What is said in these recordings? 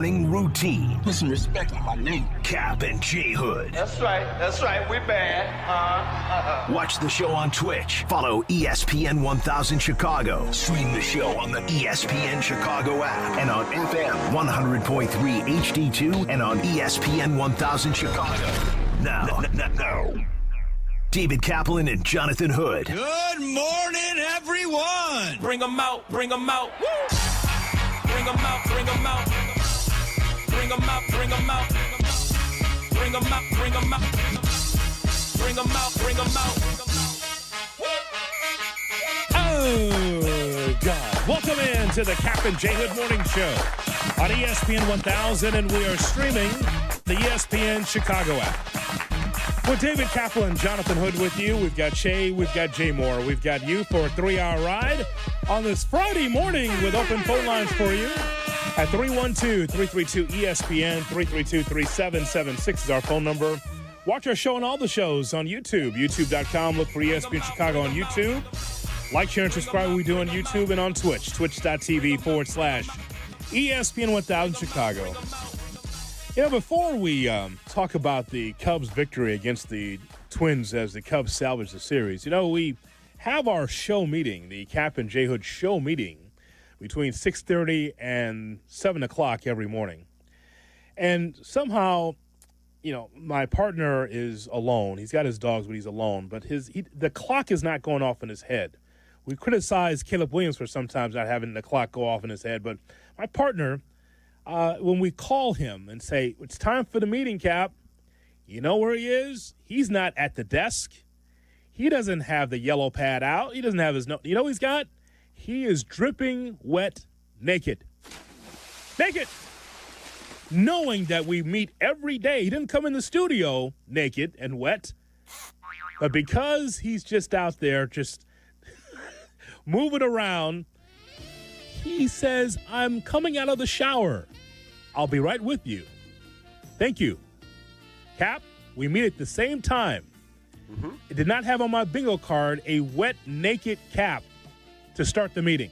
Routine. Put some respect on my name. Kap and J Hood. That's right, we bad. Watch the show on Twitch. Follow ESPN 1000 Chicago. Stream the show on the ESPN Chicago app and on FM 100.3 HD2 and on ESPN 1000 Chicago. Now. David Kaplan and Jonathan Hood. Good morning, everyone. Bring them out. Woo! Bring them out. Bring them out. Bring them out. Bring them out. Bring them out. Bring them out. Bring them out. Bring them out. Oh, God. Welcome in to the Kap and J Hood Morning Show on ESPN 1000, and we are streaming the ESPN Chicago app. With David Kaplan and Jonathan Hood with you. We've got Shay, we've got Jay Moore. We've got you for a 3-hour ride on this Friday morning with open phone lines for you at 312-332-ESPN, 332-3776 is our phone number. Watch our show and all the shows on YouTube, youtube.com. Look for ESPN Chicago on YouTube. Like, share, and subscribe what we do on YouTube and on Twitch, twitch.tv/ESPN 1000 Chicago. You know, before we talk about the Cubs' victory against the Twins as the Cubs salvage the series, you know, we have our show meeting, the Kap and J Hood show meeting, between 6:30 and 7 o'clock every morning. And somehow, you know, my partner is alone. He's got his dogs, but he's alone. But the clock is not going off in his head. We criticize Caleb Williams for sometimes not having the clock go off in his head. But my partner, when we call him and say, it's time for the meeting, Cap, you know where he is? He's not at the desk. He doesn't have the yellow pad out. He doesn't have his note. You know what he's got? He is dripping wet, naked. Naked! Knowing that we meet every day. He didn't come in the studio naked and wet. But because he's just out there just moving around, he says, I'm coming out of the shower. I'll be right with you. Thank you. Cap, we meet at the same time. Mm-hmm. I did not have on my bingo card a wet, naked Cap to start the meeting.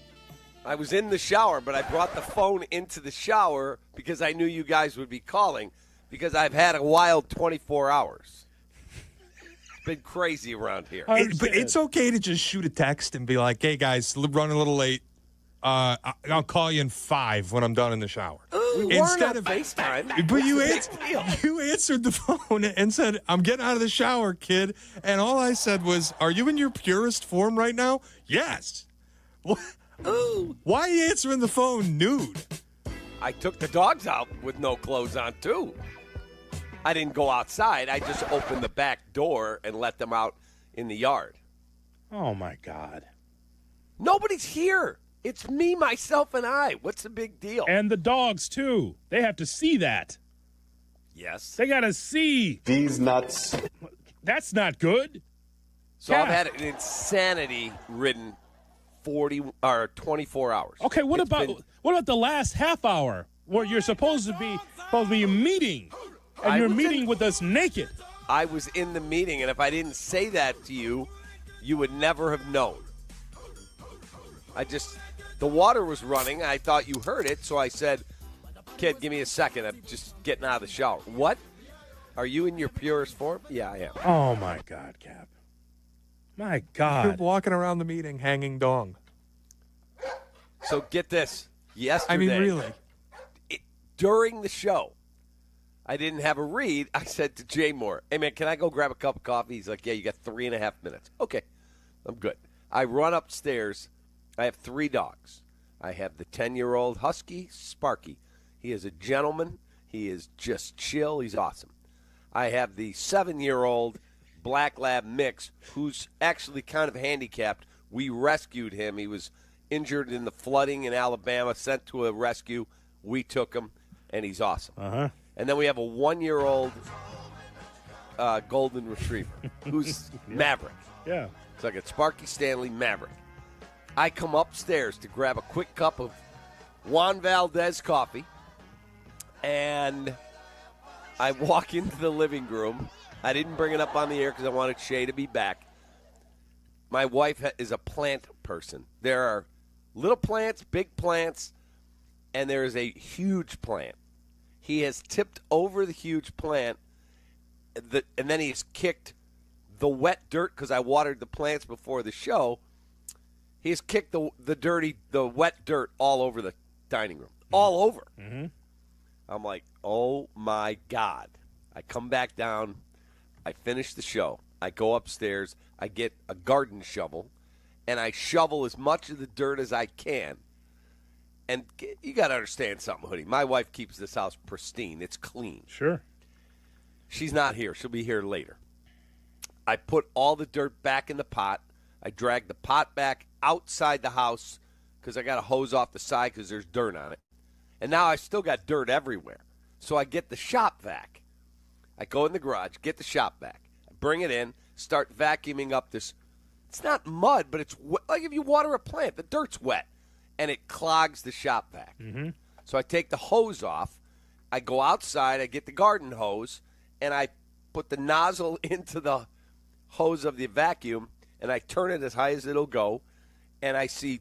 I was in the shower, but I brought the phone into the shower because I knew you guys would be calling because I've had a wild 24 hours. It's been crazy around here. But it's okay to just shoot a text and be like, hey, guys, running a little late. I'll call you in 5 when I'm done in the shower. We Instead of FaceTime. But you answered the phone and said, I'm getting out of the shower, kid. And all I said was, are you in your purest form right now? Yes. Why are you answering the phone nude? I took the dogs out with no clothes on, too. I didn't go outside. I just opened the back door and let them out in the yard. Oh, my God. Nobody's here. It's me, myself, and I. What's the big deal? And the dogs, too. They have to see that. Yes. They got to see. These nuts. That's not good. So yeah. I've had an insanity-ridden 24 hours. Okay, what about the last half hour where you're supposed to be meeting, and you're meeting with us naked? I was in the meeting, and if I didn't say that to you, you would never have known. The water was running. I thought you heard it, so I said, kid, give me a second. I'm just getting out of the shower. What? Are you in your purest form? Yeah, I am. Oh, my God, Cap. My God. You're walking around the meeting hanging dong. So get this. Yesterday. I mean, really? During the show, I didn't have a read. I said to Jay Moore, hey, man, can I go grab a cup of coffee? He's like, yeah, you got 3.5 minutes. Okay, I'm good. I run upstairs. I have 3 dogs. I have the 10-year-old husky, Sparky. He is a gentleman. He is just chill. He's awesome. I have the 7-year-old black lab mix who's actually kind of handicapped. We rescued him. He was injured in the flooding in Alabama, sent to a rescue. We took him, and he's awesome. Uh-huh. And then we have a 1-year-old golden retriever who's Maverick. Yeah. It's like a Sparky Stanley Maverick. I come upstairs to grab a quick cup of Juan Valdez coffee, and I walk into the living room. I didn't bring it up on the air because I wanted Shay to be back. My wife is a plant person. There are little plants, big plants, and there is a huge plant. he has tipped over the huge plant, and then he's kicked the wet dirt because I watered the plants before the show. He's kicked the wet dirt all over the dining room, all over. Mm-hmm. I'm like, oh my God! I come back down, I finish the show, I go upstairs, I get a garden shovel, and I shovel as much of the dirt as I can. And you got to understand something, Hoodie. My wife keeps this house pristine. It's clean. Sure. She's not here. She'll be here later. I put all the dirt back in the pot. I drag the pot back outside the house because I got to hose off the side because there's dirt on it. And now I still got dirt everywhere. So I get the shop vac. I go in the garage, get the shop vac. I bring it in, start vacuuming up this. It's not mud, but it's like if you water a plant, the dirt's wet. And it clogs the shop vac. Mm-hmm. So I take the hose off. I go outside. I get the garden hose, and I put the nozzle into the hose of the vacuum, and I turn it as high as it'll go, and I see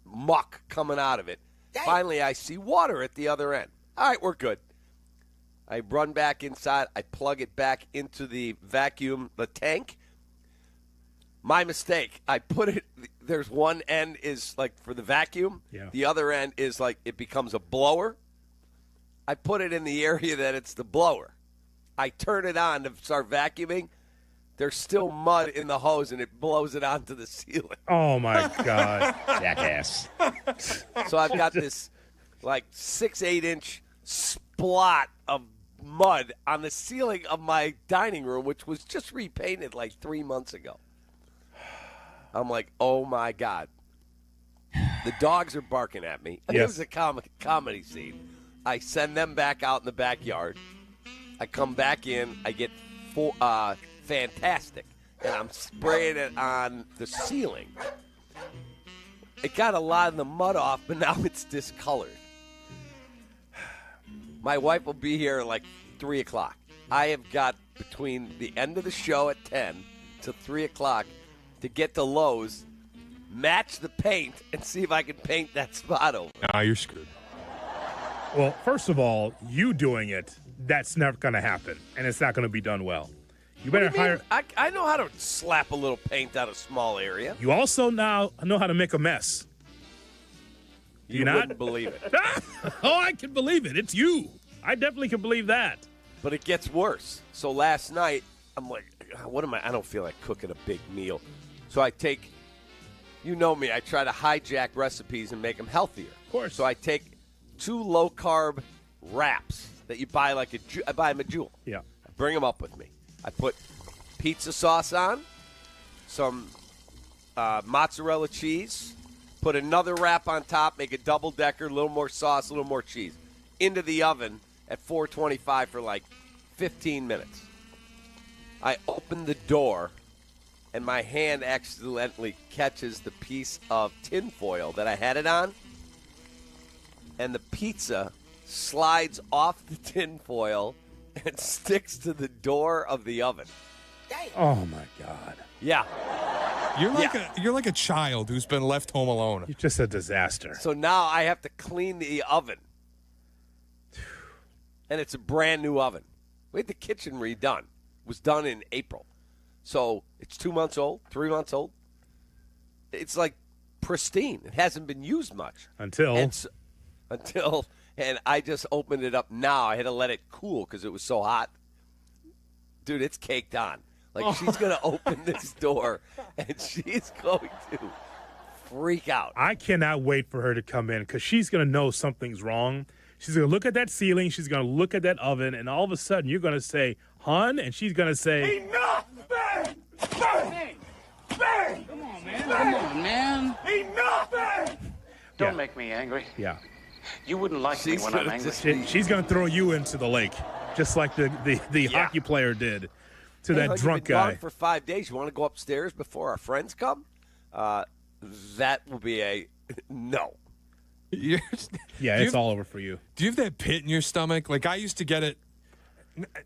muck coming out of it. Dang. Finally, I see water at the other end. All right, we're good. I run back inside. I plug it back into the vacuum, the tank. My mistake. I put it, there's one end is like for the vacuum. Yeah. The other end is like it becomes a blower. I put it in the area that it's the blower. I turn it on to start vacuuming. There's still mud in the hose, and it blows it onto the ceiling. Oh, my God. Jackass. So I've got this like 6-8-inch splot of mud on the ceiling of my dining room, which was just repainted like 3 months ago. I'm like, oh, my God. The dogs are barking at me. Yes. It was a comedy scene. I send them back out in the backyard. I come back in. I get fantastic. And I'm spraying it on the ceiling. It got a lot of the mud off, but now it's discolored. My wife will be here like 3 o'clock. I have got between the end of the show at 10 to 3 o'clock to get to Lowe's, match the paint, and see if I can paint that spot over. Nah, you're screwed. Well, first of all, you doing it, that's never going to happen, and it's not going to be done well. You better hire. I know how to slap a little paint on a small area. You also now know how to make a mess. Do you not? Wouldn't believe it. Oh, I can believe it. It's you. I definitely can believe that. But it gets worse. So last night, I'm like, what am I? I don't feel like cooking a big meal. So I take, you know me, I try to hijack recipes and make them healthier. Of course. So I take 2 low-carb wraps that you buy I buy them at Jewel. Yeah. I bring them up with me. I put pizza sauce on, some mozzarella cheese, put another wrap on top, make a double-decker, a little more sauce, a little more cheese, into the oven at 425 for like 15 minutes. I open the door, and my hand accidentally catches the piece of tinfoil that I had it on, and the pizza slides off the tinfoil and sticks to the door of the oven. Oh, my God. Yeah. You're like a child who's been left home alone. You're just a disaster. So now I have to clean the oven. And it's a brand new oven. We had the kitchen redone. It was done in April. So it's 2 months old, 3 months old. It's like pristine. It hasn't been used much. Until I just opened it up now. I had to let it cool because it was so hot. Dude, it's caked on. Like, she's going to open this door, and she's going to freak out. I cannot wait for her to come in because she's going to know something's wrong. She's going to look at that ceiling. She's going to look at that oven, and all of a sudden you're going to say, "Hun," and she's going to say, Enough! Bang! Bang! Bang! Come on, man. Come on, man. Enough! Bang! Don't make me angry. Yeah. You wouldn't like me when I'm angry. She's going to throw you into the lake, just like the hockey player did to that drunk guy. You've been gone for 5 days. You want to go upstairs before our friends come? That will be a no. It's all over for you. Do you have that pit in your stomach? Like, I used to get it,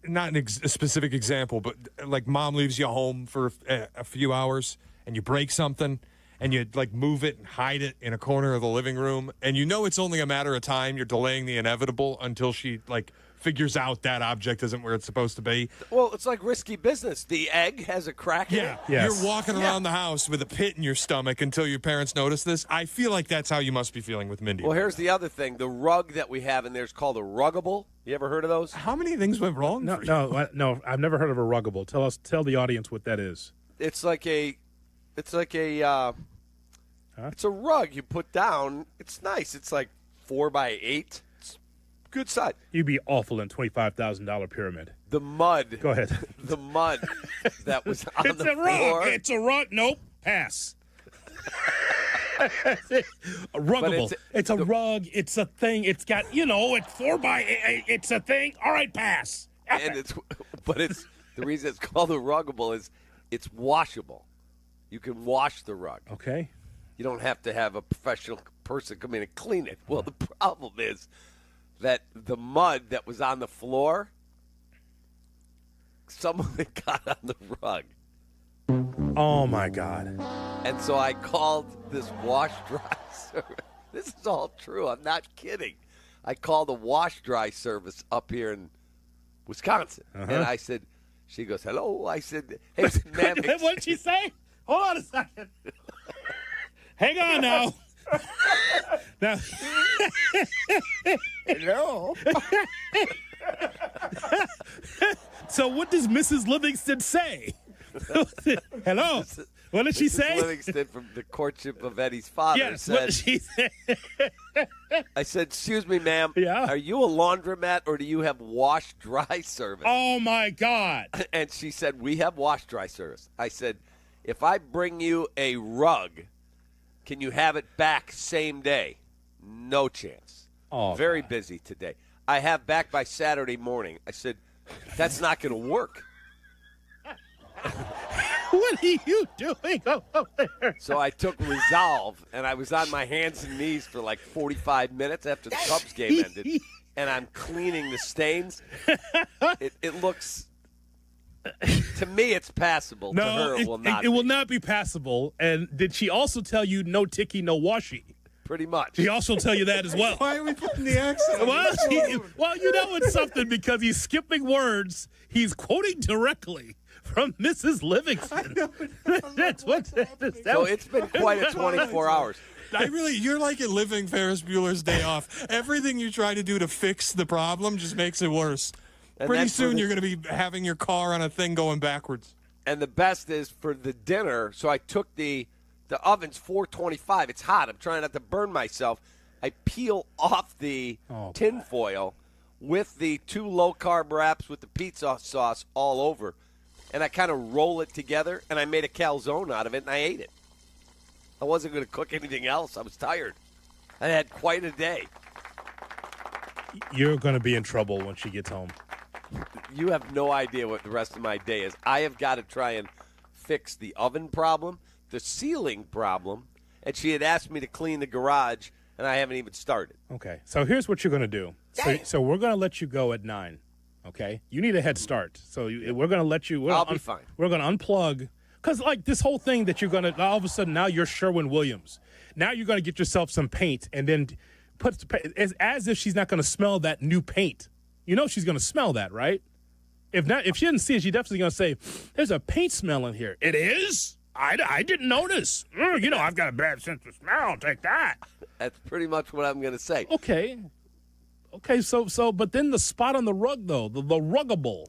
not a specific example, but like mom leaves you home for a few hours and you break something and you like move it and hide it in a corner of the living room, and you know it's only a matter of time. You're delaying the inevitable until she like figures out that object isn't where it's supposed to be. Well, it's like risky business. The egg has a crack in it. Yes. You're walking around the house with a pit in your stomach until your parents notice this. I feel like that's how you must be feeling with Mindy. Well, here's the other thing. The rug that we have in there is called a ruggable. You ever heard of those? How many things went wrong? No, I've never heard of a ruggable. Tell the audience what that is. It's a rug you put down. It's nice. It's like 4x8. It's good size. You'd be awful in $25,000 pyramid. The mud. Go ahead. The mud that was on It's the a rug. floor. It's a rug. Nope. Pass. A ruggable. It's a rug. It's a thing. It's got, it's 4x8. It's a thing. All right, pass. And the reason it's called a ruggable is it's washable. You can wash the rug. Okay. You don't have to have a professional person come in and clean it. Well, the problem is that the mud that was on the floor, someone got on the rug. Oh, my God. And so I called this wash-dry service. This is all true. I'm not kidding. I called the wash-dry service up here in Wisconsin. And I said, she goes, hello. I said, hey, ma'am. What did she say? Hold on a second. Hang on now. Now. Hello. So what does Mrs. Livingston say? Hello. What did she say? Livingston from The Courtship of Eddie's Father. Yes. What did she say? I said, excuse me, ma'am. Yeah. Are you a laundromat or do you have wash-dry service? Oh, my God. And she said, we have wash-dry service. I said, if I bring you a rug, can you have it back same day? No chance. Oh, very God. busy today. I have back by Saturday morning. I said, that's not going to work. What are you doing over there? So I took resolve, and I was on my hands and knees for like 45 minutes after the Cubs game ended, and I'm cleaning the stains. It looks, to me, it's passable. No, to her, it will not. It will not be passable. And did she also tell you no ticky, no washi? Pretty much. She also tell you that as well. Why are we putting the accent? Well, you know it's something because he's skipping words. He's quoting directly from Mrs. Livingston. That's what. So it's been quite a 24 hours. You're like a living Ferris Bueller's Day Off. Everything you try to do to fix the problem just makes it worse. And Pretty that's soon you're going to be having your car on a thing going backwards. And the best is for the dinner. So I took the oven's 425. It's hot. I'm trying not to burn myself. I peel off the tin foil with the 2 low-carb wraps with the pizza sauce all over. And I kind of roll it together, and I made a calzone out of it, and I ate it. I wasn't going to cook anything else. I was tired. I had quite a day. You're going to be in trouble when she gets home. You have no idea what the rest of my day is. I have got to try and fix the oven problem, the ceiling problem, and she had asked me to clean the garage, and I haven't even started. Okay, so here's what you're going to do. So we're going to let you go at 9, okay? You need a head start. So we're going to let you. I'll be fine. We're going to unplug. Because, like, this whole thing that you're going to, all of a sudden, now you're Sherwin-Williams. Now you're going to get yourself some paint and then put as if she's not going to smell that new paint. You know she's going to smell that, right? If she didn't see it, she's definitely going to say, there's a paint smell in here. It is? I didn't notice. I've got a bad sense of smell. Take that. That's pretty much what I'm going to say. Okay, so but then the spot on the rug, though, the ruggable.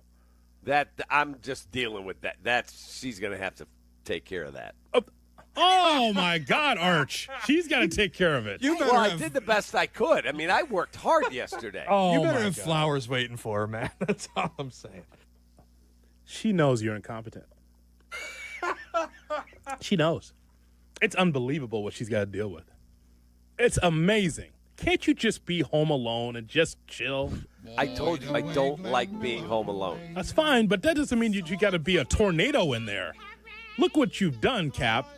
That I'm just dealing with that. She's going to have to take care of that. Oh, my God, Arch. She's got to take care of it. I did the best I could. I mean, I worked hard yesterday. You better have flowers waiting for her, man. That's all I'm saying. She knows you're incompetent. She knows. It's unbelievable what she's got to deal with. It's amazing. Can't you just be home alone and just chill? I told you I don't like being home alone. That's fine, but that doesn't mean you got to be a tornado in there. Look what you've done, Cap.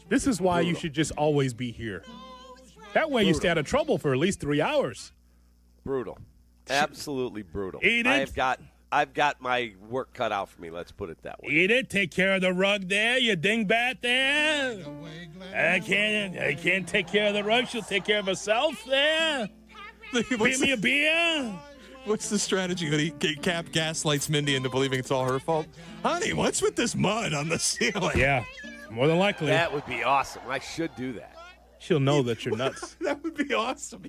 This is why you should just always be here. That way you stay out of trouble for at least 3 hours. Brutal. Absolutely brutal. Ain't it? I have got I've got my work cut out for me. Let's put it that way. Eat it. Take care of the rug there, you dingbat there. I can't take care of the rug. She'll take care of herself there. Give me a beer. What's the strategy? Cap gaslights Mindy into believing it's all her fault. Honey, what's with this mud on the ceiling? Yeah, more than likely. That would be awesome. I should do that. She'll know that you're nuts. That would be awesome.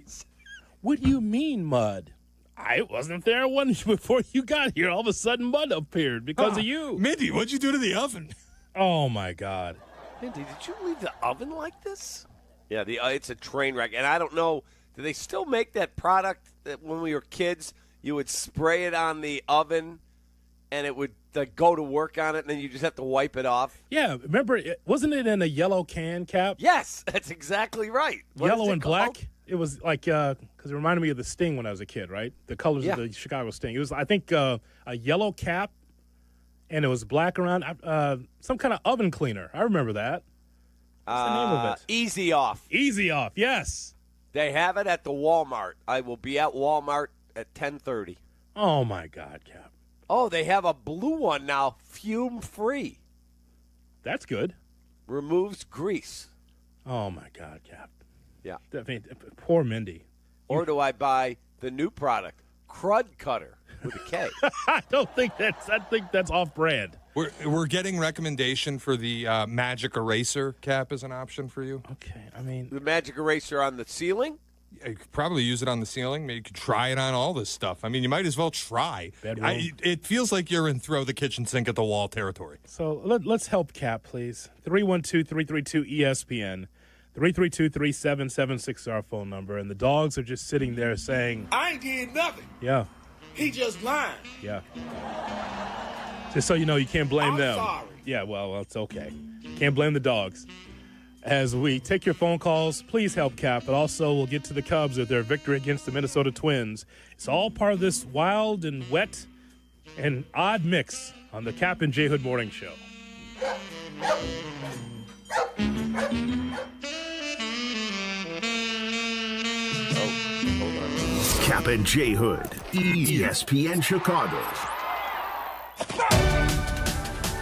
What do you mean, mud? I wasn't there before you got here. All of a sudden, mud appeared because of you. Mindy, what'd you do to the oven? Oh, my God. Mindy, did you leave the oven like this? Yeah, it's a train wreck. And I don't know, do they still make that product that when we were kids, you would spray it on the oven and it would go to work on it and then you just have to wipe it off? Yeah, remember, wasn't it in a yellow can, Cap? Yes, that's exactly right. Yellow and black? It was like, because it reminded me of the Sting when I was a kid, right? The colors of the Chicago Sting. It was, I think, a yellow cap, and it was black around, some kind of oven cleaner. I remember that. What's the name of it? Easy Off. Easy Off, yes. They have it at the Walmart. I will be at Walmart at 10:30. Oh, my God, Cap. Oh, they have a blue one now, fume-free. That's good. Removes grease. Oh, my God, Cap. Yeah. I mean, poor Mindy. Or do I buy the new product, Crud Cutter with a K? I think that's off-brand. We're getting recommendation for the magic eraser, Cap, as an option for you. Okay, I mean, the magic eraser on the ceiling? You could probably use it on the ceiling. Maybe you could try it on all this stuff. I mean, you might as well try. It feels like you're in throw the kitchen sink at the wall territory. So let's help Cap, please. 312-332-ESPN. 332-3776 is our phone number, and the dogs are just sitting there saying, I ain't did nothing. Yeah. He just lying. Yeah. Just so you know, you can't blame them. Sorry. Yeah, well, it's okay. Can't blame the dogs. As we take your phone calls, please help Cap, but also we'll get to the Cubs with their victory against the Minnesota Twins. It's all part of this wild and wet and odd mix on the Kap and J Hood Morning Show. Kap and J Hood, ESPN Chicago.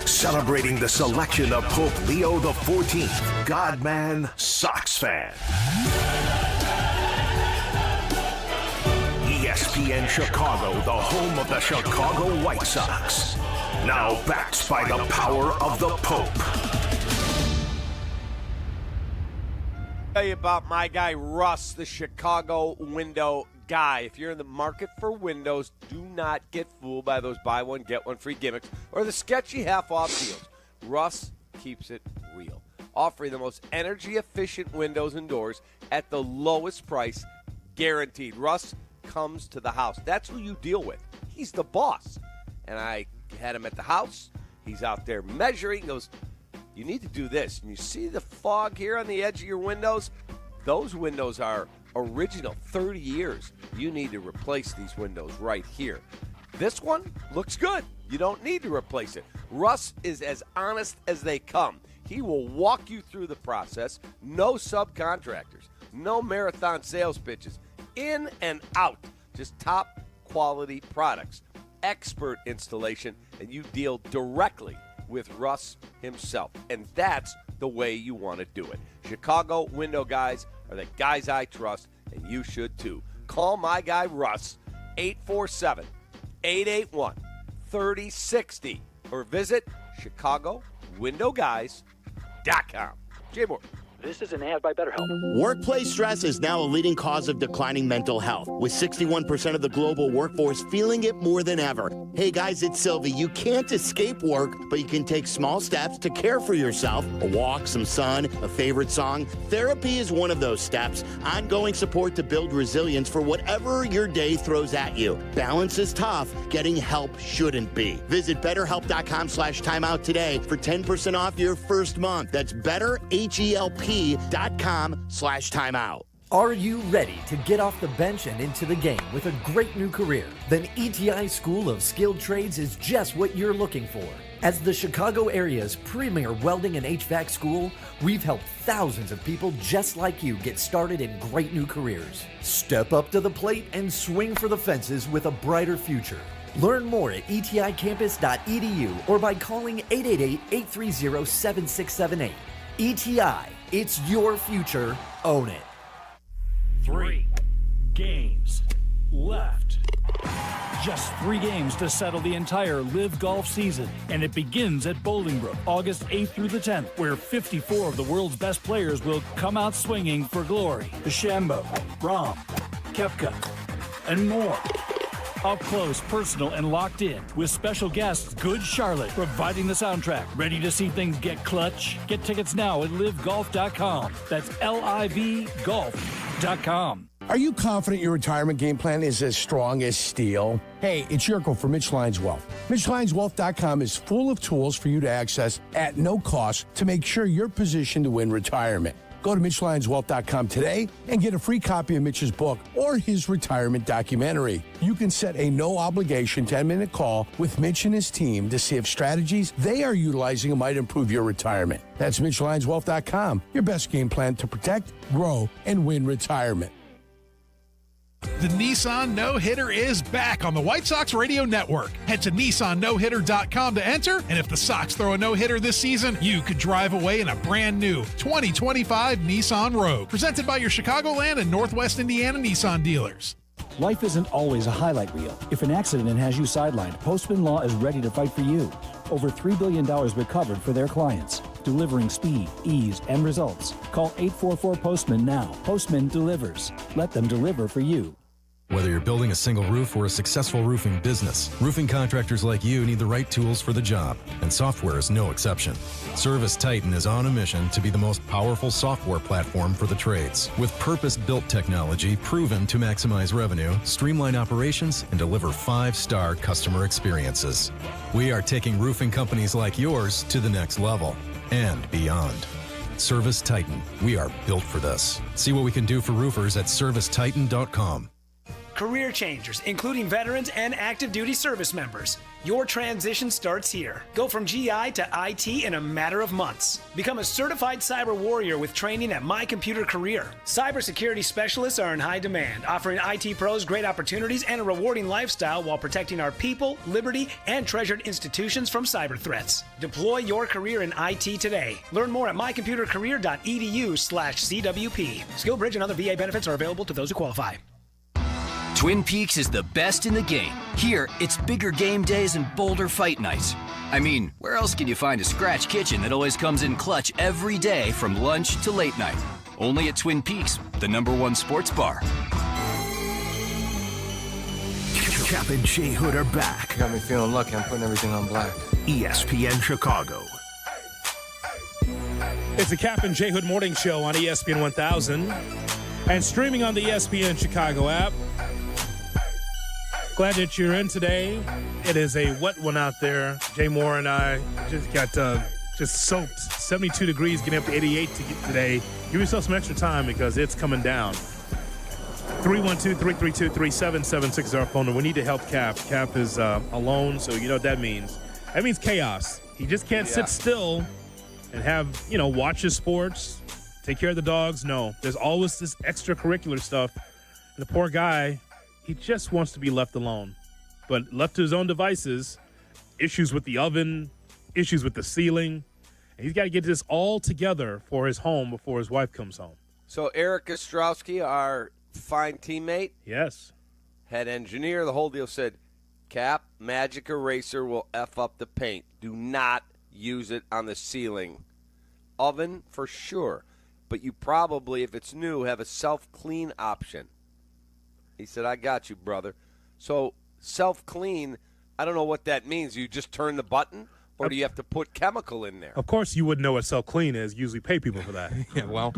Celebrating the selection of Pope Leo XIV, Godman, Sox fan. ESPN Chicago, the home of the Chicago White Sox. Now backed by the power of the Pope. Tell you about my guy Russ, the Chicago window guy. If you're in the market for windows, do not get fooled by those buy one, get one free gimmicks or the sketchy half-off deals. Russ keeps it real, offering the most energy-efficient windows and doors at the lowest price, guaranteed. Russ comes to the house. That's who you deal with. He's the boss. And I had him at the house. He's out there measuring. He goes, you need to do this. And you see the fog here on the edge of your windows? Those windows are original, 30 years. You need to replace these windows right here. This one looks good. You don't need to replace it. Russ is as honest as they come. He will walk you through the process. No subcontractors. No marathon sales pitches. In and out. Just top quality products. Expert installation. And you deal directly with Russ himself. And that's the way you want to do it. Chicago window guys are the guys I trust, and you should too. Call my guy Russ, 847-881-3060, or visit ChicagoWindowGuys.com. Jay Moore. This is an ad by BetterHelp. Workplace stress is now a leading cause of declining mental health, with 61% of the global workforce feeling it more than ever. Hey guys, it's Sylvie. You can't escape work, but you can take small steps to care for yourself. A walk, some sun, a favorite song. Therapy is one of those steps. Ongoing support to build resilience for whatever your day throws at you. Balance is tough. Getting help shouldn't be. Visit BetterHelp.com/timeout today for 10% off your first month. That's BetterHelp.com/timeout. Are you ready to get off the bench and into the game with a great new career? Then ETI School of Skilled Trades is just what you're looking for. As the Chicago area's premier welding and HVAC school, we've helped thousands of people just like you get started in great new careers. Step up to the plate and swing for the fences with a brighter future. Learn more at eticampus.edu or by calling 888-830-7678. ETI, it's your future. Own it. 3 games left. Just 3 games to settle the entire LIV Golf season, and it begins at Bolingbrook August 8th through the 10th, where 54 of the world's best players will come out swinging for glory. DeChambeau, Rahm, Koepka, and more. Up close, personal, and locked in with special guests Good Charlotte providing the soundtrack. Ready to see things get clutch? Get tickets now at livegolf.com. That's LIV golf.com. Are you confident your retirement game plan is as strong as steel? Hey, it's Jurko from Mitch Lyons Wealth. MitchLyonsWealth.com is full of tools for you to access at no cost to make sure you're positioned to win retirement. Go to MitchLyonsWealth.com today and get a free copy of Mitch's book or his retirement documentary. You can set a no-obligation 10-minute call with Mitch and his team to see if strategies they are utilizing might improve your retirement. That's MitchLyonsWealth.com, your best game plan to protect, grow, and win retirement. The Nissan No-Hitter is back on the White Sox Radio Network. Head to NissanNoHitter.com to enter, and if the Sox throw a no-hitter this season, you could drive away in a brand new 2025 Nissan Rogue. Presented by your Chicagoland and Northwest Indiana Nissan dealers. Life isn't always a highlight reel. If an accident has you sidelined, Postman Law is ready to fight for you. Over $3 billion recovered for their clients, delivering speed, ease, and results. Call 844-POSTMAN now. Postman delivers. Let them deliver for you. Whether you're building a single roof or a successful roofing business, roofing contractors like you need the right tools for the job, and software is no exception. Service Titan is on a mission to be the most powerful software platform for the trades, with purpose-built technology proven to maximize revenue, streamline operations, and deliver 5-star customer experiences. We are taking roofing companies like yours to the next level and beyond. Service Titan, we are built for this. See what we can do for roofers at servicetitan.com. Career changers, including veterans and active duty service members. Your transition starts here. Go from GI to IT in a matter of months. Become a certified cyber warrior with training at My Computer Career. Cybersecurity specialists are in high demand, offering IT pros great opportunities and a rewarding lifestyle while protecting our people, liberty, and treasured institutions from cyber threats. Deploy your career in IT today. Learn more at mycomputercareer.edu/CWP. SkillBridge and other VA benefits are available to those who qualify. Twin Peaks is the best in the game. Here, it's bigger game days and bolder fight nights. I mean, where else can you find a scratch kitchen that always comes in clutch every day from lunch to late night? Only at Twin Peaks, the #1 sports bar. Kap and J Hood are back. Got me feeling lucky. I'm putting everything on black. ESPN Chicago. It's the Kap and J Hood Morning Show on ESPN 1000 and streaming on the ESPN Chicago app. Glad that you're in today. It is a wet one out there. Jay Moore and I just got just soaked. 72 degrees, getting up to 88 today. Give yourself some extra time because it's coming down. 312-332-3776 is our phone number. We need to help Kap. Kap is alone, so you know what that means. That means chaos. He just can't sit still and have, watch his sports, take care of the dogs. No, there's always this extracurricular stuff. And the poor guy, he just wants to be left alone. But left to his own devices, issues with the oven, issues with the ceiling. And he's got to get this all together for his home before his wife comes home. So Eric Ostrowski, our fine teammate, yes, head engineer, the whole deal, said, Kap, Magic Eraser will F up the paint. Do not use it on the ceiling. Oven, for sure. But you probably, if it's new, have a self-clean option. He said, I got you, brother. So self-clean, I don't know what that means. You just turn the button, or do you have to put chemical in there? Of course you wouldn't know what self-clean is. You usually pay people for that. Yeah, well,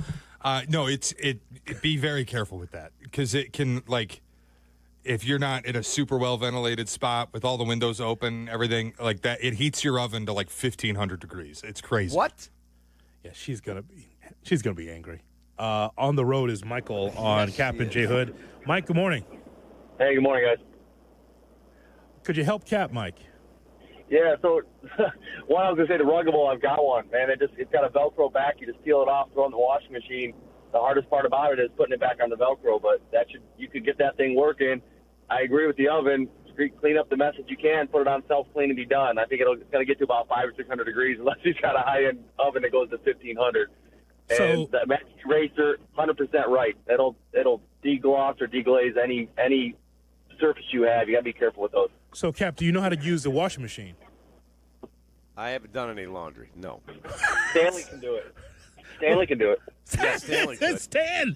no, be very careful with that because it can, if you're not in a super well-ventilated spot with all the windows open, everything like that, it heats your oven to 1,500 degrees. It's crazy. What? Yeah, she's gonna be angry. On the road is Michael on Kap and J Hood. Mike, good morning. Hey, good morning, guys. Could you help Kap, Mike? Yeah, so one, I was going to say the Ruggable, I've got one, man. It's got a Velcro back. You just peel it off, throw it in the washing machine. The hardest part about it is putting it back on the Velcro, but you could get that thing working. I agree with the oven. clean up the mess that you can, put it on self-clean and be done. I think it's going to get to about 500 or 600 degrees unless he's got a high-end oven that goes to 1,500. And the Magic Eraser, 100% right. It'll degloss or deglaze any surface you have. You got to be careful with those. So, Cap, do you know how to use the washing machine? I haven't done any laundry. No. Stanley can do it. Stanley can do it. Yeah, Stanley could. Stan!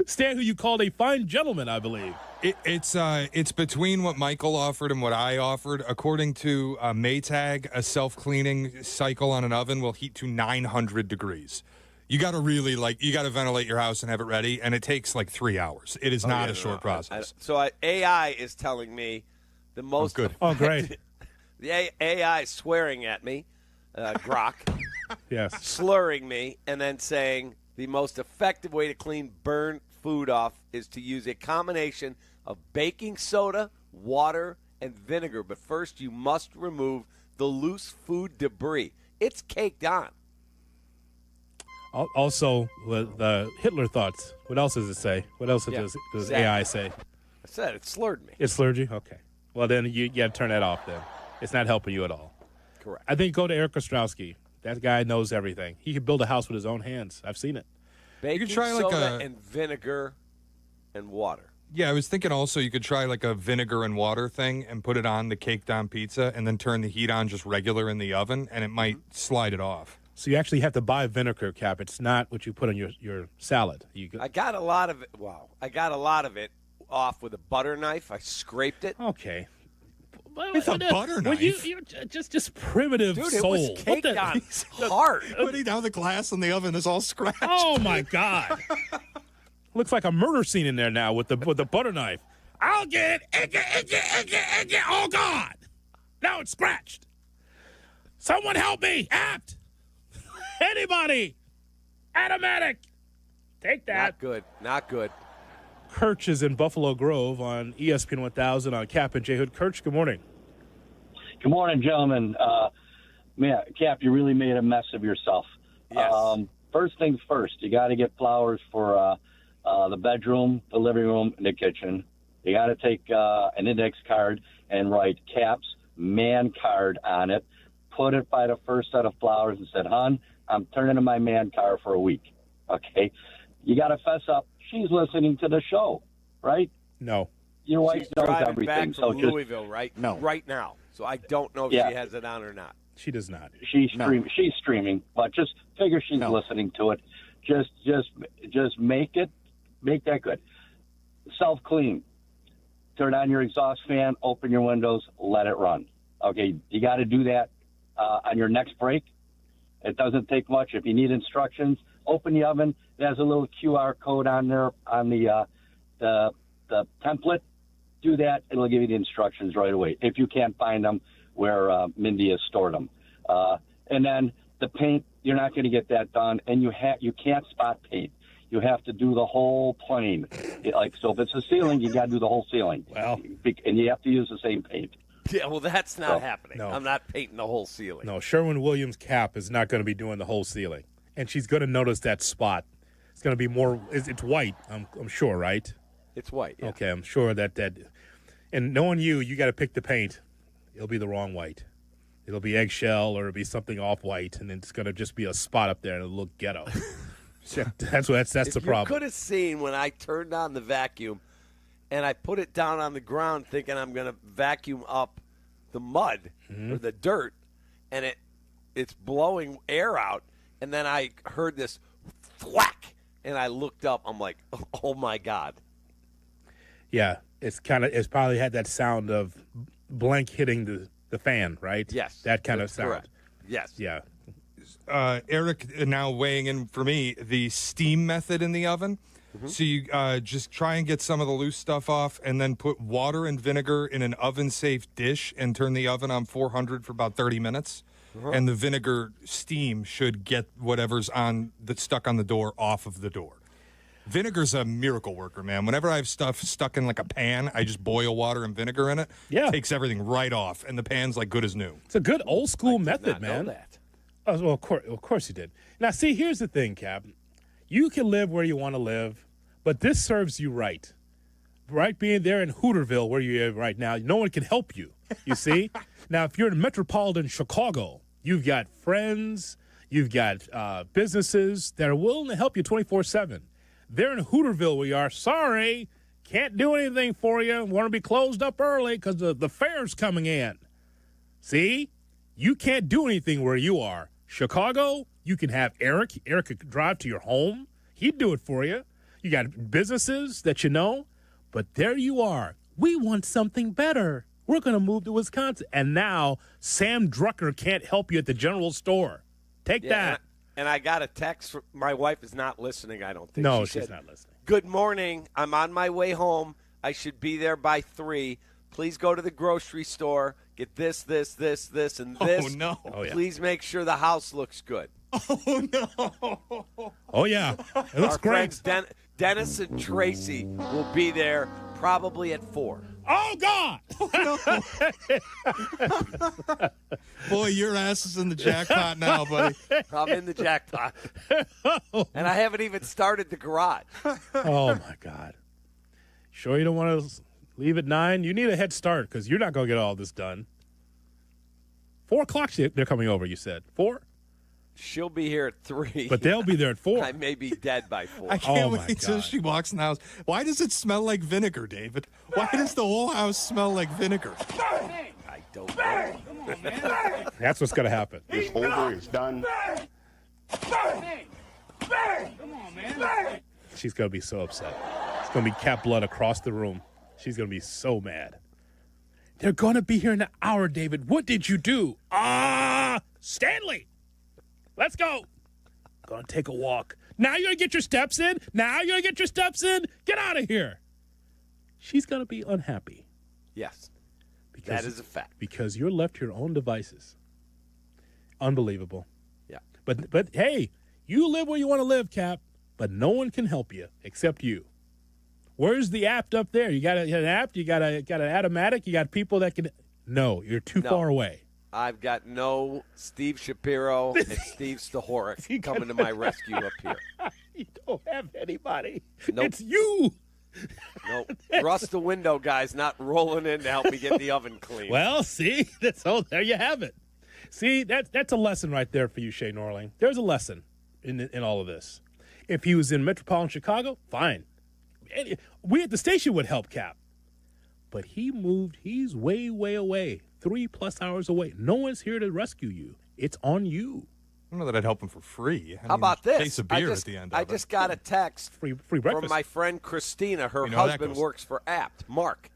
Stan, who you called a fine gentleman, I believe. It's between what Michael offered and what I offered. According to Maytag, a self-cleaning cycle on an oven will heat to 900 degrees. You got to really, you got to ventilate your house and have it ready, and it takes 3 hours. It is not a short process. So AI is telling me the most... good. Oh, great. The AI is swearing at me, Grok. Yes. Slurring me, and then saying the most effective way to clean burnt food off is to use a combination of baking soda, water, and vinegar. But first, you must remove the loose food debris. It's caked on. Also, the Hitler thoughts. What else does it say? What else does exactly. AI say? I said it slurred me. It slurred you? Okay. Well, then you got to turn that off then. It's not helping you at all. Correct. I think go to Eric Ostrowski. That guy knows everything. He could build a house with his own hands. I've seen it. Baking soda and vinegar and water. Yeah, I was thinking also you could try a vinegar and water thing and put it on the caked on pizza and then turn the heat on just regular in the oven, and it might slide it off. So you actually have to buy vinegar, Cap. It's not what you put on your salad. I got a lot of it. Wow. I got a lot of it off with a butter knife. I scraped it. Okay. It's a butter knife. Well, you're just primitive Dude, soul. it was caked on hard. Putting down the glass in the oven is all scratched. Oh my God! Looks like a murder scene in there now with the butter knife. I'll get it. Oh God! Now it's scratched. Someone help me! Apt! Anybody! Automatic! Take that. Not good. Not good. Kirch is in Buffalo Grove on ESPN 1000 on Kap and J Hood. Kirch, good morning. Good morning, gentlemen. Cap, you really made a mess of yourself. Yes. First things first, you got to get flowers for the bedroom, the living room, and the kitchen. You got to take an index card and write Cap's man card on it. Put it by the first set of flowers and said, hon, I'm turning in my man card for a week. Okay? You got to fess up. She's listening to the show, right? No. Your wife knows driving everything. back from Louisville, right? No. Right now. So I don't know if she has it on or not. She does not. She's streaming, but just figure she's listening to it. Just make that good. Self-clean. Turn on your exhaust fan, open your windows, let it run. Okay, you got to do that on your next break. It doesn't take much. If you need instructions, open the oven. There's a little QR code on there on the template. Do that. It'll give you the instructions right away. If you can't find them where Mindy has stored them. And then the paint, you're not going to get that done. And you can't spot paint. You have to do the whole plane. So if it's a ceiling, you got to do the whole ceiling. Well, and you have to use the same paint. Yeah, well, that's not happening. No. I'm not painting the whole ceiling. No, Sherwin-Williams' Cap is not going to be doing the whole ceiling. And she's going to notice that spot. It's going to be more – it's white, I'm sure, right? It's white, yeah. Okay, I'm sure that – and knowing you got to pick the paint. It'll be the wrong white. It'll be eggshell or it'll be something off-white, and it's going to just be a spot up there and it'll look ghetto. That's the problem. You could have seen when I turned on the vacuum and I put it down on the ground thinking I'm going to vacuum up the mud or the dirt, and it's blowing air out, and then I heard this thwack, and I looked up. I'm like, oh, my God. Yeah, it's probably had that sound of blank hitting the fan, right? Yes. That kind of sound. Correct. Yes. Yeah. Eric, now weighing in for me, the steam method in the oven. Mm-hmm. So you just try and get some of the loose stuff off and then put water and vinegar in an oven-safe dish and turn the oven on 400 for about 30 minutes. Uh-huh. And the vinegar steam should get whatever's that's stuck on the door off of the door. Vinegar's a miracle worker, man. Whenever I have stuff stuck in a pan, I just boil water and vinegar in it. Yeah. It takes everything right off, and the pan's good as new. It's a good old-school method, man. Know that. Oh, well, of course you did. Now, see, here's the thing, Cap. You can live where you want to live, but this serves you right. right being there in Hooterville where you are right now, no one can help you, you see? Now, if you're in metropolitan Chicago, you've got friends, you've got businesses that are willing to help you 24/7. They're in Hooterville where you are. Sorry, can't do anything for you. Want to be closed up early because the fair's coming in. See? You can't do anything where you are. Chicago, you can have Eric. Eric could drive to your home. He'd do it for you. You got businesses that you know. But there you are. We want something better. We're going to move to Wisconsin. And now Sam Drucker can't help you at the general store. Take that. And I got a text. My wife is not listening, I don't think. No, she's not listening. Good morning. I'm on my way home. I should be there by 3. Please go to the grocery store. Get this, and this. Oh, no. Please make sure the house looks good. Oh, no. Oh, yeah. It looks Our great. friends Dennis and Tracy will be there probably at 4. Oh, God! Boy, your ass is in the jackpot now, buddy. I'm in the jackpot. And I haven't even started the garage. Oh, my God. Sure you don't want to leave at 9? You need a head start because you're not going to get all this done. 4 o'clock they're coming over, you said. 4? She'll be here at 3. But they'll be there at 4. I may be dead by 4. I can't wait until she walks in the house. Why does it smell like vinegar, David? Why does the whole house smell like vinegar? I don't know. That's what's going to happen. This order is done. She's going to be so upset. It's going to be cat blood across the room. She's going to be so mad. They're going to be here in an hour, David. What did you do? Stanley. Let's go. Going to take a walk. Now you're going to get your steps in? Get out of here. She's going to be unhappy. Yes. That is a fact. Because you're left to your own devices. Unbelievable. Yeah. But hey, you live where you want to live, Cap, but no one can help you except you. Where's the app up there? You got an app? You got an automatic? You got people that can... No, you're too far away. I've got no Steve Shapiro and Steve Stahoric coming to my rescue up here. You don't have anybody. Nope. It's you. Nope. Russ the window guy's not rolling in to help me get the oven clean. Well, see, there you have it. See, that's a lesson right there for you, Shay Norling. There's a lesson in all of this. If he was in metropolitan Chicago, fine. We at the station would help Cap. But he moved. He's way, way away. 3+ hours away. No one's here to rescue you. It's on you. I don't know that I'd help him for free. How about this? Case of beer at the end of I just got a text free breakfast from my friend Christina. Her husband works for Apt, Mark.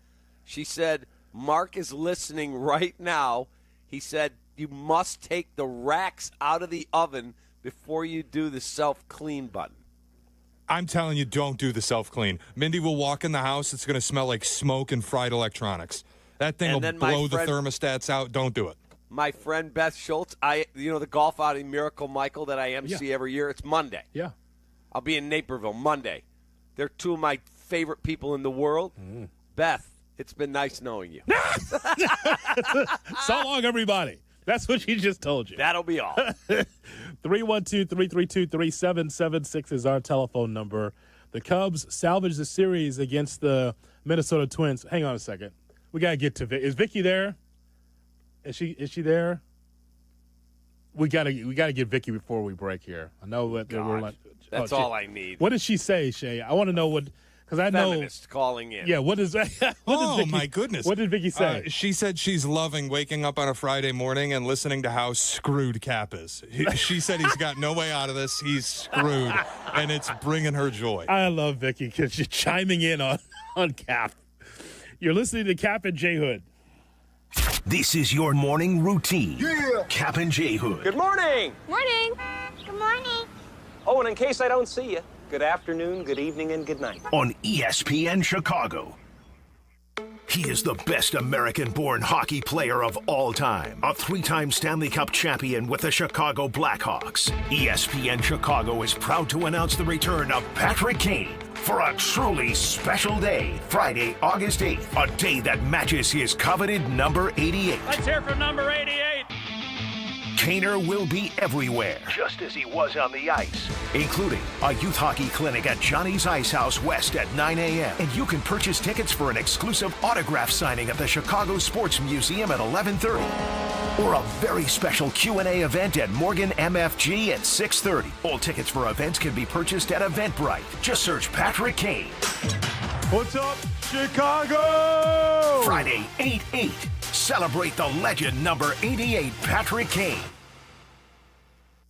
She said, Mark is listening right now. He said, you must take the racks out of the oven before you do the self-clean button. I'm telling you, don't do the self-clean. Mindy will walk in the house. It's going to smell like smoke and fried electronics. That thing will blow the thermostats out. Don't do it. My friend Beth Schultz, the golf outing Miracle Michael that I MC every year, it's Monday. Yeah. I'll be in Naperville Monday. They're 2 of my favorite people in the world. Beth, it's been nice knowing you. So long, everybody. That's what she just told you. That'll be all. 312-332-3776 is our telephone number. The Cubs salvaged the series against the Minnesota Twins. Hang on a second. We got to get to Vicky. Is Vicky there? Is she there? We got to get Vicky before we break here. I know that we're like, that's all I need. What did she say, Shay? I want to know what, because I know. Feminist calling in. Yeah, what is that? My goodness. What did Vicky say? She said she's loving waking up on a Friday morning and listening to how screwed Cap is. She said he's got no way out of this. He's screwed, and it's bringing her joy. I love Vicky because she's chiming in on Cap. You're listening to Kap and J Hood. This is your morning routine. Yeah. Kap and J Hood. Good morning. Morning. Good morning. Oh, and in case I don't see you, good afternoon, good evening, and good night. On ESPN Chicago. He is the best American-born hockey player of all time. A 3-time Stanley Cup champion with the Chicago Blackhawks. ESPN Chicago is proud to announce the return of Patrick Kane for a truly special day, Friday, August 8th. A day that matches his coveted number 88. Let's hear from number 88. Kaner will be everywhere, just as he was on the ice, including a youth hockey clinic at Johnny's Ice House West at 9 a.m. And you can purchase tickets for an exclusive autograph signing at the Chicago Sports Museum at 11:30. Or a very special Q&A event at Morgan MFG at 6:30. All tickets for events can be purchased at Eventbrite. Just search Patrick Kane. What's up, Chicago? Friday, 8/8. Celebrate the legend number 88, Patrick Kane.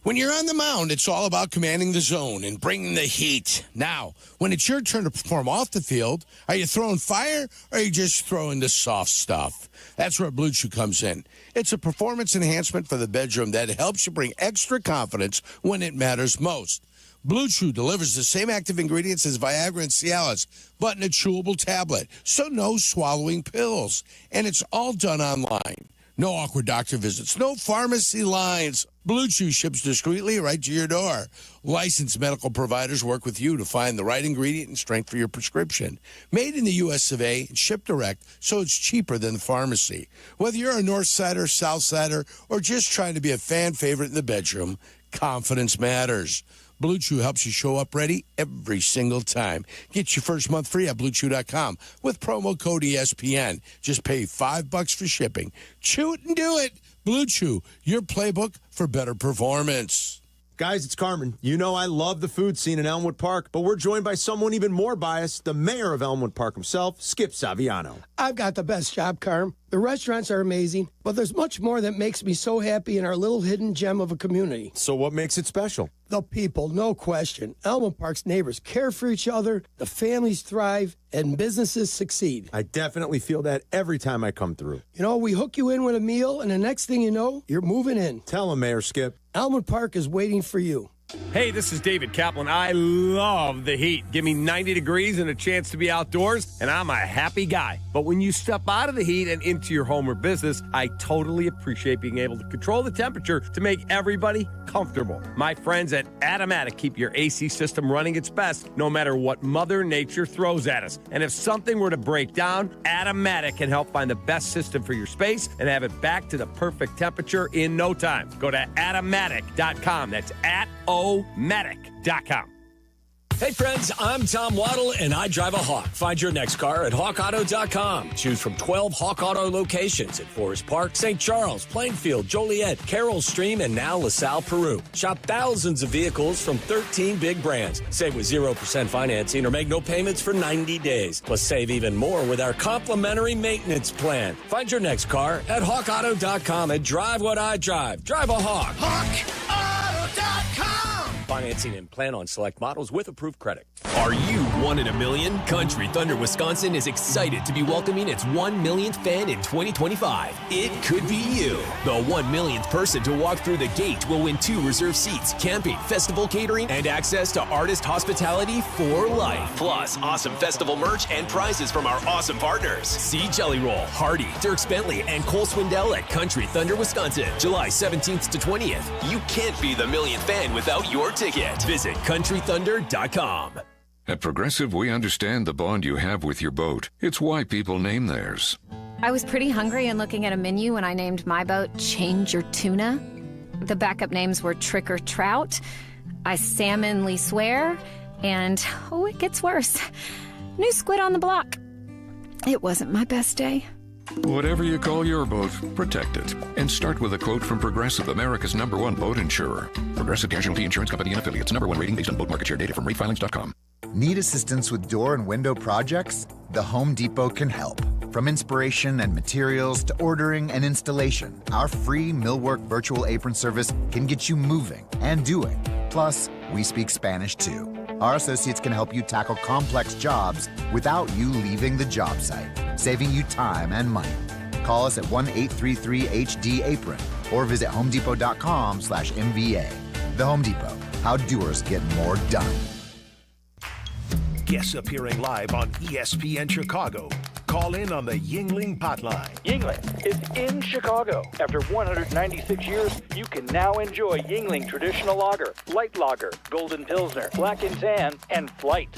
When you're on the mound, it's all about commanding the zone and bringing the heat. Now, when it's your turn to perform off the field, are you throwing fire or are you just throwing the soft stuff? That's where Blue Chew comes in. It's a performance enhancement for the bedroom that helps you bring extra confidence when it matters most. Blue Chew delivers the same active ingredients as Viagra and Cialis, but in a chewable tablet, so no swallowing pills. And it's all done online. No awkward doctor visits, no pharmacy lines. Blue Chew ships discreetly right to your door. Licensed medical providers work with you to find the right ingredient and strength for your prescription. Made in the U.S. of A. and shipped direct, so it's cheaper than the pharmacy. Whether you're a North Sider, South Sider, or just trying to be a fan favorite in the bedroom, confidence matters. Blue Chew helps you show up ready every single time. Get your first month free at BlueChew.com with promo code ESPN. Just pay $5 for shipping. Chew it and do it. Blue Chew, your playbook for better performance. Guys, it's Carmen. You know I love the food scene in Elmwood Park, but we're joined by someone even more biased, the mayor of Elmwood Park himself, Skip Saviano. I've got the best job, Carm. The restaurants are amazing, but there's much more that makes me so happy in our little hidden gem of a community. So what makes it special? The people, no question. Elmwood Park's neighbors care for each other, the families thrive, and businesses succeed. I definitely feel that every time I come through. You know, we hook you in with a meal, and the next thing you know, you're moving in. Tell him, Mayor Skip. Elmwood Park is waiting for you. Hey, this is David Kaplan. I love the heat. Give me 90 degrees and a chance to be outdoors, and I'm a happy guy. But when you step out of the heat and into your home or business, I totally appreciate being able to control the temperature to make everybody comfortable. My friends at Automatic keep your AC system running its best no matter what Mother Nature throws at us. And if something were to break down, Automatic can help find the best system for your space and have it back to the perfect temperature in no time. Go to Automatic.com. That's Automatic.com. Hey friends, I'm Tom Waddle and I drive a Hawk. Find your next car at hawkauto.com. Choose from 12 Hawk Auto locations at Forest Park, St. Charles, Plainfield, Joliet, Carroll Stream, and now LaSalle, Peru. Shop thousands of vehicles from 13 big brands. Save with 0% financing or make no payments for 90 days. Plus save even more with our complimentary maintenance plan. Find your next car at hawkauto.com and drive what I drive. Drive a Hawk. HawkAuto.com. Financing and plan on select models with approved credit. Are you one in a million? Country Thunder Wisconsin is excited to be welcoming its 1 millionth fan in 2025. It could be you. The 1 millionth person to walk through the gate will win 2 reserved seats, camping, festival catering, and access to artist hospitality for life. Plus, awesome festival merch and prizes from our awesome partners. See Jelly Roll, Hardy, Dierks Bentley, and Cole Swindell at Country Thunder Wisconsin, July 17th to 20th. You can't be the millionth fan without your ticket. Visit countrythunder.com. At Progressive, we understand the bond you have with your boat. It's why people name theirs. I was pretty hungry and looking at a menu when I named my boat Change Your Tuna. The backup names were Trick or Trout, I Salmonly Swear, and, oh, it gets worse, New Squid on the Block. It wasn't my best day. Whatever you call your boat, protect it. And start with a quote from Progressive, America's #1 boat insurer. Progressive Casualty Insurance Company and Affiliates. #1 rating based on boat market share data from ratefilings.com. Need assistance with door and window projects? The Home Depot can help. From inspiration and materials to ordering and installation, our free Millwork virtual apron service can get you moving and doing. Plus, we speak Spanish too. Our associates can help you tackle complex jobs without you leaving the job site, saving you time and money. Call us at 1-833-HD-APRON or visit homedepot.com/MVA. The Home Depot, how doers get more done. Guests appearing live on ESPN Chicago. Call in on the Yuengling hotline. Yuengling is in Chicago. After 196 years, you can now enjoy Yuengling Traditional Lager, Light Lager, Golden Pilsner, Black and Tan, and Flight.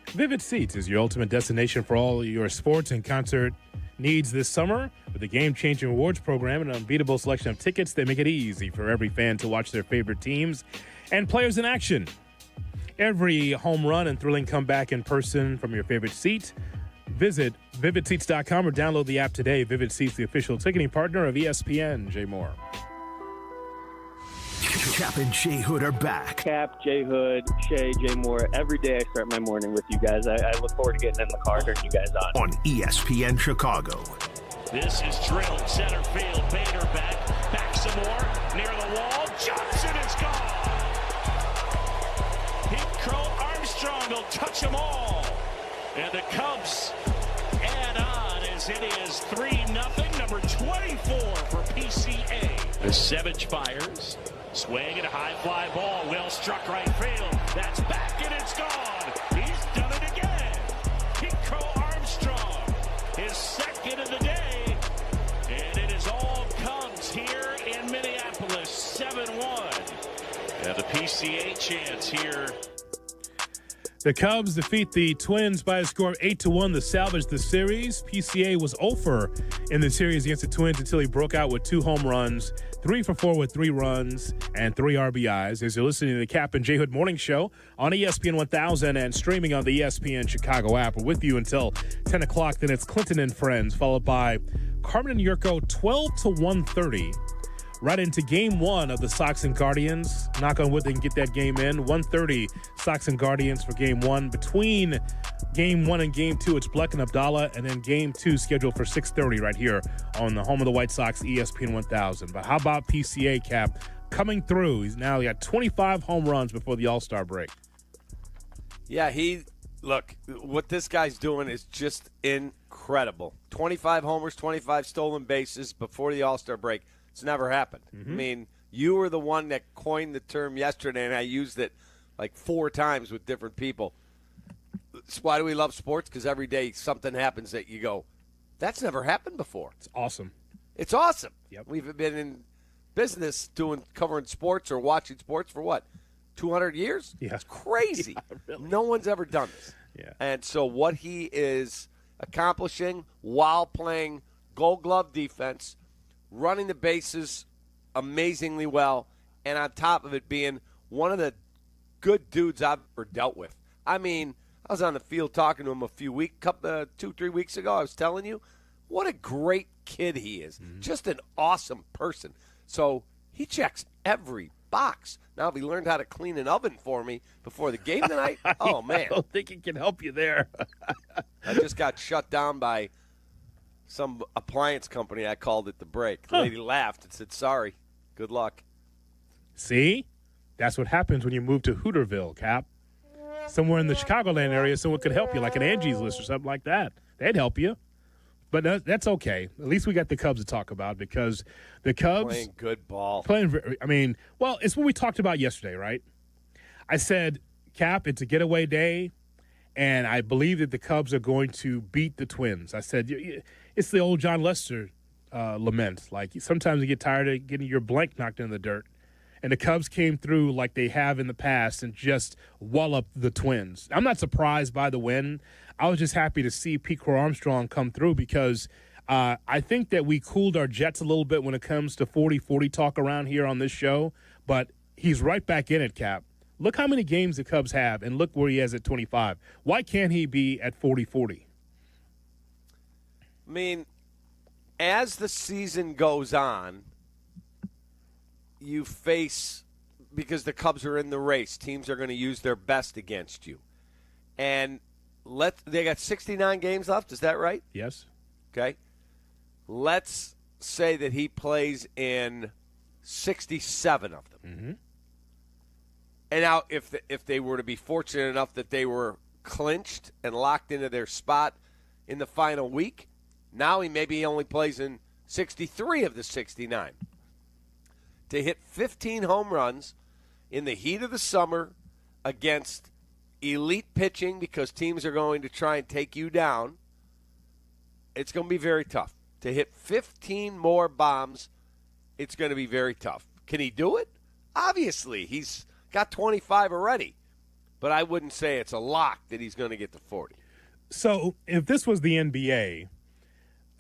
Vivid Seats is your ultimate destination for all your sports and concert needs this summer. With the game-changing rewards program and an unbeatable selection of tickets, they make it easy for every fan to watch their favorite teams and players in action. Every home run and thrilling comeback in person from your favorite seat. Visit VividSeats.com or download the app today. Vivid Seats, the official ticketing partner of ESPN. Jay Moore. Kap and J Hood are back. Kap, J Hood, Shay, Jay Moore. Every day I start my morning with you guys. I look forward to getting in the car and hearing you guys on ESPN Chicago. This is drilled center field. Bader back some more. Near the wall. Jumps and it's gone. Crow-Armstrong will touch them all. And the Cubs add on as it is 3-0. Number 24 for PCA. The Savage fires. Swing and a high fly ball. Well struck right field. That's back and it's gone. He's done it again. Pete Crow-Armstrong. His second of the day. And it is all Cubs here in Minneapolis. 7-1. And the PCA chance here. The Cubs defeat the Twins by a score of 8-1 to salvage the series. PCA was 0-for in the series against the Twins until he broke out with 2 home runs, 3 for 4 with 3 runs and 3 RBIs. As you're listening to the Kap and J Hood Morning Show on ESPN 1000 and streaming on the ESPN Chicago app. We're with you until 10 o'clock. Then it's Clinton and Friends, followed by Carmen and Jurko, 12 to 1:30. Right into Game 1 of the Sox and Guardians. Knock on wood, they can get that game in. 1:30 Sox and Guardians for Game 1. Between Game 1 and Game 2, it's Bleck and Abdalla, and then Game 2 scheduled for 6:30 right here on the home of the White Sox, ESPN 1000. But how about PCA, Cap, coming through? He got 25 home runs before the All-Star break. Yeah, look, what this guy's doing is just incredible. 25 homers, 25 stolen bases before the All-Star break. It's never happened. I mean, you were the one that coined the term yesterday, and I used it like 4 times with different people. Why do we love sports? Because every day something happens that you go, that's never happened before. It's awesome. It's awesome. Yep. We've been in business covering sports or watching sports for what, 200 years? Yeah. It's crazy. Yeah, really. No one's ever done this. Yeah. And so what he is accomplishing while playing Gold Glove defense, running the bases amazingly well, and on top of it being one of the good dudes I've ever dealt with. I mean, I was on the field talking to him 2-3 weeks ago. I was telling you, what a great kid he is. Just an awesome person. So he checks every box. Now, if he learned how to clean an oven for me before the game tonight, oh, man. I don't think he can help you there. I just got shut down by some appliance company. I called it the break. The lady laughed and said, sorry, good luck. See? That's what happens when you move to Hooterville, Cap. Somewhere in the Chicagoland area, someone could help you, like an Angie's List or something like that. They'd help you. But that's okay. At least we got the Cubs to talk about, because the Cubs playing good ball. It's what we talked about yesterday, right? I said, Cap, it's a getaway day, and I believe that the Cubs are going to beat the Twins. I said, it's the old John Lester lament. Like, sometimes you get tired of getting your blank knocked in the dirt. And the Cubs came through like they have in the past and just walloped the Twins. I'm not surprised by the win. I was just happy to see Pete Crow-Armstrong come through, because I think that we cooled our jets a little bit when it comes to 40-40 talk around here on this show. But he's right back in it, Cap. Look how many games the Cubs have, and look where he is at 25. Why can't he be at 40-40? I mean, as the season goes on, you face, because the Cubs are in the race, teams are going to use their best against you. And they got 69 games left, is that right? Yes. Okay. Let's say that he plays in 67 of them. Mm-hmm. And now if they were to be fortunate enough that they were clinched and locked into their spot in the final week, now he only plays in 63 of the 69. To hit 15 home runs in the heat of the summer against elite pitching, because teams are going to try and take you down, it's going to be very tough. To hit 15 more bombs, it's going to be very tough. Can he do it? Obviously. He's got 25 already. But I wouldn't say it's a lock that he's going to get to 40. So if this was the NBA,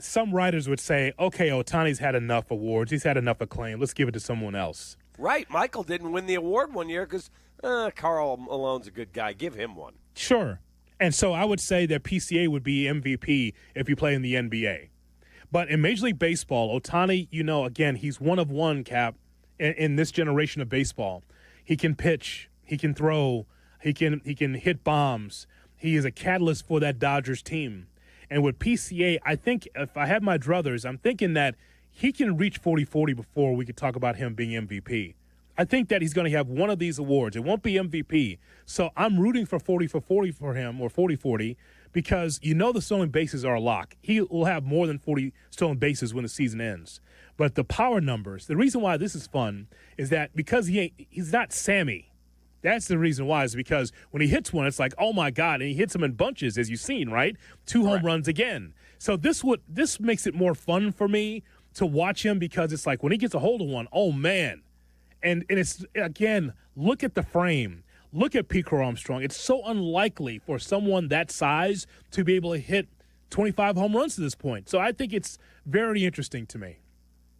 some writers would say, okay, Ohtani's had enough awards. He's had enough acclaim. Let's give it to someone else. Right. Michael didn't win the award one year because Karl Malone's a good guy. Give him one. Sure. And so I would say that PCA would be MVP if you play in the NBA. But in Major League Baseball, Ohtani, again, he's one of one, Cap, in this generation of baseball. He can pitch. He can throw. He can hit bombs. He is a catalyst for that Dodgers team. And with PCA, I think if I had my druthers, I'm thinking that he can reach 40-40 before we could talk about him being MVP. I think that he's going to have one of these awards. It won't be MVP. So I'm rooting for 40-40 for him, or 40-40, because the stolen bases are a lock. He will have more than 40 stolen bases when the season ends. But the power numbers, the reason why this is fun is that because he's not Sammy. That's the reason why, is because when he hits one, it's like, oh, my God, and he hits them in bunches, as you've seen, right? 2 home runs again. So this makes it more fun for me to watch him, because it's like when he gets a hold of one, oh, man. And it's, again, look at the frame. Look at Pete Crow-Armstrong. It's so unlikely for someone that size to be able to hit 25 home runs to this point. So I think it's very interesting to me.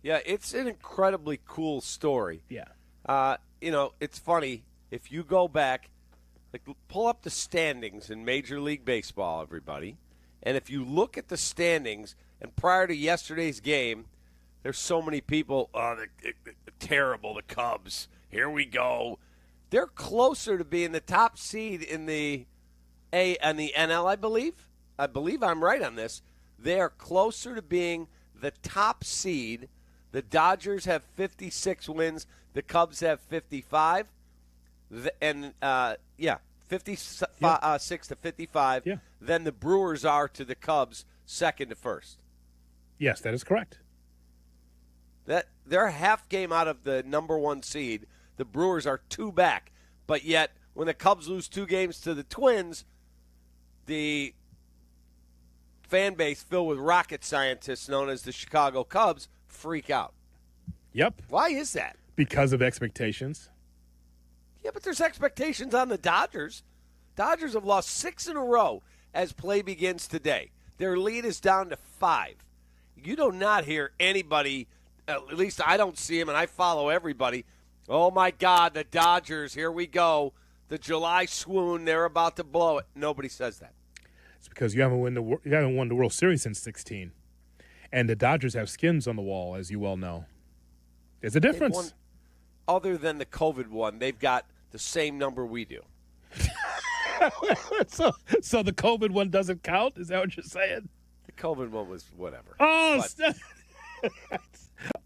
Yeah, it's an incredibly cool story. Yeah. It's funny. If you go back, pull up the standings in Major League Baseball, everybody, and if you look at the standings, and prior to yesterday's game, there's so many people, they're terrible, the Cubs, here we go. They're closer to being the top seed in the NL, I believe. I believe I'm right on this. They are closer to being the top seed. The Dodgers have 56 wins. The Cubs have 55. 56 to 55. Yeah. Then the Brewers are to the Cubs, second to first. Yes, that is correct. That they're a half game out of the number 1 seed. The Brewers are 2 back. But yet, when the Cubs lose 2 games to the Twins, the fan base filled with rocket scientists known as the Chicago Cubs freak out. Yep. Why is that? Because of expectations. Yeah, but there's expectations on the Dodgers. Dodgers have lost 6 in a row as play begins today. Their lead is down to 5. You do not hear anybody, at least I don't see them, and I follow everybody. Oh, my God, the Dodgers, here we go. The July swoon, they're about to blow it. Nobody says that. It's because you haven't won the World Series since 16. And the Dodgers have skins on the wall, as you well know. There's a difference. Other than the COVID one, they've got the same number we do. So the COVID one doesn't count? Is that what you're saying? The COVID one was whatever. Oh,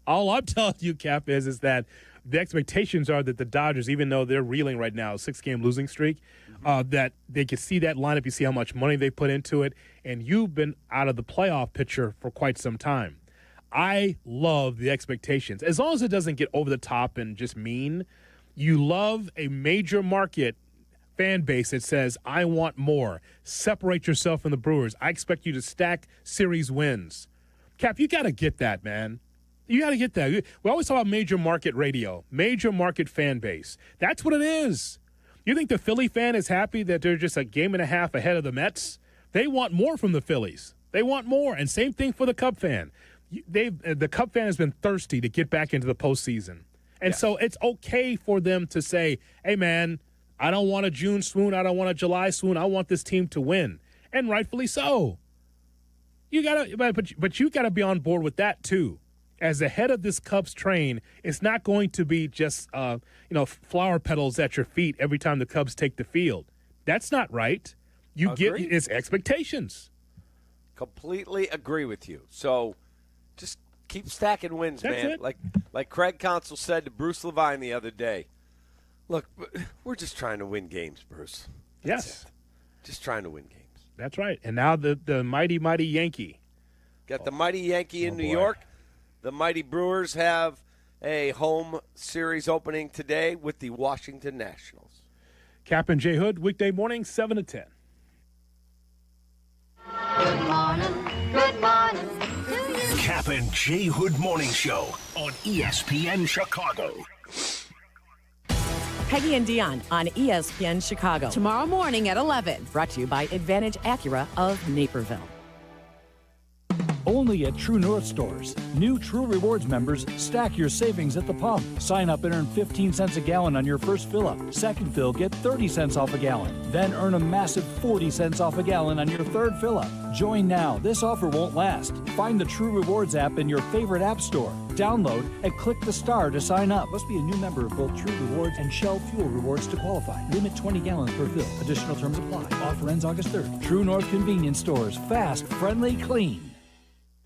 all I'm telling you, Cap, is that the expectations are that the Dodgers, even though they're reeling right now, 6-game losing streak, that they could see that lineup. You see how much money they put into it, and you've been out of the playoff picture for quite some time. I love the expectations. As long as it doesn't get over the top and just mean, you love a major market fan base that says, I want more. Separate yourself from the Brewers. I expect you to stack series wins. Cap, you got to get that, man. You got to get that. We always talk about major market radio, major market fan base. That's what it is. You think the Philly fan is happy that they're just a game and a half ahead of the Mets? They want more from the Phillies. They want more. And same thing for the Cub fan. The Cub fan has been thirsty to get back into the postseason. And so it's okay for them to say, hey, man, I don't want a June swoon. I don't want a July swoon. I want this team to win. And rightfully so. But you got to be on board with that, too. As the head of this Cubs train, it's not going to be just flower petals at your feet every time the Cubs take the field. That's not right. It's expectations. Completely agree with you. So just keep stacking wins, That's man. it. Like Craig Counsell said to Bruce Levine the other day. Look, we're just trying to win games, Bruce. Yes. Just trying to win games. That's right. And now the mighty, mighty Yankee. Got the mighty Yankee in New York. The mighty Brewers have a home series opening today with the Washington Nationals. Kap and J Hood, weekday morning, 7 to 10. Good morning. Good morning. Kap and J Hood Morning Show on ESPN Chicago. Peggy and Dion on ESPN Chicago. Tomorrow morning at 11. Brought to you by Advantage Acura of Naperville. only at True North stores. New True Rewards members stack your savings at the pump. Sign up and earn 15 cents a gallon on your first fill-up. Second fill, get 30 cents off a gallon. Then earn a massive 40 cents off a gallon on your third fill-up. Join now. This offer won't last. Find the True Rewards app in your favorite app store. Download and click the star to sign up. Must be a new member of both True Rewards and Shell Fuel Rewards to qualify. Limit 20 gallons per fill. Additional terms apply. Offer ends August 3rd. True North Convenience Stores. Fast, friendly, clean.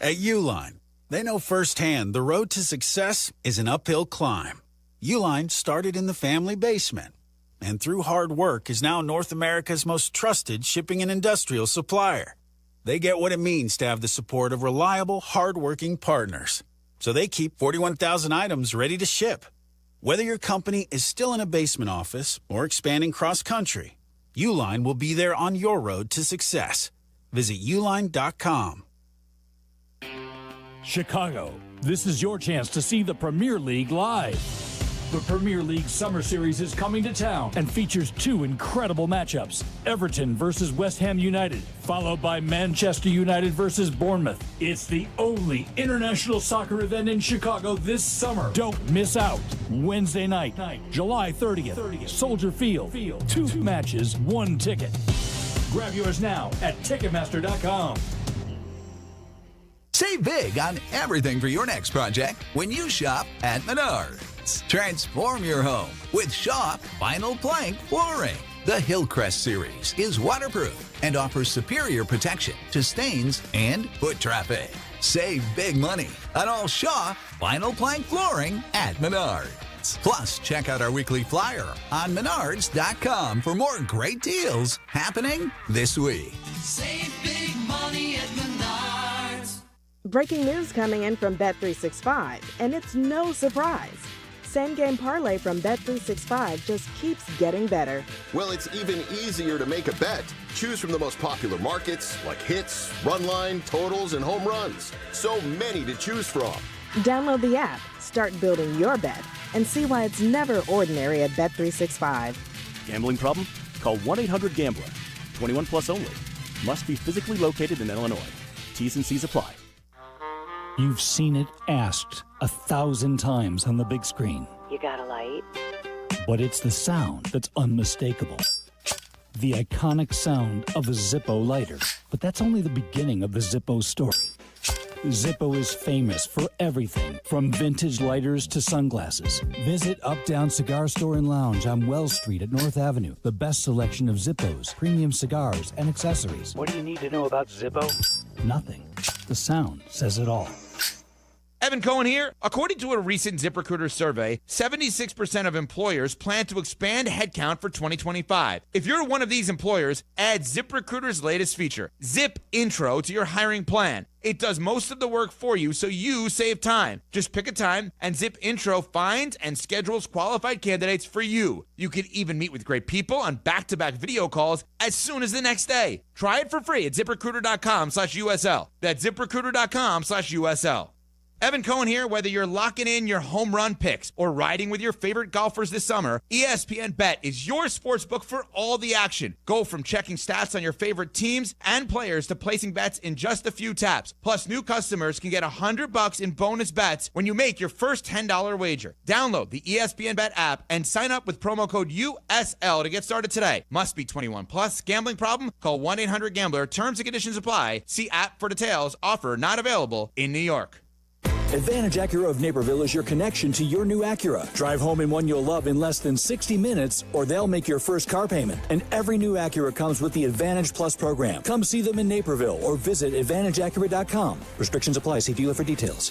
At Uline, they know firsthand the road to success is an uphill climb. Uline started in the family basement, and through hard work is now North America's most trusted shipping and industrial supplier. They get what it means to have the support of reliable, hard-working partners. So they keep 41,000 items ready to ship. Whether your company is still in a basement office or expanding cross-country, Uline will be there on your road to success. Visit uline.com. Chicago, this is your chance to see the Premier League live. The Premier League Summer Series is coming to town and features two incredible matchups. Everton versus West Ham United, followed by Manchester United versus Bournemouth. It's the only international soccer event in Chicago this summer. Don't miss out. Wednesday night, July 30th, Soldier Field. Two matches, one ticket. Grab yours now at Ticketmaster.com. Save big on everything for your next project when you shop at Menards. Transform your home with Shaw Vinyl Plank Flooring. The Hillcrest series is waterproof and offers superior protection to stains and foot traffic. Save big money on all Shaw Vinyl Plank Flooring at Menards. Plus, check out our weekly flyer on Menards.com for more great deals happening this week. Save big money at Menards. Breaking news coming in from Bet365, and it's no surprise. Same game parlay from Bet365 just keeps getting better. Well, it's even easier to make a bet. Choose from the most popular markets like hits, run line, totals, and home runs. So many to choose from. Download the app, start building your bet, and see why it's never ordinary at Bet365. Gambling problem? Call 1-800-GAMBLER. 21 plus only. Must be physically located in Illinois. T's and C's apply. You've seen it asked 1,000 times on the big screen. You got a light? But it's the sound that's unmistakable. The iconic sound of a Zippo lighter. But that's only the beginning of the Zippo story. Zippo is famous for everything from vintage lighters to sunglasses. Visit Uptown Cigar Store and Lounge on Wells Street at North Avenue. The best selection of Zippos, premium cigars, and accessories. What do you need to know about Zippo? Nothing. The sound says it all. Evan Cohen here. According to a recent ZipRecruiter survey, 76% of employers plan to expand headcount for 2025. If you're one of these employers, add ZipRecruiter's latest feature, Zip Intro, to your hiring plan. It does most of the work for you, so you save time. Just pick a time, and Zip Intro finds and schedules qualified candidates for you. You can even meet with great people on back-to-back video calls as soon as the next day. Try it for free at ZipRecruiter.com/USL. That's ZipRecruiter.com/USL. Evan Cohen here. Whether you're locking in your home run picks or riding with your favorite golfers this summer, ESPN Bet is your sportsbook for all the action. Go from checking stats on your favorite teams and players to placing bets in just a few taps. Plus, new customers can get $100 in bonus bets when you make your first $10 wager. Download the ESPN Bet app and sign up with promo code USL to get started today. Must be 21 plus. Gambling problem? Call 1-800-GAMBLER. Terms and conditions apply. See app for details. Offer not available in New York. Advantage Acura of Naperville is your connection to your new Acura. Drive home in one you'll love in less than 60 minutes, or they'll make your first car payment. And every new Acura comes with the Advantage Plus program. Come see them in Naperville or visit AdvantageAcura.com. Restrictions apply. See dealer for details.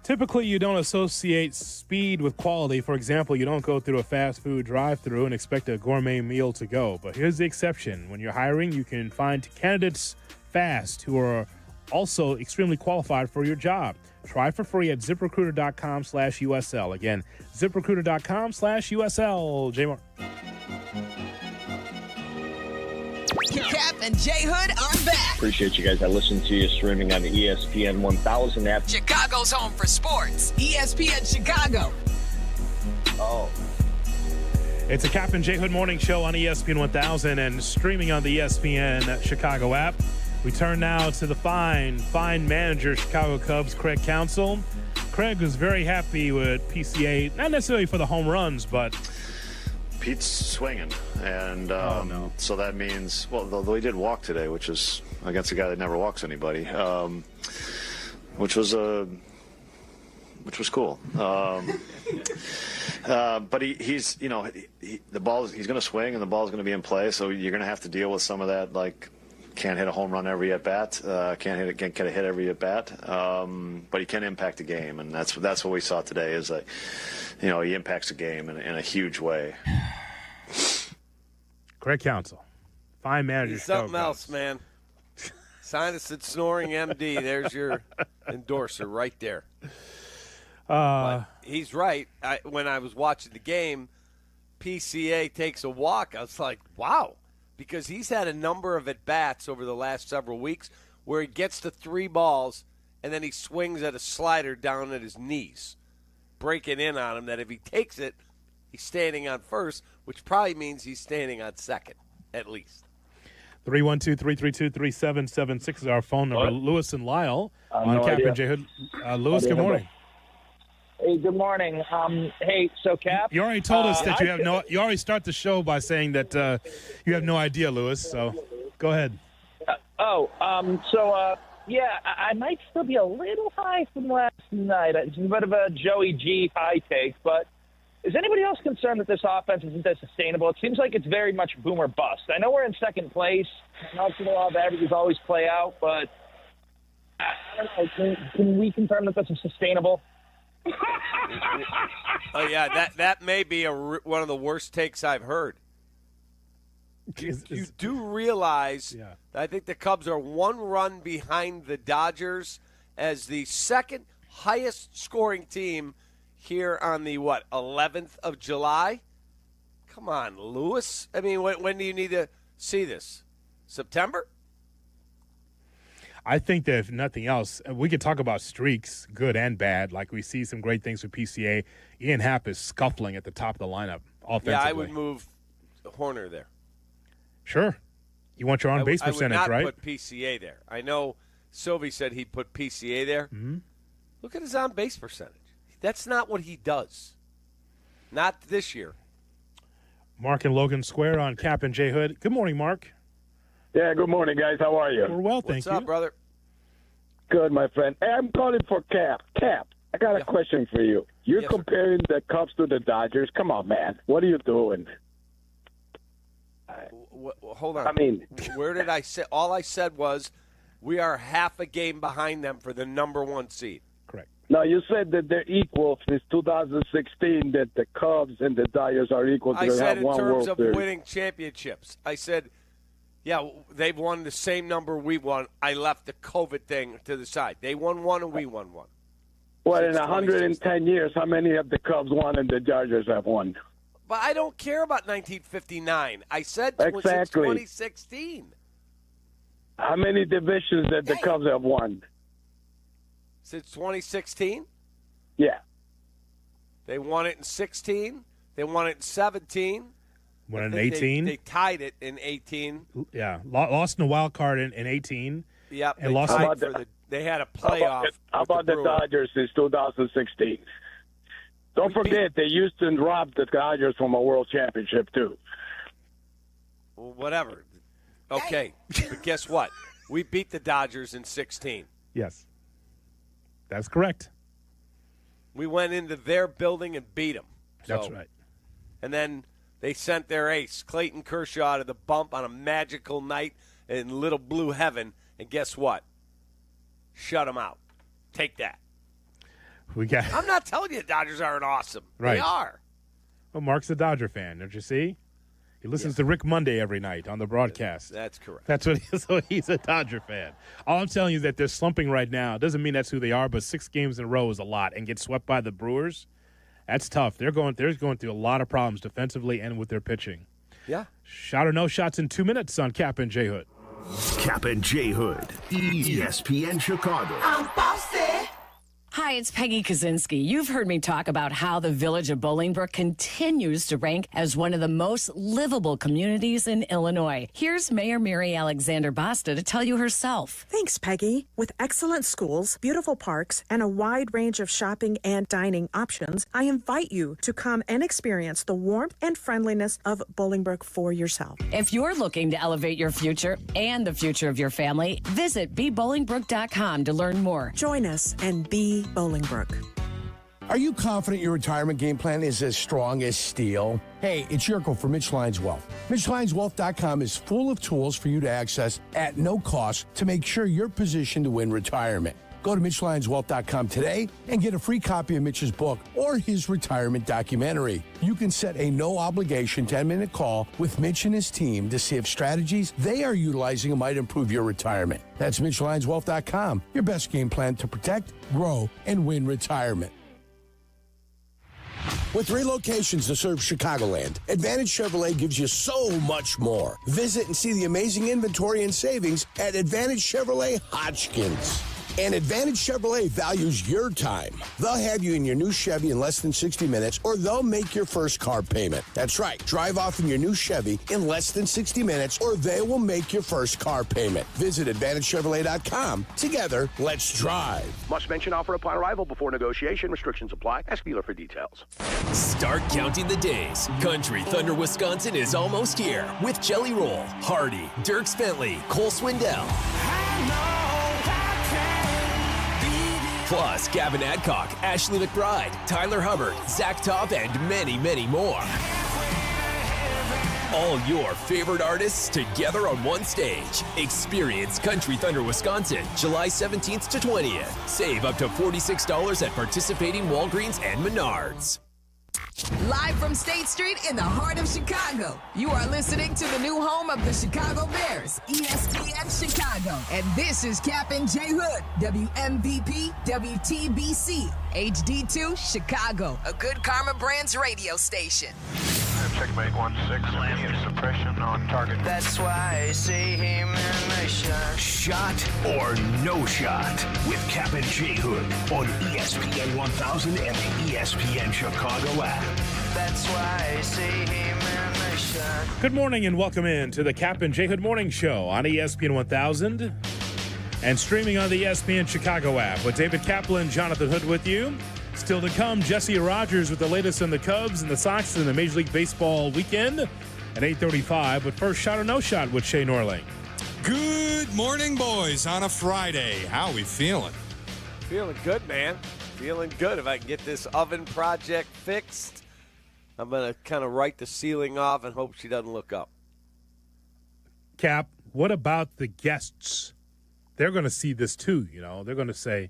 Typically, you don't associate speed with quality. For example, you don't go through a fast food drive-thru and expect a gourmet meal to go. But here's the exception. When you're hiring, you can find candidates fast who are also extremely qualified for your job. Try for free at ZipRecruiter.com/USL. Again, ZipRecruiter.com/USL. J. Moore. Kap and J Hood are back. Appreciate you guys. I listen to you streaming on the ESPN 1000 app. Chicago's home for sports. ESPN Chicago. Oh. It's a Kap and J Hood morning show on ESPN 1000 and streaming on the ESPN Chicago app. We turn now to the fine manager, Chicago Cubs, Craig Counsell. Craig was very happy with PCA, not necessarily for the home runs, but Pete's swinging, and so that means, well, though he did walk today, which is against a guy that never walks anybody, which was cool. But he's the ball, he's going to swing and the ball's going to be in play, so you're going to have to deal with some of that, like can't hit a home run every at bat, can't get a hit every at bat, but he can impact the game, and that's what we saw today is that he impacts the game in a huge way. Craig Counsell, fine manager. He's something else, man. Sinus and Snoring MD. There's your endorser right there. But he's right. When I was watching the game, PCA takes a walk. I was like, wow, because he's had a number of at-bats over the last several weeks where he gets to 3 balls and then he swings at a slider down at his knees, breaking in on him that if he takes it, he's standing on first, which probably means he's standing on second, at least. 312-332-3776 is our phone number. What? Lewis and Lyle on Kap and J Hood. Lewis, good morning. Hey, good morning. Hey, so Cap, you already told us that you have no. You already start the show by saying that you have no idea, Lewis. So, go ahead. Yeah, I might still be a little high from last night. It's a bit of a Joey G high take, but is anybody else concerned that this offense isn't that sustainable? It seems like it's very much boom or bust. I know we're in second place. Not the law of averages always play out, but I don't know. Can we confirm that this is sustainable? Oh yeah, that may be one of the worst takes I've heard. You do realize that I think the Cubs are 1 run behind the Dodgers as the second highest scoring team here on the 11th of July. Come on, Lewis. I mean, when do you need to see this? September? I think that if nothing else, we could talk about streaks, good and bad. Like we see some great things for PCA. Ian Happ is scuffling at the top of the lineup offensively. Yeah, I would move Horner there. Sure. You want your on-base percentage, right? I would not put PCA there. I know Sylvie said he'd put PCA there. Mm-hmm. Look at his on-base percentage. That's not what he does. Not this year. Mark and Logan Square on Kap and J Hood. Good morning, Mark. Yeah, good morning, guys. How are you? We're well, thank you. What's up, brother? Good, my friend. Hey, I'm calling for Cap. Cap, I got a question for you. You're comparing the Cubs to the Dodgers. Come on, man. What are you doing? Hold on. I mean, where did I say? All I said was we are half a game behind them for the number 1 seed. Correct. No, you said that they're equal since 2016, that the Cubs and the Dodgers are equal. I said in terms World of Series. winning championships. I said, yeah, they've won the same number we won. I left the COVID thing to the side. They won 1 and we won 1. Well, in 110 years, how many have the Cubs won and the Dodgers have won? But I don't care about 1959. I said since Exactly. 2016. How many divisions that the Cubs have won? Since 2016? Yeah. They won it in 16. They won it in 17. Won it in 18. They tied it in 18. Yeah, lost in the wild card in 18. Yep. And lost they had a playoff. How about the Dodgers since 2016? Don't forget, they used to rob the Dodgers from a world championship, too. Well, whatever. Okay. But guess what? We beat the Dodgers in 16. Yes. That's correct. We went into their building and beat them. That's right. And then they sent their ace, Clayton Kershaw, to the bump on a magical night in Little Blue Heaven. And guess what? Shut him out. Take that. I'm not telling you the Dodgers aren't awesome. Right. They are. Well, Mark's a Dodger fan, don't you see? He listens to Rick Monday every night on the broadcast. That's correct. That's what he is. So he's a Dodger fan. All I'm telling you is that they're slumping right now. Doesn't mean that's who they are, but 6 games in a row is a lot. And get swept by the Brewers, that's tough. They're going through a lot of problems defensively and with their pitching. Yeah. Shot or no shots in 2 minutes on Kap and J Hood. Kap and J Hood, ESPN Chicago. I'm bossy. Hi, it's Peggy Kaczynski. You've heard me talk about how the village of Bolingbrook continues to rank as one of the most livable communities in Illinois. Here's Mayor Mary Alexander Basta to tell you herself. Thanks, Peggy. With excellent schools, beautiful parks, and a wide range of shopping and dining options, I invite you to come and experience the warmth and friendliness of Bolingbrook for yourself. If you're looking to elevate your future and the future of your family, visit BeBolingbrook.com to learn more. Join us and be Bolingbrook. Are you confident your retirement game plan is as strong as steel? Hey, it's Jurko from Mitch Lyons Wealth. MitchLyonsWealth.com is full of tools for you to access at no cost to make sure you're positioned to win retirement. Go to MitchLyonsWealth.com today and get a free copy of Mitch's book or his retirement documentary. You can set a no-obligation 10-minute call with Mitch and his team to see if strategies they are utilizing might improve your retirement. That's MitchLyonsWealth.com, your best game plan to protect, grow, and win retirement. With 3 locations to serve Chicagoland, Advantage Chevrolet gives you so much more. Visit and see the amazing inventory and savings at Advantage Chevrolet Hodgkins. And Advantage Chevrolet values your time. They'll have you in your new Chevy in less than 60 minutes, or they'll make your first car payment. That's right. Drive off in your new Chevy in less than 60 minutes, or they will make your first car payment. Visit AdvantageChevrolet.com. Together, let's drive. Must mention offer upon arrival before negotiation. Restrictions apply. Ask dealer for details. Start counting the days. Country Thunder, Wisconsin is almost here with Jelly Roll, Hardy, Dierks Bentley, Cole Swindell. Plus, Gavin Adcock, Ashley McBride, Tyler Hubbard, Zach Top, and many, many more. All your favorite artists together on one stage. Experience Country Thunder, Wisconsin, July 17th to 20th. Save up to $46 at participating Walgreens and Menards. Live from State Street in the heart of Chicago, you are listening to the new home of the Chicago Bears, ESPN Chicago. And this is Kap J Hood, WMVP, WTBC, HD2, Chicago, a good Karma Brands radio station. Checkmate 1-6, immediate suppression on target. That's why I see him in my shot. Shot or no shot with Kap and J Hood on ESPN 1000 and the ESPN Chicago app. That's why I see him in my shot. Good morning and welcome in to the Kap and J Hood Morning Show on ESPN 1000 and streaming on the ESPN Chicago app with David Kaplan, Jonathan Hood with you. Still to come, Jesse Rogers with the latest on the Cubs and the Sox in the Major League Baseball weekend at 8:35. But first, shot or no shot with Shea Norling. Good morning, boys, on a Friday. How are we feeling? Feeling good, man. Feeling good. If I can get this oven project fixed, I'm going to kind of write the ceiling off and hope she doesn't look up. Cap, what about the guests? They're going to see this too, you know. They're going to say,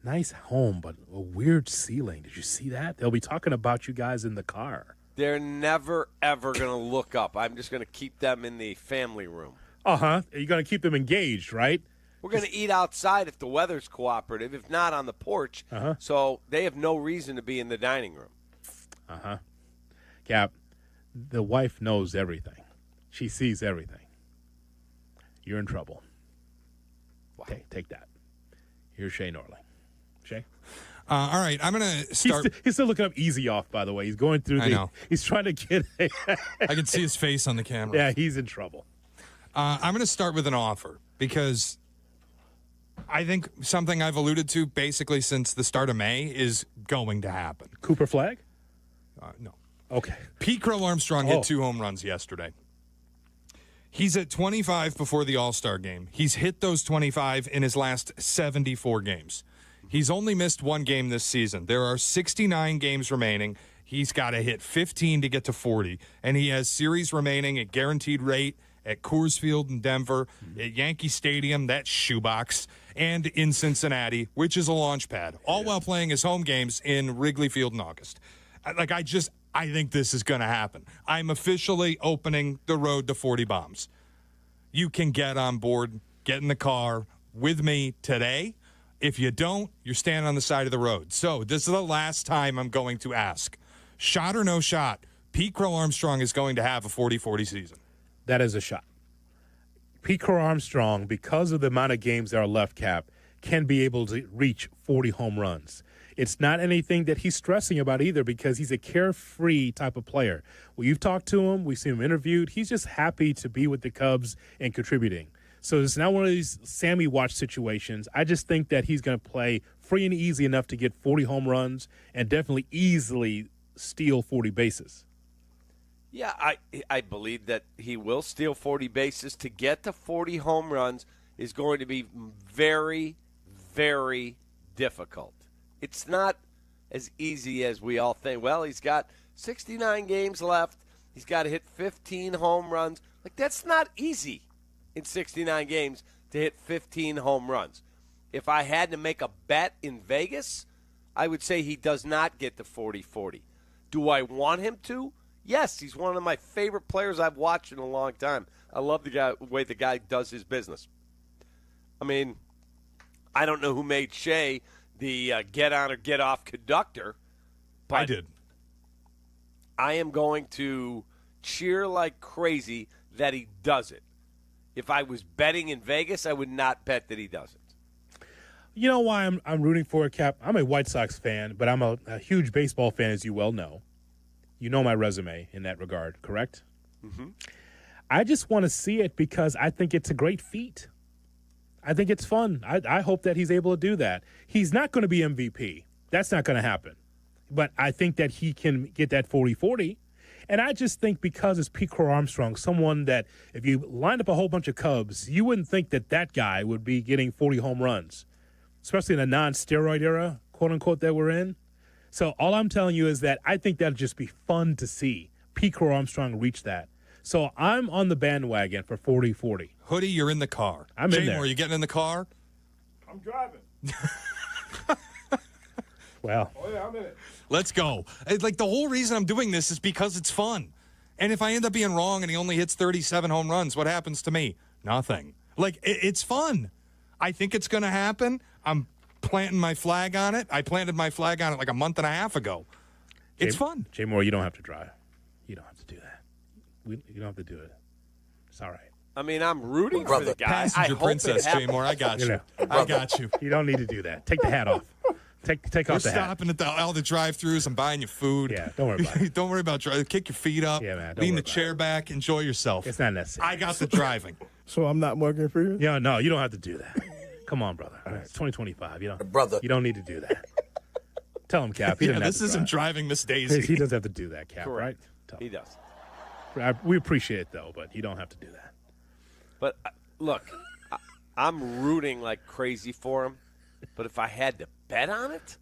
nice home, but a weird ceiling. Did you see that? They'll be talking about you guys in the car. They're never, ever going to look up. I'm just going to keep them in the family room. Uh-huh. You're going to keep them engaged, right? We're going to eat outside if the weather's cooperative, if not on the porch. Uh-huh. So they have no reason to be in the dining room. Uh-huh. Cap, the wife knows everything. She sees everything. You're in trouble. Wow. Take that. Here's Shea Norling. Shay? All right, I'm going to start. He's still looking up Easy Off, by the way. He's going through I know. He's trying to get I can see his face on the camera. Yeah, he's in trouble. I'm going to start with an offer because I think something I've alluded to basically since the start of May is going to happen. Cooper Flag? No. Okay. Pete Crow-Armstrong hit 2 home runs yesterday. He's at 25 before the All-Star game. He's hit those 25 in his last 74 games. He's only missed 1 game this season. There are 69 games remaining. He's got to hit 15 to get to 40. And he has series remaining at guaranteed rate at Coors Field in Denver, at Yankee Stadium, that shoebox, and in Cincinnati, which is a launch pad, all while playing his home games in Wrigley Field in August. I think this is going to happen. I'm officially opening the road to 40 bombs. You can get on board, get in the car with me today. If you don't, you're standing on the side of the road. So this is the last time I'm going to ask. Shot or no shot, Pete Crow-Armstrong is going to have a 40-40 season. That is a shot. Pete Crow-Armstrong, because of the amount of games that are left, Cap, can be able to reach 40 home runs. It's not anything that he's stressing about either because he's a carefree type of player. Well, you've talked to him. We've seen him interviewed. He's just happy to be with the Cubs and contributing. So it's not one of these Sammy Watch situations. I just think that he's going to play free and easy enough to get 40 home runs and definitely easily steal 40 bases. Yeah, I believe that he will steal 40 bases. To get to 40 home runs is going to be very, very difficult. It's not as easy as we all think. Well, he's got 69 games left. He's got to hit 15 home runs. Like, that's not easy in 69 games to hit 15 home runs. If I had to make a bet in Vegas, I would say he does not get to 40-40. Do I want him to? Yes, he's one of my favorite players I've watched in a long time. I love the way the guy does his business. I mean, I don't know who made Shea the get on or get off conductor. But I did. I am going to cheer like crazy that he does it. If I was betting in Vegas, I would not bet that he doesn't. You know why I'm rooting for it, Cap? I'm a White Sox fan, but I'm a huge baseball fan, as you well know. You know my resume in that regard, correct? Mm-hmm. I just want to see it because I think it's a great feat. I think it's fun. I hope that he's able to do that. He's not going to be MVP. That's not going to happen. But I think that he can get that 40-40. And I just think because it's Pete Crow-Armstrong, someone that if you lined up a whole bunch of Cubs, you wouldn't think that that guy would be getting 40 home runs, especially in a non-steroid era, quote-unquote, that we're in. So all I'm telling you is that I think that would just be fun to see Pete Crow-Armstrong reach that. So I'm on the bandwagon for 40-40. Hoodie, you're in the car. I'm in there. Are you getting in the car? I'm driving. Well. Oh, yeah, I'm in it. Let's go. Like, the whole reason I'm doing this is because it's fun. And if I end up being wrong and he only hits 37 home runs, what happens to me? Nothing. Like, it's fun. I think it's going to happen. I'm planting my flag on it. I planted my flag on it like a month and a half ago. It's fun. Jay Moore, you don't have to drive. You don't have to do that. You don't have to do it. It's all right. I mean, I'm rooting for the guy. Passenger princess, Jay Moore. I got you. I got you. You don't need to do that. Take the hat off. Take off the hat. We're stopping at all the drive-thrus. I'm buying you food. Yeah, don't worry about it. Don't worry about driving. Kick your feet up. Yeah, man. Lean the chair back. Enjoy yourself. It's not necessary. I got the driving. So I'm not working for you? Yeah, no, you don't have to do that. Come on, brother. It's 2025. You don't need to do that. Tell him, Cap. He This isn't driving Miss Daisy. He doesn't have to do that, Cap, Correct. right? He does. We appreciate it, though, but you don't have to do that. But, look, I'm rooting like crazy for him. But if I had to bet on it,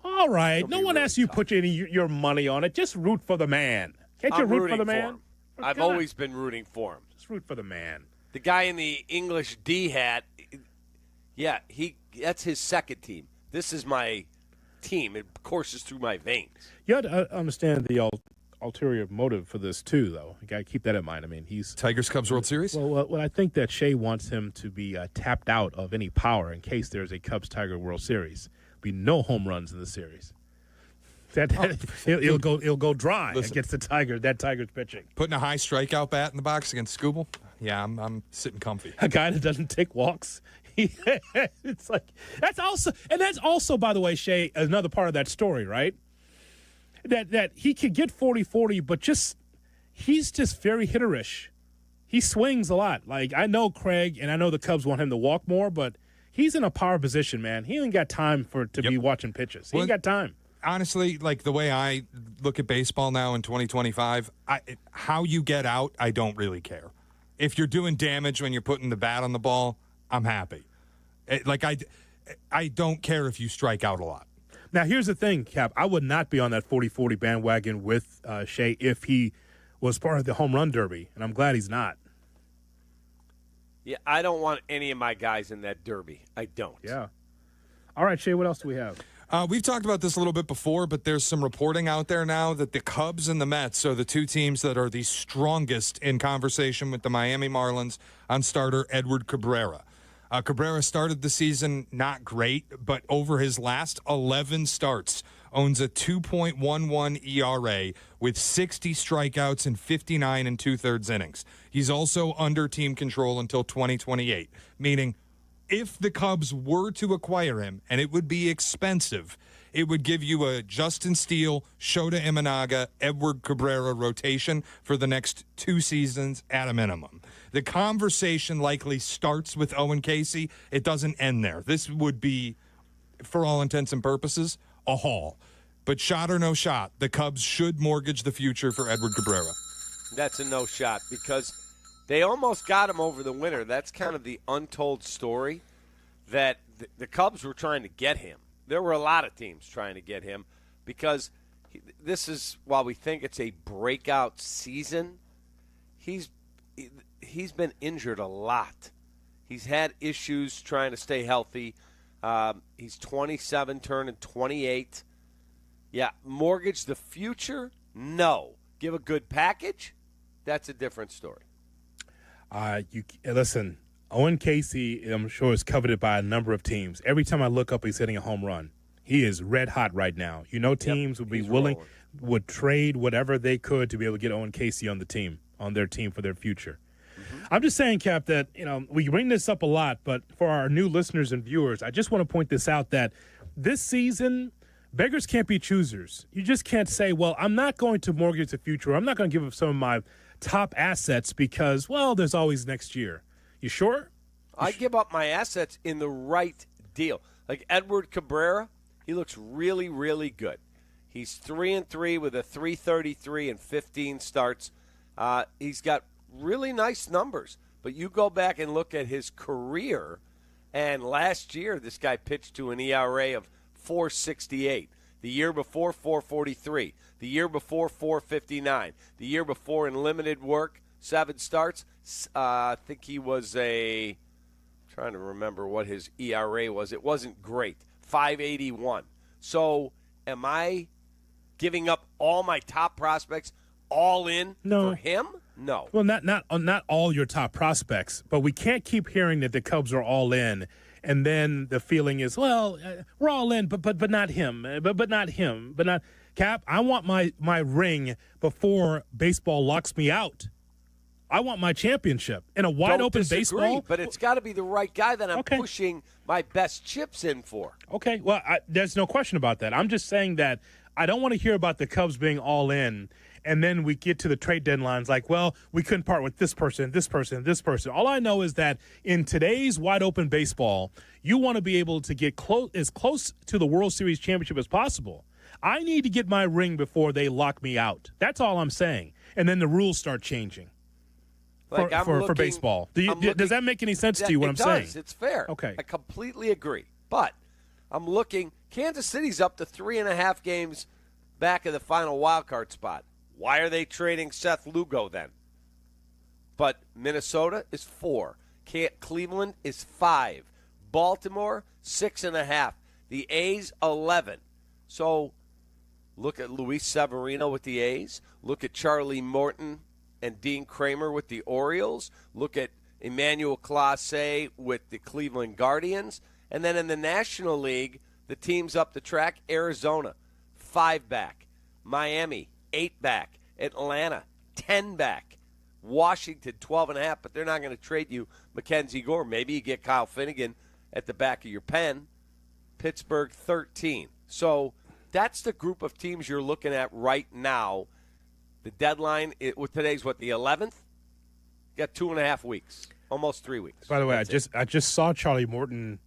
all right. No one asked you to put your money on it. Just root for the man. Can't you root for the man? I've always been rooting for him. Just root for the man. The guy in the English D hat, yeah, that's his second team. This is my team. It courses through my veins. You have to understand the ulterior motive for this, too, though. You got to keep that in mind. I mean, he's Tigers-Cubs World Series? Well, I think that Shea wants him to be tapped out of any power in case there's a Cubs-Tiger World Series. Be no home runs in the series. He'll go dry against that Tiger's pitching. Putting a high strikeout bat in the box against Scooble? Yeah, I'm sitting comfy. A guy that doesn't take walks. It's like that's also, by the way, Shea, another part of that story, right? That he could get 40-40, but he's just very hitterish. He swings a lot. Like, I know Craig and I know the Cubs want him to walk more, but he's in a power position, man. He ain't got time to be watching pitches. He ain't got time. Honestly, like the way I look at baseball now in 2025, how you get out, I don't really care. If you're doing damage when you're putting the bat on the ball, I'm happy. I don't care if you strike out a lot. Now, here's the thing, Cap. I would not be on that 40-40 bandwagon with Shea if he was part of the home run derby, and I'm glad he's not. Yeah, I don't want any of my guys in that derby. I don't. Yeah. All right, Shea, what else do we have? We've talked about this a little bit before, but there's some reporting out there now that the Cubs and the Mets are the two teams that are the strongest in conversation with the Miami Marlins on starter Edward Cabrera. Cabrera started the season not great, but over his last 11 starts, owns a 2.11 ERA with 60 strikeouts and 59 2/3 innings. He's also under team control until 2028, meaning if the Cubs were to acquire him, and it would be expensive, it would give you a Justin Steele, Shota Imanaga, Edward Cabrera rotation for the next 2 seasons at a minimum. The conversation likely starts with Owen Casey. It doesn't end there. This would be, for all intents and purposes, a haul. But shot or no shot, the Cubs should mortgage the future for Edward Cabrera. That's a no shot because they almost got him over the winter. That's kind of the untold story, that the Cubs were trying to get him. There were a lot of teams trying to get him because this is, while we think it's a breakout season, he's been injured a lot. He's had issues trying to stay healthy. He's 27, turning 28. Yeah, mortgage the future? No. Give a good package? That's a different story. Listen, Owen Casey, I'm sure, is coveted by a number of teams. Every time I look up, he's hitting a home run. He is red hot right now. Teams would be willing, would trade whatever they could to be able to get Owen Casey on their team for their future. Mm-hmm. I'm just saying, Cap, that we bring this up a lot, but for our new listeners and viewers, I just want to point this out that this season, beggars can't be choosers. You just can't say, well, I'm not going to mortgage the future. I'm not going to give up some of my top assets because, well, there's always next year. You sure? I give up my assets in the right deal. Like Edward Cabrera, he looks really, really good. He's 3-3 with a 3.33 and 15 starts. He's got really nice numbers. But you go back and look at his career, and last year this guy pitched to an ERA of 4.68. The year before, 4.43. The year before, 4.59. The year before, in limited work, 7 starts. I think he was trying to remember what his ERA was. It wasn't great. 5.81. So am I giving up all my top prospects all in for him? No. Well, not all your top prospects, but we can't keep hearing that the Cubs are all in. And then the feeling is, well, we're all in, but not him, but not him, but not Cap. I want my ring before baseball locks me out. I want my championship in a wide open baseball. But it's got to be the right guy that I'm pushing my best chips in for. Okay, well, there's no question about that. I'm just saying that I don't want to hear about the Cubs being all in. And then we get to the trade deadlines like, well, we couldn't part with this person, this person, this person. All I know is that in today's wide-open baseball, you want to be able to get as close to the World Series championship as possible. I need to get my ring before they lock me out. That's all I'm saying. And then the rules start changing for baseball. Does that make any sense to you, what I'm saying? It does. It's fair. Okay. I completely agree. But I'm looking – Kansas City's up to 3.5 games back of the final wild card spot. Why are they trading Seth Lugo then? But Minnesota is 4. Cleveland is 5. Baltimore, 6.5. The A's, 11. So look at Luis Severino with the A's. Look at Charlie Morton and Dean Kramer with the Orioles. Look at Emmanuel Clase with the Cleveland Guardians. And then in the National League, the teams up the track, Arizona, 5 back. Miami, 8 back. Atlanta, 10 back. Washington, 12.5, but they're not going to trade you Mackenzie Gore. Maybe you get Kyle Finnegan at the back of your pen. Pittsburgh, 13. So that's the group of teams you're looking at right now. The deadline, today's what, the 11th? You got 2.5 weeks, almost 3 weeks. By the way, I just saw Charlie Morton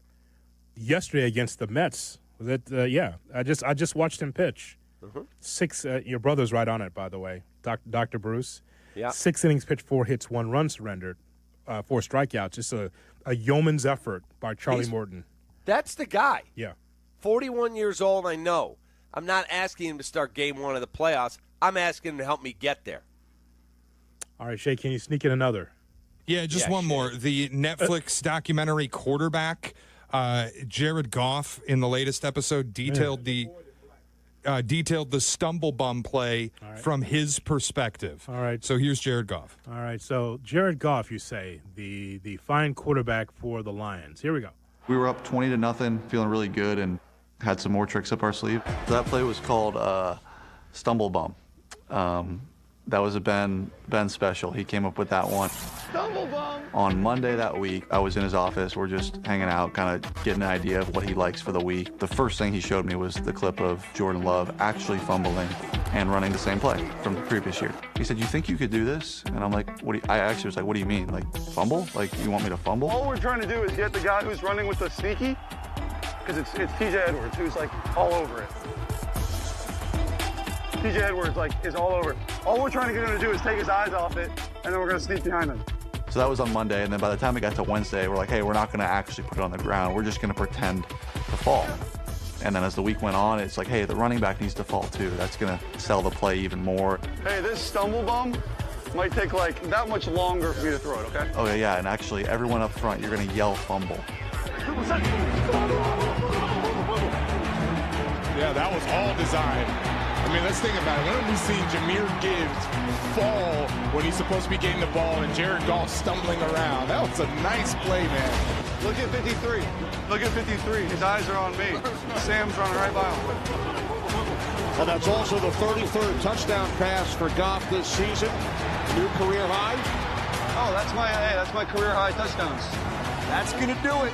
yesterday against the Mets. Was it? Yeah, I just watched him pitch. Mm-hmm. 6. Your brother's right on it, by the way, Dr. Bruce. Yeah. 6 innings pitched, 4 hits, 1 run surrendered, 4 strikeouts. Just a yeoman's effort by Charlie Morton. That's the guy. Yeah. 41 years old, I know. I'm not asking him to start game 1 of the playoffs. I'm asking him to help me get there. All right, Shay, can you sneak in another? Yeah, just one more. The Netflix documentary Quarterback, Jared Goff in the latest episode detailed the stumble bum play from his perspective. All right. So here's Jared Goff. All right. So Jared Goff, you say, the fine quarterback for the Lions. Here we go. We were up 20-0, feeling really good, and had some more tricks up our sleeve. That play was called stumble bum. That was a Ben special. He came up with that one. On Monday that week, I was in his office. We're just hanging out, kind of getting an idea of what he likes for the week. The first thing he showed me was the clip of Jordan Love actually fumbling and running the same play from the previous year. He said, "You think you could do this?" And I'm like, I actually was like, "What do you mean? Like fumble? Like you want me to fumble?" All we're trying to do is get the guy who's running with the sneaky, because it's TJ Edwards who's like all over it. TJ Edwards is all over it. All we're trying to get him to do is take his eyes off it, and then we're going to sneak behind him. So that was on Monday, and then by the time we got to Wednesday, we're like, hey, we're not going to actually put it on the ground. We're just going to pretend to fall. And then as the week went on, it's like, hey, the running back needs to fall too. That's going to sell the play even more. Hey, this stumble bum might take that much longer for me to throw it, okay? Oh, yeah, and actually everyone up front, you're going to yell fumble. Yeah, that was all designed. I mean, let's think about it. When have we seen Jahmyr Gibbs fall when he's supposed to be getting the ball and Jared Goff stumbling around? That was a nice play, man. Look at 53. Look at 53. His eyes are on me. Sam's running right by him. And that's also the 33rd touchdown pass for Goff this season. New career high. Oh, that's my career high touchdowns. That's going to do it.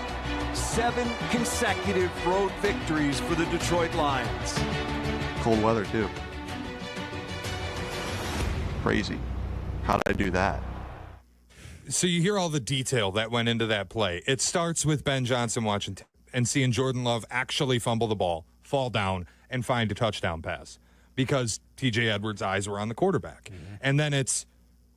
7 consecutive road victories for the Detroit Lions. Cold weather, too. Crazy. How did I do that? So you hear all the detail that went into that play. It starts with Ben Johnson watching and seeing Jordan Love actually fumble the ball, fall down, and find a touchdown pass because TJ Edwards' eyes were on the quarterback. Mm-hmm. And then it's,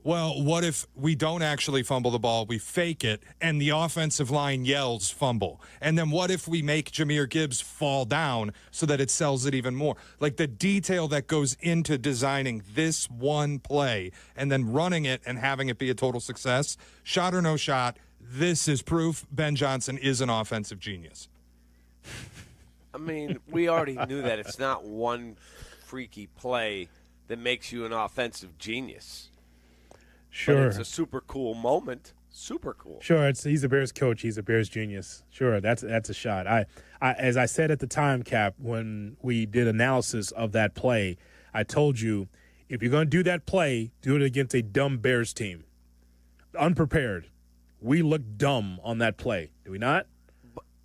well, what if we don't actually fumble the ball, we fake it, and the offensive line yells fumble? And then what if we make Jahmyr Gibbs fall down so that it sells it even more? Like the detail that goes into designing this one play and then running it and having it be a total success, shot or no shot, this is proof Ben Johnson is an offensive genius. I mean, we already knew that. It's not one freaky play that makes you an offensive genius. Sure. But it's a super cool moment. Super cool. Sure, he's a Bears coach. He's a Bears genius. Sure, that's a shot. I as I said at the time, Cap, when we did analysis of that play, I told you, if you're going to do that play, do it against a dumb Bears team. Unprepared. We look dumb on that play. Do we not?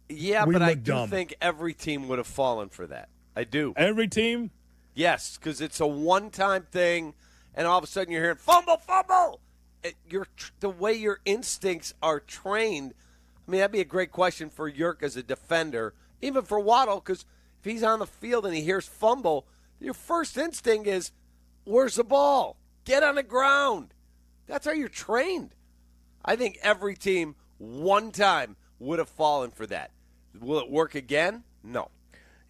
Yeah, but I do think every team would have fallen for that. I do. Every team? Yes, because it's a one-time thing. And all of a sudden you're hearing, fumble, fumble! The way your instincts are trained, I mean, that'd be a great question for Jurko as a defender, even for Waddle, because if he's on the field and he hears fumble, your first instinct is, where's the ball? Get on the ground. That's how you're trained. I think every team, one time, would have fallen for that. Will it work again? No.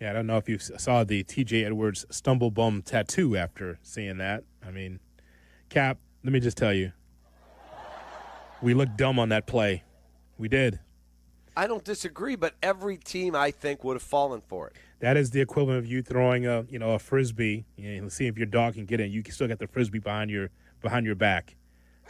Yeah, I don't know if you saw the TJ Edwards stumble bum tattoo after seeing that. I mean, Cap, let me just tell you, we looked dumb on that play. We did. I don't disagree, but every team, I think, would have fallen for it. That is the equivalent of you throwing a frisbee. Let's see if your dog can get it. You can still get the frisbee behind your back.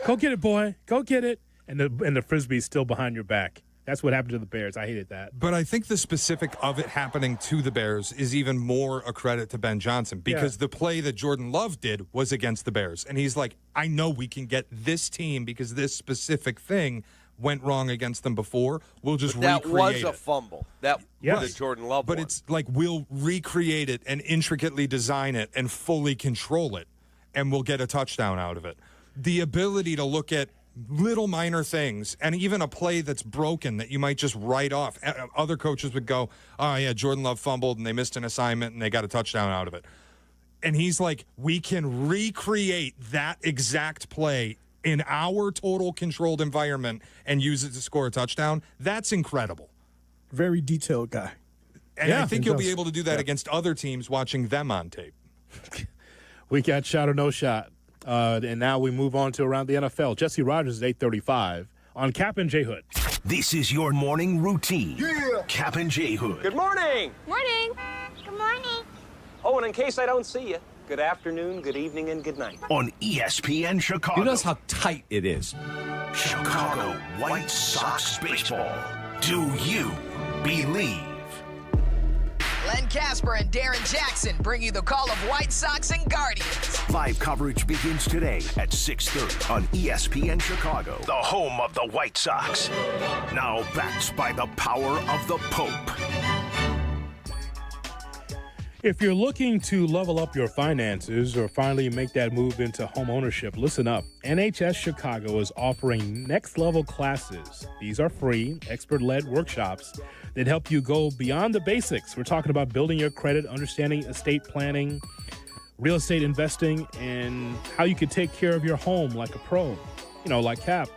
Go get it, boy. Go get it. And the frisbee's still behind your back. That's what happened to the Bears. I hated that. But I think the specific of it happening to the Bears is even more a credit to Ben Johnson because the play that Jordan Love did was against the Bears. And he's like, I know we can get this team because this specific thing went wrong against them before. We'll just recreate it. That was a fumble. That was the Jordan Love But one. It's like we'll recreate it and intricately design it and fully control it, and we'll get a touchdown out of it. The ability to look at little minor things, and even a play that's broken that you might just write off. Other coaches would go, oh, yeah, Jordan Love fumbled, and they missed an assignment, and they got a touchdown out of it. And he's like, we can recreate that exact play in our total controlled environment and use it to score a touchdown. That's incredible. Very detailed guy. And I think you'll be able to do that against other teams watching them on tape. We got shot or no shot. And now we move on to around the NFL. Jesse Rogers is 8:35 on Kap and J Hood. This is your morning routine. Yeah. Kap and J Hood. Good morning. Morning. Good morning. Oh, and in case I don't see you, good afternoon, good evening, and good night. On ESPN Chicago. You notice how tight it is. Chicago White Sox baseball. Do you believe? Len Casper and Darren Jackson bring you the call of White Sox and Guardians. Live coverage begins today at 6:30 on ESPN Chicago, the home of the White Sox. Now backed by the power of the Pope. If you're looking to level up your finances or finally make that move into home ownership, listen up. NHS Chicago is offering next-level classes. These are free, expert-led workshops that help you go beyond the basics. We're talking about building your credit, understanding estate planning, real estate investing, and how you can take care of your home like a pro, like Kap.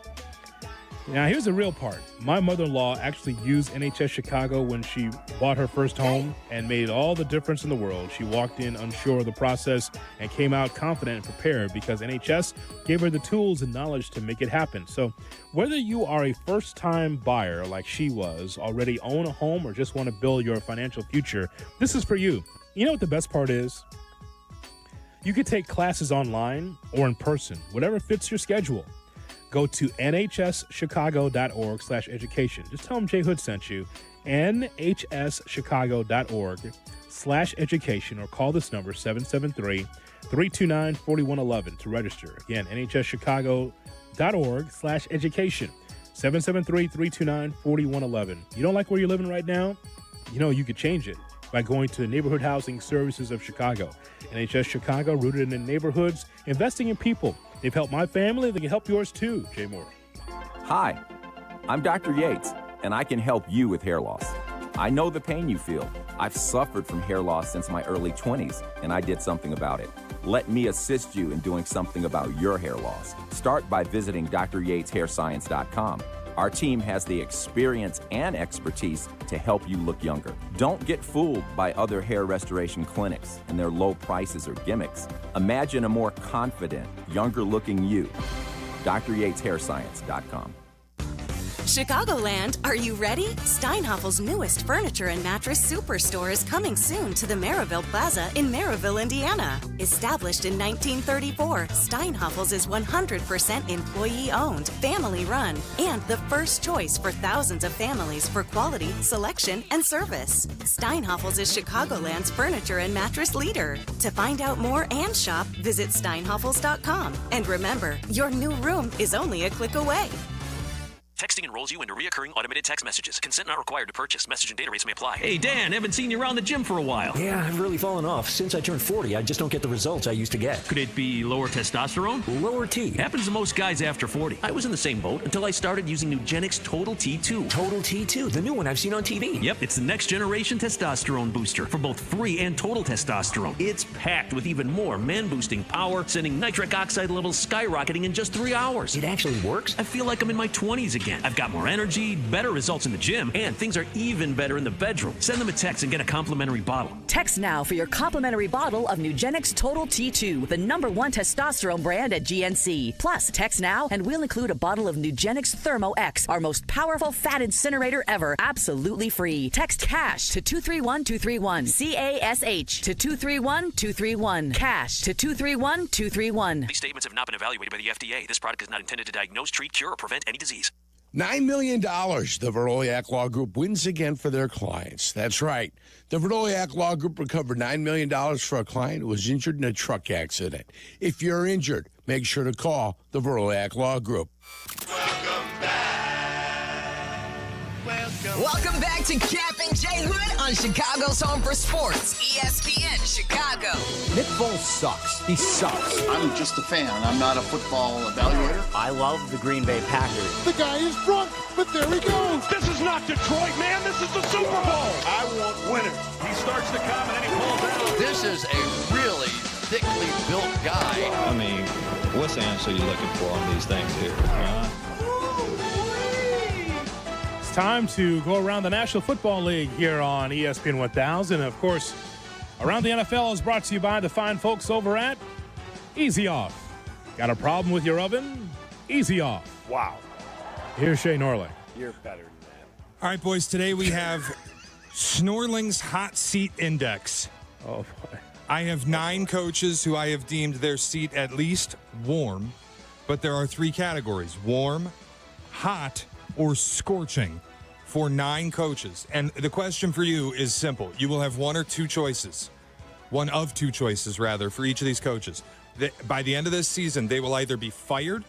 Now, here's the real part. My mother-in-law actually used NHS Chicago when she bought her first home and made all the difference in the world. She walked in unsure of the process and came out confident and prepared because NHS gave her the tools and knowledge to make it happen. So whether you are a first-time buyer like she was, already own a home, or just want to build your financial future, this is for you. You know what the best part is? You could take classes online or in person, whatever fits your schedule. Go to nhschicago.org/education. Just tell them J Hood sent you. nhschicago.org/education, or call this number 773-329-4111 to register. Again, nhschicago.org/education. 773-329-4111. You don't like where you're living right now? You could change it by going to the Neighborhood Housing Services of Chicago. NHS Chicago, rooted in the neighborhoods, investing in people. They've helped my family. They can help yours too. Jay Moore. Hi, I'm Dr. Yates, and I can help you with hair loss. I know the pain you feel. I've suffered from hair loss since my early 20s, and I did something about it. Let me assist you in doing something about your hair loss. Start by visiting DrYatesHairScience.com. Our team has the experience and expertise to help you look younger. Don't get fooled by other hair restoration clinics and their low prices or gimmicks. Imagine a more confident, younger-looking you. DrYatesHairScience.com. Chicagoland, are you ready? Steinhaffel's newest furniture and mattress superstore is coming soon to the Maryville Plaza in Maryville, Indiana. Established in 1934, Steinhaffel's is 100% employee-owned, family-run, and the first choice for thousands of families for quality, selection, and service. Steinhaffel's is Chicagoland's furniture and mattress leader. To find out more and shop, visit steinhaffels.com. And remember, your new room is only a click away. Texting enrolls you into recurring automated text messages. Consent not required to purchase. Message and data rates may apply. Hey, Dan, haven't seen you around the gym for a while. Yeah, I've really fallen off. Since I turned 40, I just don't get the results I used to get. Could it be lower testosterone? Lower T. Happens to most guys after 40. I was in the same boat until I started using Nugenix Total T2. Total T2, the new one I've seen on TV. Yep, it's the next generation testosterone booster for both free and total testosterone. It's packed with even more man-boosting power, sending nitric oxide levels skyrocketing in just 3 hours. It actually works? I feel like I'm in my 20s again. I've got more energy, better results in the gym, and things are even better in the bedroom. Send them a text and get a complimentary bottle. Text now for your complimentary bottle of Nugenix Total T2, the #1 testosterone brand at GNC. Plus, text now and we'll include a bottle of Nugenix Thermo X, our most powerful fat incinerator ever, absolutely free. Text CASH to 231-231. CASH to 231-231. CASH to 231-231. These statements have not been evaluated by the FDA. This product is not intended to diagnose, treat, cure, or prevent any disease. $9 million the Verdoliak Law Group wins again for their clients. That's right. The Verdoliak Law Group recovered $9 million for a client who was injured in a truck accident. If you're injured, make sure to call the Verdoliak Law Group. Welcome back to Kap and J Hood on Chicago's Home for Sports, ESPN Chicago. Nick Foles sucks. He sucks. I'm just a fan. I'm not a football evaluator. I love the Green Bay Packers. The guy is drunk, but there he goes. This is not Detroit, man. This is the Super Bowl. I want winners. He starts to come and then he pulls out. This is a really thickly built guy. I mean, what's the answer you're looking for on these things here? It's time to go around the National Football League here on ESPN 1000. Of course, Around the NFL is brought to you by the fine folks over at Easy Off. Got a problem with your oven? Easy Off. Wow. Here's Shay Norling. You're better than that. All right, boys, today we have Snorling's Hot Seat Index. Oh, boy. I have 9 coaches who I have deemed their seat at least warm, but there are 3 categories: warm, hot, or scorching for 9 coaches. And the question for you is simple. You will have one of two choices, rather, for each of these coaches. By the end of this season, they will either be fired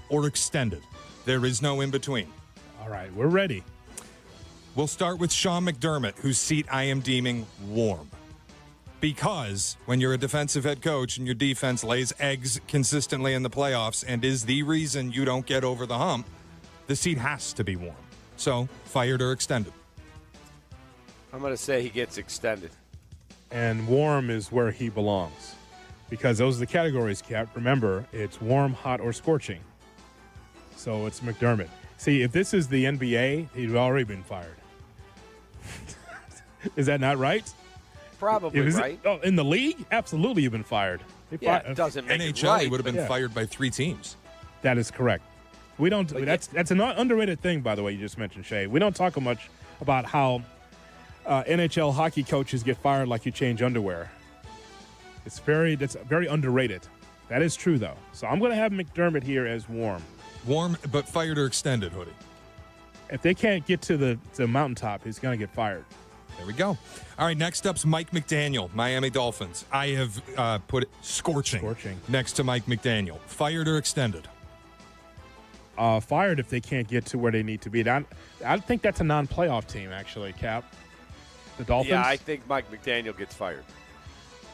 or extended. There is no in between. All right, we're ready. We'll start with Sean McDermott, whose seat I am deeming warm. Because when you're a defensive head coach and your defense lays eggs consistently in the playoffs and is the reason you don't get over the hump, the seat has to be warm. So, fired or extended? I'm going to say he gets extended. And warm is where he belongs. Because those are the categories, Cap. Remember, it's warm, hot, or scorching. So it's McDermott. See, if this is the NBA, he'd already been fired. Is that not right? Probably right. In the league? Absolutely, you've been fired. It doesn't make NHL, it right. He would have been fired by 3 teams. That is correct. We don't. That's an underrated thing, by the way. You just mentioned, Shay. We don't talk much about how NHL hockey coaches get fired like you change underwear. That's very underrated. That is true, though. So I'm going to have McDermott here as warm. Warm, but fired or extended, Hoodie. If they can't get to the mountaintop, he's going to get fired. There we go. All right, next up's Mike McDaniel, Miami Dolphins. I have put it scorching next to Mike McDaniel. Fired or extended? Fired if they can't get to where they need to be. I think that's a non-playoff team, actually, Cap. The Dolphins? Yeah, I think Mike McDaniel gets fired.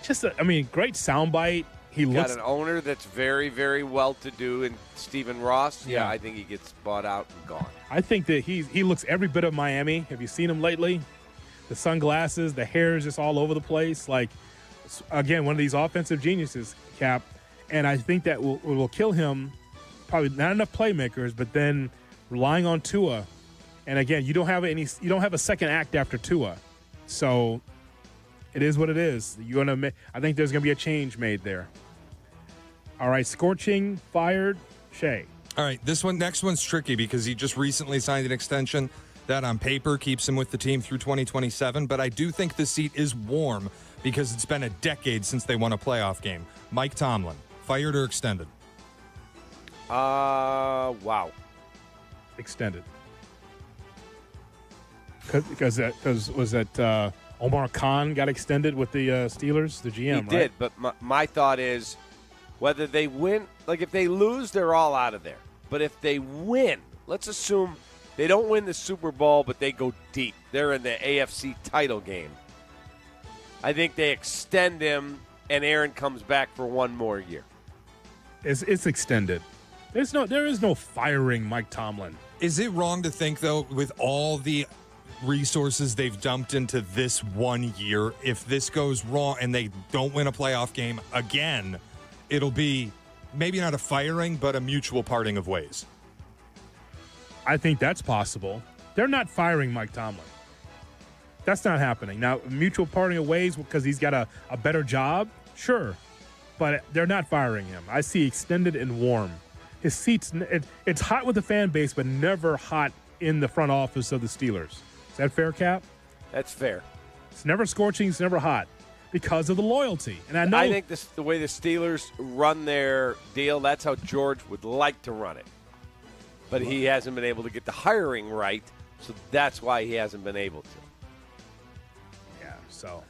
Great soundbite. He got an owner that's very, very well-to-do in Stephen Ross. Yeah, I think he gets bought out and gone. I think that he looks every bit of Miami. Have you seen him lately? The sunglasses, the hair is just all over the place. Like, again, one of these offensive geniuses, Cap. And I think that will kill him. Probably not enough playmakers, but then relying on Tua. And again, you don't have a second act after Tua. So it is what it is. I think there's going to be a change made there. All right, scorching, fired, Shay. All right, next one's tricky because he just recently signed an extension that on paper keeps him with the team through 2027, but I do think the seat is warm because it's been a decade since they won a playoff game. Mike Tomlin, fired or extended? Wow. Extended. Because was that Omar Khan got extended with the Steelers, the GM, right? He did, but my thought is whether they win, like if they lose, they're all out of there. But if they win, let's assume they don't win the Super Bowl, but they go deep. They're in the AFC title game. I think they extend him, and Aaron comes back for one more year. It's extended. There is no firing Mike Tomlin. Is it wrong to think, though, with all the resources they've dumped into this 1 year, if this goes wrong and they don't win a playoff game again, it'll be maybe not a firing, but a mutual parting of ways? I think that's possible. They're not firing Mike Tomlin. That's not happening. Now, mutual parting of ways because he's got a better job, sure. But they're not firing him. I see extended and warm. His seat's it's hot with the fan base, but never hot in the front office of the Steelers. Is that fair, Cap? That's fair. It's never scorching. It's never hot because of the loyalty. And I think the way the Steelers run their deal, that's how George would like to run it. But he hasn't been able to get the hiring right, so that's why he hasn't been able to. Yeah, so.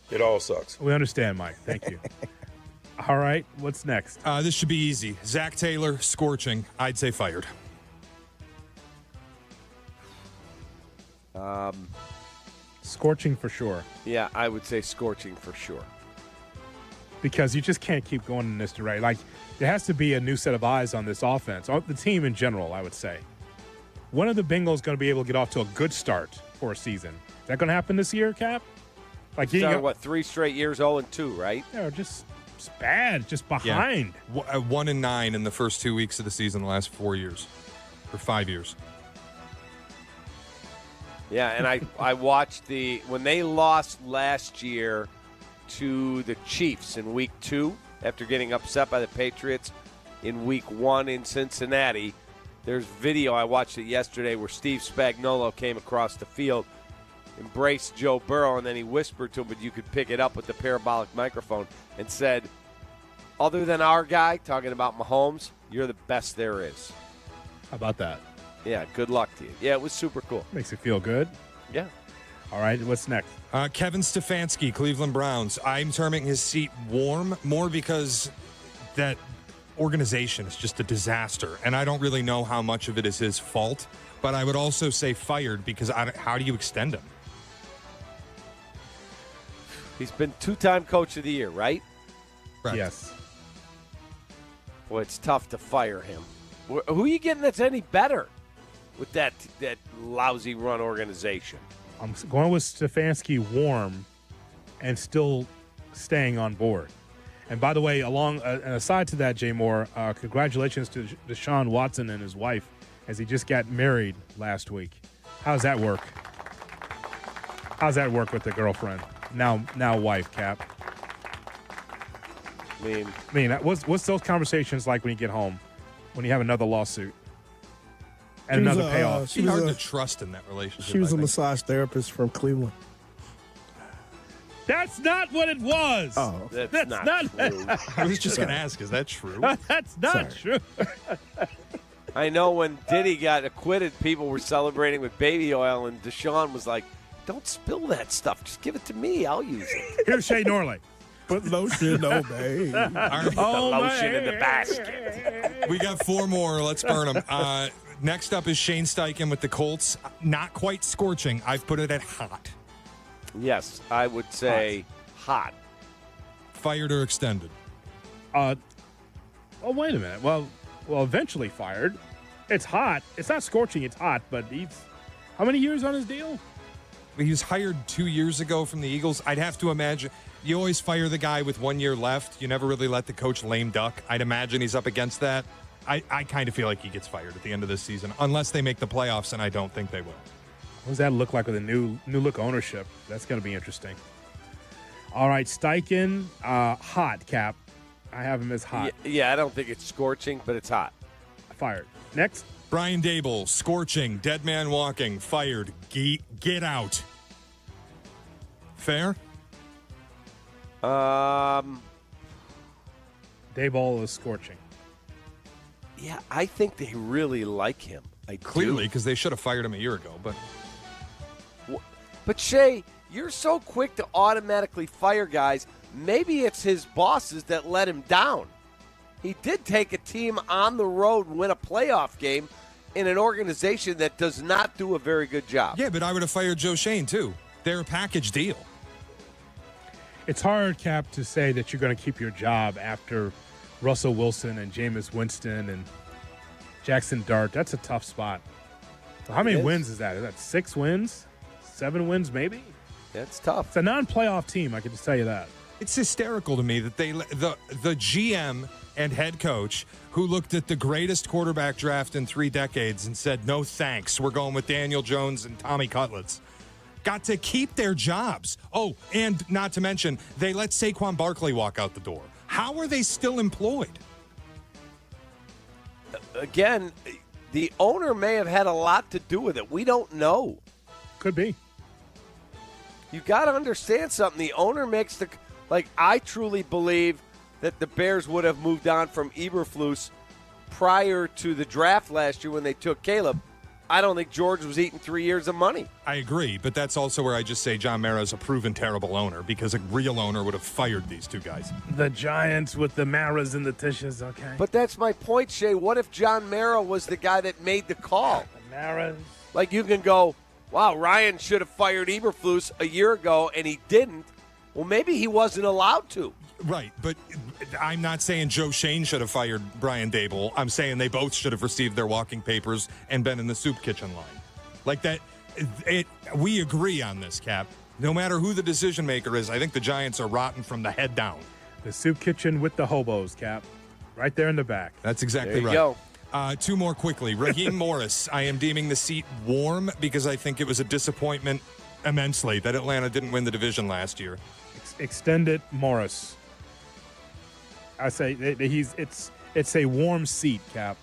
It all sucks. We understand, Mike. Thank you. All right, what's next? This should be easy. Zach Taylor, scorching. I'd say fired. Scorching for sure. Yeah, I would say scorching for sure. Because you just can't keep going in this direction. Like, there has to be a new set of eyes on this offense, the team in general, I would say. When are the Bengals going to be able to get off to a good start for a season? Is that going to happen this year, Cap? Like, started, 3 straight years 0-2, right? Yeah, just bad, just behind. Yeah. 1-9 in the first 2 weeks of the season, the last 4 years, or 5 years. Yeah, and I watched when they lost last year to the Chiefs in week 2 after getting upset by the Patriots in week 1 in Cincinnati. There's video, I watched it yesterday, where Steve Spagnuolo came across the field, embraced Joe Burrow, and then he whispered to him, but you could pick it up with the parabolic microphone, and said, other than our guy, talking about Mahomes, you're the best there is. How about that? Yeah, good luck to you. Yeah, it was super cool. Makes you feel good. Yeah. All right, what's next? Kevin Stefanski, Cleveland Browns. I'm terming his seat warm more because that organization is just a disaster, and I don't really know how much of it is his fault, but I would also say fired because how do you extend him? He's been 2-time coach of the year, right? Correct. Yes. Well, it's tough to fire him. Who are you getting that's any better with that lousy run organization? I'm going with Stefanski warm and still staying on board. And by the way, an aside to that, Jay Moore, congratulations to Deshaun Watson and his wife as he just got married last week. How's that work? How's that work with the girlfriend? Now wife, Cap. I mean, what's those conversations like when you get home, when you have another lawsuit and another payoff? It's hard to trust in that relationship. She was a massage therapist from Cleveland. That's not what it was. Oh, that's not true. I was just going to ask, is that true? That's not true. I know when Diddy got acquitted, people were celebrating with baby oil, and Deshaun was like, don't spill that stuff. Just give it to me. I'll use it. Here's Shay Norley. Put lotion, babe. Put the lotion in the basket. We got 4 more. Let's burn them. Next up is Shane Steichen with the Colts. Not quite scorching. I've put it at hot. Yes, I would say hot. Fired or extended? Oh, wait a minute. Well, eventually fired. It's hot. It's not scorching. It's hot. But how many years on his deal? He was hired 2 years ago from the Eagles. I'd have to imagine you always fire the guy with 1 year left. You never really let the coach lame duck. I'd imagine he's up against that. I kind of feel like he gets fired at the end of this season, unless they make the playoffs, and I don't think they will. What does that look like with a new look ownership? That's going to be interesting. All right, Steichen, hot, Cap. I have him as hot. Yeah, I don't think it's scorching, but it's hot. Fired. Next. Brian Dable, scorching, dead man walking, fired, get out. Fair? Dayball is scorching. Yeah, I think they really like him. Clearly, because they should have fired him a year ago. But Shay, you're so quick to automatically fire guys. Maybe it's his bosses that let him down. He did take a team on the road and win a playoff game in an organization that does not do a very good job. Yeah, but I would have fired Joe Shane, too. They're a package deal. It's hard, Cap, to say that you're going to keep your job after Russell Wilson and Jameis Winston and Jackson Dart. That's a tough spot. So how many wins is that? Is that 6 wins? 7 wins, maybe? That's tough. It's a non-playoff team, I can just tell you that. It's hysterical to me that the GM and head coach who looked at the greatest quarterback draft in 3 decades and said, no thanks, we're going with Daniel Jones and Tommy Cutlets, got to keep their jobs. Oh, and not to mention, they let Saquon Barkley walk out the door. How are they still employed? Again, the owner may have had a lot to do with it. We don't know. Could be. You got to understand something. The owner makes I truly believe that the Bears would have moved on from Eberflus prior to the draft last year when they took Caleb. I don't think George was eating 3 years of money. I agree, but that's also where I just say John Mara is a proven terrible owner because a real owner would have fired these 2 guys. The Giants with the Maras and the Tishes, okay. But that's my point, Shay. What if John Mara was the guy that made the call? The Maras. Like you can go, wow, Ryan should have fired Eberflus a year ago, and he didn't. Well, maybe he wasn't allowed to. Right, but I'm not saying Joe Shane should have fired Brian Dable. I'm saying they both should have received their walking papers and been in the soup kitchen line. Like that, we agree on this, Cap. No matter who the decision maker is, I think the Giants are rotten from the head down. The soup kitchen with the hobos, Cap. Right there in the back. That's exactly there you right. Go. 2 more quickly. Raheem Morris, I am deeming the seat warm because I think it was a disappointment immensely that Atlanta didn't win the division last year. Extended Morris. I say it's a warm seat, Cap.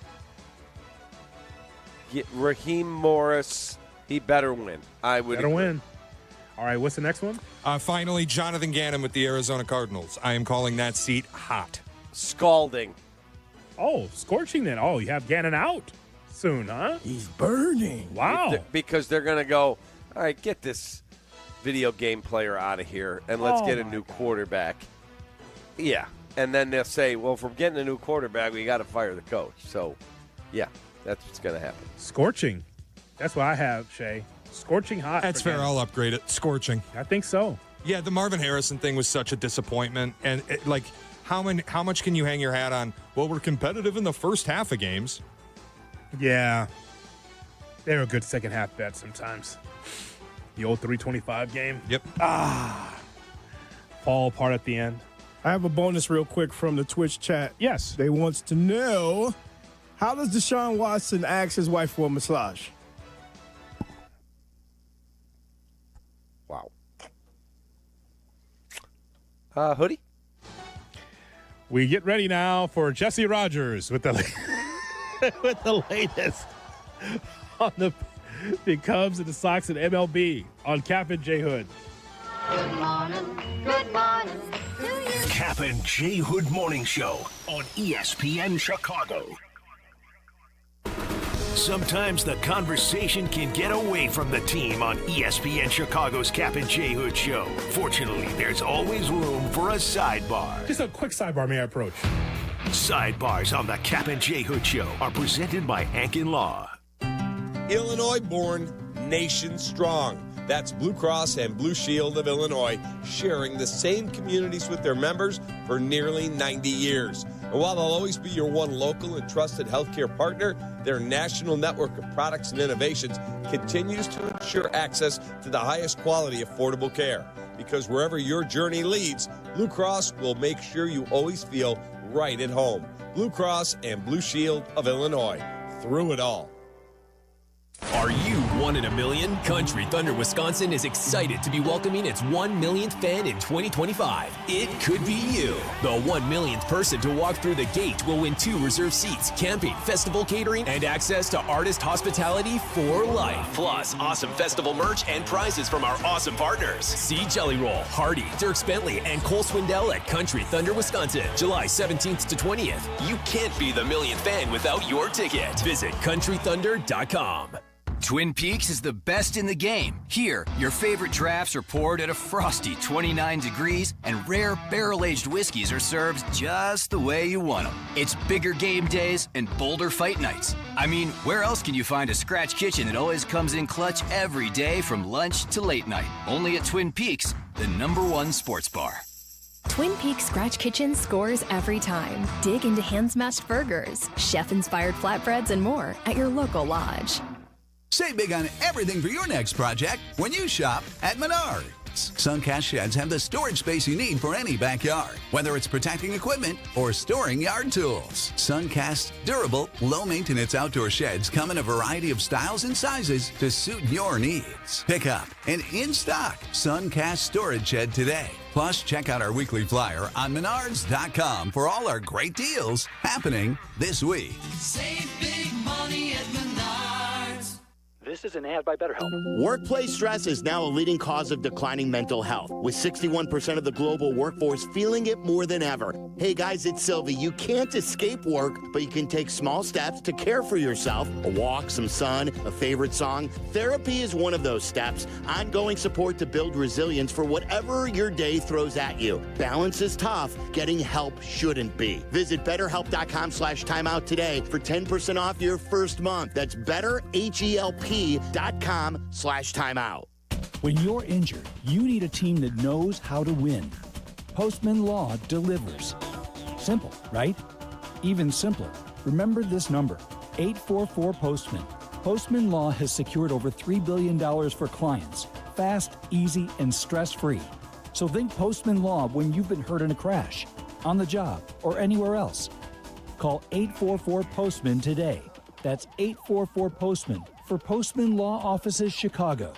Raheem Morris, he better win. I would better win. All right, what's the next one? Finally, Jonathan Gannon with the Arizona Cardinals. I am calling that seat hot. Scalding. Oh, scorching then. Oh, you have Gannon out soon, huh? He's burning. Wow. Because they're going to go, all right, get this video game player out of here, and let's get a new quarterback. Yeah. And then they'll say, well, if we're getting a new quarterback, we got to fire the coach. So, yeah, that's what's going to happen. Scorching. That's what I have, Shay. Scorching hot. That's fair. I'll upgrade it. Scorching. I think so. Yeah, the Marvin Harrison thing was such a disappointment. And, how much can you hang your hat on? Well, we're competitive in the first half of games. Yeah. They're a good second half bet sometimes. The old 325 game. Yep. Fall apart at the end. I have a bonus real quick from the Twitch chat. Yes. They wants to know, how does Deshaun Watson ask his wife for a massage? Wow. Hoodie? We get ready now for Jesse Rogers with the with the latest on the Cubs and the Sox and MLB on Kap and J Hood. Good morning to you. Kap and J Hood Morning Show on ESPN Chicago. Sometimes the conversation can get away from the team on ESPN Chicago's Kap and J Hood Show. Fortunately, there's always room for a sidebar. Just a quick sidebar, may I approach? Sidebars on the Kap and J Hood Show are presented by Hankin Law. Illinois born, nation strong. That's Blue Cross and Blue Shield of Illinois, sharing the same communities with their members for nearly 90 years. And while they'll always be your one local and trusted healthcare partner, their national network of products and innovations continues to ensure access to the highest quality, affordable care. Because wherever your journey leads, Blue Cross will make sure you always feel right at home. Blue Cross and Blue Shield of Illinois, through it all. Are you one in a million? Country Thunder Wisconsin is excited to be welcoming its 1 millionth fan in 2025. It could be you. The 1 millionth person to walk through the gate will win 2 reserved seats, camping, festival catering, and access to artist hospitality for life. Plus, awesome festival merch and prizes from our awesome partners. See Jelly Roll, Hardy, Dirk Bentley, and Cole Swindell at Country Thunder Wisconsin, July 17th to 20th. You can't be the millionth fan without your ticket. Visit countrythunder.com. Twin Peaks is the best in the game. Here, your favorite drafts are poured at a frosty 29 degrees, and rare barrel-aged whiskeys are served just the way you want them. It's bigger game days and bolder fight nights. I mean, where else can you find a scratch kitchen that always comes in clutch every day from lunch to late night? Only at Twin Peaks, the #1 sports bar. Twin Peaks Scratch Kitchen scores every time. Dig into hand-smashed burgers, chef-inspired flatbreads, and more at your local lodge. Save big on everything for your next project when you shop at Menards. Suncast sheds have the storage space you need for any backyard, whether it's protecting equipment or storing yard tools. Suncast's durable, low-maintenance outdoor sheds come in a variety of styles and sizes to suit your needs. Pick up an in-stock Suncast storage shed today. Plus, check out our weekly flyer on Menards.com for all our great deals happening this week. Save big money at Menards. This is an ad by BetterHelp. Workplace stress is now a leading cause of declining mental health, with 61% of the global workforce feeling it more than ever. Hey guys, it's Sylvie. You can't escape work, but you can take small steps to care for yourself. A walk, some sun, a favorite song. Therapy is one of those steps. Ongoing support to build resilience for whatever your day throws at you. Balance is tough. Getting help shouldn't be. Visit BetterHelp.com/timeout today for 10% off your first month. That's BetterHelp.com/timeout. When you're injured, you need a team that knows how to win. Postman Law delivers. Simple, right? Even simpler. Remember this number, 844-POSTMAN. Postman Law has secured over $3 billion for clients. Fast, easy, and stress-free. So think Postman Law when you've been hurt in a crash, on the job, or anywhere else. Call 844-POSTMAN today. That's 844-POSTMAN for Postman Law Offices Chicago.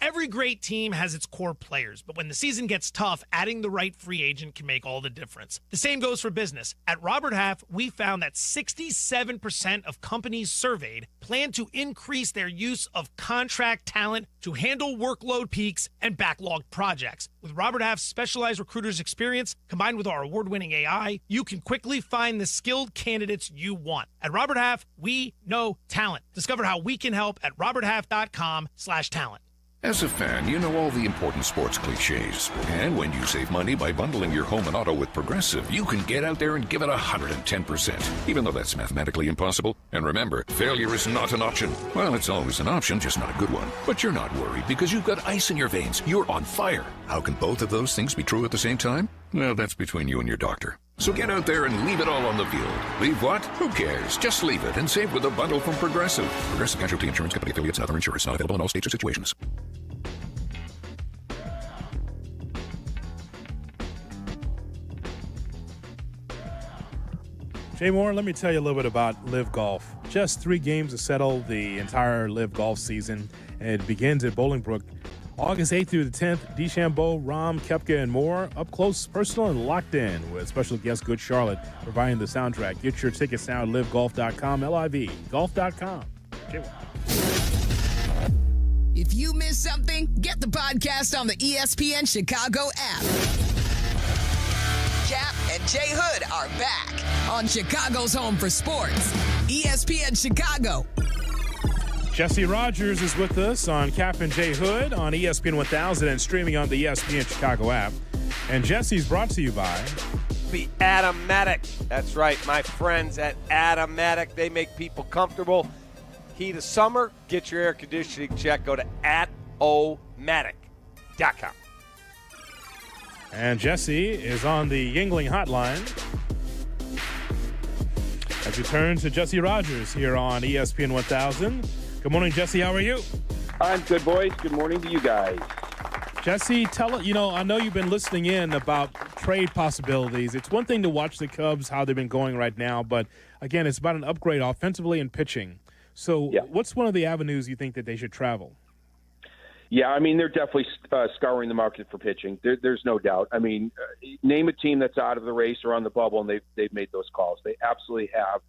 Every great team has its core players, but when the season gets tough, adding the right free agent can make all the difference. The same goes for business. At Robert Half, we found that 67% of companies surveyed plan to increase their use of contract talent to handle workload peaks and backlogged projects. With Robert Half's specialized recruiters' experience, combined with our award-winning AI, you can quickly find the skilled candidates you want. At Robert Half, we know talent. Discover how we can help at roberthalf.com/talent. As a fan, you know all the important sports cliches. And when you save money by bundling your home and auto with Progressive, you can get out there and give it 110%, even though that's mathematically impossible. And remember, failure is not an option. Well, it's always an option, just not a good one. But you're not worried because you've got ice in your veins. You're on fire. How can both of those things be true at the same time? Well, that's between you and your doctor. So get out there and leave it all on the field. Leave what? Who cares? Just leave it and save with a bundle from Progressive. Progressive Casualty Insurance Company affiliates and other insurers. Not available in all states or situations. Jay Moore, let me tell you a little bit about Live Golf. Just 3 games to settle the entire Live Golf season, and it begins at Bolingbrook August 8th through the 10th. DeChambeau, Rahm, Koepka, and more. Up close, personal, and locked in with special guest Good Charlotte providing the soundtrack. Get your tickets now at livegolf.com, L-I-V, golf.com. Jay Moore. If you miss something, get the podcast on the ESPN Chicago app. Kap and J Hood are back on Chicago's home for sports, ESPN Chicago. Jesse Rogers is with us on Kap and J Hood on ESPN 1000 and streaming on the ESPN Chicago app. And Jesse's brought to you by the Automatic. That's right, my friends at Automatic. They make people comfortable. Heat of summer, get your air conditioning checked. Go to atomatic.com. And Jesse is on the Yingling hotline. As we turn to Jesse Rogers here on ESPN 1000. Good morning, Jesse. How are you? I'm good, boys. Good morning to you guys. Jesse, I know you've been listening in about trade possibilities. It's one thing to watch the Cubs, how they've been going right now, but again, it's about an upgrade offensively and pitching. So what's one of the avenues you think that they should travel? Yeah, I mean, they're definitely scouring the market for pitching. There's no doubt. I mean, name a team that's out of the race or on the bubble, and they've made those calls. They absolutely have.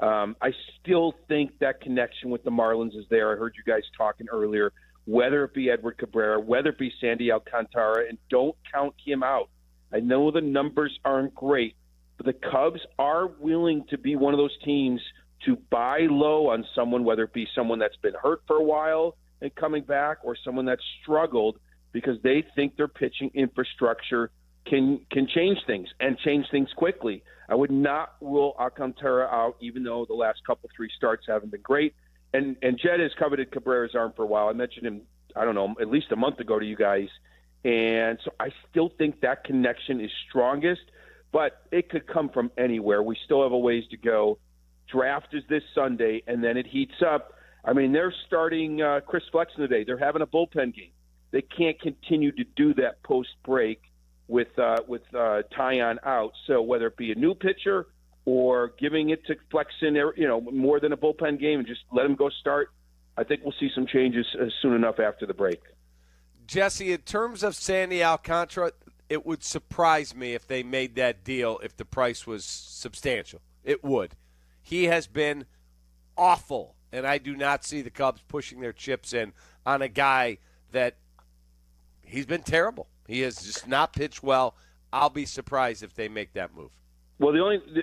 I still think that connection with the Marlins is there. I heard you guys talking earlier, whether it be Edward Cabrera, whether it be Sandy Alcantara, and don't count him out. I know the numbers aren't great, but the Cubs are willing to be one of those teams to buy low on someone, whether it be someone that's been hurt for a while and coming back or someone that's struggled because they think their pitching infrastructure can change things and change things quickly. I would not rule Alcantara out, even though the last couple, 3 starts haven't been great. And Jed has coveted Cabrera's arm for a while. I mentioned him, I don't know, at least a month ago to you guys. And so I still think that connection is strongest, but it could come from anywhere. We still have a ways to go. Draft is this Sunday, and then it heats up. I mean, they're starting Chris Flexen today. They're having a bullpen game. They can't continue to do that post-break with Tyon out. So whether it be a new pitcher or giving it to Flexen, more than a bullpen game and just let him go start, I think we'll see some changes soon enough after the break. Jesse, in terms of Sandy Alcantara, it would surprise me if they made that deal if the price was substantial. It would. He has been awful, and I do not see the Cubs pushing their chips in on a guy that he's been terrible. He has just not pitched well. I'll be surprised if they make that move. Well,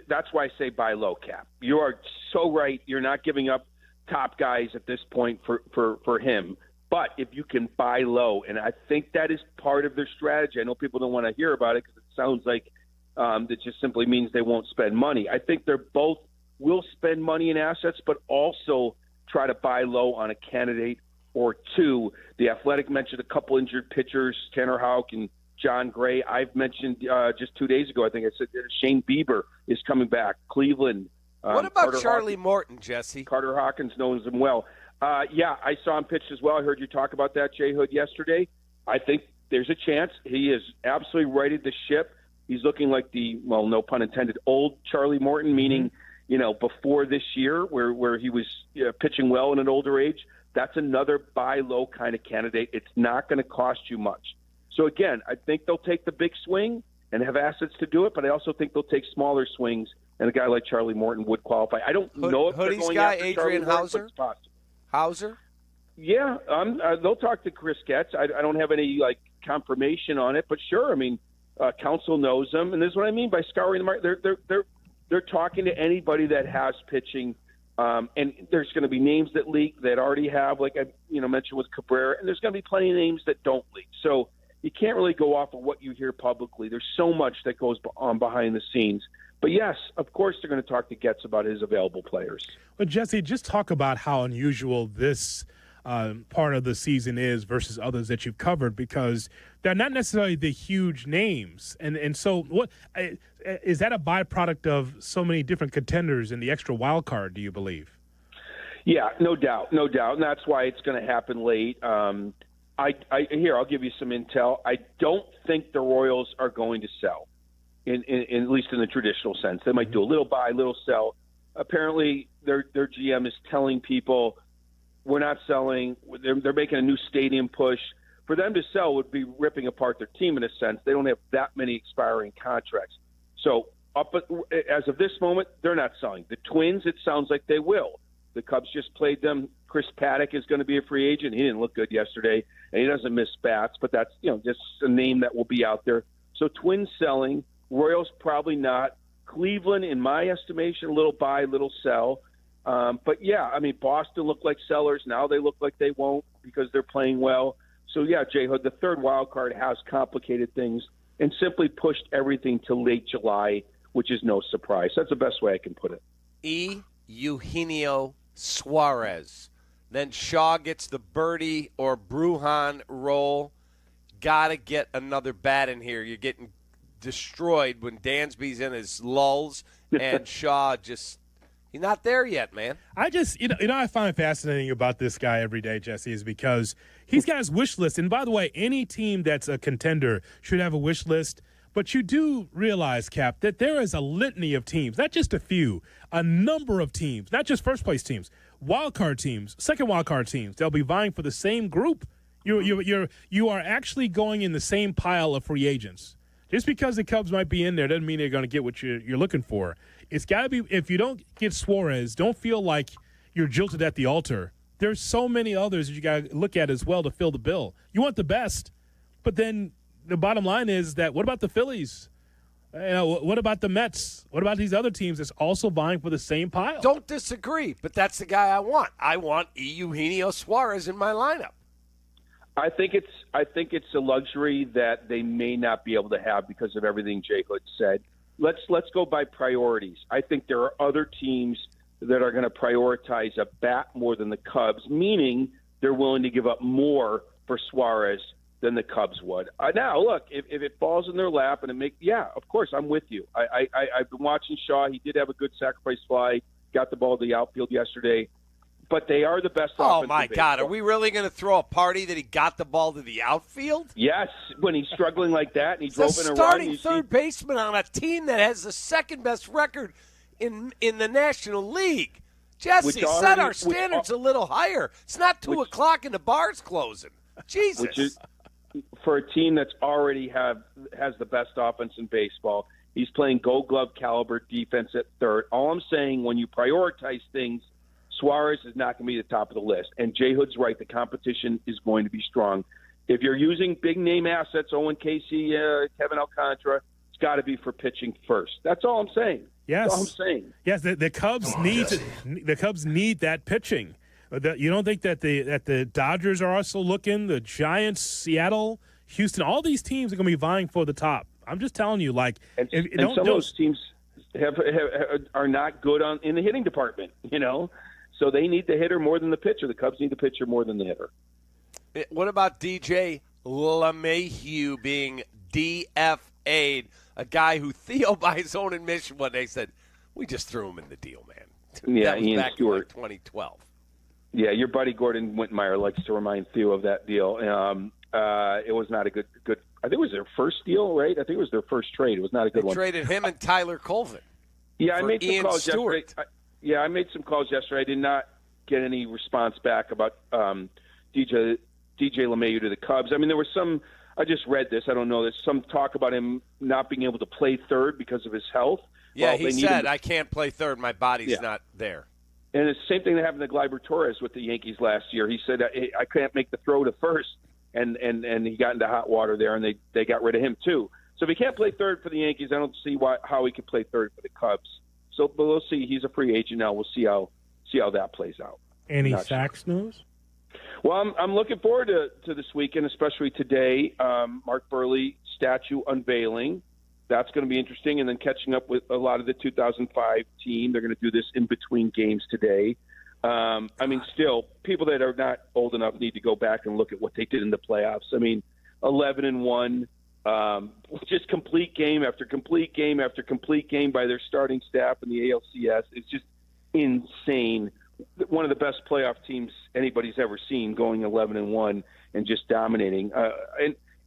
that's why I say buy low, Cap. You are so right. You're not giving up top guys at this point for him. But if you can buy low, and I think that is part of their strategy. I know people don't want to hear about it because it sounds like that just simply means they won't spend money. I think they're both will spend money in assets, but also try to buy low on a candidate or two. The Athletic mentioned a couple injured pitchers, Tanner Houck and John Gray. I've mentioned just 2 days ago, I think I said Shane Bieber is coming back. Cleveland. What about Charlie Morton, Jesse? Carter Hawkins knows him well. Yeah, I saw him pitch as well. I heard you talk about that, J. Hood, yesterday. I think there's a chance. He has absolutely righted the ship. He's looking like the, well, no pun intended, old Charlie Morton, meaning, before this year where he was pitching well in an older age. That's another buy low kind of candidate. It's not going to cost you much. So, again, I think they'll take the big swing and have assets to do it, but I also think they'll take smaller swings, and a guy like Charlie Morton would qualify. I don't know if they're going guy, after Adrian Charlie Hauser? Morton, but it's possible. Hauser? Yeah, they'll talk to Chris Getz. I don't have any confirmation on it, but sure. I mean, council knows them, and this is what I mean by scouring the market. They're talking to anybody that has pitching And there's going to be names that leak that already have, like I mentioned with Cabrera, and there's going to be plenty of names that don't leak. So you can't really go off of what you hear publicly. There's so much that goes on behind the scenes. But yes, of course they're going to talk to Getz about his available players. Well, Jesse, just talk about how unusual this part of the season is versus others that you've covered, because they're not necessarily the huge names. And so what is that a byproduct of so many different contenders in the extra wild card, do you believe? Yeah, no doubt. And that's why it's going to happen late. I'll give you some intel. I don't think the Royals are going to sell, in at least in the traditional sense. They might do a little buy, little sell. Apparently, their GM is telling people, we're not selling. They're making a new stadium push. For them to sell would be ripping apart their team in a sense. They don't have that many expiring contracts. So as of this moment, they're not selling. The Twins, it sounds like they will. The Cubs just played them. Chris Paddock is going to be a free agent. He didn't look good yesterday, and he doesn't miss bats, but that's just a name that will be out there. So Twins selling, Royals probably not. Cleveland, in my estimation, a little buy, little sell. But yeah, I mean, Boston looked like sellers. Now they look like they won't because they're playing well. So yeah, J Hood, the third wild card has complicated things and simply pushed everything to late July, which is no surprise. That's the best way I can put it. Eugenio Suarez. Then Shaw gets the Birdie or Brujan role. Got to get another bat in here. You're getting destroyed when Dansby's in his lulls and Shaw just he's not there yet, man. I just I find fascinating about this guy every day, Jesse, is because he's got his wish list. And by the way, any team that's a contender should have a wish list. But you do realize, Cap, that there is a litany of teams, not just a few, a number of teams, not just first-place teams, wild-card teams, second wild-card teams. They'll be vying for the same group. You are actually going in the same pile of free agents. Just because the Cubs might be in there doesn't mean they're going to get what you're looking for. It's got to be – if you don't get Suarez, don't feel like you're jilted at the altar. There's so many others that you got to look at as well to fill the bill. You want the best, but then – the bottom line is that what about the Phillies? What about the Mets? What about these other teams that's also vying for the same pile? Don't disagree, but that's the guy I want. I want Eugenio Suarez in my lineup. I think it's a luxury that they may not be able to have because of everything J Hood said. Let's go by priorities. I think there are other teams that are going to prioritize a bat more than the Cubs, meaning they're willing to give up more for Suarez than the Cubs would. Now, look, if it falls in their lap and of course, I'm with you. I've been watching Shaw. He did have a good sacrifice fly, got the ball to the outfield yesterday. But they are the best offense. Oh, my God. Are we really going to throw a party that he got the ball to the outfield? Yes, when he's struggling like that and he drove in a run. Starting third baseman on a team that has the second-best record in the National League. Jesse, set our standards a little higher. It's not 2 o'clock and the bar's closing. Jesus. For a team that's already has the best offense in baseball. He's playing Gold Glove caliber defense at third. All I'm saying, when you prioritize things, Suarez is not going to be the top of the list. And J Hood's right. The competition is going to be strong. If you're using big-name assets, Owen Casey, Kevin Alcantara, it's got to be for pitching first. That's all I'm saying. Yes. That's all I'm saying. Yes, the Cubs need that pitching. You don't think that the Dodgers are also looking, the Giants, Seattle, Houston, all these teams are going to be vying for the top. I'm just telling you, some of those teams are not good in the hitting department, so they need the hitter more than the pitcher. The Cubs need the pitcher more than the hitter. What about DJ LeMahieu being DFA'd, a guy who Theo, by his own admission, one day said, we just threw him in the deal, man. Yeah, that was Ian back Stewart. in 2012. Yeah, your buddy Gordon Wittenmeyer likes to remind Theo of that deal. It was not a good. I think it was their first deal, right? I think it was their first trade. It was not a good one. They traded him and Tyler Colvin. Yeah, I made some Ian calls Stewart. yesterday. I made some calls yesterday. I did not get any response back about DJ LeMahieu to the Cubs. I mean, there was some. I just read this. I don't know. There's some talk about him not being able to play third because of his health. Yeah, he said, I can't play third. My body's not there. And it's the same thing that happened to Gleyber Torres with the Yankees last year. He said, I can't make the throw to first, and he got into hot water there, and they got rid of him too. So if he can't play third for the Yankees, I don't see how he could play third for the Cubs. So, but we'll see. He's a free agent now. We'll see how see how that plays out. Any Sox news? Well, I'm looking forward to this weekend, especially today. Mark Burley statue unveiling. That's going to be interesting. And then catching up with a lot of the 2005 team. They're going to do this in between games today. Still, people that are not old enough need to go back and look at what they did in the playoffs. 11-1, just complete game after complete game after complete game by their starting staff in the ALCS. It's just insane. One of the best playoff teams anybody's ever seen, going 11-1 and just dominating.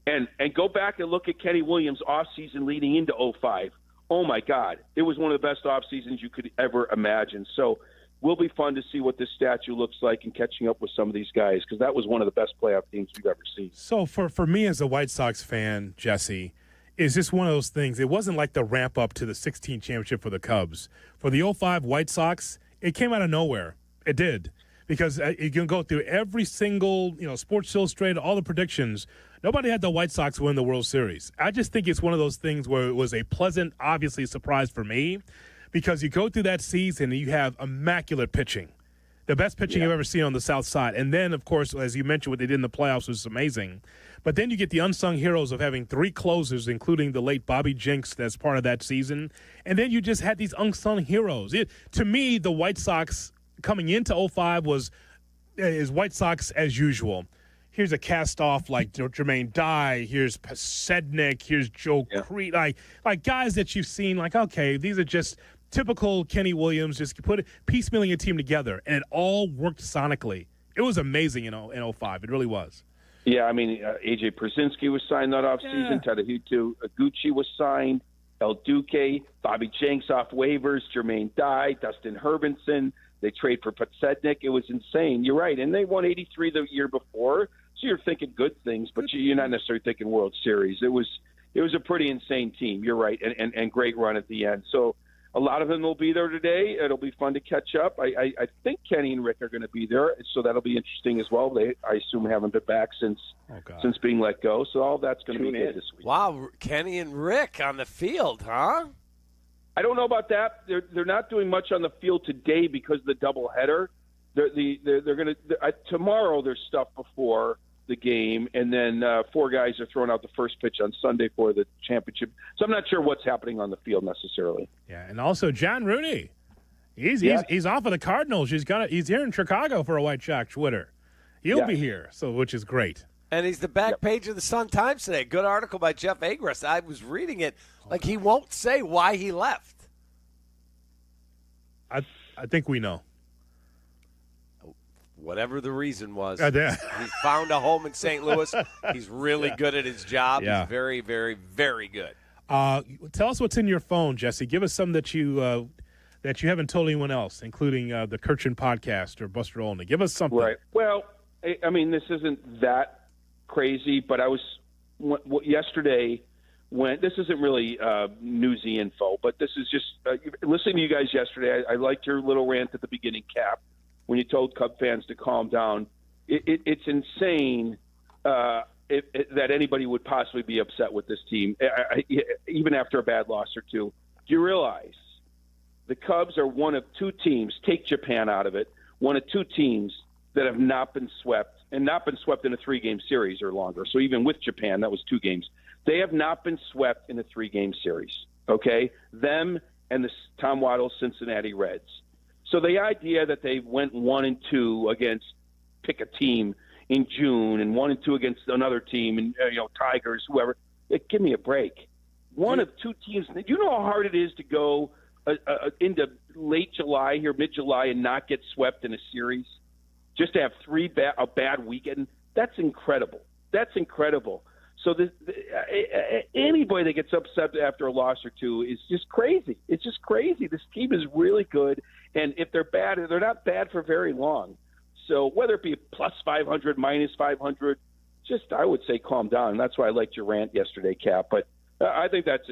And go back and look at Kenny Williams' offseason leading into 05. Oh, my God. It was one of the best off seasons you could ever imagine. So will be fun to see what this statue looks like and catching up with some of these guys, because that was one of the best playoff teams we've ever seen. So for me as a White Sox fan, Jesse, it's just one of those things. It wasn't like the ramp up to the 16 championship for the Cubs. For the 05 White Sox, it came out of nowhere. It did. Because you can go through every single, Sports Illustrated, all the predictions. Nobody had the White Sox win the World Series. I just think it's one of those things where it was a pleasant, obviously, surprise for me, because you go through that season and you have immaculate pitching, the best pitching I've ever seen on the South Side. And then, of course, as you mentioned, what they did in the playoffs was amazing. But then you get the unsung heroes of having 3 closers, including the late Bobby Jenks that's part of that season. And then you just had these unsung heroes. To me, the White Sox coming into 05 is White Sox as usual. Here's a cast-off like Jermaine Dye. Here's Pasednik. Here's Joe Creed. Like guys that you've seen, like, okay, these are just typical Kenny Williams, just piecemealing a team together, and it all worked sonically. It was amazing in 05. It really was. Yeah, A.J. Przinsky was signed that offseason. Tadahito Iguchi was signed. El Duque, Bobby Jenks off waivers, Jermaine Dye, Dustin Herbenson. They trade for Pasednik. It was insane. You're right. And they won 83 the year before, so you're thinking good things, but you're not necessarily thinking World Series. It was a pretty insane team. You're right, and great run at the end. So a lot of them will be there today. It'll be fun to catch up. I think Kenny and Rick are going to be there, so that'll be interesting as well. They, I assume, haven't been back since being let go, so all that's going to be good this week. Wow, Kenny and Rick on the field, huh? I don't know about that. They're not doing much on the field today because of the doubleheader. They're going to tomorrow. There's stuff before the game, and then 4 guys are throwing out the first pitch on Sunday for the championship. So I'm not sure what's happening on the field necessarily. Yeah, and also John Rooney, he's off of the Cardinals. He's here in Chicago for a White Sox Twitter. He'll be here, so which is great. And he's the back page of the Sun-Times today. Good article by Jeff Agrest. I was reading it. Like, he won't say why he left. I think we know. Whatever the reason was. Yeah. He found a home in St. Louis. He's really good at his job. Yeah. He's very, very, very good. Tell us what's in your phone, Jesse. Give us some that you haven't told anyone else, including the Kirchin podcast or Buster Olney. Give us something. Right. Well, this isn't that crazy, but I was yesterday when this isn't really newsy info, but this is just listening to you guys yesterday. I liked your little rant at the beginning, Cap, when you told Cub fans to calm down. It's insane that anybody would possibly be upset with this team, even after a bad loss or two. Do you realize the Cubs are one of 2 teams, take Japan out of it, one of 2 teams that have not been swept, and not been swept in a 3-game series or longer. So even with Japan, that was 2 games. They have not been swept in a 3-game series, okay? Them and the Tom Waddle Cincinnati Reds. So the idea that they went 1-2 against, pick a team, in June, and 1-2 against another team, and Tigers, whoever, give me a break. One of 2 teams. Do you know how hard it is to go into late July here, mid-July, and not get swept in a series? Just to have a bad weekend, that's incredible. That's incredible. So anybody that gets upset after a loss or 2 is just crazy. It's just crazy. This team is really good, and if they're bad, they're not bad for very long. So whether it be plus 500, minus 500, I would say calm down. That's why I liked your rant yesterday, Cap. But I think that's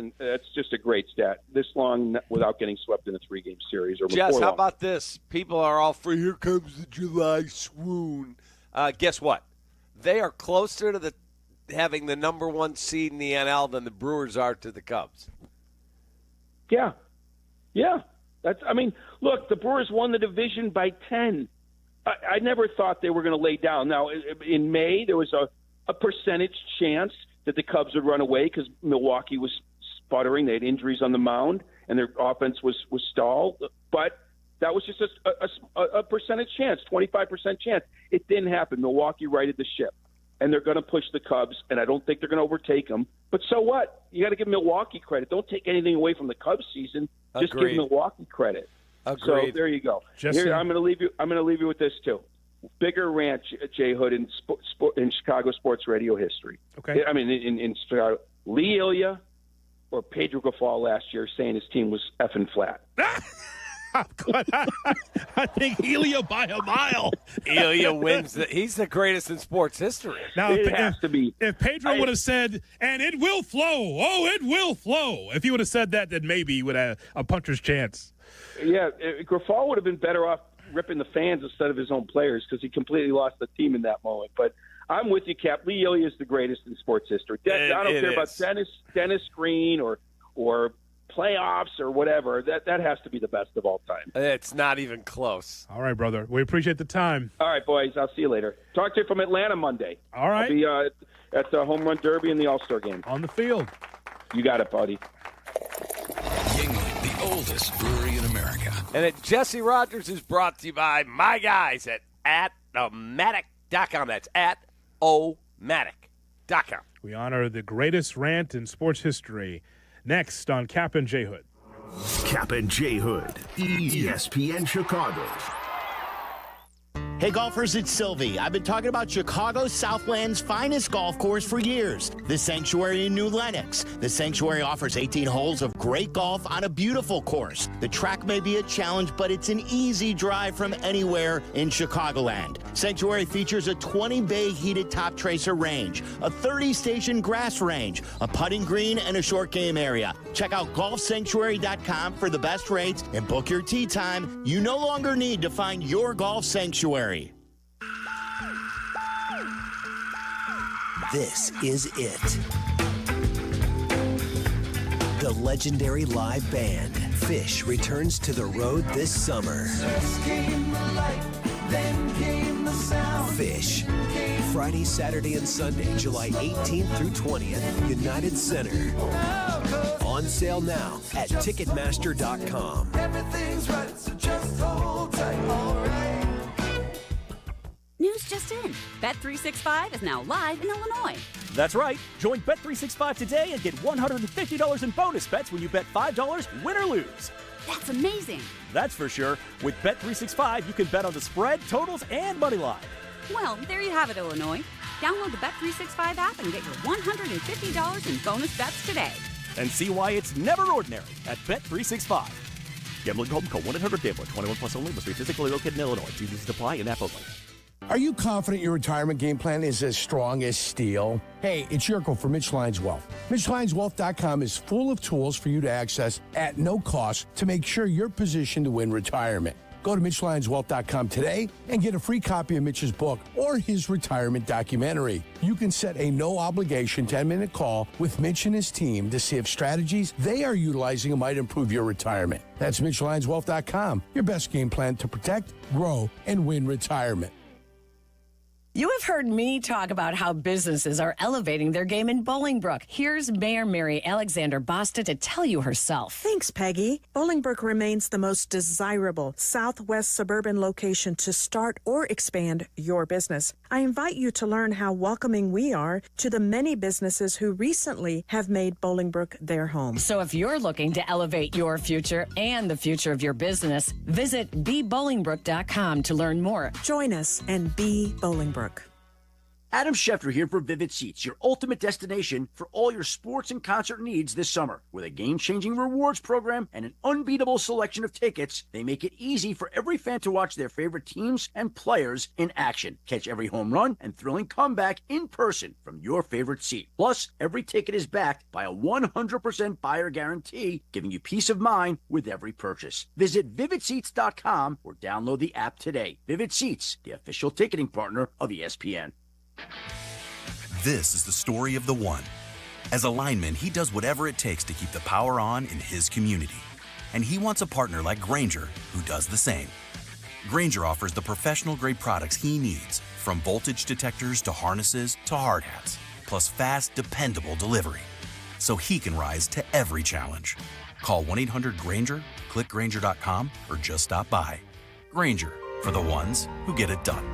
just a great stat. This long without getting swept in a 3-game series. Or Jess, how about this? People are all for here comes the July swoon. Guess what? They are closer to having the number 1 seed in the NL than the Brewers are to the Cubs. Yeah. Look, the Brewers won the division by 10. I never thought they were going to lay down. Now, in May, there was a percentage chance that the Cubs would run away because Milwaukee was sputtering. They had injuries on the mound, and their offense was stalled. But that was just a percentage chance, 25% chance. It didn't happen. Milwaukee righted the ship, and they're going to push the Cubs, and I don't think they're going to overtake them. But so what? You got to give Milwaukee credit. Don't take anything away from the Cubs season. Just give Milwaukee credit. Agreed. So there you go. Here, I'm going to leave you. I'm going to leave you with this too. Bigger rant, J Hood, in Chicago sports radio history. Okay. I mean, in Chicago, Lee Elia or Pedro Grifol last year saying his team was effing flat. I think Elia by a mile. Elia wins. He's the greatest in sports history. Now, It has to be. If Pedro would have said, and it will flow, it will flow. If he would have said that, then maybe he would have a puncher's chance. Yeah, Grifol would have been better off ripping the fans instead of his own players because he completely lost the team in that moment. But I'm with you, Cap. Lee Elia is the greatest in sports history. I don't care about Dennis Green or playoffs or whatever. That has to be the best of all time. It's not even close. All right, brother. We appreciate the time. All right, boys. I'll see you later. Talk to you from Atlanta Monday. All right. I'll be at the Home Run Derby and the All-Star Game. On the field. You got it, buddy. Yingling, the oldest brewery in America. And Jesse Rogers is brought to you by my guys at Omatic.com. That's at Omatic.com. We honor the greatest rant in sports history. Next on Kap and J Hood. Kap and J Hood, ESPN Chicago. Hey golfers, it's Sylvie. I've been talking about Chicago's Southland's finest golf course for years, the Sanctuary in New Lenox. The Sanctuary offers 18 holes of great golf on a beautiful course. The track may be a challenge, but it's an easy drive from anywhere in Chicagoland. Sanctuary features a 20-bay heated top tracer range, a 30-station grass range, a putting green, and a short game area. Check out golfsanctuary.com for the best rates and book your tee time. You no longer need to find your golf sanctuary. This is it. The legendary live band, Fish, returns to the road this summer. Fish. Friday, Saturday, and Sunday, July 18th through 20th, United Center. On sale now at Ticketmaster.com. Everything's right, so just hold tight, all right. News just in. Bet365 is now live in Illinois. That's right. Join Bet365 today and get $150 in bonus bets when you bet $5, win or lose. That's amazing. That's for sure. With Bet365, you can bet on the spread, totals, and money line. Well, there you have it, Illinois. Download the Bet365 app and get your $150 in bonus bets today. And see why it's never ordinary at Bet365. Gambling problem? Call 1-800-GAMBLER. 21 plus only. Must be physically located in Illinois. TVs apply in app only. Are you confident your retirement game plan is as strong as steel? Hey, it's Jurko from Mitch Lyons Wealth. MitchLyonsWealth.com is full of tools for you to access at no cost to make sure you're positioned to win retirement. Go to MitchLyonsWealth.com today and get a free copy of Mitch's book or his retirement documentary. You can set a no-obligation 10-minute call with Mitch and his team to see if strategies they are utilizing might improve your retirement. That's MitchLyonsWealth.com, your best game plan to protect, grow, and win retirement. You have heard me talk about how businesses are elevating their game in Bolingbrook. Here's Mayor Mary Alexander Basta to tell you herself. Thanks, Peggy. Bolingbrook remains the most desirable southwest suburban location to start or expand your business. I invite you to learn how welcoming we are to the many businesses who recently have made Bolingbrook their home. So if you're looking to elevate your future and the future of your business, visit BeBolingbrook.com to learn more. Join us and be Bolingbrook. Adam Schefter here for Vivid Seats, your ultimate destination for all your sports and concert needs this summer. With a game-changing rewards program and an unbeatable selection of tickets, they make it easy for every fan to watch their favorite teams and players in action. Catch every home run and thrilling comeback in person from your favorite seat. Plus, every ticket is backed by a 100% buyer guarantee, giving you peace of mind with every purchase. Visit VividSeats.com or download the app today. Vivid Seats, the official ticketing partner of ESPN. This is the story of the one. As a lineman, he does whatever it takes to keep the power on in his community. and he wants a partner like Grainger who does the same. Grainger offers the professional-grade products he needs, from voltage detectors to harnesses to hard hats, plus fast, dependable delivery, so he can rise to every challenge. Call 1-800-GRAINGER, click Grainger.com, or just stop by. Grainger, for the ones who get it done.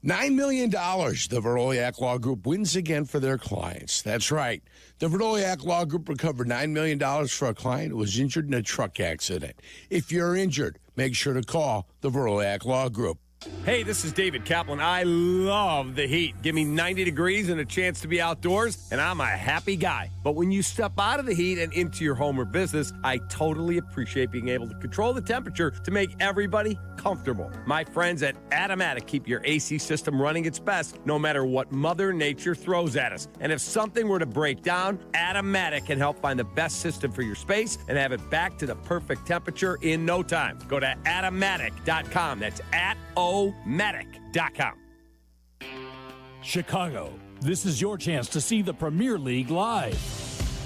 $9 million the Veroliak Law Group wins again for their clients. That's right. The Veroliak Law Group recovered $9 million for a client who was injured in a truck accident. If you're injured, make sure to call the Veroliak Law Group. Hey, this is David Kaplan. I love the heat. Give me 90 degrees and a chance to be outdoors, and I'm a happy guy. But when you step out of the heat and into your home or business, I totally appreciate being able to control the temperature to make everybody comfortable. My friends at Automatic keep your AC system running its best no matter what Mother Nature throws at us. And if something were to break down, Automatic can help find the best system for your space and have it back to the perfect temperature in no time. Go to Automatic.com. That's Automatic.com. Chicago, this is your chance to see the Premier League live.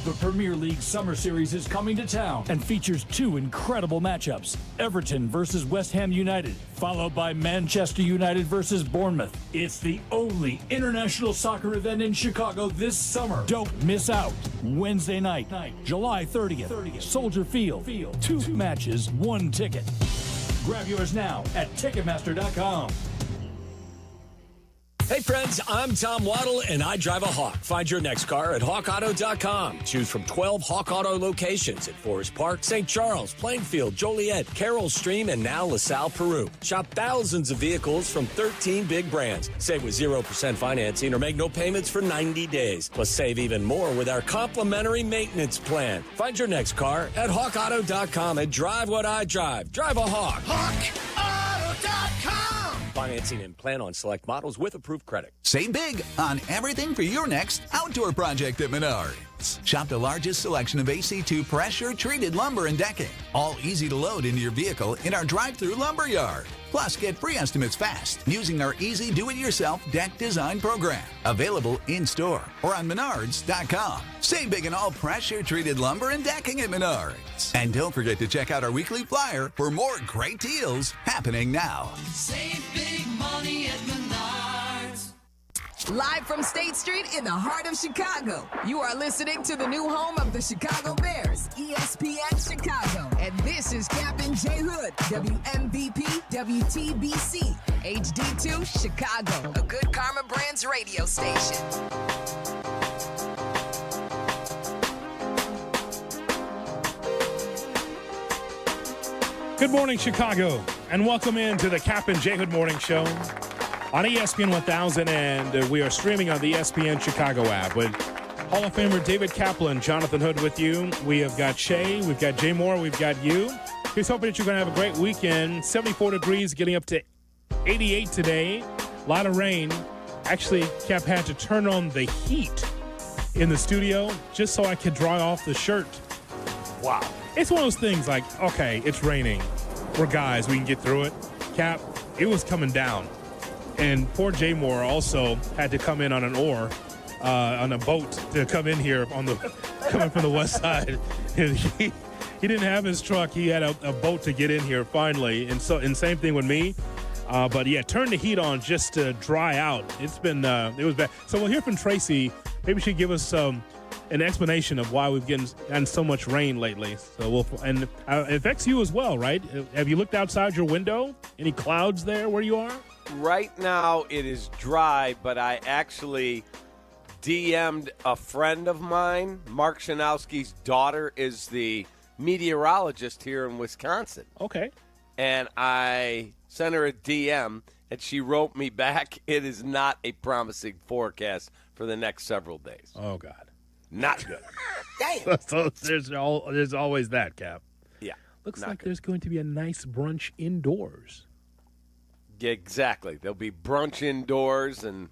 The Premier League Summer Series is coming to town and features two incredible matchups. Everton versus West Ham United, followed by Manchester United versus Bournemouth. It's the only international soccer event in Chicago this summer. Don't miss out. Wednesday night, July 30th, Soldier Field. Two matches, one ticket. Grab yours now at Ticketmaster.com. Hey friends, I'm Tom Waddle and I drive a Hawk. Find your next car at hawkauto.com. Choose from 12 Hawk Auto locations at Forest Park, St. Charles, Plainfield, Joliet, Carroll Stream, and now LaSalle, Peru. Shop thousands of vehicles from 13 big brands. Save with 0% financing or make no payments for 90 days. Plus save even more with our complimentary maintenance plan. Find your next car at hawkauto.com and drive what I drive. Drive a Hawk. HawkAuto.com. Financing and plan on select models with approved credit. Save big on everything for your next outdoor project at Menards. Shop the largest selection of AC2 pressure-treated lumber and decking, all easy to load into your vehicle in our drive-through lumber yard. Plus, get free estimates fast using our easy do-it-yourself deck design program. Available in-store or on Menards.com. Save big on all pressure-treated lumber and decking at Menards. And don't forget to check out our weekly flyer for more great deals happening now. Save big money at Menards. Live from State Street in the heart of Chicago, you are listening to the new home of the Chicago Bears, ESPN Chicago. And this is Kap J Hood, WMVP, WTBC, HD2, Chicago, a good Carmen Brands radio station. Good morning, Chicago, and welcome into the Kap and J Hood Morning Show on ESPN 1000, and we are streaming on the ESPN Chicago app with Hall of Famer David Kaplan, Jonathan Hood with you. We have got Shay, we've got Jay Moore, we've got you. Here's hoping that you're going to have a great weekend. 74 degrees, getting up to 88 today. A lot of rain. Actually, Cap had to turn on the heat in the studio just so I could dry off the shirt. Wow. It's one of those things like, okay, it's raining. We're guys, we can get through it. Cap, it was coming down. And poor Jay Moore also had to come in on an oar, on a boat to come in here coming from the west side. And he didn't have his truck. He had a boat to get in here finally. And same thing with me. But yeah, turn the heat on just to dry out. It was bad. So we'll hear from Tracy. Maybe she'd give us an explanation of why we've gotten so much rain lately. So it affects you as well, right? Have you looked outside your window? Any clouds there where you are? Right now it is dry, but I actually DM'd a friend of mine. Mark Shanowski's daughter is the meteorologist here in Wisconsin. Okay. And I sent her a DM, and she wrote me back, it is not a promising forecast for the next several days. Oh, God. Not good. Damn. So there's always that, Cap. Yeah. Looks like there's going to be a nice brunch indoors. Yeah, exactly. There'll be brunch indoors, and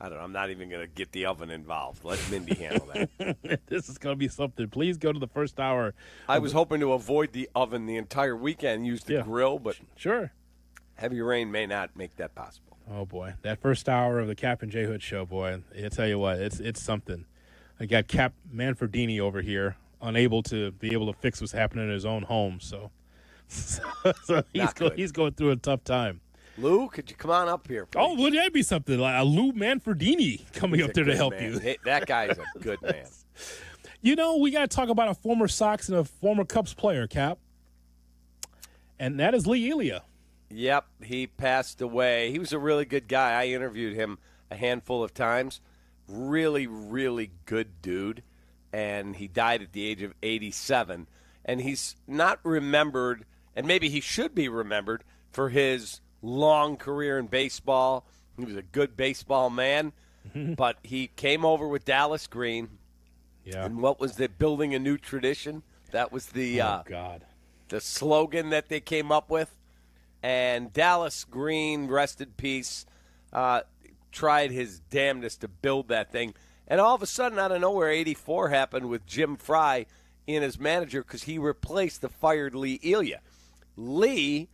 I don't know. I'm not even going to get the oven involved. Let Mindy handle that. This is going to be something. Please go to the first hour. I was hoping to avoid the oven the entire weekend, use the grill, but sure, heavy rain may not make that possible. Oh, boy. That first hour of the Kap and J Hood show, boy, I tell you what, it's something. I got Cap Manfredini over here unable to be able to fix what's happening in his own home. So he's going through a tough time. Lou, could you come on up here, please? Oh, would that be something? Like a Lou Manfredini coming up there to help you. Hey, that guy is a good man. You know, we got to talk about a former Sox and a former Cubs player, Cap. And that is Lee Elia. Yep, he passed away. He was a really good guy. I interviewed him a handful of times. Really, really good dude. And he died at the age of 87. And he's not remembered, and maybe he should be remembered, for his long career in baseball. He was a good baseball man, but he came over with Dallas Green. Yeah. And what was the building a new tradition? That was the the slogan that they came up with. And Dallas Green, rest in peace, tried his damnedest to build that thing. And all of a sudden, out of nowhere, 84 happened with Jim Fry in as manager because he replaced the fired Lee Elia. Lee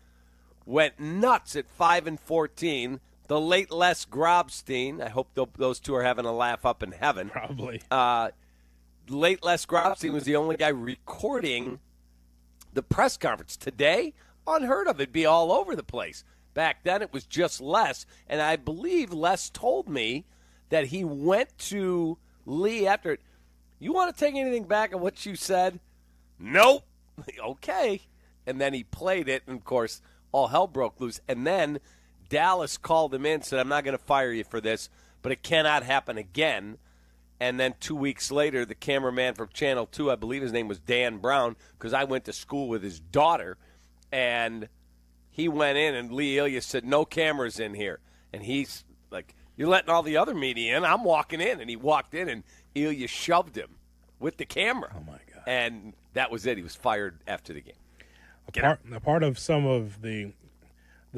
went nuts at 5-14. The late Les Grobstein, I hope those two are having a laugh up in heaven. Probably. Late Les Grobstein was the only guy recording the press conference. Today, unheard of. It'd be all over the place. Back then, it was just Les. And I believe Les told me that he went to Lee after it. You want to take anything back on what you said? Nope. Okay. And then he played it, and, of course, all hell broke loose. And then Dallas called him in and said, I'm not going to fire you for this, but it cannot happen again. And then 2 weeks later, the cameraman from Channel 2, I believe his name was Dan Brown, because I went to school with his daughter, and he went in, and Lee Elia said, no cameras in here. And he's like, you're letting all the other media in. I'm walking in. And he walked in, and Elia shoved him with the camera. Oh, my God. And that was it. He was fired after the game. A part of some of the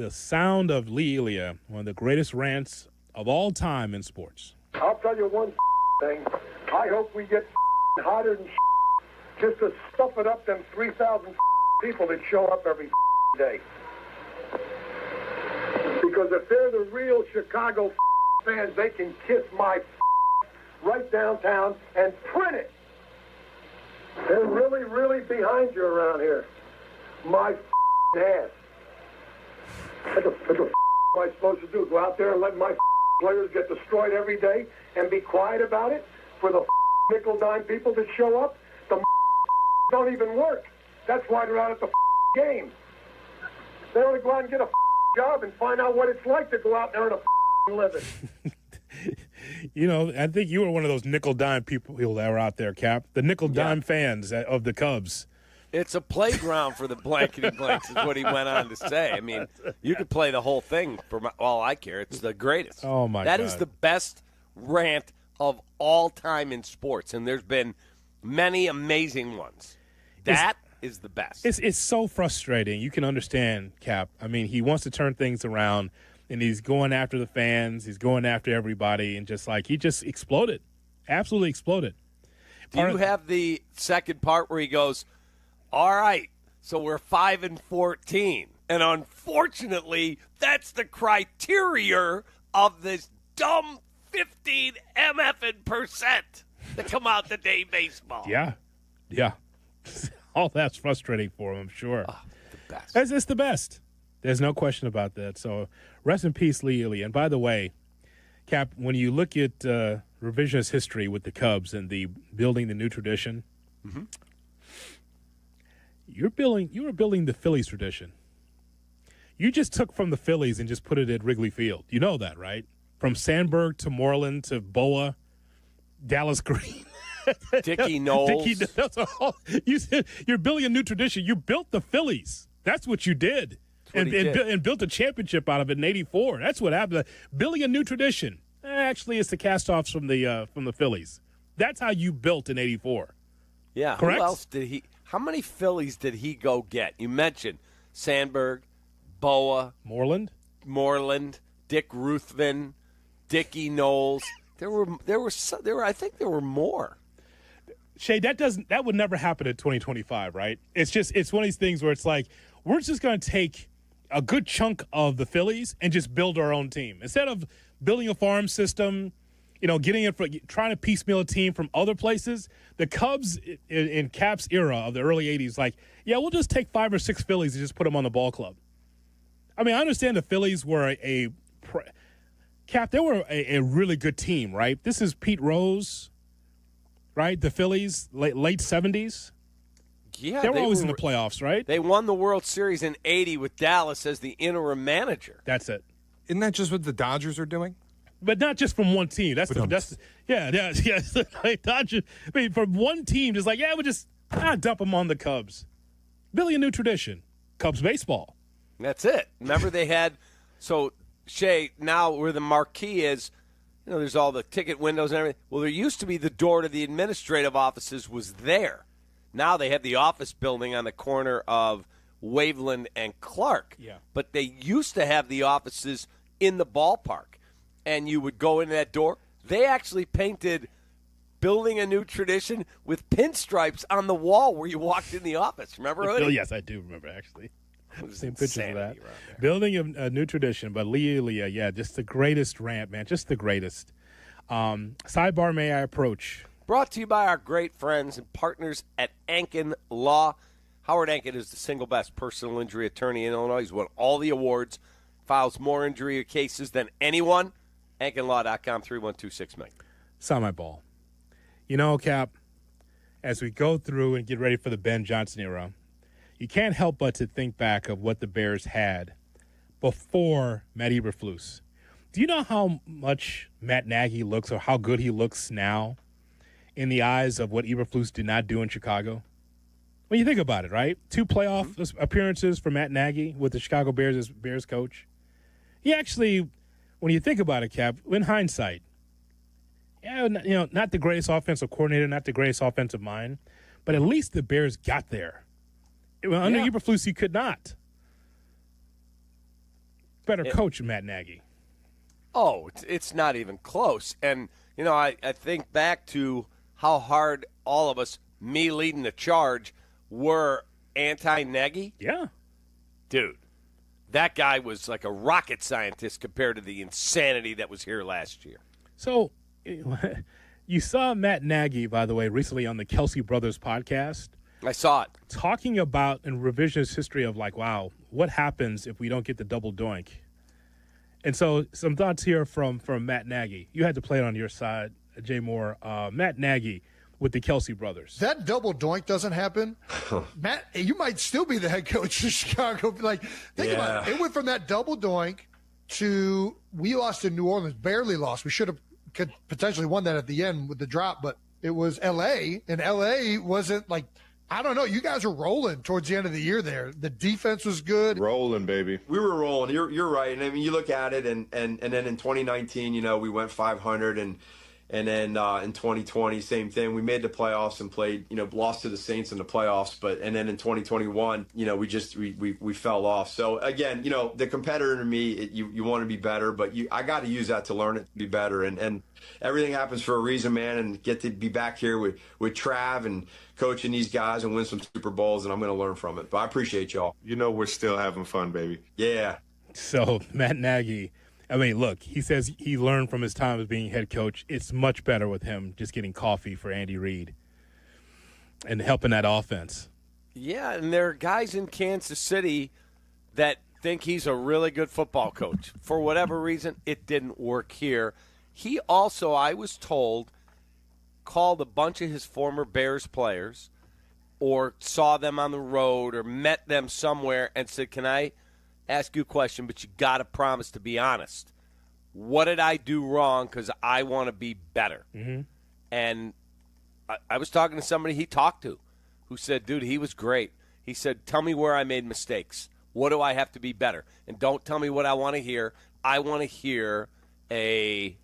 sound of Lee Elia, one of the greatest rants of all time in sports. I'll tell you one thing. I hope we get hotter than just to stuff it up them 3,000 people that show up every day. Because if they're the real Chicago fans, they can kiss my right downtown and print it. They're really, really behind you around here. My ass. What the am I supposed to do? Go out there and let my players get destroyed every day and be quiet about it for the nickel-dime people that show up? The don't even work. That's why they're out at the game. They want to go out and get a job and find out what it's like to go out there and live it. You know, I think you were one of those nickel-dime people that were out there, Cap. The nickel-dime fans of the Cubs. It's a playground for the blankety blanks, is what he went on to say. I mean, you could play the whole thing for all I care. It's the greatest. Oh, my God. That is the best rant of all time in sports, and there's been many amazing ones. That is the best. It's so frustrating. You can understand, Cap. I mean, he wants to turn things around, and he's going after the fans. He's going after everybody, and he just exploded. Absolutely exploded. Do you have the second part where he goes, all right, so we're 5-14, and unfortunately, that's the criteria of this dumb 15 MF% that come out today baseball. Yeah. All that's frustrating for him, I'm sure. Oh, the best. It's the best. There's no question about that. So rest in peace, Lee Elia. And by the way, Cap, when you look at revisionist history with the Cubs and the building the new tradition, you were building the Phillies tradition. You just took from the Phillies and just put it at Wrigley Field. You know that, right? From Sandberg to Moreland to Boa, Dallas Green. Dickie Knowles. You're building a new tradition. You built the Phillies. That's what you did. And built a championship out of it in '84. That's what happened. Building a new tradition. Actually, it's the cast-offs from the Phillies. That's how you built in '84. Yeah. Correct? Who else did he? How many Phillies did he go get? You mentioned Sandberg, Boa, Moreland, Dick Ruthven, Dickie Knowles. There were. I think there were more. Shay, that would never happen in 2025, right? It's one of these things where it's like we're just going to take a good chunk of the Phillies and just build our own team instead of building a farm system getting in for trying to piecemeal a team from other places. The Cubs in Kap's era of the early 80s, we'll just take 5 or 6 Phillies and just put them on the ball club. I mean, I understand the Phillies were Kap, they were a really good team, right? This is Pete Rose, right? The Phillies, late 70s. Yeah, they were always in the playoffs, right? They won the World Series in 80 with Dallas as the interim manager. That's it. Isn't that just what the Dodgers are doing? But not just from one team. Dodgers. Dodgers. I mean, from one team, just we'll just dump them on the Cubs. Billy, a new tradition. Cubs baseball. That's it. Remember they had Shay, now where the marquee is, there's all the ticket windows and everything. Well, there used to be the door to the administrative offices was there. Now they have the office building on the corner of Waveland and Clark. Yeah. But they used to have the offices in the ballpark, and you would go in that door. They actually painted building a new tradition with pinstripes on the wall where you walked in the office. Remember, Hoodie? Yes, I do remember, actually. I've seen pictures of that. Building a new tradition, but Lee Elia, just the greatest rant, man, just the greatest. Sidebar, may I approach? Brought to you by our great friends and partners at Ankin Law. Howard Ankin is the single best personal injury attorney in Illinois. He's won all the awards, files more injury cases than anyone. AnkinLaw.com, 312-6 Saw my ball. Kap, as we go through and get ready for the Ben Johnson era, you can't help but to think back of what the Bears had before Matt Eberflus. Do you know how much Matt Nagy looks or how good he looks now in the eyes of what Eberflus did not do in Chicago? When you think about it, right? 2 playoff appearances for Matt Nagy with the Chicago Bears as Bears coach. He actually, when you think about it, Kap, in hindsight, not the greatest offensive coordinator, not the greatest offensive mind, but at least the Bears got there. Under Eberflus, he could not. Better coach than Matt Nagy. Oh, it's not even close. And, I think back to how hard all of us, me leading the charge, were anti-Nagy. Yeah. Dude, that guy was like a rocket scientist compared to the insanity that was here last year. So, you saw Matt Nagy, by the way, recently on the Kelsey Brothers podcast. I saw it. Talking about in revisionist history of wow, what happens if we don't get the double doink? And so some thoughts here from Matt Nagy. You had to play it on your side, Jay Moore. Matt Nagy with the Kelsey brothers. That double doink doesn't happen. Matt, you might still be the head coach of Chicago. Think about it. It went from that double doink to we lost in New Orleans, barely lost. We could potentially won that at the end with the drop, but it was L.A., and L.A. wasn't I don't know. You guys were rolling towards the end of the year there. The defense was good. Rolling, baby. We were rolling. You're right. And I mean, you look at it, and then in 2019, we went 500, and then in 2020, same thing. We made the playoffs and played, lost to the Saints in the playoffs. And then in 2021, we fell off. So again, the competitor in me, you want to be better, but I got to use that to learn it to be better. And everything happens for a reason, man. And get to be back here with Trav and coaching these guys and win some Super Bowls, and I'm going to learn from it. But I appreciate y'all. We're still having fun, baby. Yeah. So Matt Nagy, I mean, look, he says he learned from his time as being head coach. It's much better with him just getting coffee for Andy Reid and helping that offense. Yeah, and there are guys in Kansas City that think he's a really good football coach. For whatever reason, it didn't work here. He also, I was told, called a bunch of his former Bears players or saw them on the road or met them somewhere and said, can I ask you a question, but you got to promise to be honest. What did I do wrong? Because I want to be better. Mm-hmm. And I was talking to somebody he talked to who said, dude, he was great. He said, tell me where I made mistakes. What do I have to be better? And don't tell me what I want to hear. I want to hear a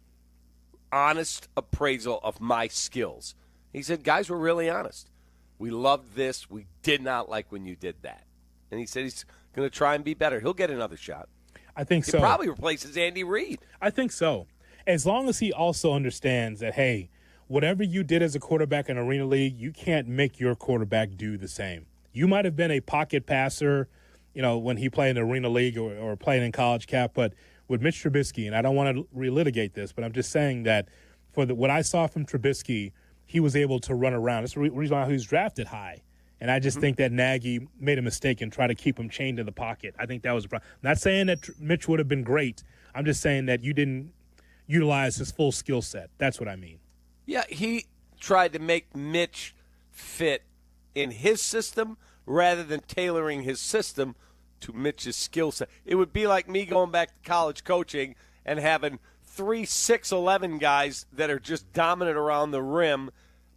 honest appraisal of my skills. He said, guys were really honest. We loved this. We did not like when you did that. And he said he's going to try and be better. He'll get another shot. I think so. He probably replaces Andy Reid. I think so. As long as he also understands that, hey, whatever you did as a quarterback in Arena League, you can't make your quarterback do the same. You might have been a pocket passer, when he played in the Arena League or playing in college, Cap, but with Mitch Trubisky, and I don't want to relitigate this, but I'm just saying that for what I saw from Trubisky, he was able to run around. That's the reason why he was drafted high. And I just think that Nagy made a mistake and tried to keep him chained in the pocket. I think that was a problem. I'm not saying that Mitch would have been great. I'm just saying that you didn't utilize his full skill set. That's what I mean. Yeah, he tried to make Mitch fit in his system rather than tailoring his system to Mitch's skill set. It would be like me going back to college coaching and having 3 6'11" guys that are just dominant around the rim,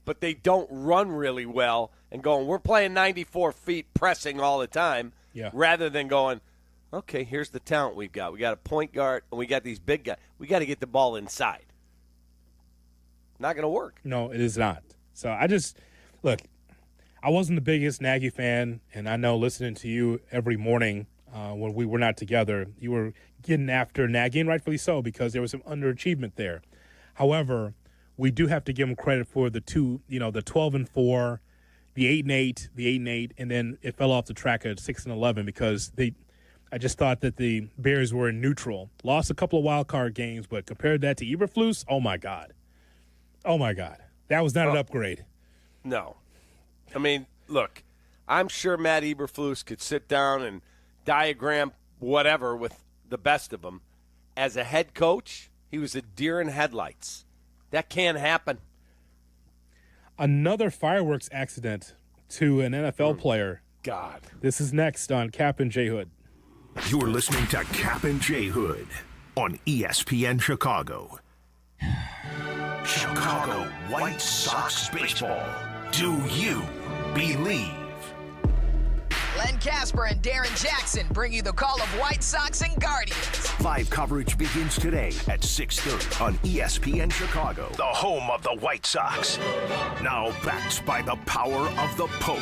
but they don't run really well, and going, we're playing 94 feet pressing all the time, rather than going, okay, here's the talent we've got. We got a point guard, and we got these big guys. We got to get the ball inside. Not going to work. No, it is not. So I just – look, I wasn't the biggest Nagy fan, and I know listening to you every morning when we were not together, you were getting after Nagy, and rightfully so, because there was some underachievement there. However, we do have to give him credit for the two, the 12-4, the 8-8, and then it fell off the track at 6-11 because I just thought that the Bears were in neutral. Lost a couple of wild card games, but compared that to Eberflus, oh my God. That was not an upgrade. No. I mean, look, I'm sure Matt Eberflus could sit down and diagram whatever with the best of them. As a head coach, he was a deer in headlights. That can't happen. Another fireworks accident to an NFL player. God. This is next on Kap and J Hood. You're listening to Kap and J Hood on ESPN Chicago. Chicago White Sox baseball. Do you believe? Len Casper and Darren Jackson bring you the call of White Sox and Guardians. Live coverage begins today at 6:30 on ESPN Chicago, the home of the White Sox. Now backed by the power of the Pope.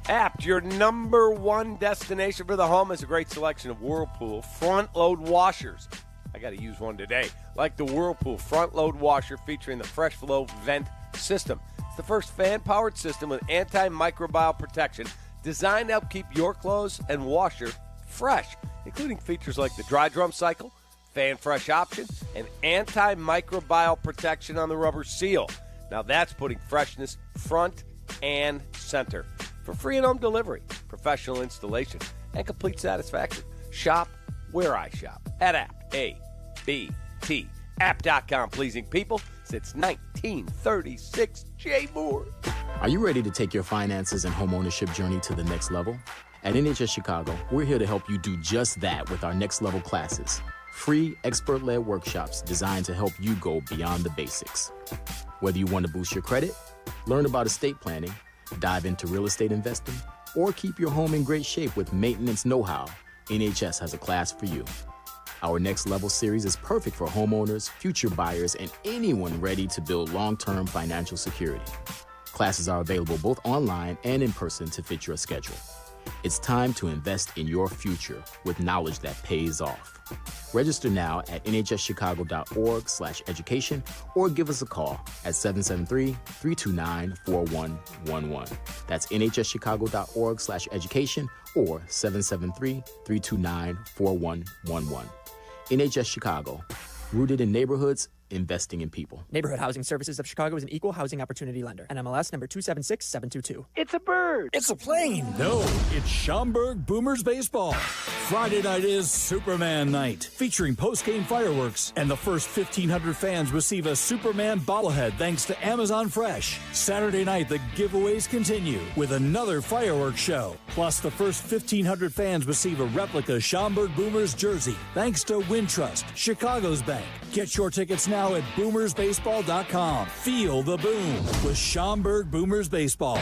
Apt, your number one destination for the home, is a great selection of Whirlpool front-load washers. I got to use one today. Like the Whirlpool front-load washer featuring the Fresh Flow vent system. It's the first fan-powered system with antimicrobial protection designed to help keep your clothes and washer fresh, including features like the dry drum cycle, fan fresh option, and antimicrobial protection on the rubber seal. Now that's putting freshness front and center. For free and home delivery, professional installation, and complete satisfaction. Shop where I shop at Apt, A-B-T. Apt.com, pleasing people since 1936. Jay Moore. Are you ready to take your finances and home ownership journey to the next level? At NHS Chicago, we're here to help you do just that with our next level classes. Free, expert-led workshops designed to help you go beyond the basics. Whether you want to boost your credit, learn about estate planning, dive into real estate investing, or keep your home in great shape with maintenance know-how, NHS has a class for you. Our Next Level series is perfect for homeowners, future buyers, and anyone ready to build long-term financial security. Classes are available both online and in person to fit your schedule. It's time to invest in your future with knowledge that pays off. Register now at nhschicago.org/education or give us a call at 773-329-4111. That's nhschicago.org/education or 773-329-4111. NHS Chicago, rooted in neighborhoods, investing in people. Neighborhood Housing Services of Chicago is an equal housing opportunity lender. NMLS number 276722. It's a bird. It's a plane. No, it's Schaumburg Boomers Baseball. Friday night is Superman Night, featuring post-game fireworks, and the first 1,500 fans receive a Superman bobblehead thanks to Amazon Fresh. Saturday night, the giveaways continue with another fireworks show. Plus, the first 1,500 fans receive a replica Schaumburg Boomers jersey thanks to Wintrust, Chicago's bank. Get your tickets now at boomersbaseball.com. Feel the boom with Schaumburg Boomers Baseball.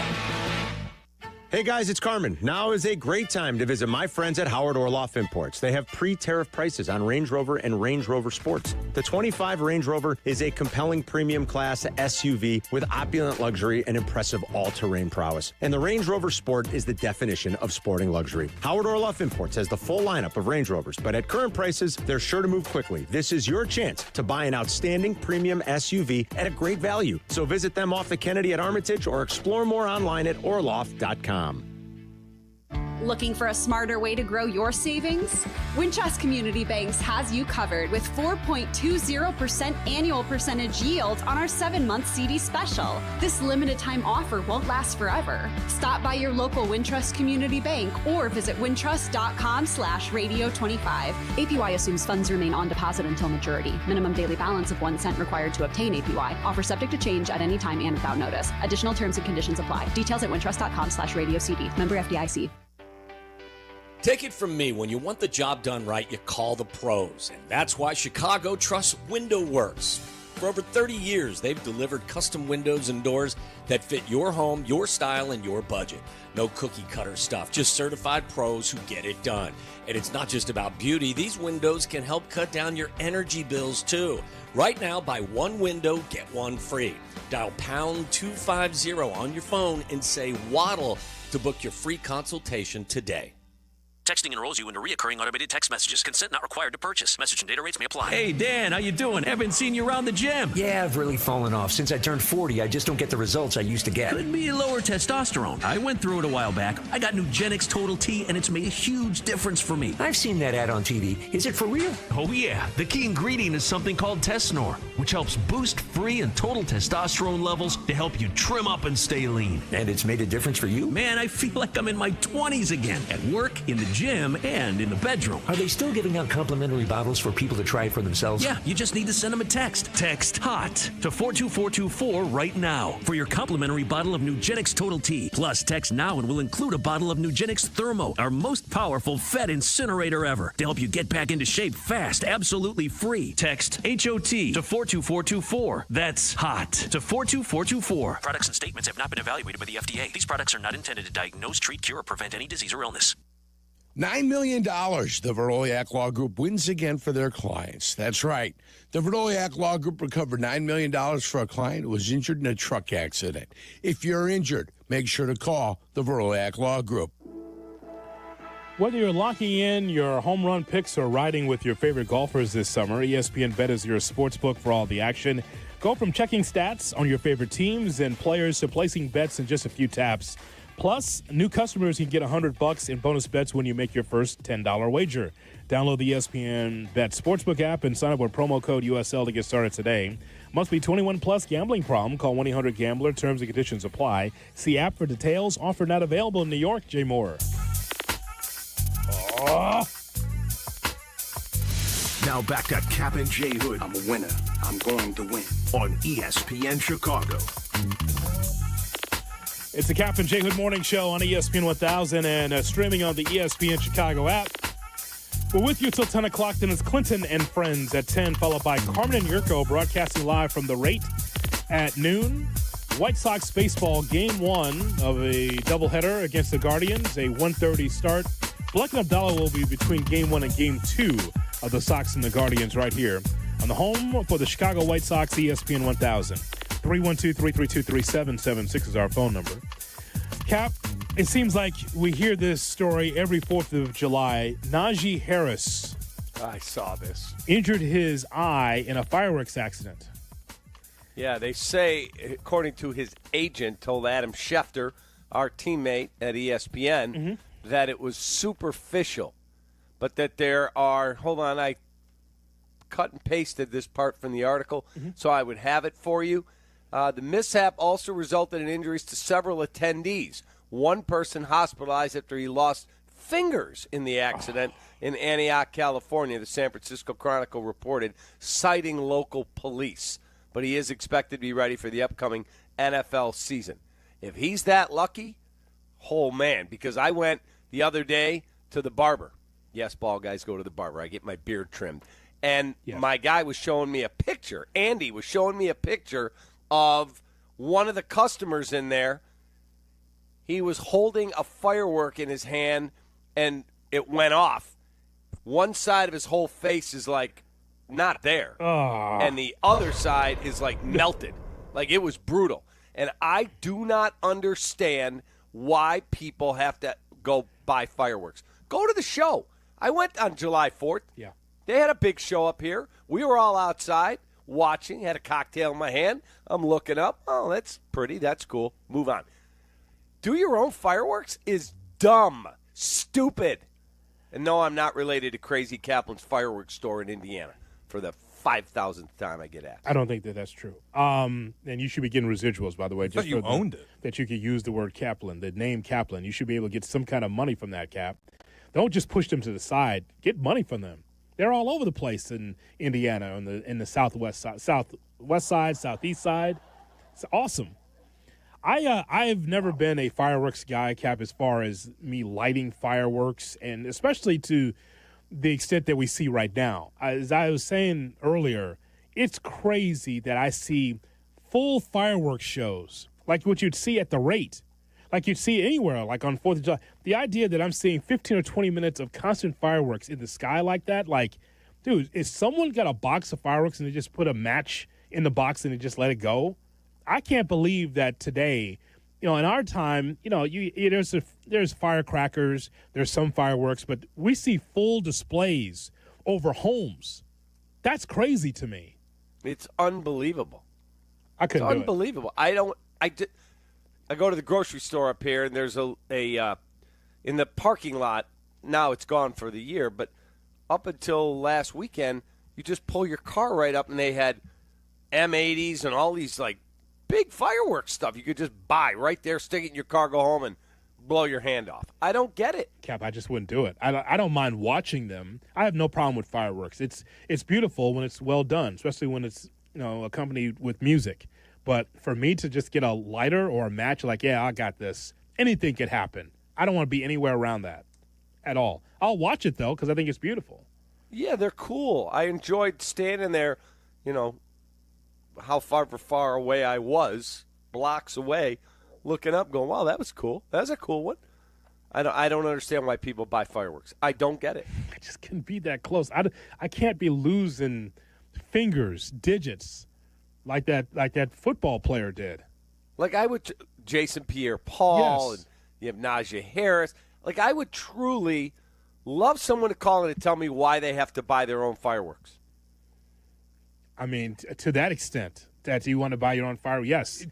Hey guys, it's Carmen. Now is a great time to visit my friends at Howard Orloff Imports. They have pre-tariff prices on Range Rover and Range Rover Sports. The 25 Range Rover is a compelling premium class SUV with opulent luxury and impressive all-terrain prowess. And the Range Rover Sport is the definition of sporting luxury. Howard Orloff Imports has the full lineup of Range Rovers, but at current prices, they're sure to move quickly. This is your chance to buy an outstanding premium SUV at a great value. So visit them off the Kennedy at Armitage or explore more online at orloff.com. Looking for a smarter way to grow your savings? Wintrust Community Banks has you covered with 4.20% annual percentage yield on our 7-month CD special. This limited time offer won't last forever. Stop by your local Wintrust Community Bank or visit wintrust.com/radio25. APY assumes funds remain on deposit until maturity. Minimum daily balance of 1 cent required to obtain APY. Offer subject to change at any time and without notice. Additional terms and conditions apply. Details at wintrust.com/radiocd. Member FDIC. Take it from me, when you want the job done right, you call the pros. And that's why Chicago trusts Window Works. For over 30 years, they've delivered custom windows and doors that fit your home, your style, and your budget. No cookie-cutter stuff, just certified pros who get it done. And it's not just about beauty. These windows can help cut down your energy bills, too. Right now, buy one window, get one free. Dial pound 250 on your phone and say Waddle to book your free consultation today. Texting enrolls you into reoccurring automated text messages. Consent not required to purchase. Message and data rates may apply. Hey, Dan, how you doing? Haven't seen you around the gym. Yeah, I've really fallen off. Since I turned 40, I just don't get the results I used to get. Could be lower testosterone. I went through it a while back. I got Nugenix Total T, and it's made a huge difference for me. I've seen that ad on TV. Is it for real? Oh, yeah. The key ingredient is something called Tesnor, which helps boost free and total testosterone levels to help you trim up and stay lean. And it's made a difference for you? Man, I feel like I'm in my 20s again. At work, in the gym, and in the bedroom. Are they still giving out complimentary bottles for people to try it for themselves? Yeah, you just need to send them a text. Text HOT to 42424 right now for your complimentary bottle of Nugenix Total T. Plus, text now and we'll include a bottle of Nugenix Thermo, our most powerful fat incinerator ever, to help you get back into shape fast, absolutely free. Text HOT to 42424. That's HOT to 42424. Products and statements have not been evaluated by the FDA. These products are not intended to diagnose, treat, cure, or prevent any disease or illness. $9 million the Veroliak Law Group wins again for their clients. That's right. The Veroliak Law Group recovered $9 million for a client who was injured in a truck accident. If you're injured, make sure to call the Veroliak Law Group. Whether you're locking in your home run picks or riding with your favorite golfers this summer, ESPN Bet is your sports book for all the action. Go from checking stats on your favorite teams and players to placing bets in just a few taps. Plus, new customers can get $100 in bonus bets when you make your first $10 wager. Download the ESPN Bet Sportsbook app and sign up with promo code USL to get started today. Must be 21 plus. Gambling problem? Call 1-800-GAMBLER. Terms and conditions apply. See app for details. Offer not available in New York. Jay Moore. Oh. Now back to Kap and J Hood. I'm a winner. I'm going to win. On ESPN Chicago. It's the Kap and J Hood Morning Show on ESPN 1000 and streaming on the ESPN Chicago app. We're with you till 10 o'clock. Then it's Clinton and Friends at 10, followed by Carmen and Jurko broadcasting live from the Rate at noon. White Sox baseball game 1 of a doubleheader against the Guardians, a 1:30 start. Bleck Abdalla will be between game 1 and game 2 of the Sox and the Guardians right here on the home for the Chicago White Sox, ESPN 1000. 312-332-3776 is our phone number. Cap, it seems like we hear this story every 4th of July. Najee Harris. I saw this. Injured his eye in a fireworks accident. Yeah, they say, according to his agent, told Adam Schefter, our teammate at ESPN, that it was superficial. But that there are, hold on, I cut and pasted this part from the article so I would have it for you. The mishap also resulted in injuries to several attendees. One person hospitalized after he lost fingers in the accident in Antioch, California, the San Francisco Chronicle reported, citing local police. But he is expected to be ready for the upcoming NFL season. If he's that lucky, oh, man, because I went the other day to the barber. Yes, ball guys go to the barber. I get my beard trimmed. And my guy was showing me a picture. Andy was showing me a picture of one of the customers in there. He was holding a firework in his hand, and it went off. One side of his whole face is like not there, and the other side is like melted. Like it was brutal. And I do not understand why people have to go buy fireworks. Go to the show. I went on July 4th. Yeah. They had a big show up here. We were all outside watching, had a cocktail in my hand. I'm looking up. Oh, that's pretty. That's cool. Move on. Do your own fireworks is dumb. Stupid. And no, I'm not related to Crazy Kaplan's fireworks store in Indiana for the 5,000th time I get asked. I don't think that that's true. And you should be getting residuals, by the way. Just you owned it. That you could use the word Kaplan, the name Kaplan. You should be able to get some kind of money from that, Cap. Don't just push them to the side. Get money from them. They're all over the place in Indiana, in the southwest side, southeast side. It's awesome. I've never been a fireworks guy, Cap, as far as me lighting fireworks, and especially to the extent that we see right now. As I was saying earlier, it's crazy that I see full fireworks shows, like what you'd see at the rate, like you'd see anywhere, like on 4th of July. The idea that I'm seeing 15 or 20 minutes of constant fireworks in the sky like that, like, dude, if someone got a box of fireworks and they just put a match in the box and they just let it go, I can't believe that today, in our time, there's firecrackers, there's some fireworks, but we see full displays over homes. That's crazy to me. It's unbelievable. I couldn't do it. Unbelievable. I go to the grocery store up here, and there's a in the parking lot. Now it's gone for the year, but up until last weekend, you just pull your car right up, and they had M80s and all these like big fireworks stuff you could just buy right there, stick it in your car, go home, and blow your hand off. I don't get it. Cap, I just wouldn't do it. I don't mind watching them. I have no problem with fireworks. It's beautiful when it's well done, especially when it's accompanied with music. But for me to just get a lighter or a match, like, yeah, I got this, anything could happen. I don't want to be anywhere around that at all. I'll watch it, though, because I think it's beautiful. Yeah, they're cool. I enjoyed standing there, how far away I was, blocks away, looking up, going, wow, that was cool. That was a cool one. I don't understand why people buy fireworks. I don't get it. I just can't be that close. I can't be losing fingers, digits, like that football player did. Like I would, Jason Pierre-Paul, yes. And you have Najee Harris. Like I would truly love someone to call in and tell me why they have to buy their own fireworks. I mean, to that extent, that you want to buy your own fireworks, yes.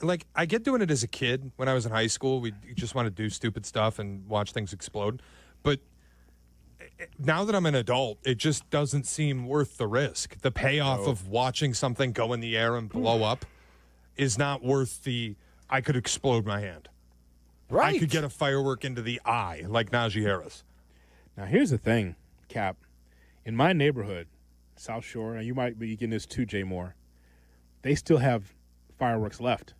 Like, I get doing it as a kid. When I was in high school, we just want to do stupid stuff and watch things explode. But now that I'm an adult, it just doesn't seem worth the risk. The payoff of watching something go in the air and blow up is not worth I could explode my hand. Right. I could get a firework into the eye, like Najee Harris. Now, here's the thing, Cap. In my neighborhood, South Shore, and you might be getting this too, Jay Moore, they still have fireworks left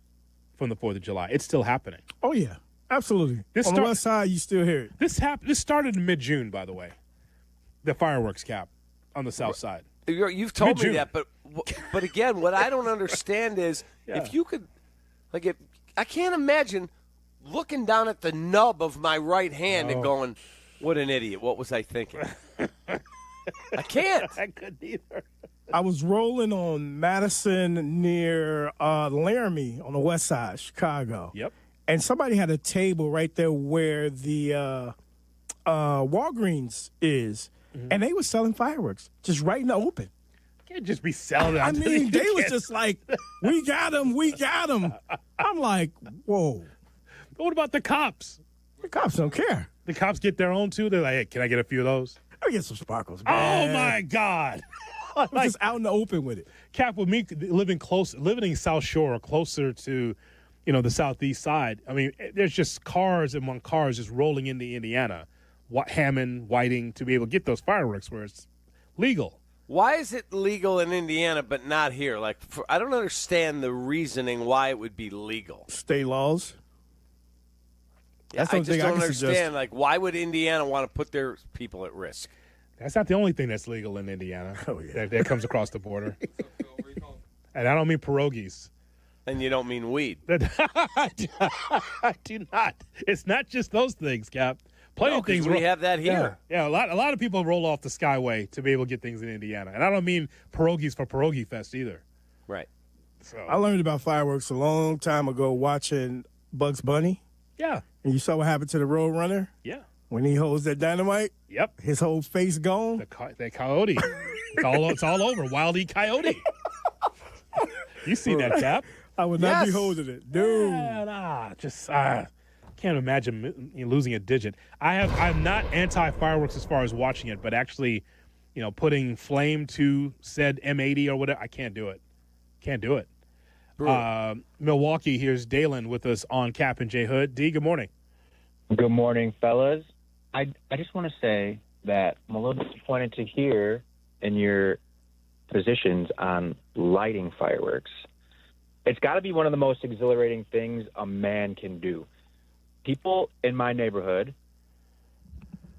from the 4th of July. It's still happening. Oh, yeah. Absolutely. On the west side, you still hear it. This started in mid-June, by the way, the fireworks, Cap, on the south side. You've told Mid-June. me that, but again, what I don't understand is if you could, I can't imagine looking down at the nub of my right hand and going, what an idiot. What was I thinking? I can't. I couldn't either. I was rolling on Madison near Laramie on the west side, Chicago. Yep. And somebody had a table right there where the Walgreens is, and they were selling fireworks just right in the open. Can't just be selling out. I mean, they was just like, we got them, we got them. I'm like, whoa. But what about the cops? The cops don't care. The cops get their own, too? They're like, hey, can I get a few of those? I get some sparkles, Oh, man. my God. I was just out in the open with it. Cap, with me living in South Shore or closer to, the southeast side, I mean, there's just cars among cars just rolling into Indiana, Hammond, Whiting, to be able to get those fireworks where it's legal. Why is it legal in Indiana but not here? I don't understand the reasoning why it would be legal. State laws. I just don't understand. Why would Indiana want to put their people at risk? That's not the only thing that's legal in Indiana that comes across the border. And I don't mean pierogies. And you don't mean weed. I do not. It's not just those things, Cap. Plenty of things. We have that here. Yeah, a lot of people roll off the Skyway to be able to get things in Indiana. And I don't mean pierogies for Pierogi Fest either. Right. So I learned about fireworks a long time ago watching Bugs Bunny. Yeah. And you saw what happened to the Roadrunner? Yeah. When he holds that dynamite? Yep. His whole face gone? The coyote. It's all over. Wilde E. Coyote. You see that, Cap? I would not be holding it. Dude. Can't can't imagine losing a digit. I'm not anti-fireworks as far as watching it, but actually, putting flame to said M80 or whatever, I can't do it. Can't do it. Milwaukee, here's Dalen with us on Kap and J Hood. D, good morning. Good morning, fellas. I just want to say that I'm a little disappointed to hear in your positions on lighting fireworks. It's got to be one of the most exhilarating things a man can do. People in my neighborhood,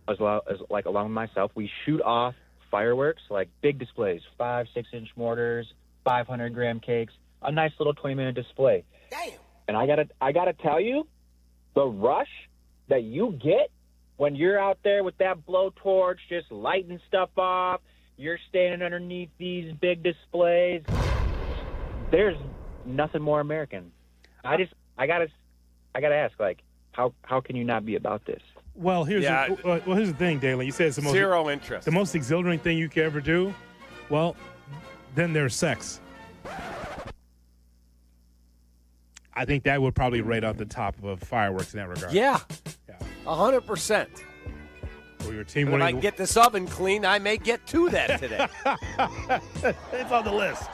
along with myself, we shoot off fireworks, like big displays, 5-6 inch mortars, 500-gram cakes, a nice little 20-minute display. Damn. And I gotta tell you, the rush that you get when you're out there with that blowtorch, just lighting stuff off, you're standing underneath these big displays. There's nothing more American. I gotta ask, like, how can you not be about this? Well, here's the thing, Dalen. You said it's the most zero interest. The most exhilarating thing you could ever do. Well, then there's sex. I think that would probably rate on the top of fireworks in that regard. Yeah. 100%. When I get this oven clean, I may get to that today. It's on the list.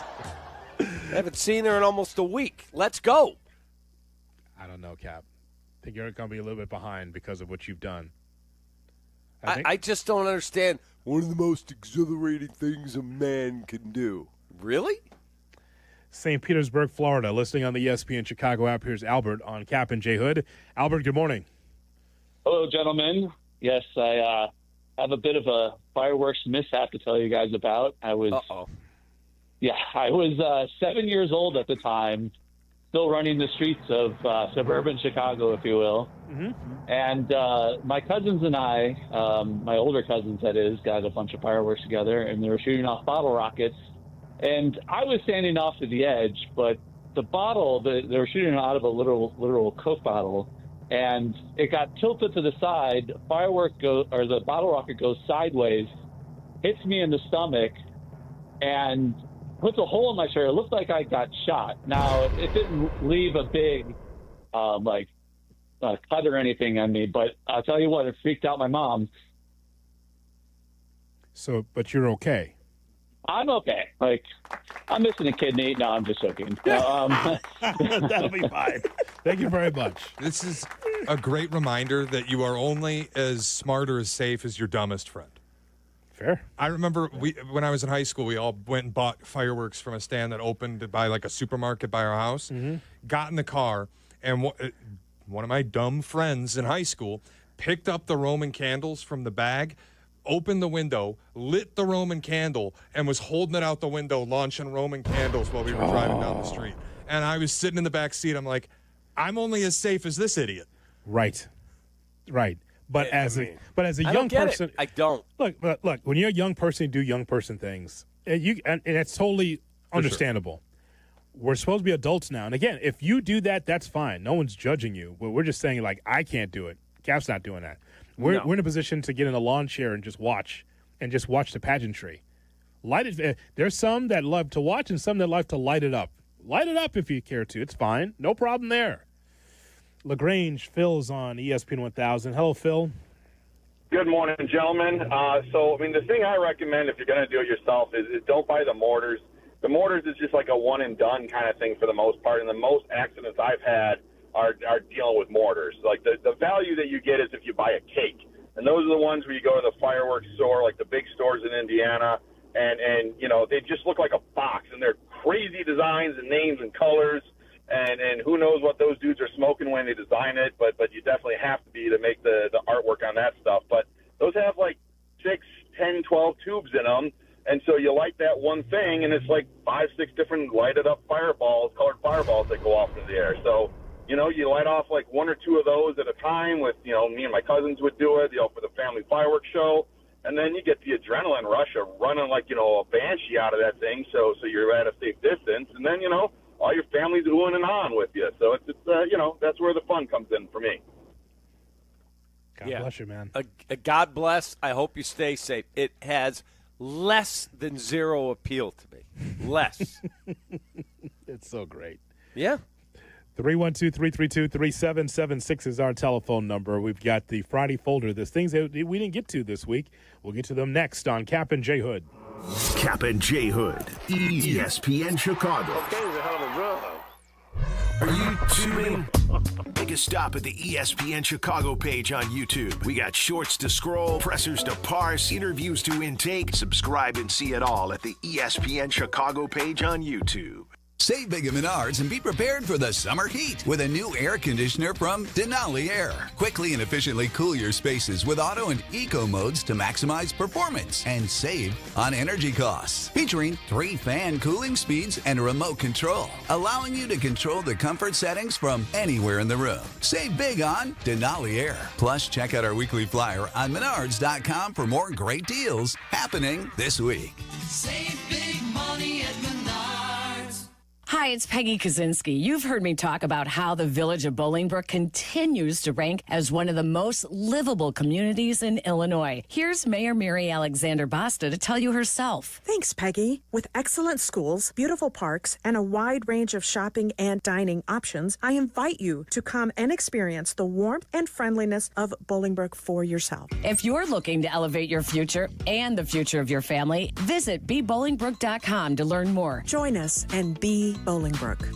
I haven't seen her in almost a week. Let's go. I don't know, Cap. I think you're going to be a little bit behind because of what you've done. I just don't understand. One of the most exhilarating things a man can do. Really? St. Petersburg, Florida, listening on the ESPN Chicago app. Here's Albert on Kap and J Hood. Albert, good morning. Hello, gentlemen. Yes, I have a bit of a fireworks mishap to tell you guys about. I was 7 years old at the time, still running the streets of suburban Chicago, if you will. Mm-hmm. And my cousins and I, my older cousins, that is, got a bunch of fireworks together, and they were shooting off bottle rockets. And I was standing off to the edge, but the bottle, they were shooting out of a literal Coke bottle, and it got tilted to the side. The bottle rocket goes sideways, hits me in the stomach, and puts a hole in my shirt. It looked like I got shot. Now, it didn't leave a big, cut or anything on me, but I'll tell you what, it freaked out my mom. So, but you're okay. I'm okay. Like, I'm missing a kidney. No, I'm just joking. That'll be fine. Thank you very much. This is a great reminder that you are only as smart or as safe as your dumbest friend. Fair. I remember when I was in high school, we all went and bought fireworks from a stand that opened by like a supermarket by our house. Mm-hmm. Got in the car, and one of my dumb friends in high school picked up the Roman candles from the bag, opened the window, lit the Roman candle, and was holding it out the window, launching Roman candles while we were driving down the street. And I was sitting in the back seat. I'm like, I'm only as safe as this idiot. Right. But as a young person, I don't. Look. When you're a young person, you do young person things, and it's totally understandable. Sure. We're supposed to be adults now, and again, if you do that, that's fine. No one's judging you. But we're just saying, like, I can't do it. Cap's not doing that. We're in a position to get in a lawn chair and just watch the pageantry. Light it. There's some that love to watch and some that love to light it up. Light it up if you care to. It's fine. No problem there. LaGrange, Phil's on ESPN 1000. Hello, Phil. Good morning, gentlemen. The thing I recommend if you're going to do it yourself is don't buy the mortars. The mortars is just like a one-and-done kind of thing for the most part, and the most accidents I've had are dealing with mortars. Like, the value that you get is if you buy a cake. And those are the ones where you go to the fireworks store, like the big stores in Indiana, and they just look like a box, and they're crazy designs and names and colors. And who knows what those dudes are smoking when they design it, but you definitely have to be to make the artwork on that stuff. But those have like 6, 10, 12 tubes in them, and so you light that one thing, and it's like 5, 6 different lighted up fireballs, colored fireballs that go off into the air. So, you light off like 1 or 2 of those at a time with, me and my cousins would do it, for the family fireworks show. And then you get the adrenaline rush of running like, a banshee out of that thing. So you're at a safe distance. And then, all your family's oohing and ahhing with you. So it's that's where the fun comes in for me. God bless you, man. God bless. I hope you stay safe. It has less than zero appeal to me. Less. It's so great. Yeah. 312-332-3776 is our telephone number. We've got the Friday folder. There's things that we didn't get to this week. We'll get to them next on Kap and J Hood. Kap and J Hood, ESPN Chicago. Okay, it's a hell of a drill. Are you tuning? Take a stop at the ESPN Chicago page on YouTube. We got shorts to scroll, pressers to parse, interviews to intake. Subscribe and see it all at the ESPN Chicago page on YouTube. Save big at Menards and be prepared for the summer heat with a new air conditioner from Denali Air. Quickly and efficiently cool your spaces with auto and eco modes to maximize performance and save on energy costs. Featuring 3 fan cooling speeds and a remote control, allowing you to control the comfort settings from anywhere in the room. Save big on Denali Air. Plus, check out our weekly flyer on Menards.com for more great deals happening this week. Save big money at Menards. Hi, it's Peggy Kaczynski. You've heard me talk about how the village of Bolingbrook continues to rank as one of the most livable communities in Illinois. Here's Mayor Mary Alexander Basta to tell you herself. Thanks, Peggy. With excellent schools, beautiful parks, and a wide range of shopping and dining options, I invite you to come and experience the warmth and friendliness of Bolingbrook for yourself. If you're looking to elevate your future and the future of your family, visit BeBolingbrook.com to learn more. Join us and be Bolingbrook.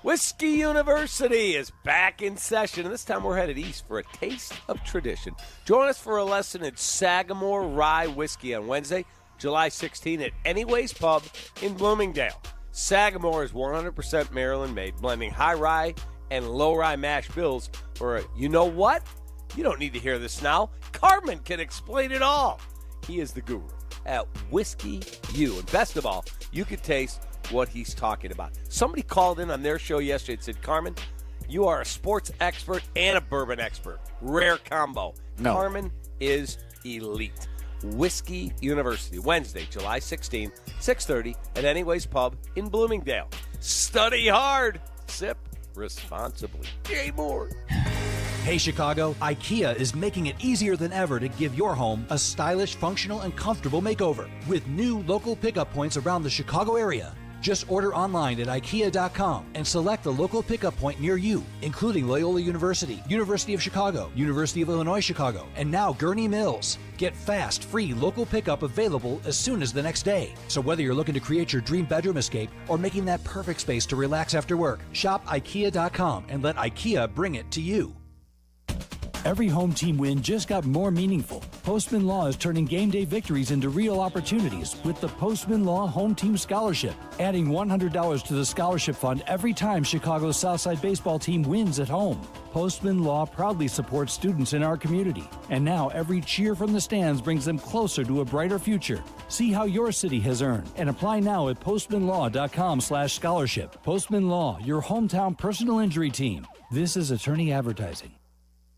Whiskey University is back in session, and this time we're headed east for a taste of tradition. Join us for a lesson in Sagamore Rye Whiskey on Wednesday, July 16 at Anyways Pub in Bloomingdale. Sagamore is 100% Maryland-made, blending high rye and low rye mash bills for a, you know what? You don't need to hear this now. Carmen can explain it all. He is the guru at Whiskey U. And best of all, you can taste what he's talking about. Somebody called in on their show yesterday and said, Carmen, you are a sports expert and a bourbon expert. Rare combo. No. Carmen is elite. Whiskey University, Wednesday, July 16, 6:30 at Anyways Pub in Bloomingdale. Study hard. Sip responsibly. Jay Moore. Hey Chicago, IKEA is making it easier than ever to give your home a stylish, functional, and comfortable makeover with new local pickup points around the Chicago area. Just order online at IKEA.com and select the local pickup point near you, including Loyola University, University of Chicago, University of Illinois Chicago, and now Gurney Mills. Get fast, free local pickup available as soon as the next day. So whether you're looking to create your dream bedroom escape or making that perfect space to relax after work, shop IKEA.com and let IKEA bring it to you. Every home team win just got more meaningful. Postman Law is turning game day victories into real opportunities with the Postman Law Home Team Scholarship, adding $100 to the scholarship fund every time Chicago's Southside baseball team wins at home. Postman Law proudly supports students in our community, and now every cheer from the stands brings them closer to a brighter future. See how your city has earned and apply now at postmanlaw.com/scholarship. Postman Law, your hometown personal injury team. This is attorney advertising.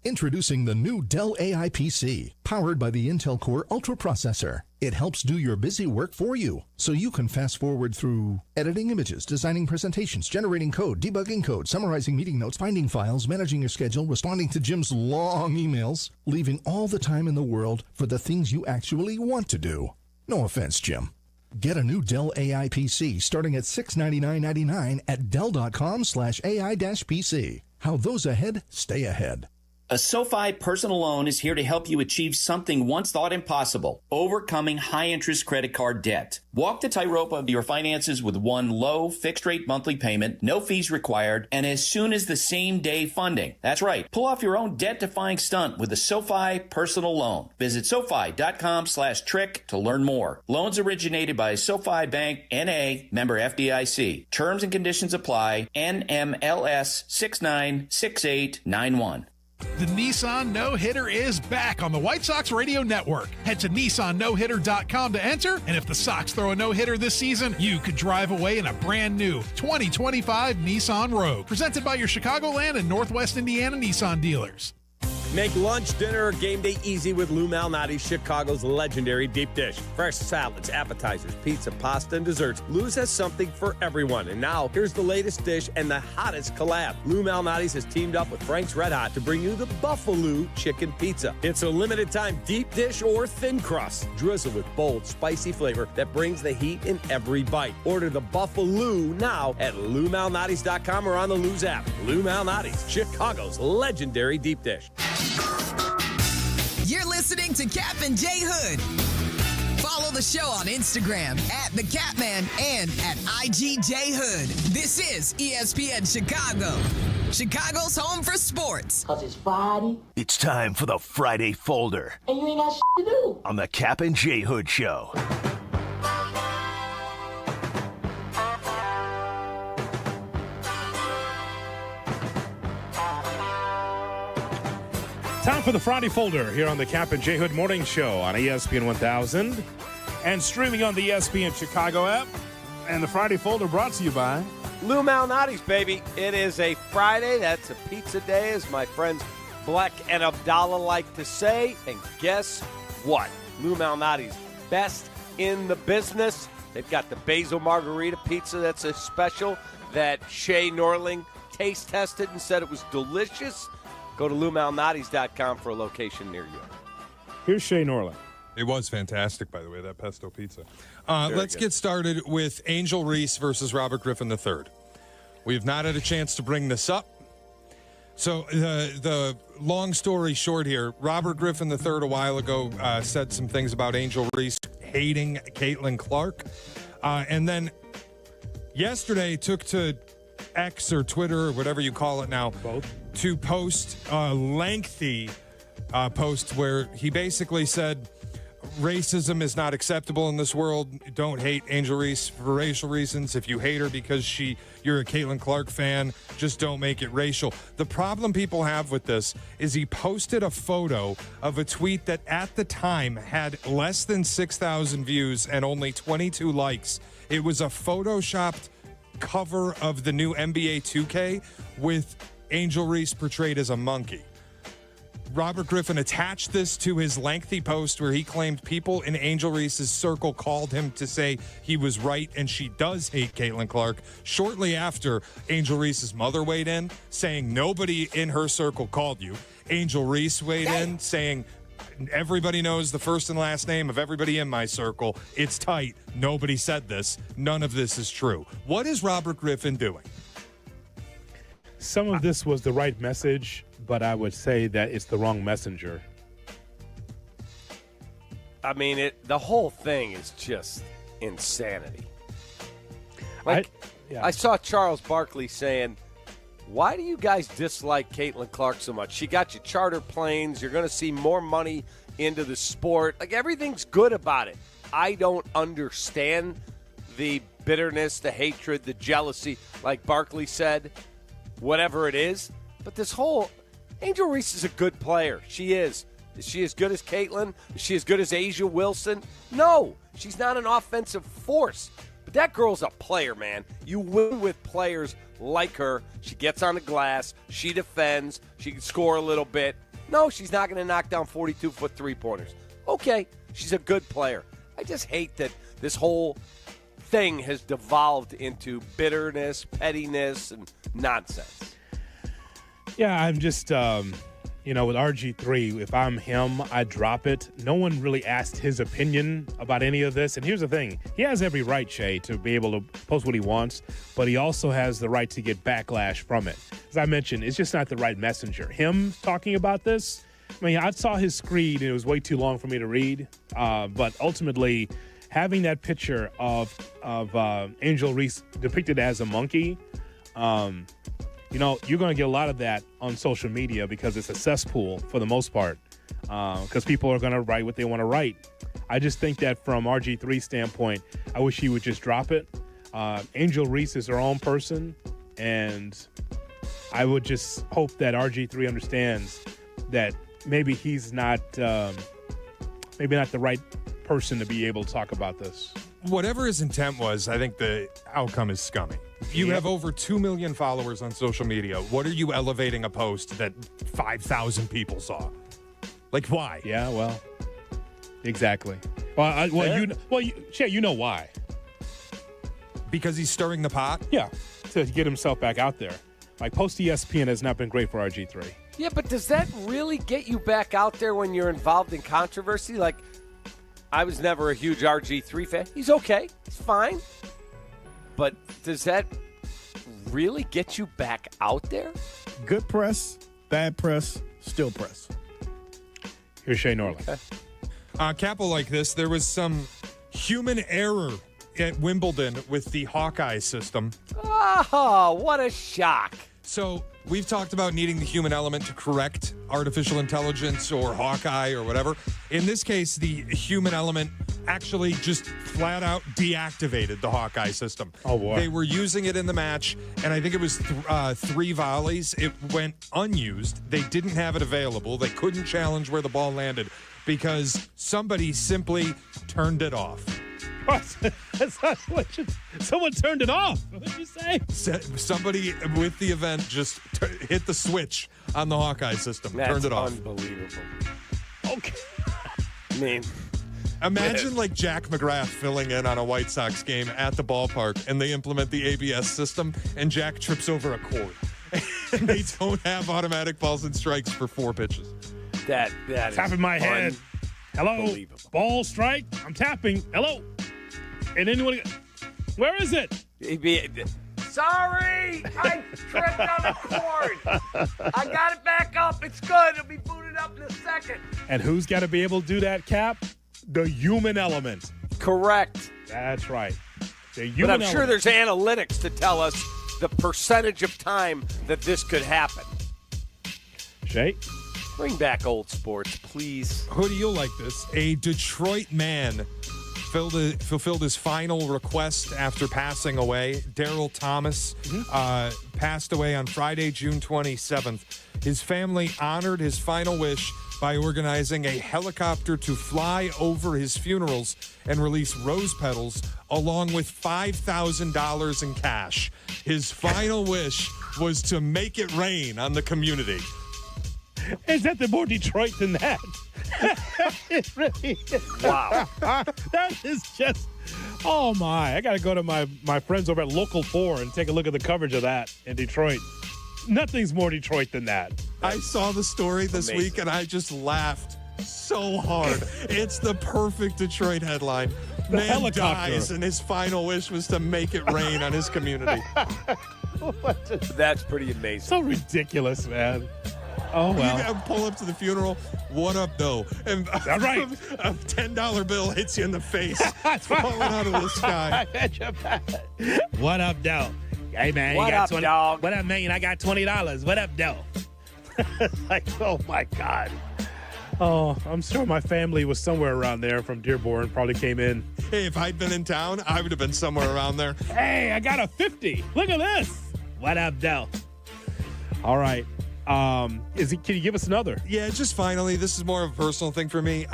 Introducing the new Dell AI PC, powered by the Intel Core Ultra processor. It helps do your busy work for you, so you can fast forward through editing images, designing presentations, generating code, debugging code, summarizing meeting notes, finding files, managing your schedule, responding to Jim's long emails, leaving all the time in the world for the things you actually want to do. No offense, Jim. Get a new Dell AI PC starting at $699.99 at Dell.com/AI-PC. How those ahead stay ahead. A SoFi personal loan is here to help you achieve something once thought impossible, overcoming high-interest credit card debt. Walk the tightrope of your finances with one low, fixed-rate monthly payment, no fees required, and as soon as the same-day funding. That's right. Pull off your own debt-defying stunt with a SoFi personal loan. Visit SoFi.com/trick to learn more. Loans originated by SoFi Bank, N.A., member FDIC. Terms and conditions apply. NMLS 696891. The Nissan No-Hitter is back on the White Sox Radio Network. Head to NissanNoHitter.com to enter, and if the Sox throw a no-hitter this season, you could drive away in a brand new 2025 Nissan Rogue. Presented by your Chicagoland and Northwest Indiana Nissan dealers. Make lunch, dinner, or game day easy with Lou Malnati's Chicago's legendary deep dish. Fresh salads, appetizers, pizza, pasta, and desserts. Lou's has something for everyone. And now, here's the latest dish and the hottest collab. Lou Malnati's has teamed up with Frank's Red Hot to bring you the Buffalo Chicken Pizza. It's a limited time deep dish or thin crust. Drizzle with bold, spicy flavor that brings the heat in every bite. Order the Buffalo now at LouMalnati's.com or on the Lou's app. Lou Malnati's, Chicago's legendary deep dish. You're listening to Kap and J Hood. Follow the show on Instagram at The Catman and at IGJHood. This is ESPN Chicago, Chicago's home for sports. 'Cause it's Friday. It's time for the Friday Folder. And you ain't got shit to do. On the Kap and J Hood Show. Time for the Friday Folder here on the Kap and J Hood Morning Show on ESPN 1000 and streaming on the ESPN Chicago app. And the Friday Folder brought to you by Lou Malnati's, baby. It is a Friday. That's a pizza day, as my friends Bleck and Abdalla like to say. And guess what? Lou Malnati's, best in the business. They've got the basil margarita pizza that's a special that Shay Norling taste tested and said it was delicious. Go to LouMalnati's.com for a location near you. Here's Shay Norling. It was fantastic, by the way, that pesto pizza. Let's get started with Angel Reese versus Robert Griffin III. We have not had a chance to bring this up. So the long story short here, Robert Griffin III a while ago said some things about Angel Reese hating Caitlin Clark. And then yesterday took to X or Twitter or whatever you call it now, to post a lengthy post where he basically said racism is not acceptable in this world. Don't hate Angel Reese for racial reasons. If you hate her because you're a Caitlin Clark fan, just don't make it racial. The problem people have with this is he posted a photo of a tweet that at the time had less than 6,000 views and only 22 likes. It was a photoshopped cover of the new NBA 2K with Angel Reese portrayed as a monkey. Robert Griffin attached this to his lengthy post where he claimed people in Angel Reese's circle called him to say he was right and she does hate Caitlin Clark. Shortly after, Angel Reese's mother weighed in, saying nobody in her circle called you. Angel Reese weighed in, saying everybody knows the first and last name of everybody in my circle. It's tight. Nobody said this. None of this is true. What is Robert Griffin doing? Some of this was the right message, but I would say that it's the wrong messenger. I mean, the whole thing is just insanity. Like, I saw Charles Barkley saying, why do you guys dislike Caitlin Clark so much? She got you charter planes. You're going to see more money into the sport. Like, everything's good about it. I don't understand the bitterness, the hatred, the jealousy, like Barkley said, whatever it is. But this whole Angel Reese is a good player. She is. Is she as good as Caitlin? Is she as good as Asia Wilson? No. She's not an offensive force. But that girl's a player, man. You win with players like her. She gets on the glass. She defends. She can score a little bit. No, she's not going to knock down 42-foot three-pointers. Okay, she's a good player. I just hate that this whole thing has devolved into bitterness, pettiness, and nonsense. Yeah, I'm just, with RG3, if I'm him, I drop it. No one really asked his opinion about any of this. And here's the thing. He has every right, Shay, to be able to post what he wants, but he also has the right to get backlash from it. As I mentioned, it's just not the right messenger. Him talking about this, I mean, I saw his screed, and it was way too long for me to read. But ultimately, having that picture of Angel Reese depicted as a monkey, you're going to get a lot of that on social media because it's a cesspool for the most part, because people are going to write what they want to write. I just think that from RG3's standpoint, I wish he would just drop it. Angel Reese is her own person, and I would just hope that RG3 understands that maybe he's not the right person to be able to talk about this. whatever his intent was, I think the outcome is scummy. You have over 2 million followers on social media. What are you elevating a post that 5,000 people saw? Like, why? Yeah, well, exactly. You know why. Because he's stirring the pot? Yeah, to get himself back out there. Like, post ESPN has not been great for RG3. Yeah, but does that really get you back out there when you're involved in controversy? Like, I was never a huge RG3 fan. He's okay. He's fine. But does that really get you back out there? Good press, bad press, still press. Here's Shay Norland. Okay. Cap will like this. There was some human error at Wimbledon with the Hawkeye system. Oh, what a shock. So we've talked about needing the human element to correct artificial intelligence or Hawkeye or whatever. In this case, the human element actually just flat out deactivated the Hawkeye system. Oh, boy. They were using it in the match, and I think it was 3 volleys. It went unused. They didn't have it available. They couldn't challenge where the ball landed because somebody simply turned it off. What? That's not what someone turned it off. What did you say? Somebody with the event just hit the switch on the Hawkeye system. Turned it off. Unbelievable. Okay. I mean, imagine like Jack McGrath filling in on a White Sox game at the ballpark, and they implement the ABS system, and Jack trips over a cord. And they don't have automatic balls and strikes for 4 pitches. That tapping my head. Hello. Ball strike. I'm tapping. Hello. And anyone, where is it? Sorry, I tripped on the cord. I got it back up. It's good. It'll be booted up in a second. And who's got to be able to do that, Cap? The human element. Correct. That's right. The human but I'm element. sure there's analytics to tell us the percentage of time that this could happen. Shay? Bring back old sports, please. Hoodie, you'll like this. A Detroit man fulfilled his final request after passing away. Daryl Thomas passed away on Friday, June 27th. His family honored his final wish by organizing a helicopter to fly over his funerals and release rose petals along with $5,000 in cash. His final wish was to make it rain on the community. Is that the more Detroit than that? It really is. Wow. That is just, oh my. I got to go to my friends over at Local 4 and take a look at the coverage of that in Detroit. Nothing's more Detroit than that. I saw the story this week and I just laughed so hard. It's the perfect Detroit headline. The Man helicopter dies and his final wish was to make it rain on his community. That's pretty amazing. So ridiculous, man. Oh, well. You gotta pull up to the funeral. What up, though? And that's right. A $10 bill hits you in the face. Falling out of the sky. What up, though? Hey, man. What you got up, 20, dog? What up, man? I got $20. What up, though? Like, oh, my God. Oh, I'm sure my family was somewhere around there from Dearborn. Probably came in. Hey, if I'd been in town, I would have been somewhere around there. Hey, I got a 50. Look at this. What up, though? All right. Can you give us another? Yeah, just finally, this is more of a personal thing for me.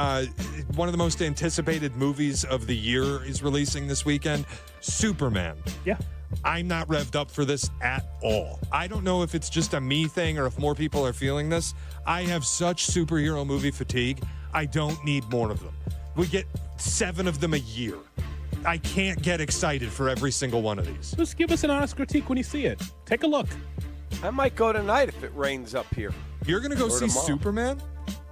One of the most anticipated movies of the year is releasing this weekend, Superman. Yeah. I'm not revved up for this at all. I don't know if it's just a me thing or if more people are feeling this. I have such superhero movie fatigue. I don't need more of them. We get 7 of them a year. I can't get excited for every single one of these. Just give us an honest critique when you see it. Take a look. I might go tonight if it rains up here. You're going to go see tomorrow. Superman?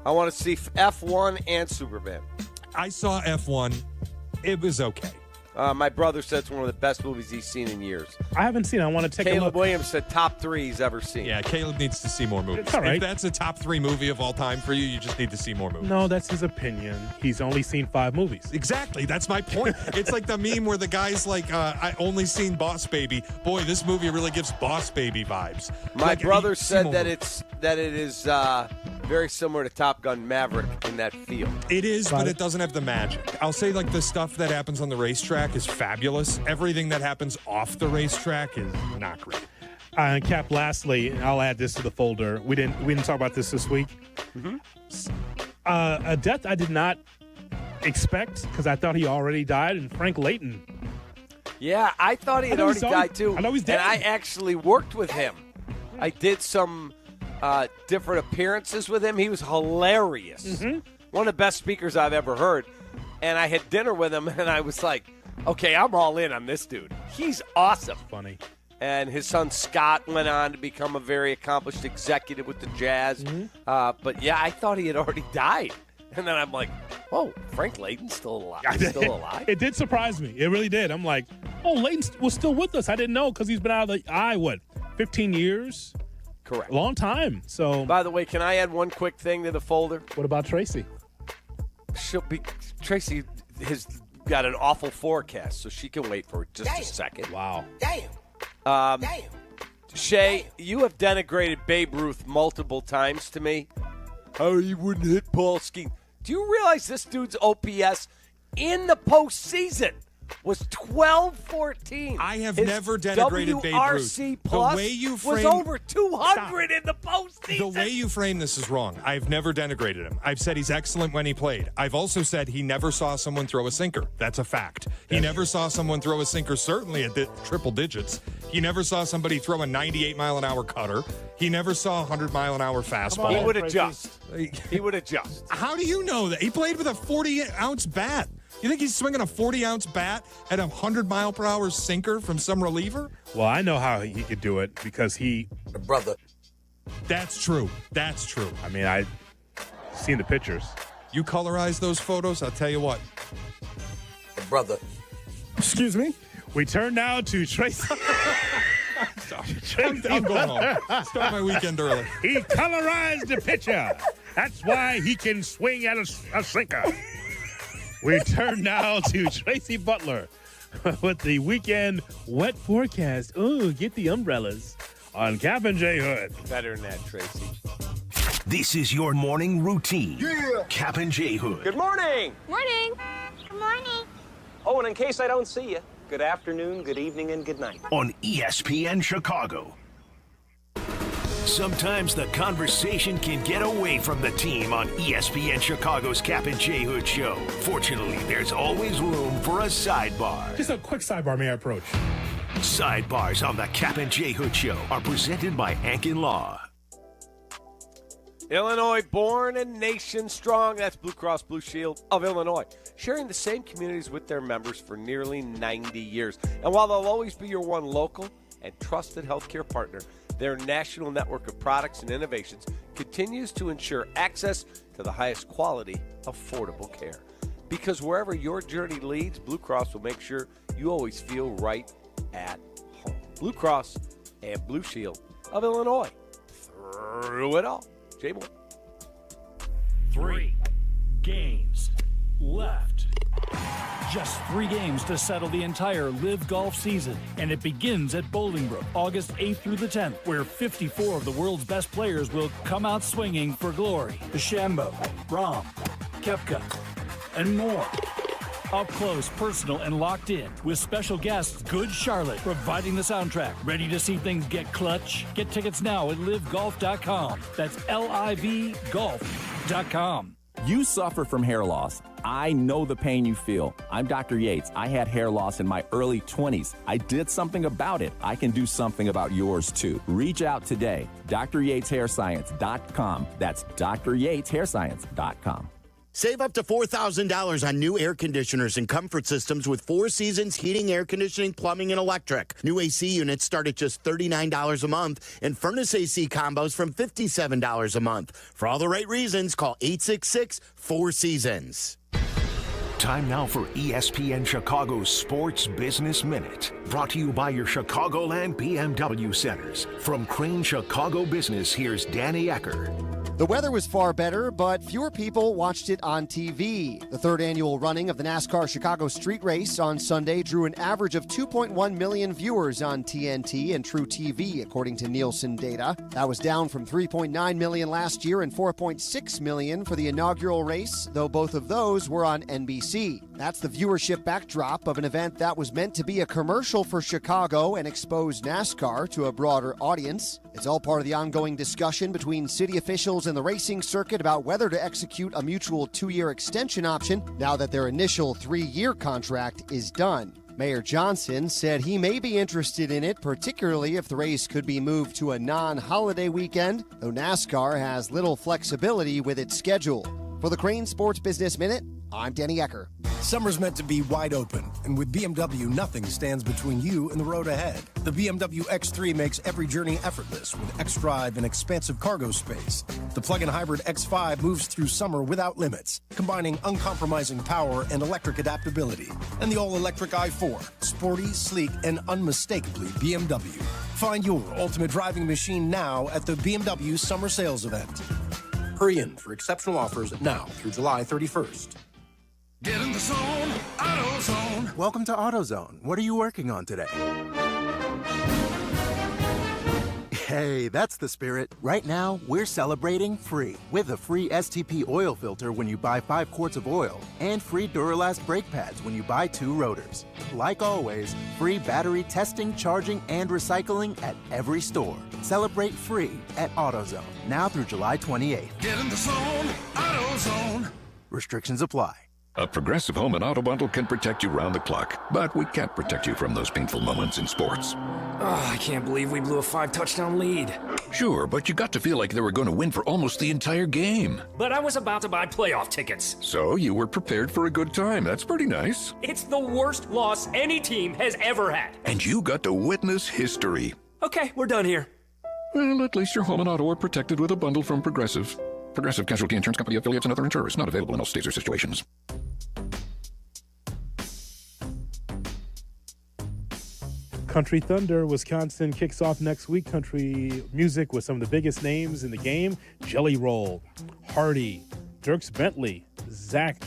I want to see F1 and Superman. I saw F1. It was okay. My brother said it's one of the best movies he's seen in years. I haven't seen it. I want to take a look. Caleb Williams said top 3 he's ever seen. Yeah, Caleb needs to see more movies. It's all right. If that's a top 3 movie of all time for you, you just need to see more movies. No, that's his opinion. He's only seen 5 movies. Exactly. That's my point. It's like the meme where the guy's like, I only seen Boss Baby. Boy, this movie really gives Boss Baby vibes. My brother said that it is very similar to Top Gun Maverick in that feel. It is, but it doesn't have the magic. I'll say like the stuff that happens on the racetrack is fabulous. Everything that happens off the racetrack is not great. And Cap, lastly, I'll add this to the folder. We didn't talk about this week. Mm-hmm. A death I did not expect because I thought he already died, and Frank Layton. Yeah, I thought he had already died too. I know he's dead. And I actually worked with him. I did some different appearances with him. He was hilarious. Mm-hmm. One of the best speakers I've ever heard. And I had dinner with him, and I was like, okay, I'm all in on this dude. He's awesome. Funny. And his son Scott went on to become a very accomplished executive with the Jazz. But, yeah, I thought he had already died. And then I'm like, oh, Frank Layton's still alive. He's still alive? It did surprise me. It really did. I'm like, oh, Layton was still with us. I didn't know because he's been out of the eye, 15 years? Correct. Long time. So. By the way, can I add one quick thing to the folder? What about Tracy? Tracy has got an awful forecast, so she can wait for just a second. Wow. Damn. Shay, you have denigrated Babe Ruth multiple times to me. How he wouldn't hit Paul Skeens. Do you realize this dude's OPS in the postseason was 12-14? I have never denigrated Babe Ruth. WRC plus the way you was over 200 in the postseason. The way you frame this is wrong. I've never denigrated him. I've said he's excellent when he played. I've also said he never saw someone throw a sinker. That's a fact. He never saw someone throw a sinker, certainly at triple digits. He never saw somebody throw a 98-mile-an-hour cutter. He never saw a 100-mile-an-hour fastball. He would adjust. He would adjust. How do you know that? He played with a 40-ounce bat. You think he's swinging a 40-ounce bat at a 100-mile-per-hour sinker from some reliever? Well, I know how he could do it because brother. That's true. That's true. I mean, I've seen the pictures. You colorize those photos, I'll tell you what. Brother. Excuse me? We turn now to Tracy. I'm going home. Start my weekend early. He colorized the picture. That's why he can swing at a sinker. We turn now to Tracy Butler with the weekend wet forecast. Ooh, get the umbrellas on Kap and J Hood. Better than that, Tracy. This is your morning routine. Yeah. Kap and J Hood. Good morning. Morning. Good morning. Oh, and in case I don't see you, good afternoon, good evening, and good night. On ESPN Chicago. Sometimes the conversation can get away from the team on ESPN Chicago's Kap and J Hood show. Fortunately, there's always room for a sidebar. Just a quick sidebar, may I approach? Sidebars on the Kap and J Hood show are presented by Hankin Law. Illinois born and nation strong. That's Blue Cross Blue Shield of Illinois, sharing the same communities with their members for nearly 90 years. And while they'll always be your one local and trusted healthcare partner, their national network of products and innovations continues to ensure access to the highest quality, affordable care. Because wherever your journey leads, Blue Cross will make sure you always feel right at home. Blue Cross and Blue Shield of Illinois. Through it all. Jay Moore. 3 games left. Just 3 games to settle the entire LIV Golf season, and it begins at Bolingbrook, August 8th through the 10th, where 54 of the world's best players will come out swinging for glory. DeChambeau, Rahm, Koepka, and more. Up close, personal, and locked in, with special guests Good Charlotte providing the soundtrack. Ready to see things get clutch? Get tickets now at livegolf.com. That's LIVgolf.com. You suffer from hair loss. I know the pain you feel. I'm Dr. Yates. I had hair loss in my early 20s. I did something about it. I can do something about yours too. Reach out today. DrYatesHairScience.com. That's DrYatesHairScience.com. Save up to $4,000 on new air conditioners and comfort systems with 4 Seasons Heating, Air Conditioning, Plumbing, and Electric. New AC units start at just $39 a month, and furnace AC combos from $57 a month. For all the right reasons, call 866-4Seasons. Time now for ESPN Chicago's Sports Business Minute. Brought to you by your Chicagoland BMW centers. From Crane Chicago Business, here's Danny Ecker. The weather was far better, but fewer people watched it on TV. The 3rd annual running of the NASCAR Chicago Street Race on Sunday drew an average of 2.1 million viewers on TNT and True TV, according to Nielsen data. That was down from 3.9 million last year and 4.6 million for the inaugural race, though both of those were on NBC. That's the viewership backdrop of an event that was meant to be a commercial for Chicago and expose NASCAR to a broader audience. It's all part of the ongoing discussion between city officials and the racing circuit about whether to execute a mutual 2-year extension option now that their initial 3-year contract is done. Mayor Johnson said he may be interested in it, particularly if the race could be moved to a non-holiday weekend, though NASCAR has little flexibility with its schedule. For the Crane Sports Business Minute, I'm Danny Ecker. Summer's meant to be wide open, and with BMW, nothing stands between you and the road ahead. The BMW X3 makes every journey effortless with X-Drive and expansive cargo space. The plug-in hybrid X5 moves through summer without limits, combining uncompromising power and electric adaptability. And the all-electric i4, sporty, sleek, and unmistakably BMW. Find your ultimate driving machine now at the BMW Summer Sales Event. Hurry in for exceptional offers now through July 31st. Get in the zone, AutoZone. Welcome to AutoZone. What are you working on today? Hey, that's the spirit. Right now, we're celebrating free with a free STP oil filter when you buy 5 quarts of oil and free Duralast brake pads when you buy 2 rotors. Like always, free battery testing, charging, and recycling at every store. Celebrate free at AutoZone now through July 28th. Get in the zone, AutoZone. Restrictions apply. A Progressive Home and Auto Bundle can protect you round the clock, but we can't protect you from those painful moments in sports. Oh, I can't believe we blew a 5-touchdown lead. Sure, but you got to feel like they were going to win for almost the entire game. But I was about to buy playoff tickets. So you were prepared for a good time. That's pretty nice. It's the worst loss any team has ever had. And you got to witness history. Okay, we're done here. Well, at least your home and auto are protected with a bundle from Progressive. Progressive Casualty Insurance Company, affiliates, and other insurers. Not available in all states or situations. Country Thunder, Wisconsin kicks off next week. Country music with some of the biggest names in the game. Jelly Roll, Hardy, Dierks Bentley, Zach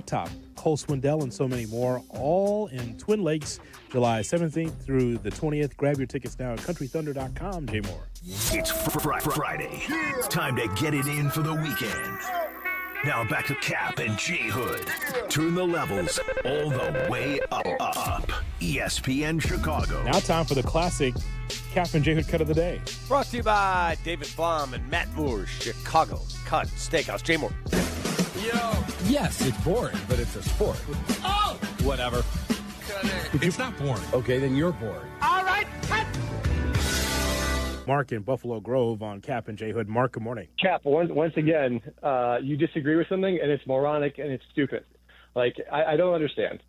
Top, Cole Swindell, and so many more, all in Twin Lakes, July 17th through the 20th. Grab your tickets now at countrythunder.com, Jay Moore. It's Friday. It's time to get it in for the weekend. Now back to Kap and J Hood. Turn the levels all the way up. ESPN Chicago. Now time for the classic Kap and J Hood cut of the day. Brought to you by David Flom and Matt Moore's Chicago Cut Steakhouse. J Moore. Yo. Yes, it's boring, but it's a sport. Oh! Whatever. It's not boring. Okay, then you're boring. All right, cut! Mark in Buffalo Grove on Kap and J Hood. Mark, good morning. Kap, once again, you disagree with something, and it's moronic and it's stupid. Like, I don't understand.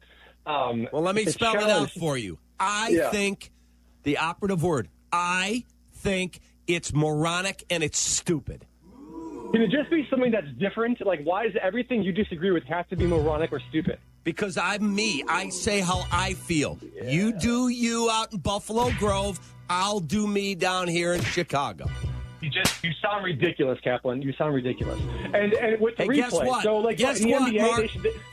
Well, let me spell it out for you. I think the operative word, I think it's moronic and it's stupid. Can it just be something that's different? Like, why does everything you disagree with have to be moronic or stupid? Because I'm me. I say how I feel. Yeah. You do you out in Buffalo Grove. I'll do me down here in Chicago. You sound ridiculous, Kaplan. You sound ridiculous. And with the replay, guess what? So like guess in the what,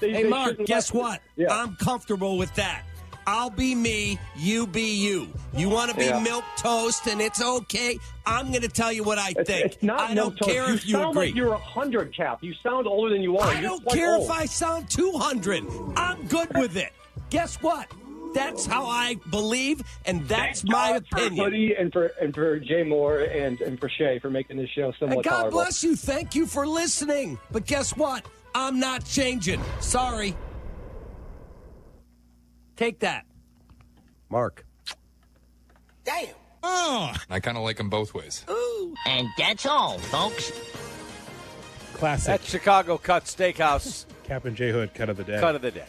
NBA, Mark? Mark, guess what? Yeah. I'm comfortable with that. I'll be me, you be you. You want to be milk toast, and it's okay. I'm going to tell you what I think. It's not I don't care if you agree. You sound like you're 100, Kap. You sound older than you are. I don't care if I sound 200. I'm good with it. Guess what? That's how I believe, and that's my opinion. For Hoodie and for Jay Moore and for Shay for making this show somewhat God tolerable. bless you. Thank you for listening. But guess what? I'm not changing. Sorry. Take that. Mark. Damn. Oh, I kind of like them both ways. Ooh. And that's all, folks. Classic. That's Chicago Cut Steakhouse. Kap and J Hood cut of the day. Cut of the day.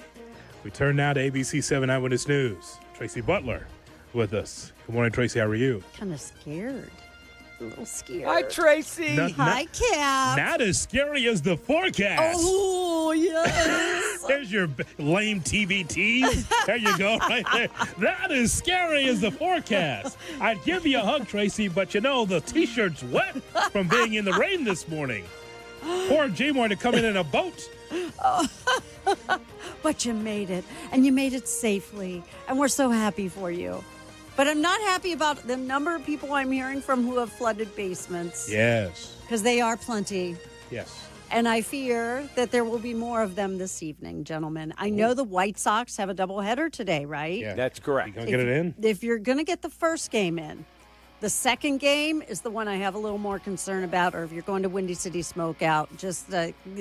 We turn now to ABC 7 Eyewitness News. Tracy Butler with us. Good morning, Tracy. How are you? Kind of scared. A little scared. Hi, Tracy. Hi, Kap. Not as scary as the forecast. Oh, yes. There's your lame TBT. There you go, right there. Not as scary as the forecast. I'd give you a hug, Tracy, but you know, the T-shirt's wet from being in the rain this morning. Poor J-Moore to come in a boat. Oh. But you made it, and you made it safely, and we're so happy for you. But I'm not happy about the number of people I'm hearing from who have flooded basements. Yes. Because they are plenty. Yes. And I fear that there will be more of them this evening, gentlemen. I know the White Sox have a doubleheader today, right? Yeah, that's correct. You going to get it in? If you're going to get the first game in, the second game is the one I have a little more concern about, or if you're going to Windy City Smokeout, just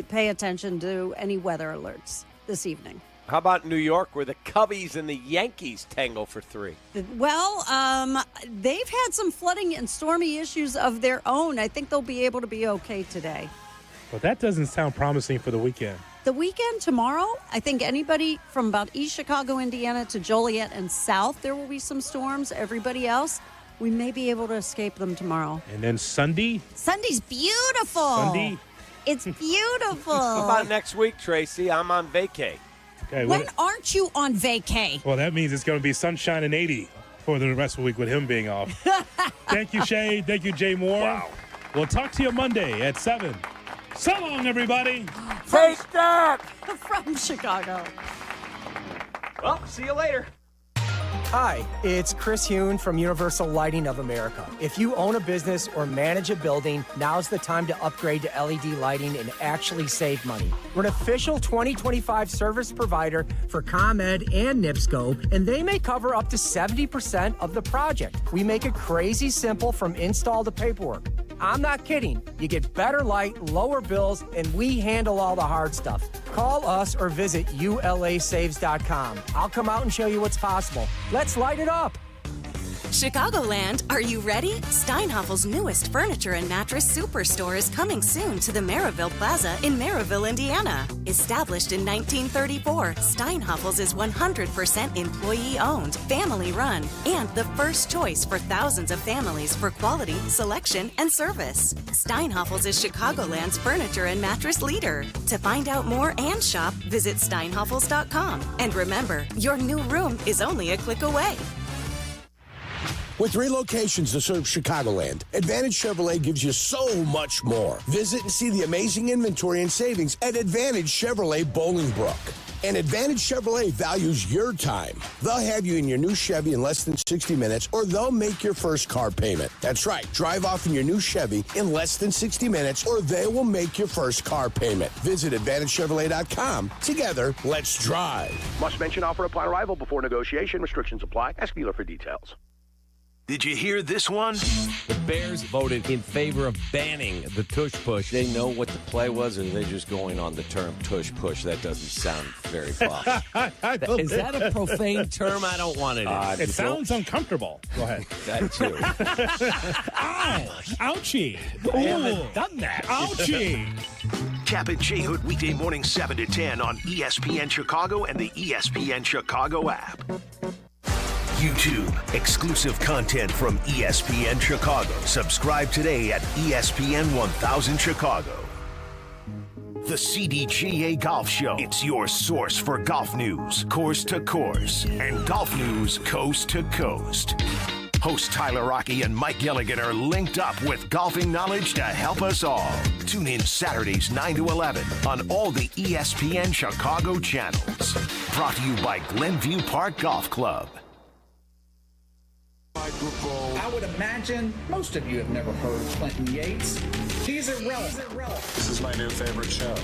pay attention to any weather alerts this evening. How about New York, where the Cubbies and the Yankees tangle for 3? Well, they've had some flooding and stormy issues of their own. I think they'll be able to be okay today. Well, that doesn't sound promising for the weekend. The weekend tomorrow, I think anybody from about East Chicago, Indiana to Joliet and south, there will be some storms. Everybody else, we may be able to escape them tomorrow. And then Sunday? Sunday's beautiful. Sunday? It's beautiful. How about next week, Tracy? I'm on vacay. Okay, when aren't you on vacay? Well, that means it's going to be sunshine and 80 for the rest of the week with him being off. Thank you, Shay. Thank you, Jay Moore. Wow. We'll talk to you Monday at 7. So long, everybody. Take that. From Chicago. Well, see you later. Hi, it's Chris Hune from Universal Lighting of America. If you own a business or manage a building, now's the time to upgrade to LED lighting and actually save money. We're an official 2025 service provider for ComEd and NIPSCO, and they may cover up to 70% of the project. We make it crazy simple from install to paperwork. I'm not kidding. You get better light, lower bills, and we handle all the hard stuff. Call us or visit ulasaves.com. I'll come out and show you what's possible. Let's light it up. Chicagoland, are you ready? Steinhoffel's newest furniture and mattress superstore is coming soon to the Maryville Plaza in Maryville, Indiana. Established in 1934, Steinhoffel's is 100% employee-owned, family-run, and the first choice for thousands of families for quality, selection, and service. Steinhoffel's is Chicagoland's furniture and mattress leader. To find out more and shop, visit steinhoffels.com. And remember, your new room is only a click away. With 3 locations to serve Chicagoland, Advantage Chevrolet gives you so much more. Visit and see the amazing inventory and savings at Advantage Chevrolet Bolingbrook. And Advantage Chevrolet values your time. They'll have you in your new Chevy in less than 60 minutes, or they'll make your first car payment. That's right. Drive off in your new Chevy in less than 60 minutes, or they will make your first car payment. Visit AdvantageChevrolet.com. Together, let's drive. Must mention offer upon arrival before negotiation. Restrictions apply. Ask dealer for details. Did you hear this one? The Bears voted in favor of banning the tush push. They know what the play was, or they're just going on the term tush push. That doesn't sound very posh. Is that a profane term? I don't want it. It sounds uncomfortable. Go ahead. That too. Ow! Ouchie! I haven't done that. Ouchie! Kap J Hood weekday morning 7 to 10 on ESPN Chicago and the ESPN Chicago app. YouTube, exclusive content from ESPN Chicago. Subscribe today at ESPN 1000 Chicago. The CDGA Golf Show. It's your source for golf news, course to course, and golf news coast to coast. Host Tyler Rocky and Mike Gilligan are linked up with golfing knowledge to help us all. Tune in Saturdays 9 to 11 on all the ESPN Chicago channels. Brought to you by Glenview Park Golf Club. I would imagine most of you have never heard Clinton Yates. He's irrelevant. This is my new favorite show.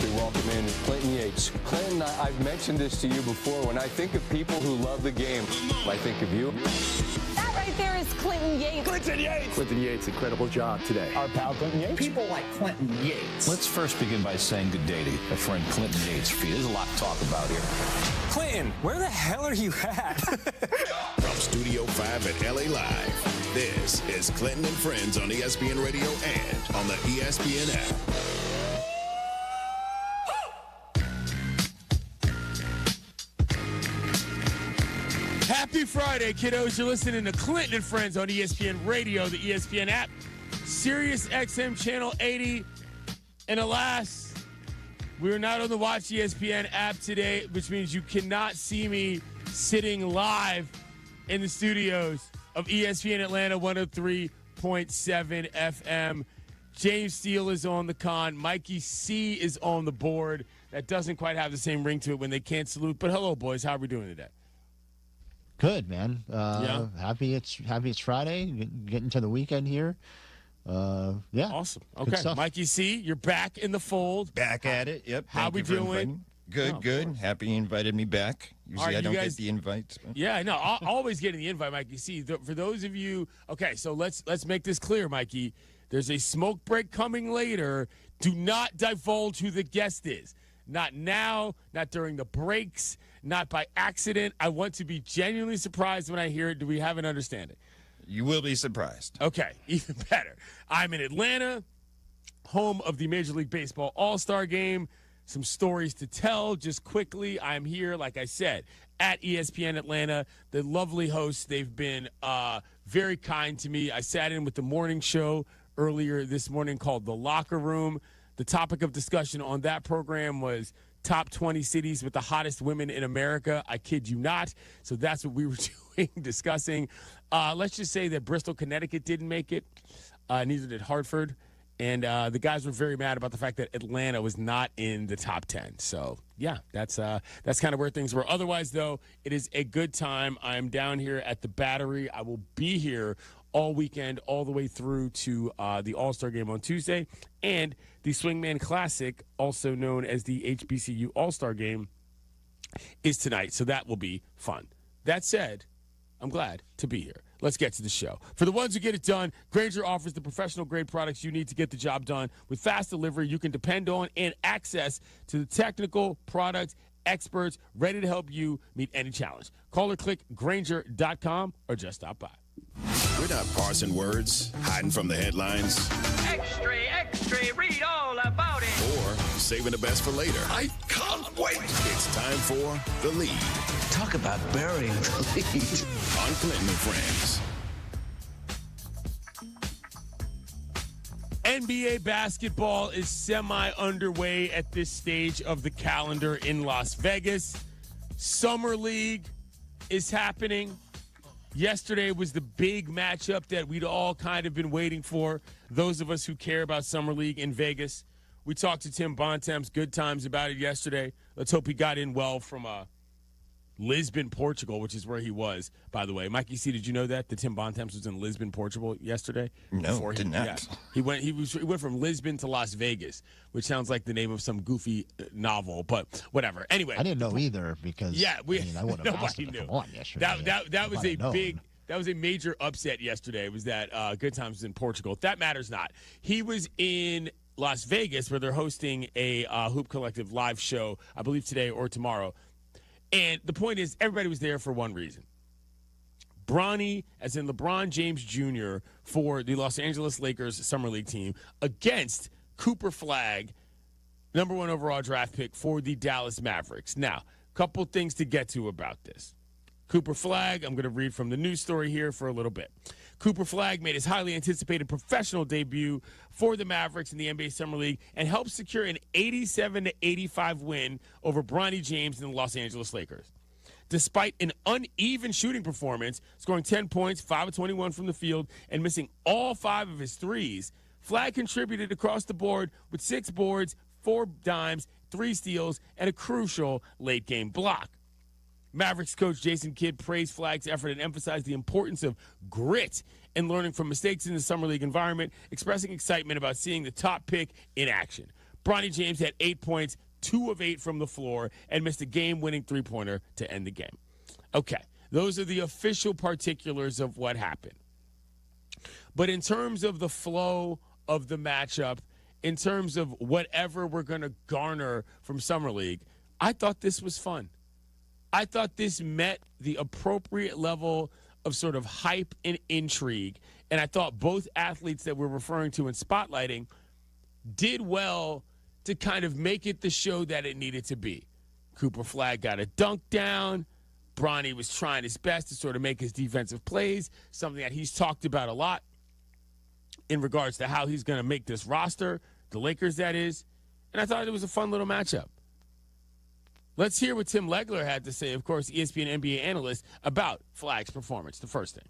We welcome in Clinton Yates. Clinton, I've mentioned this to you before. When I think of people who love the game, I think of you. That right there is Clinton Yates. Clinton Yates! Clinton Yates, incredible job today. Our pal Clinton Yates. People like Clinton Yates. Let's first begin by saying good day to my friend Clinton Yates. There's a lot to talk about here. Clinton, where the hell are you at? From Studio 5 at LA Live, this is Clinton and Friends on ESPN Radio and on the ESPN app. Happy Friday, kiddos. You're listening to Clinton and Friends on ESPN Radio, the ESPN app, Sirius XM Channel 80. And alas, we are not on the Watch ESPN app today, which means you cannot see me sitting live in the studios of ESPN Atlanta 103.7 FM. James Steele is on the con. Mikey C is on the board. That doesn't quite have the same ring to it when they can't salute. But hello, boys. How are we doing today? Good, man. Yeah. Happy it's Friday. Getting to the weekend here. Yeah. Awesome. Good Okay. stuff. Mikey C, you're back in the fold. Back at it. Yep. How Thank we you for doing? inviting. Good, good. Happy you invited me back. Usually right, I you don't guys- get the invites. But. Yeah, no, always getting the invite, Mikey C. For those of you, okay, so let's make this clear, Mikey. There's a smoke break coming later. Do not divulge who the guest is. Not now, not during the breaks, not by accident. I want to be genuinely surprised when I hear it. Do we have an understanding? You will be surprised. Okay, even better. I'm in Atlanta, home of the Major League Baseball All-Star Game. Some stories to tell just quickly. I'm here, like I said, at ESPN Atlanta. The lovely hosts, they've been very kind to me. I sat in with the morning show earlier this morning called The Locker Room. The topic of discussion on that program was top 20 cities with the hottest women in America. I kid you not. So that's what we were doing, discussing. Let's just say that Bristol, Connecticut didn't make it. Neither did Hartford. And the guys were very mad about the fact that Atlanta was not in the top 10. So, yeah, that's kind of where things were. Otherwise, though, it is a good time. I'm down here at the Battery. I will be here all weekend, all the way through to the All-Star Game on Tuesday. And the Swingman Classic, also known as the HBCU All-Star Game, is tonight. So that will be fun. That said, I'm glad to be here. Let's get to the show. For the ones who get it done, Grainger offers the professional-grade products you need to get the job done. With fast delivery, you can depend on and access to the technical product experts ready to help you meet any challenge. Call or click Grainger.com or just stop by. We're not parsing words, hiding from the headlines, Extra, extra, read all about it. or saving the best for later. I can't wait. It's time for The Lead. Talk about burying the lead. On Clinton and Friends. NBA basketball is semi-underway at this stage of the calendar in Las Vegas. Summer League is happening. Yesterday was the big matchup that we'd all kind of been waiting for, those of us who care about Summer League in Vegas. We talked to Tim Bontemps, good times about it yesterday. Let's hope he got in well from Lisbon, Portugal, which is where he was, by the way. Mikey C, did you know that Tim Bontemps was in Lisbon, Portugal yesterday? No, did not. Yeah. He went from Lisbon to Las Vegas, which sounds like the name of some goofy novel, but whatever. Anyway, I didn't know either because I wouldn't have asked him to come on yesterday. That was a big. That was a major upset yesterday. Was that Good Times was in Portugal? That matters not. He was in Las Vegas where they're hosting a Hoop Collective live show, I believe today or tomorrow. And the point is, everybody was there for one reason. Bronny, as in LeBron James Jr., for the Los Angeles Lakers Summer League team against Cooper Flagg, number 1 overall draft pick for the Dallas Mavericks. Now, a couple things to get to about this. Cooper Flagg, I'm going to read from the news story here for a little bit. Cooper Flagg made his highly anticipated professional debut for the Mavericks in the NBA Summer League and helped secure an 87-85 win over Bronny James and the Los Angeles Lakers. Despite an uneven shooting performance, scoring 10 points, 5 of 21 from the field, and missing all 5 of his threes, Flagg contributed across the board with 6 boards, 4 dimes, 3 steals, and a crucial late-game block. Mavericks coach Jason Kidd praised Flagg's effort and emphasized the importance of grit and learning from mistakes in the Summer League environment, expressing excitement about seeing the top pick in action. Bronny James had 8 points, 2 of 8 from the floor, and missed a game-winning three-pointer to end the game. Okay, those are the official particulars of what happened. But in terms of the flow of the matchup, in terms of whatever we're going to garner from Summer League, I thought this was fun. I thought this met the appropriate level of sort of hype and intrigue. And I thought both athletes that we're referring to in spotlighting did well to kind of make it the show that it needed to be. Cooper Flagg got a dunk down. Bronny was trying his best to sort of make his defensive plays, something that he's talked about a lot in regards to how he's going to make this roster, the Lakers, that is. And I thought it was a fun little matchup. Let's hear what Tim Leggler had to say, of course, ESPN NBA analyst, about Flagg's performance. The first thing.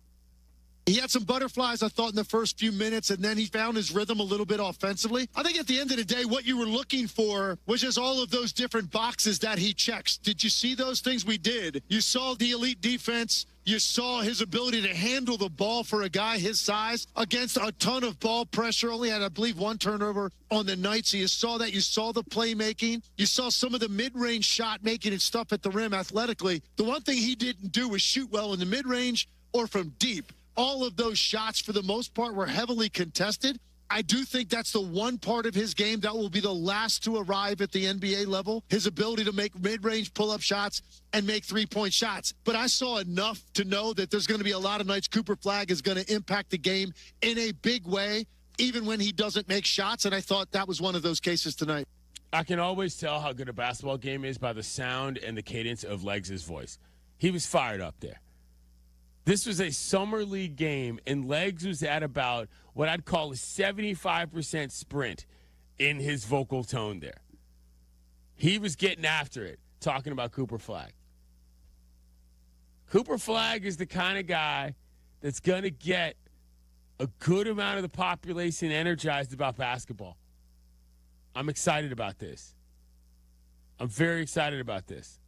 He had some butterflies, I thought, in the first few minutes, and then he found his rhythm a little bit offensively. I think at the end of the day, what you were looking for was just all of those different boxes that he checks. Did you see those things? We did. You saw the elite defense. You saw his ability to handle the ball for a guy his size against a ton of ball pressure. Only had, I believe, one turnover on the night. So you saw that. You saw the playmaking. You saw some of the mid-range shot making and stuff at the rim athletically. The one thing he didn't do was shoot well in the mid-range or from deep. All of those shots, for the most part, were heavily contested. I do think that's the one part of his game that will be the last to arrive at the NBA level, his ability to make mid-range pull-up shots and make three-point shots. But I saw enough to know that there's going to be a lot of nights Cooper Flagg is going to impact the game in a big way, even when he doesn't make shots, and I thought that was one of those cases tonight. I can always tell how good a basketball game is by the sound and the cadence of Legs' voice. He was fired up there. This was a summer league game, and Legs was at about what I'd call a 75% sprint in his vocal tone there. He was getting after it, talking about Cooper Flagg. Cooper Flagg is the kind of guy that's going to get a good amount of the population energized about basketball. I'm excited about this. I'm very excited about this.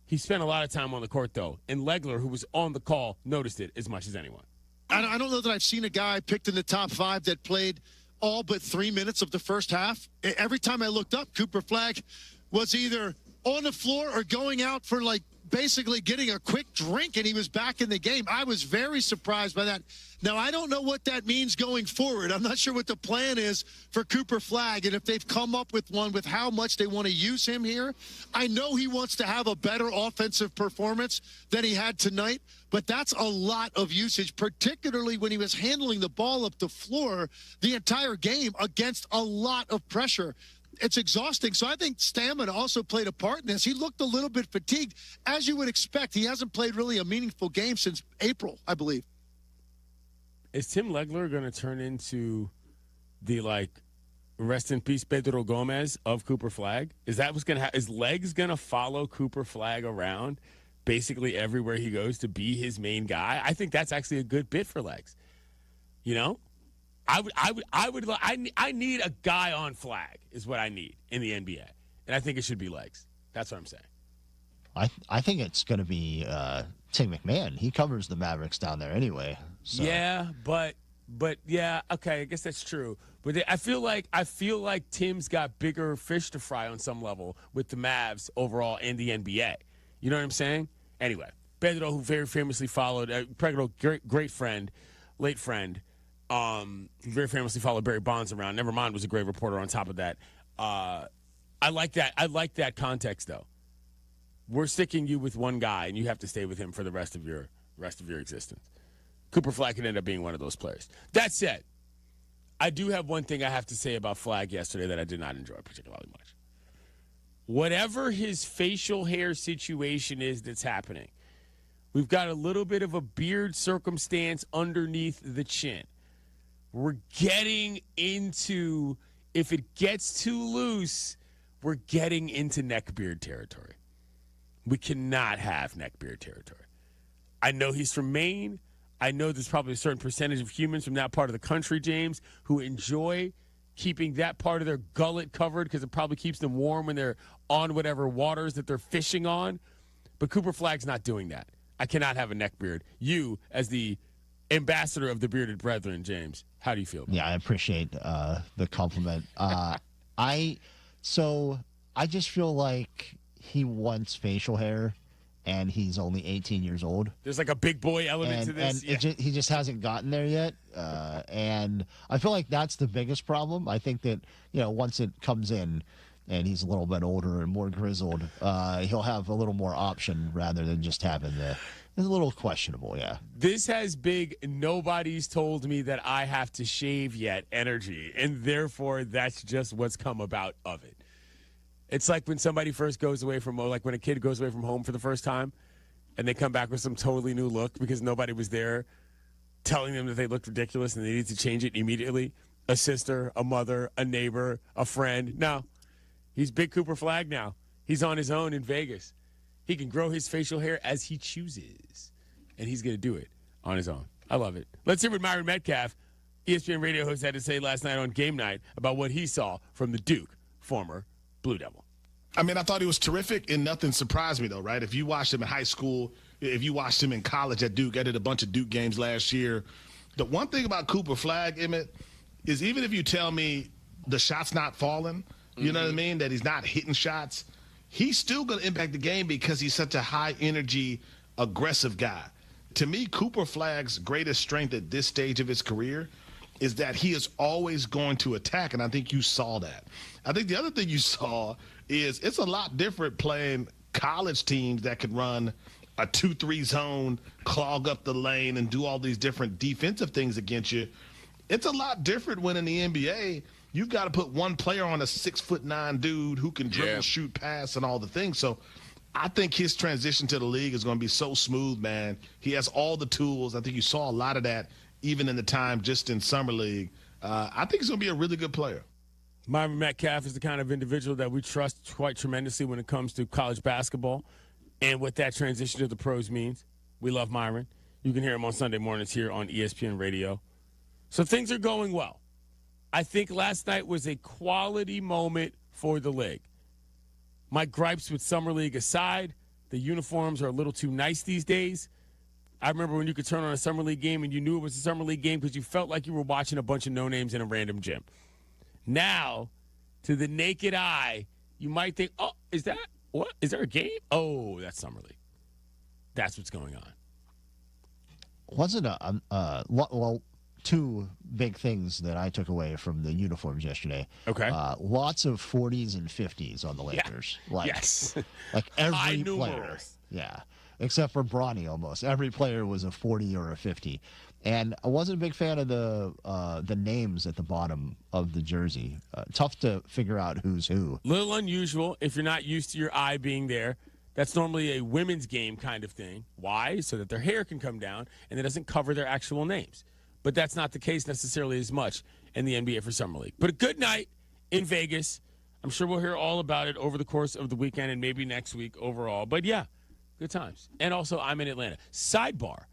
He spent a lot of time on the court, though, and Leggler, who was on the call, noticed it as much as anyone. I don't know that I've seen a guy picked in the top 5 that played all but 3 minutes of the first half. Every time I looked up, Cooper Flagg was either on the floor or going out for, like, basically getting a quick drink, and he was back in the game. I was very surprised by that. Now, I don't know what that means going forward. I'm not sure what the plan is for Cooper Flagg, and if they've come up with one with how much they want to use him here. I know he wants to have a better offensive performance than he had tonight, but that's a lot of usage, particularly when he was handling the ball up the floor the entire game against a lot of pressure. It's exhausting. So I think stamina also played a part in this. He looked a little bit fatigued, as you would expect. He hasn't played really a meaningful game since April, I believe. Is Tim Leggler going to turn into the, like, rest in peace Pedro Gomez of Cooper Flagg? Is that what's going to happen? Is Legs going to follow Cooper Flagg around basically everywhere he goes to be his main guy? I think that's actually a good bit for Legs. You know? I need a guy on Flagg is what I need in the NBA, and I think it should be Legs. That's what I'm saying. I think it's going to be Tim McMahon. He covers the Mavericks down there anyway. So. Yeah, but yeah, okay, I guess that's true. But I feel like Tim's got bigger fish to fry on some level with the Mavs overall and the NBA. You know what I'm saying? Anyway, Pedro, who very famously followed Pedro, great friend, late friend. Very famously followed Barry Bonds around. Never mind, was a great reporter on top of that. I like that. I like that context, though. We're sticking you with one guy, and you have to stay with him for the rest of your existence. Cooper Flagg could end up being one of those players. That said, I do have one thing I have to say about Flagg yesterday that I did not enjoy particularly much. Whatever his facial hair situation is that's happening, we've got a little bit of a beard circumstance underneath the chin. We're getting into, if it gets too loose, we're getting into neckbeard territory. We cannot have neckbeard territory. I know he's from Maine. I know there's probably a certain percentage of humans from that part of the country, James, who enjoy keeping that part of their gullet covered because it probably keeps them warm when they're on whatever waters that they're fishing on. But Cooper Flagg's not doing that. I cannot have a neckbeard. You, as the ambassador of the bearded brethren, James, how do you feel? Yeah, I appreciate the compliment. I just feel like he wants facial hair, and he's only 18 years old. There's like a big boy element to this. And he just hasn't gotten there yet. And I feel like that's the biggest problem. I think that, once it comes in and he's a little bit older and more grizzled, he'll have a little more option rather than just having it's a little questionable, yeah. This has big nobody's told me that I have to shave yet energy, and therefore that's just what's come about of it. It's like when somebody first goes away from, like when a kid goes away from home for the first time, and they come back with some totally new look because nobody was there telling them that they looked ridiculous and they need to change it immediately. A sister, a mother, a neighbor, a friend. No, he's Big Cooper Flagg now. He's on his own in Vegas. He can grow his facial hair as he chooses, and he's going to do it. on his own. I love it. Let's hear what Myron Metcalf, ESPN radio host, had to say last night on Game Night about what he saw from the Duke, former Blue Devil. I mean, I thought he was terrific, and nothing surprised me, though, right? If you watched him in high school, if you watched him in college at Duke, I did a bunch of Duke games last year. The one thing about Cooper Flagg, Emmett, is even if you tell me the shot's not falling, you know what I mean, that he's not hitting shots, he's still going to impact the game because he's such a high-energy, aggressive guy. To me, Cooper Flagg's greatest strength at this stage of his career is that he is always going to attack, and I think you saw that. I think the other thing you saw is it's a lot different playing college teams that can run a 2-3 zone, clog up the lane, and do all these different defensive things against you. It's a lot different when in the NBA, you've got to put one player on a 6'9" dude who can dribble, shoot, pass, and all the things. So I think his transition to the league is going to be so smooth, man. He has all the tools. I think you saw a lot of that even in the time just in Summer League. I think he's going to be a really good player. Myron Metcalf is the kind of individual that we trust quite tremendously when it comes to college basketball and what that transition to the pros means. We love Myron. You can hear him on Sunday mornings here on ESPN Radio. So things are going well. I think last night was a quality moment for the league. My gripes with Summer League aside, the uniforms are a little too nice these days. I remember when you could turn on a Summer League game and you knew it was a Summer League game because you felt like you were watching a bunch of no-names in a random gym. Now, to the naked eye, you might think, oh, is that what? Is there a game? Oh, that's Summer League. That's what's going on. Wasn't well, two big things that I took away from the uniforms yesterday. Okay. Lots of 40s and 50s on the Lakers. Yeah. Like, yes. Like every High player. numerals. Yeah. Except for Bronny almost. Every player was a 40 or a 50. And I wasn't a big fan of the names at the bottom of the jersey. Tough to figure out who's who. Little unusual if you're not used to your eye being there. That's normally a women's game kind of thing. Why? So that their hair can come down and it doesn't cover their actual names. But that's not the case necessarily as much in the NBA for Summer League. But a good night in Vegas. I'm sure we'll hear all about it over the course of the weekend and maybe next week overall. But yeah, good times. And also, I'm in Atlanta. Sidebar.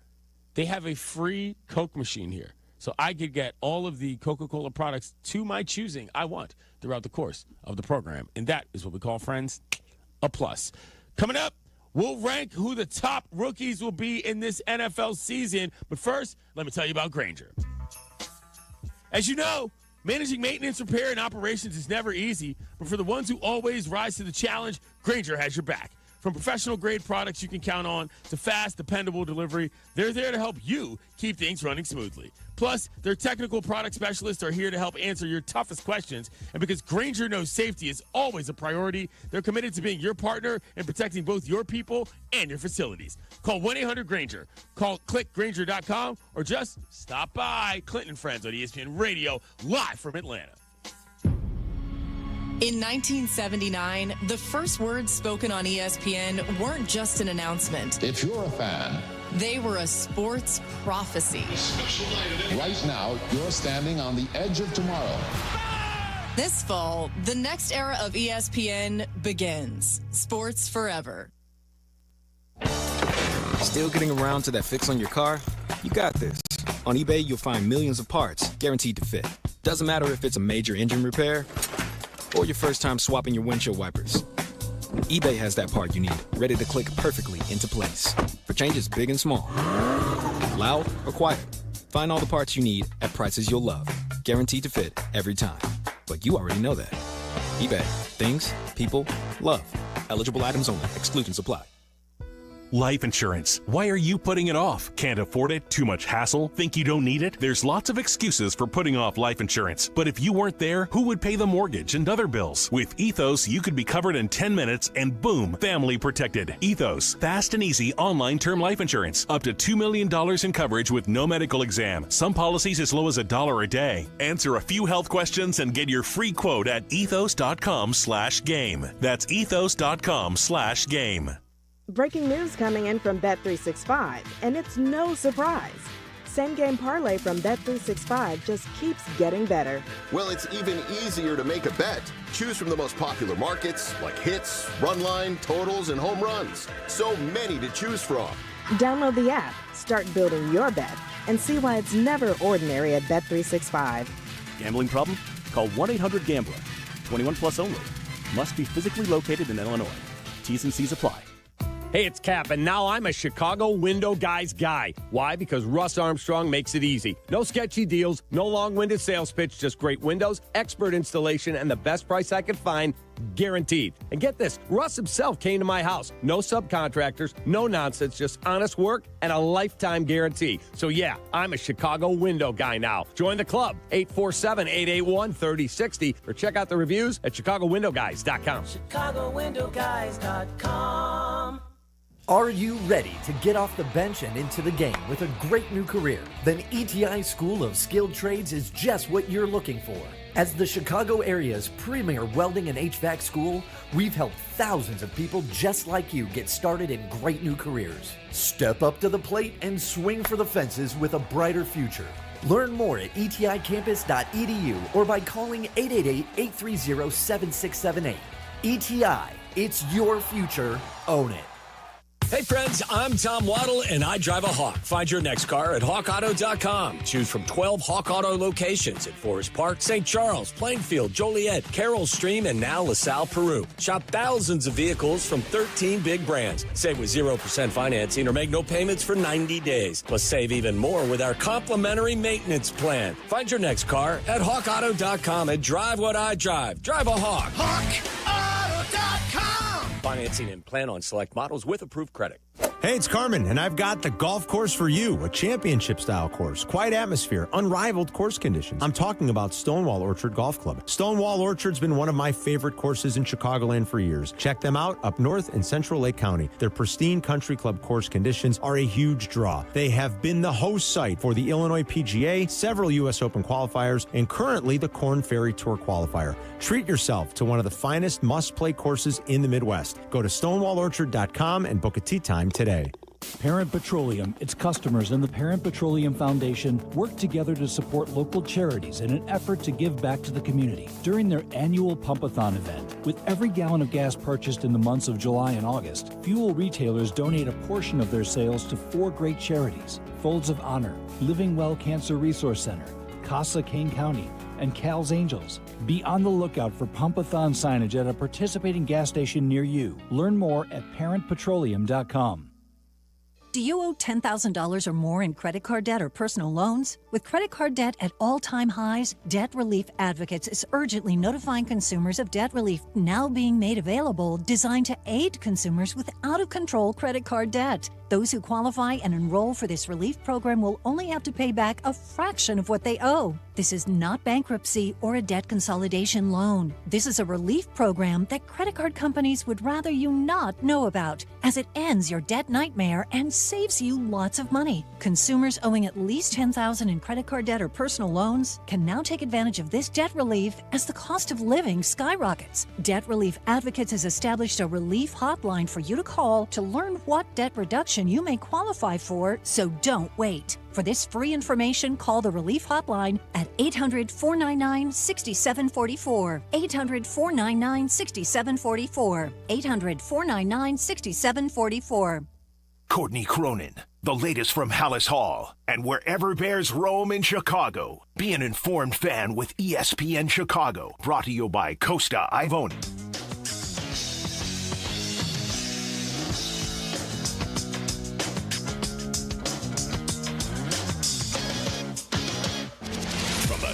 They have a free Coke machine here. So I could get all of the Coca-Cola products to my choosing I want throughout the course of the program. And that is what we call, friends, a plus. Coming up, we'll rank who the top rookies will be in this NFL season. But first, let me tell you about Grainger. As you know, managing maintenance, repair, and operations is never easy. But for the ones who always rise to the challenge, Grainger has your back. From professional-grade products you can count on to fast, dependable delivery, they're there to help you keep things running smoothly. Plus, their technical product specialists are here to help answer your toughest questions. And because Grainger knows safety is always a priority, they're committed to being your partner in protecting both your people and your facilities. Call 1-800-GRAINGER. Click Grainger.com or just stop by Clinton and Friends on ESPN Radio, live from Atlanta. In 1979, the first words spoken on ESPN weren't just an announcement. If you're a fan, they were a sports prophecy. right now, you're standing on the edge of tomorrow. This fall, the next era of ESPN begins. Sports forever. Still getting around to that fix on your car? You got this. On eBay, you'll find millions of parts guaranteed to fit. Doesn't matter if it's a major engine repair or your first time swapping your windshield wipers. eBay has that part you need, ready to click perfectly into place. For changes big and small, loud or quiet, find all the parts you need at prices you'll love. Guaranteed to fit every time. But you already know that. eBay. Things, people, love. Eligible items only. Exclusions apply. Life insurance. Why are you putting it off? Can't afford it? Too much hassle? Think you don't need it? There's lots of excuses for putting off life insurance. But if you weren't there, who would pay the mortgage and other bills? With Ethos, you could be covered in 10 minutes and boom, family protected. Ethos, fast and easy online term life insurance. Up to $2 million in coverage with no medical exam. Some policies as low as $1 a day. Answer a few health questions and get your free quote at ethos.com/game. That's ethos.com/game. Breaking news coming in from Bet365, and it's no surprise. Same game parlay from Bet365 just keeps getting better. Well, it's even easier to make a bet. Choose from the most popular markets like hits, run line, totals, and home runs. So many to choose from. Download the app, start building your bet, and see why it's never ordinary at Bet365. Gambling problem? Call 1-800-GAMBLER. 21 plus only. Must be physically located in Illinois. T's and C's apply. Hey, it's Kap, and now I'm a Chicago window guy's guy. Why? Because Russ Armstrong makes it easy. No sketchy deals, no long-winded sales pitch, just great windows, expert installation, and the best price I could find, guaranteed. And get this, Russ himself came to my house. No subcontractors, no nonsense, just honest work and a lifetime guarantee. So yeah, I'm a Chicago window guy now. Join the club, 847-881-3060, or check out the reviews at ChicagoWindowGuys.com. ChicagoWindowGuys.com. Are you ready to get off the bench and into the game with a great new career? Then ETI School of Skilled Trades is just what you're looking for. As the Chicago area's premier welding and HVAC school, we've helped thousands of people just like you get started in great new careers. Step up to the plate and swing for the fences with a brighter future. Learn more at eticampus.edu or by calling 888-830-7678. ETI, it's your future. Own it. Hey friends, I'm Tom Waddle and I drive a Hawk. Find your next car at hawkauto.com. Choose from 12 Hawk Auto locations in Forest Park, St. Charles, Plainfield, Joliet, Carroll Stream, and now LaSalle, Peru. Shop thousands of vehicles from 13 big brands. Save with 0% financing or make no payments for 90 days. Plus save even more with our complimentary maintenance plan. Find your next car at hawkauto.com and drive what I drive. Drive a Hawk. HawkAuto.com. Financing and plan on select models with approved credit. Hey, it's Carmen, and I've got the golf course for you, a championship-style course, quiet atmosphere, unrivaled course conditions. I'm talking about Stonewall Orchard Golf Club. Stonewall Orchard's been one of my favorite courses in Chicagoland for years. Check them out up north in Central Lake County. Their pristine country club course conditions are a huge draw. They have been the host site for the Illinois PGA, several U.S. Open qualifiers, and currently the Korn Ferry Tour qualifier. Treat yourself to one of the finest must-play courses in the Midwest. Go to stonewallorchard.com and book a tee time today. Parent Petroleum, its customers, and the Parent Petroleum Foundation work together to support local charities in an effort to give back to the community during their annual Pump-a-thon event. With every gallon of gas purchased in the months of July and August, fuel retailers donate a portion of their sales to 4 great charities: Folds of Honor, Living Well Cancer Resource Center, Casa Kane County, and Cal's Angels. Be on the lookout for Pump-a-thon signage at a participating gas station near you. Learn more at parentpetroleum.com. Do you owe $10,000 or more in credit card debt or personal loans? With credit card debt at all-time highs, Debt Relief Advocates is urgently notifying consumers of debt relief now being made available, designed to aid consumers with out-of-control credit card debt. Those who qualify and enroll for this relief program will only have to pay back a fraction of what they owe. This is not bankruptcy or a debt consolidation loan. This is a relief program that credit card companies would rather you not know about, as it ends your debt nightmare and saves you lots of money. Consumers owing at least $10,000 in credit card debt or personal loans can now take advantage of this debt relief as the cost of living skyrockets. Debt Relief Advocates has established a relief hotline for you to call to learn what debt reduction you may qualify for, so don't wait. For this free information, call the Relief Hotline at 800-499-6744. 800-499-6744. 800-499-6744. Courtney Cronin, the latest from Hallis Hall, and wherever Bears roam in Chicago. Be an informed fan with ESPN Chicago, brought to you by Costa Ivone.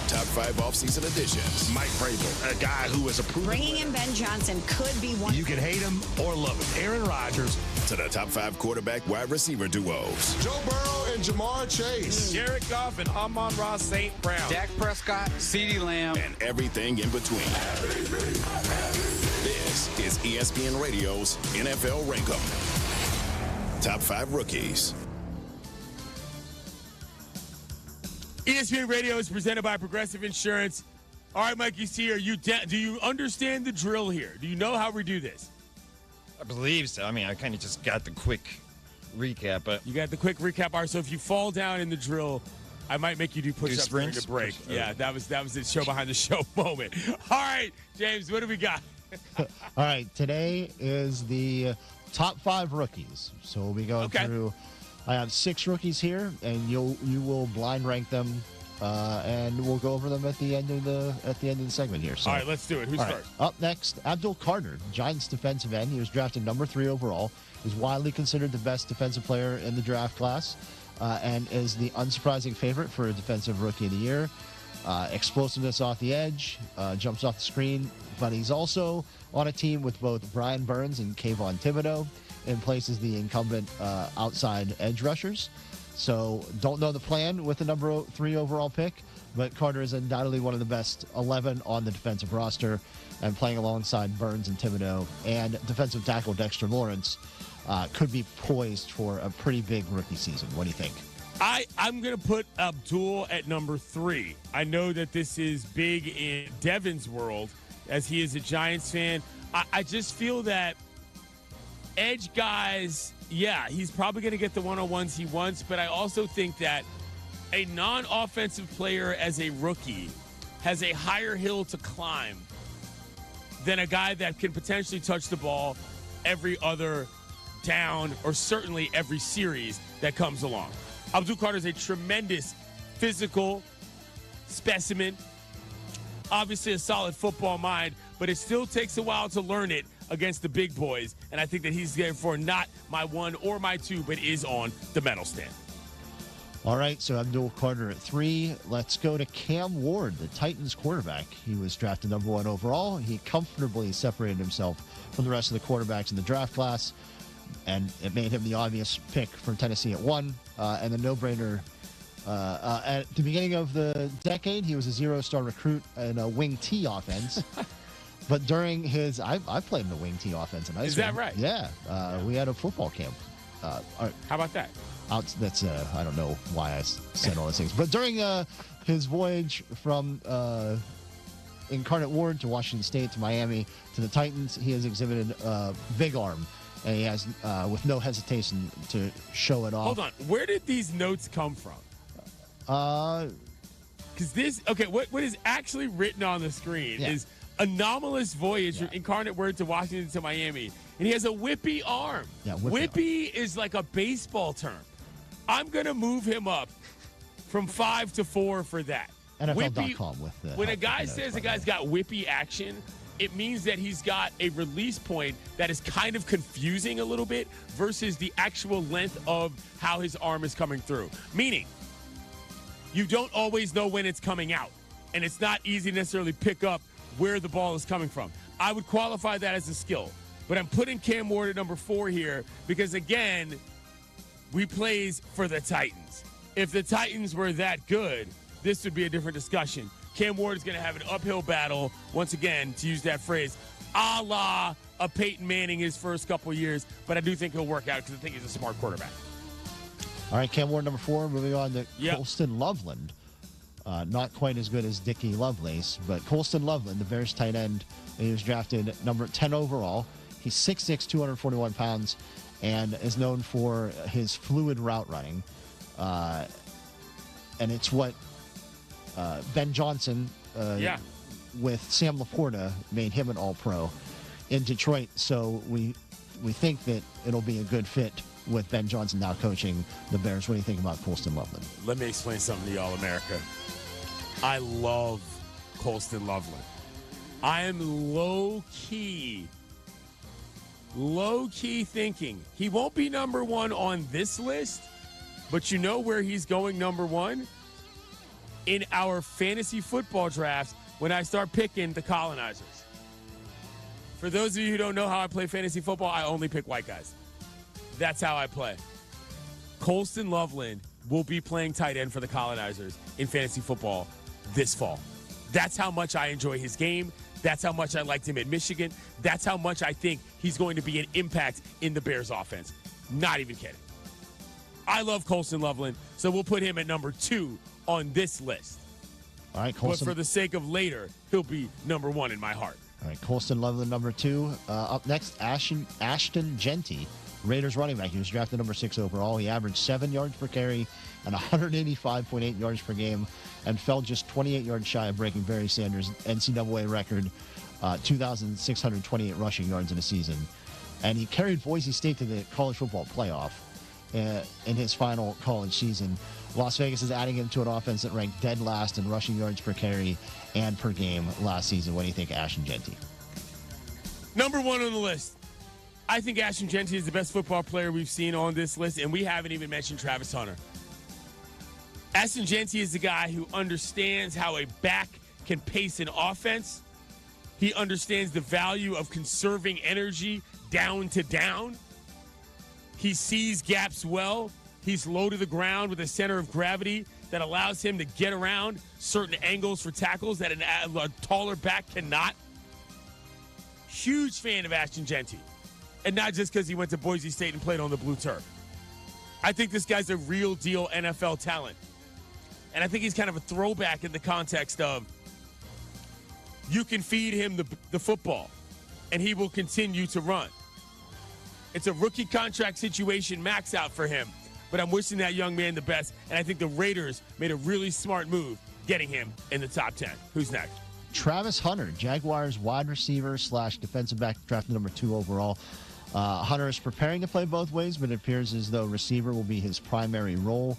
Top 5 offseason editions. Mike Vrabel, a guy who is a proven bringing in Ben Johnson could be one. You can hate him or love him. Aaron Rodgers to the top 5 quarterback wide receiver duos. Joe Burrow and Jamar Chase. Jared Goff and Amon-Ra St. Brown. Dak Prescott, CeeDee Lamb. And everything in between. This is ESPN Radio's NFL Rankum. Top 5 rookies. ESPN Radio is presented by Progressive Insurance. All right, Mikey C, do you understand the drill here? Do you know how we do this? I believe so. I mean, I kind of just got the quick recap. But you got the quick recap. All right, so if you fall down in the drill, I might make you do push-ups during the break. Yeah, that was the show behind the show moment. All right, James, what do we got? All right, today is the top 5 rookies. So we'll be going through I have 6 rookies here, and you will blind rank them, and we'll go over them at the end of the segment here. So, all right, let's do it. Who's all right, first? Up next, Abdul Carter, Giants defensive end. He was drafted number 3 overall. He's widely considered the best defensive player in the draft class, and is the unsurprising favorite for a defensive rookie of the year. Explosiveness off the edge, jumps off the screen, but he's also on a team with both Brian Burns and Kayvon Thibodeau, and places the incumbent outside edge rushers. So don't know the plan with the number 3 overall pick, but Carter is undoubtedly one of the best 11 on the defensive roster, and playing alongside Burns and Thibodeau, and defensive tackle Dexter Lawrence could be poised for a pretty big rookie season. What do you think? I'm going to put Abdul at number 3. I know that this is big in Devin's world, as he is a Giants fan. I just feel that edge guys, yeah, he's probably going to get the one-on-ones he wants, but I also think that a non-offensive player as a rookie has a higher hill to climb than a guy that can potentially touch the ball every other down, or certainly every series that comes along. Abdul Carter is a tremendous physical specimen, obviously a solid football mind, but it still takes a while to learn it against the big boys, and I think that he's therefore not my 1 or my 2, but is on the medal stand. All right, so Abdul Carter at 3. Let's go to Cam Ward, the Titans quarterback. He was drafted number 1 overall. He comfortably separated himself from the rest of the quarterbacks in the draft class, and it made him the obvious pick for Tennessee at 1. And the no-brainer, at the beginning of the decade, he was a 0-star recruit in a wing T offense. But during his, I played in the wing T offense in high school. Is that right? Yeah. We had a football camp. How about that? That's I don't know why I said all those things. But during his voyage from Incarnate Ward to Washington State to Miami to the Titans, he has exhibited big arm. And he has, with no hesitation, to show it off. Hold on. Where did these notes come from? Because this, okay, what is actually written on the screen is anomalous voyage from Incarnate Word to Washington to Miami. And he has a whippy arm. Yeah, whippy is like a baseball term. I'm going to move him up from 5 to 4 for that. NFL.com with the when a guy says a guy's got whippy action, it means that he's got a release point that is kind of confusing a little bit versus the actual length of how his arm is coming through. Meaning, you don't always know when it's coming out, and it's not easy to necessarily pick up where the ball is coming from. I would qualify that as a skill, but I'm putting Cam Ward at number 4 here because, again, we plays for the Titans. If the Titans were that good, this would be a different discussion. Cam Ward is going to have an uphill battle, once again, to use that phrase, a la a Peyton Manning his first couple years, but I do think he'll work out because I think he's a smart quarterback. All right, Cam Ward, number 4. Moving on to Colston Loveland. Not quite as good as Dickie Lovelace, but Colston Loveland, the Bears tight end, he was drafted number 10 overall. He's 6'6", 241 pounds, and is known for his fluid route running. And it's what Ben Johnson, with Sam Laporta, made him an All-Pro in Detroit. So we think that it'll be a good fit with Ben Johnson now coaching the Bears. What do you think about Colston Loveland? Let me explain something to y'all, America. I love Colston Loveland. I am low-key thinking he won't be number 1 on this list, but you know where he's going number 1? In our fantasy football drafts when I start picking the colonizers. For those of you who don't know how I play fantasy football, I only pick white guys. That's how I play. Colston Loveland will be playing tight end for the colonizers in fantasy football this fall. That's how much I enjoy his game. That's how much I liked him at Michigan. That's how much I think he's going to be an impact in the Bears offense. Not even kidding. I love Colston Loveland, so we'll put him at number 2 on this list. All right, Colston. But for the sake of later, he'll be number 1 in my heart. All right, Colston Loveland, number 2. Up next, Ashton Genty, Raiders running back. He was drafted number 6 overall. He averaged 7 yards per carry and 185.8 yards per game, and fell just 28 yards shy of breaking Barry Sanders' NCAA record, 2,628 rushing yards in a season. And he carried Boise State to the college football playoff. in his final college season. Las Vegas is adding him to an offense that ranked dead last in rushing yards per carry and per game last season. What do you think, Ashton Genty? Number one on the list. I think Ashton Genty is the best football player we've seen on this list, and we haven't even mentioned Travis Hunter. Ashton Genty is the guy who understands how a back can pace an offense. He understands the value of conserving energy down to down. He sees gaps well. He's low to the ground with a center of gravity that allows him to get around certain angles for tackles that a taller back cannot. Huge fan of Ashton Genty. And not just because he went to Boise State and played on the blue turf. I think this guy's a real deal NFL talent. And I think he's kind of a throwback in the context of you can feed him the football, and he will continue to run. It's a rookie contract situation max out for him, but I'm wishing that young man the best, and I think the Raiders made a really smart move getting him in the top 10. Who's next? Travis Hunter, Jaguars wide receiver / defensive back, drafted number 2 overall. Hunter is preparing to play both ways, but it appears as though receiver will be his primary role.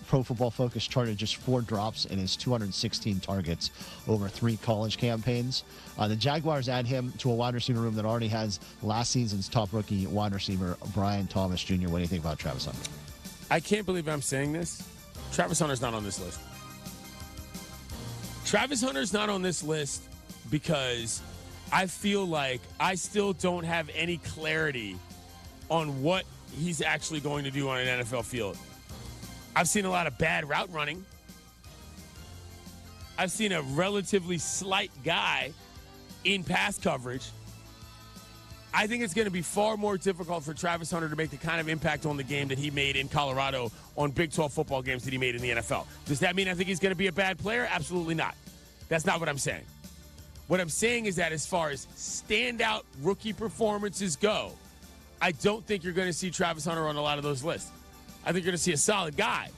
Pro Football Focus charted just 4 drops in his 216 targets over 3 college campaigns. The Jaguars add him to a wide receiver room that already has last season's top rookie wide receiver, Brian Thomas Jr. What do you think about Travis Hunter? I can't believe I'm saying this. Travis Hunter's not on this list. Travis Hunter's not on this list because I feel like I still don't have any clarity on what he's actually going to do on an NFL field. I've seen a lot of bad route running. I've seen a relatively slight guy in pass coverage. I think it's going to be far more difficult for Travis Hunter to make the kind of impact on the game that he made in Colorado on Big 12 football games that he made in the NFL. Does that mean I think he's going to be a bad player? Absolutely not. That's not what I'm saying. What I'm saying is that as far as standout rookie performances go, I don't think you're going to see Travis Hunter on a lot of those lists. I think you're going to see a solid guy.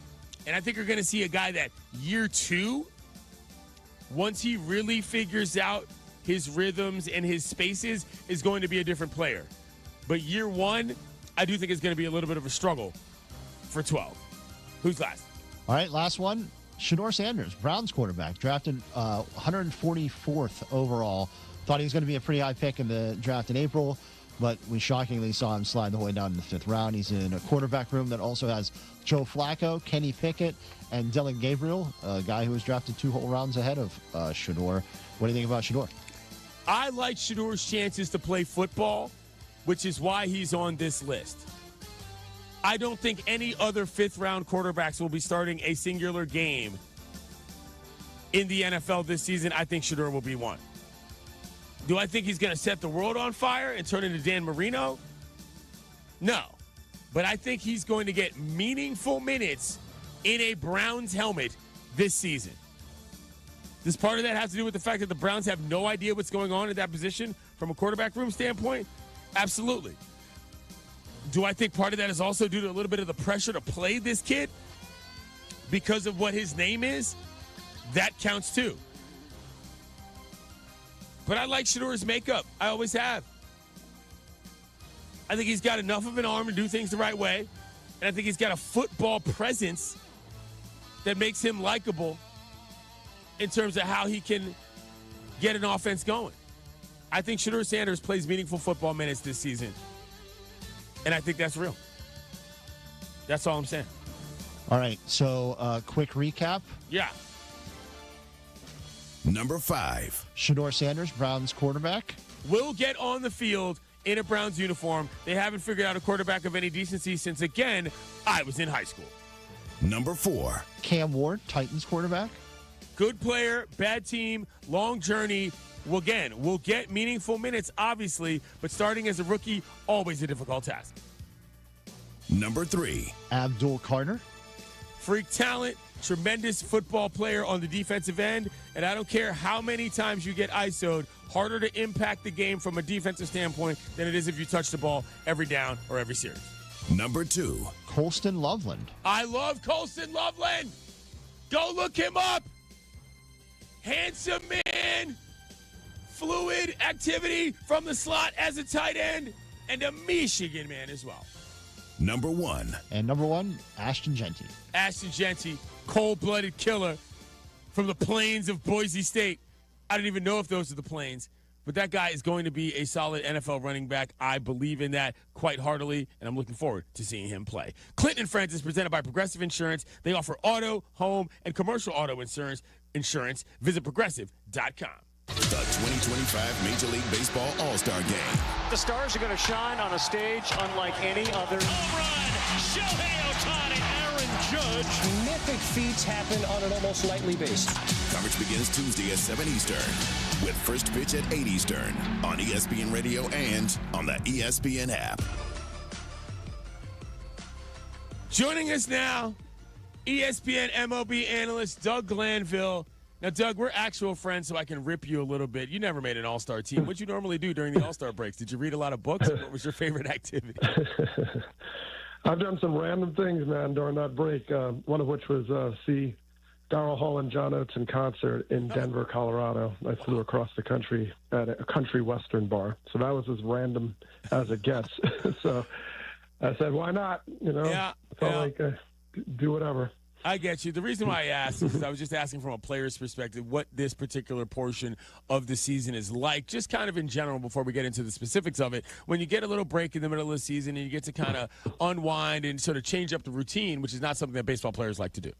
And I think you're going to see a guy that year 2, once he really figures out his rhythms and his spaces, is going to be a different player. But year 1, I do think it's going to be a little bit of a struggle for 12. Who's last? All right, last one. Shedeur Sanders, Browns quarterback, drafted 144th overall. Thought he was going to be a pretty high pick in the draft in April, but we shockingly saw him slide the whole way down in the 5th round. He's in a quarterback room that also has Joe Flacco, Kenny Pickett, and Dylan Gabriel, a guy who was drafted 2 whole rounds ahead of Shedeur. What do you think about Shedeur? I like Shedeur's chances to play football, which is why he's on this list. I don't think any other 5th-round quarterbacks will be starting a singular game in the NFL this season. I think Shedeur will be one. Do I think he's going to set the world on fire and turn into Dan Marino? No. But I think he's going to get meaningful minutes in a Browns helmet this season. Does part of that have to do with the fact that the Browns have no idea what's going on at that position from a quarterback room standpoint? Absolutely. Do I think part of that is also due to a little bit of the pressure to play this kid because of what his name is? That counts too. But I like Shedeur's makeup. I always have. I think he's got enough of an arm to do things the right way. And I think he's got a football presence that makes him likable in terms of how he can get an offense going. I think Shedeur Sanders plays meaningful football minutes this season. And I think that's real. That's all I'm saying. All right, so quick recap. Yeah. Number 5. Shedeur Sanders, Browns quarterback. Will get on the field in a Browns uniform. They haven't figured out a quarterback of any decency since, again, I was in high school. Number 4. Cam Ward, Titans quarterback. Good player, bad team, long journey. Well, again, we'll get meaningful minutes, obviously, but starting as a rookie, always a difficult task. Number 3. Abdul Carter. Freak talent, tremendous football player on the defensive end, and I don't care how many times you get ISO'd, harder to impact the game from a defensive standpoint than it is if you touch the ball every down or every series. Number 2. Colston Loveland. I love Colston Loveland. Go look him up. Handsome man. Fluid activity from the slot as a tight end, and a Michigan man as well. Number 1. And number 1, Ashton Genty. Ashton Genty, cold-blooded killer from the plains of Boise State. I don't even know if those are the plains, but that guy is going to be a solid NFL running back. I believe in that quite heartily, and I'm looking forward to seeing him play. Clinton and Friends is presented by Progressive Insurance. They offer auto, home, and commercial auto insurance. Visit progressive.com. The 2025 Major League Baseball All-Star Game. The Stars are going to shine on a stage unlike any other. Home run! Shohei Ohtani, Aaron Judge. Mythic feats happen on an almost nightly basis. Coverage begins Tuesday at 7 Eastern with first pitch at 8 Eastern on ESPN Radio and on the ESPN app. Joining us now, ESPN MLB analyst Doug Glennville. Now, Doug, we're actual friends, so I can rip you a little bit. You never made an all-star team. What did you normally do during the all-star breaks? Did you read a lot of books? What was your favorite activity? I've done some random things, man, during that break, one of which was see Darryl Hall and John Oates in concert in Denver, Colorado. I flew across the country at a country western bar. So that was as random as it gets. So I said, why not? You know, like do whatever. I get you. The reason why I asked is because I was just asking from a player's perspective what this particular portion of the season is like, just kind of in general before we get into the specifics of it. When you get a little break in the middle of the season and you get to kind of unwind and sort of change up the routine, which is not something that baseball players like to do.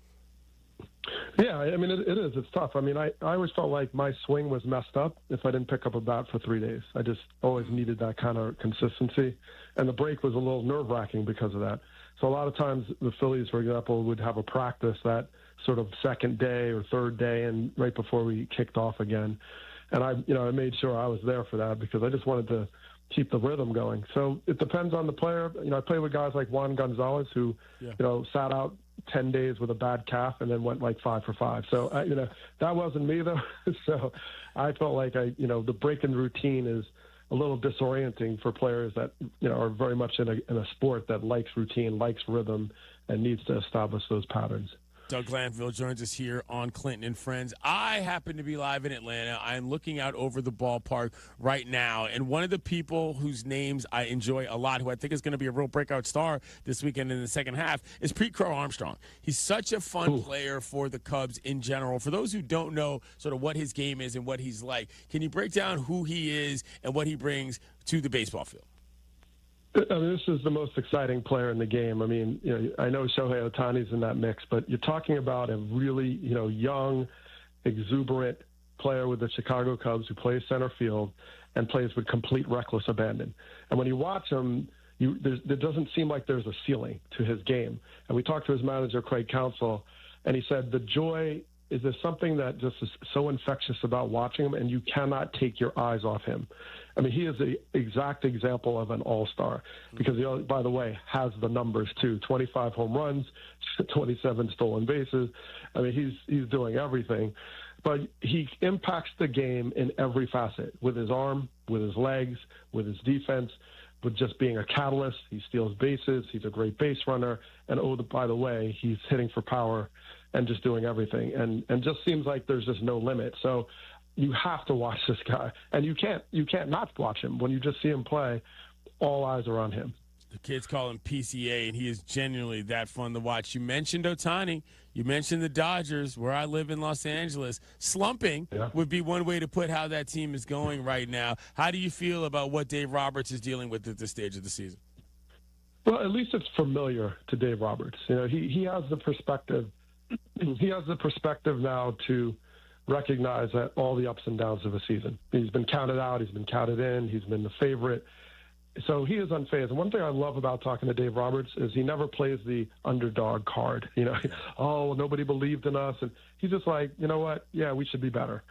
Yeah, I mean, it is. It's tough. I mean, I always felt like my swing was messed up if I didn't pick up a bat for 3 days. I just always needed that kind of consistency. And the break was a little nerve-wracking because of that. So a lot of times the Phillies, for example, would have a practice that sort of second day or third day and right before we kicked off again. And I made sure I was there for that because I just wanted to keep the rhythm going. So it depends on the player. You know, I play with guys like Juan Gonzalez who, sat out 10 days with a bad calf and then went like 5 for 5. So, that wasn't me though. So I felt like the break in routine is a little disorienting for players that, are very much in a sport that likes routine, likes rhythm, and needs to establish those patterns. Doug Glennville joins us here on Clinton and Friends. I happen to be live in Atlanta. I am looking out over the ballpark right now, and one of the people whose names I enjoy a lot, who I think is going to be a real breakout star this weekend in the second half, is Crow-Armstrong. He's such a fun player for the Cubs in general. For those who don't know sort of what his game is and what he's like, can you break down who he is and what he brings to the baseball field? I mean, this is the most exciting player in the game. I mean, I know Shohei Ohtani's in that mix, but you're talking about a really, young, exuberant player with the Chicago Cubs who plays center field and plays with complete reckless abandon. And when you watch him, there doesn't seem like there's a ceiling to his game. And we talked to his manager, Craig Counsell, and he said the joy is there something that just is so infectious about watching him, and you cannot take your eyes off him. I mean, he is the exact example of an all-star because he, by the way, has the numbers too. 25 home runs, 27 stolen bases. I mean, he's doing everything. But he impacts the game in every facet, with his arm, with his legs, with his defense, with just being a catalyst. He steals bases. He's a great base runner. And, by the way, he's hitting for power and just doing everything. And just seems like there's just no limit. So you have to watch this guy. And you can't not watch him. When you just see him play, all eyes are on him. The kids call him PCA, and he is genuinely that fun to watch. You mentioned Ohtani. You mentioned the Dodgers, where I live in Los Angeles. Slumping would be one way to put how that team is going right now. How do you feel about what Dave Roberts is dealing with at this stage of the season? Well, at least it's familiar to Dave Roberts. He has the perspective. He has the perspective now to recognize that all the ups and downs of a season. He's been counted out. He's been counted in. He's been the favorite. So he is unfazed. And one thing I love about talking to Dave Roberts is he never plays the underdog card. Oh, nobody believed in us. And he's just like, you know what? Yeah, we should be better.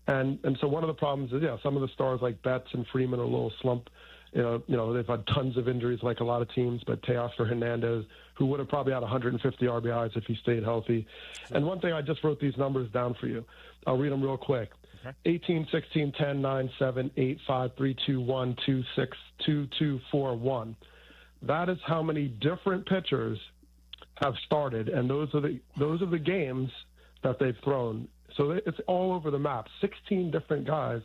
And so one of the problems is, some of the stars like Betts and Freeman are a little slump. They've had tons of injuries like a lot of teams, but Teoscar Hernandez, who would have probably had 150 RBIs if he stayed healthy. Sure. And one thing, I just wrote these numbers down for you. I'll read them real quick. Okay. 18, 16, 10, 9, 7, 8, 5, 3, 2, 1, 2, 6, 2, 2, 4, 1. That is how many different pitchers have started, and those are the games that they've thrown. So it's all over the map. 16 different guys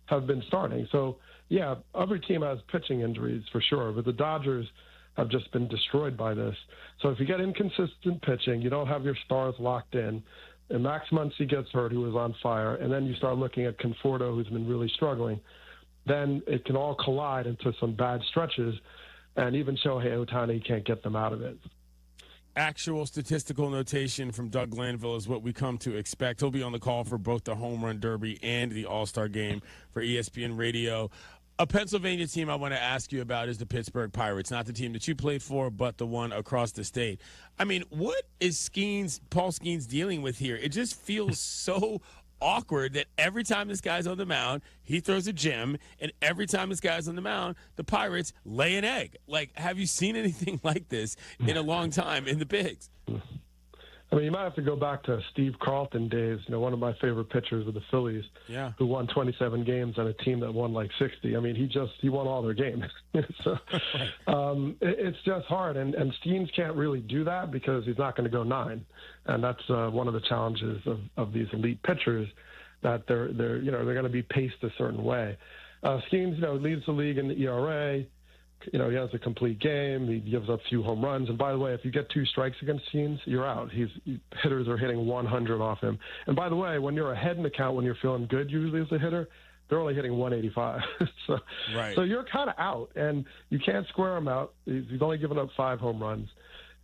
have been starting. So, yeah, every team has pitching injuries for sure, but the Dodgers have just been destroyed by this. So if you get inconsistent pitching, you don't have your stars locked in, and Max Muncy gets hurt, who was on fire, and then you start looking at Conforto, who's been really struggling, then it can all collide into some bad stretches, and even Shohei Ohtani can't get them out of it. Actual statistical notation from Doug Glennville is what we come to expect. He'll be on the call for both the Home Run Derby and the All-Star Game for ESPN Radio. A Pennsylvania team I want to ask you about is the Pittsburgh Pirates, not the team that you played for, but the one across the state. I mean, what is Paul Skeens dealing with here? It just feels so awkward that every time this guy's on the mound, he throws a gem, and every time this guy's on the mound, the Pirates lay an egg. Like, have you seen anything like this in a long time in the bigs? I mean, you might have to go back to Steve Carlton days, one of my favorite pitchers with the Phillies, who won 27 games on a team that won like 60. I mean, he won all their games. So it's just hard. And Skeens can't really do that because he's not going to go 9. And that's one of the challenges of these elite pitchers, that they're going to be paced a certain way. Skeens, leads the league in the ERA. He has a complete game. He gives up a few home runs. And by the way, if you get 2 strikes against Skeens, you're out. Hitters are hitting 100 off him. And by the way, when you're ahead in the count, when you're feeling good, usually as a hitter, they're only hitting 185. So you're kind of out, and you can't square him out. He's only given up 5 home runs.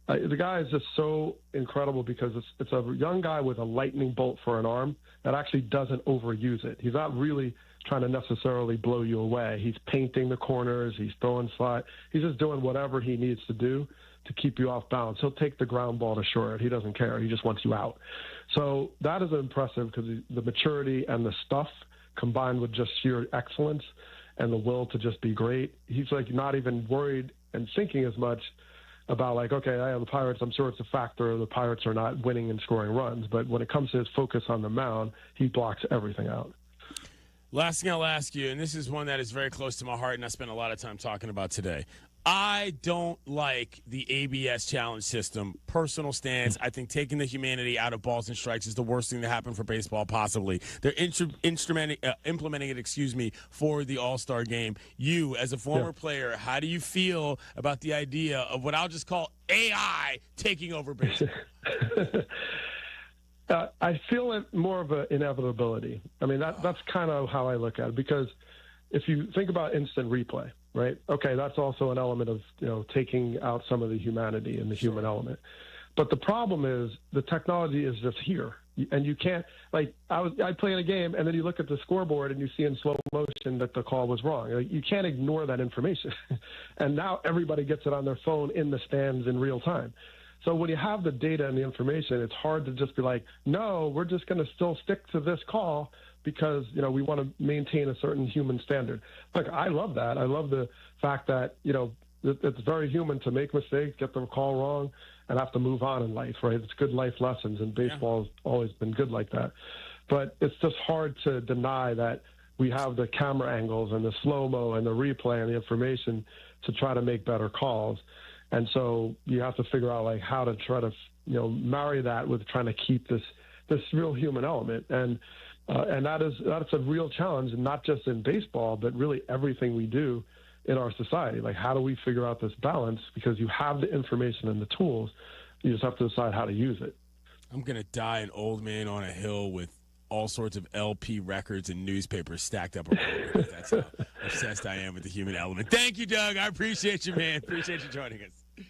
The guy is just so incredible because it's a young guy with a lightning bolt for an arm that actually doesn't overuse it. He's not really trying to necessarily blow you away. He's painting the corners. He's throwing slide. He's just doing whatever he needs to do to keep you off balance. He'll take the ground ball to short. He doesn't care. He just wants you out. So that is impressive because the maturity and the stuff combined with just sheer excellence and the will to just be great. He's like not even worried and thinking as much about like, okay, I have the Pirates. I'm sure it's a factor. The Pirates are not winning and scoring runs. But when it comes to his focus on the mound, he blocks everything out. Last thing I'll ask you, and this is one that is very close to my heart and I spent a lot of time talking about today. I don't like the ABS challenge system. Personal stance. I think taking the humanity out of balls and strikes is the worst thing to happen for baseball, possibly. They're implementing it, for the All-Star Game. You, as a former player, how do you feel about the idea of what I'll just call AI taking over baseball? I feel it more of an inevitability. I mean, that's kind of how I look at it, because if you think about instant replay, right? Okay, that's also an element of, taking out some of the humanity and the human element. But the problem is the technology is just here. And you can't, like, I play in a game and then you look at the scoreboard and you see in slow motion that the call was wrong. Like, you can't ignore that information. And now everybody gets it on their phone in the stands in real time. So when you have the data and the information, it's hard to just be like, no, we're just going to still stick to this call because, we want to maintain a certain human standard. Look, I love that. I love the fact that, it's very human to make mistakes, get the call wrong, and have to move on in life, right? It's good life lessons, and baseball has always been good like that. But it's just hard to deny that we have the camera angles and the slow-mo and the replay and the information to try to make better calls. And so you have to figure out like how to try to, marry that with trying to keep this real human element. And that's a real challenge, and not just in baseball, but really everything we do in our society. Like, how do we figure out this balance? Because you have the information and the tools, you just have to decide how to use it. I'm going to die an old man on a hill with all sorts of LP records and newspapers stacked up around me. That's how obsessed I am with the human element. Thank you, Doug. I appreciate you, man. Appreciate you joining us.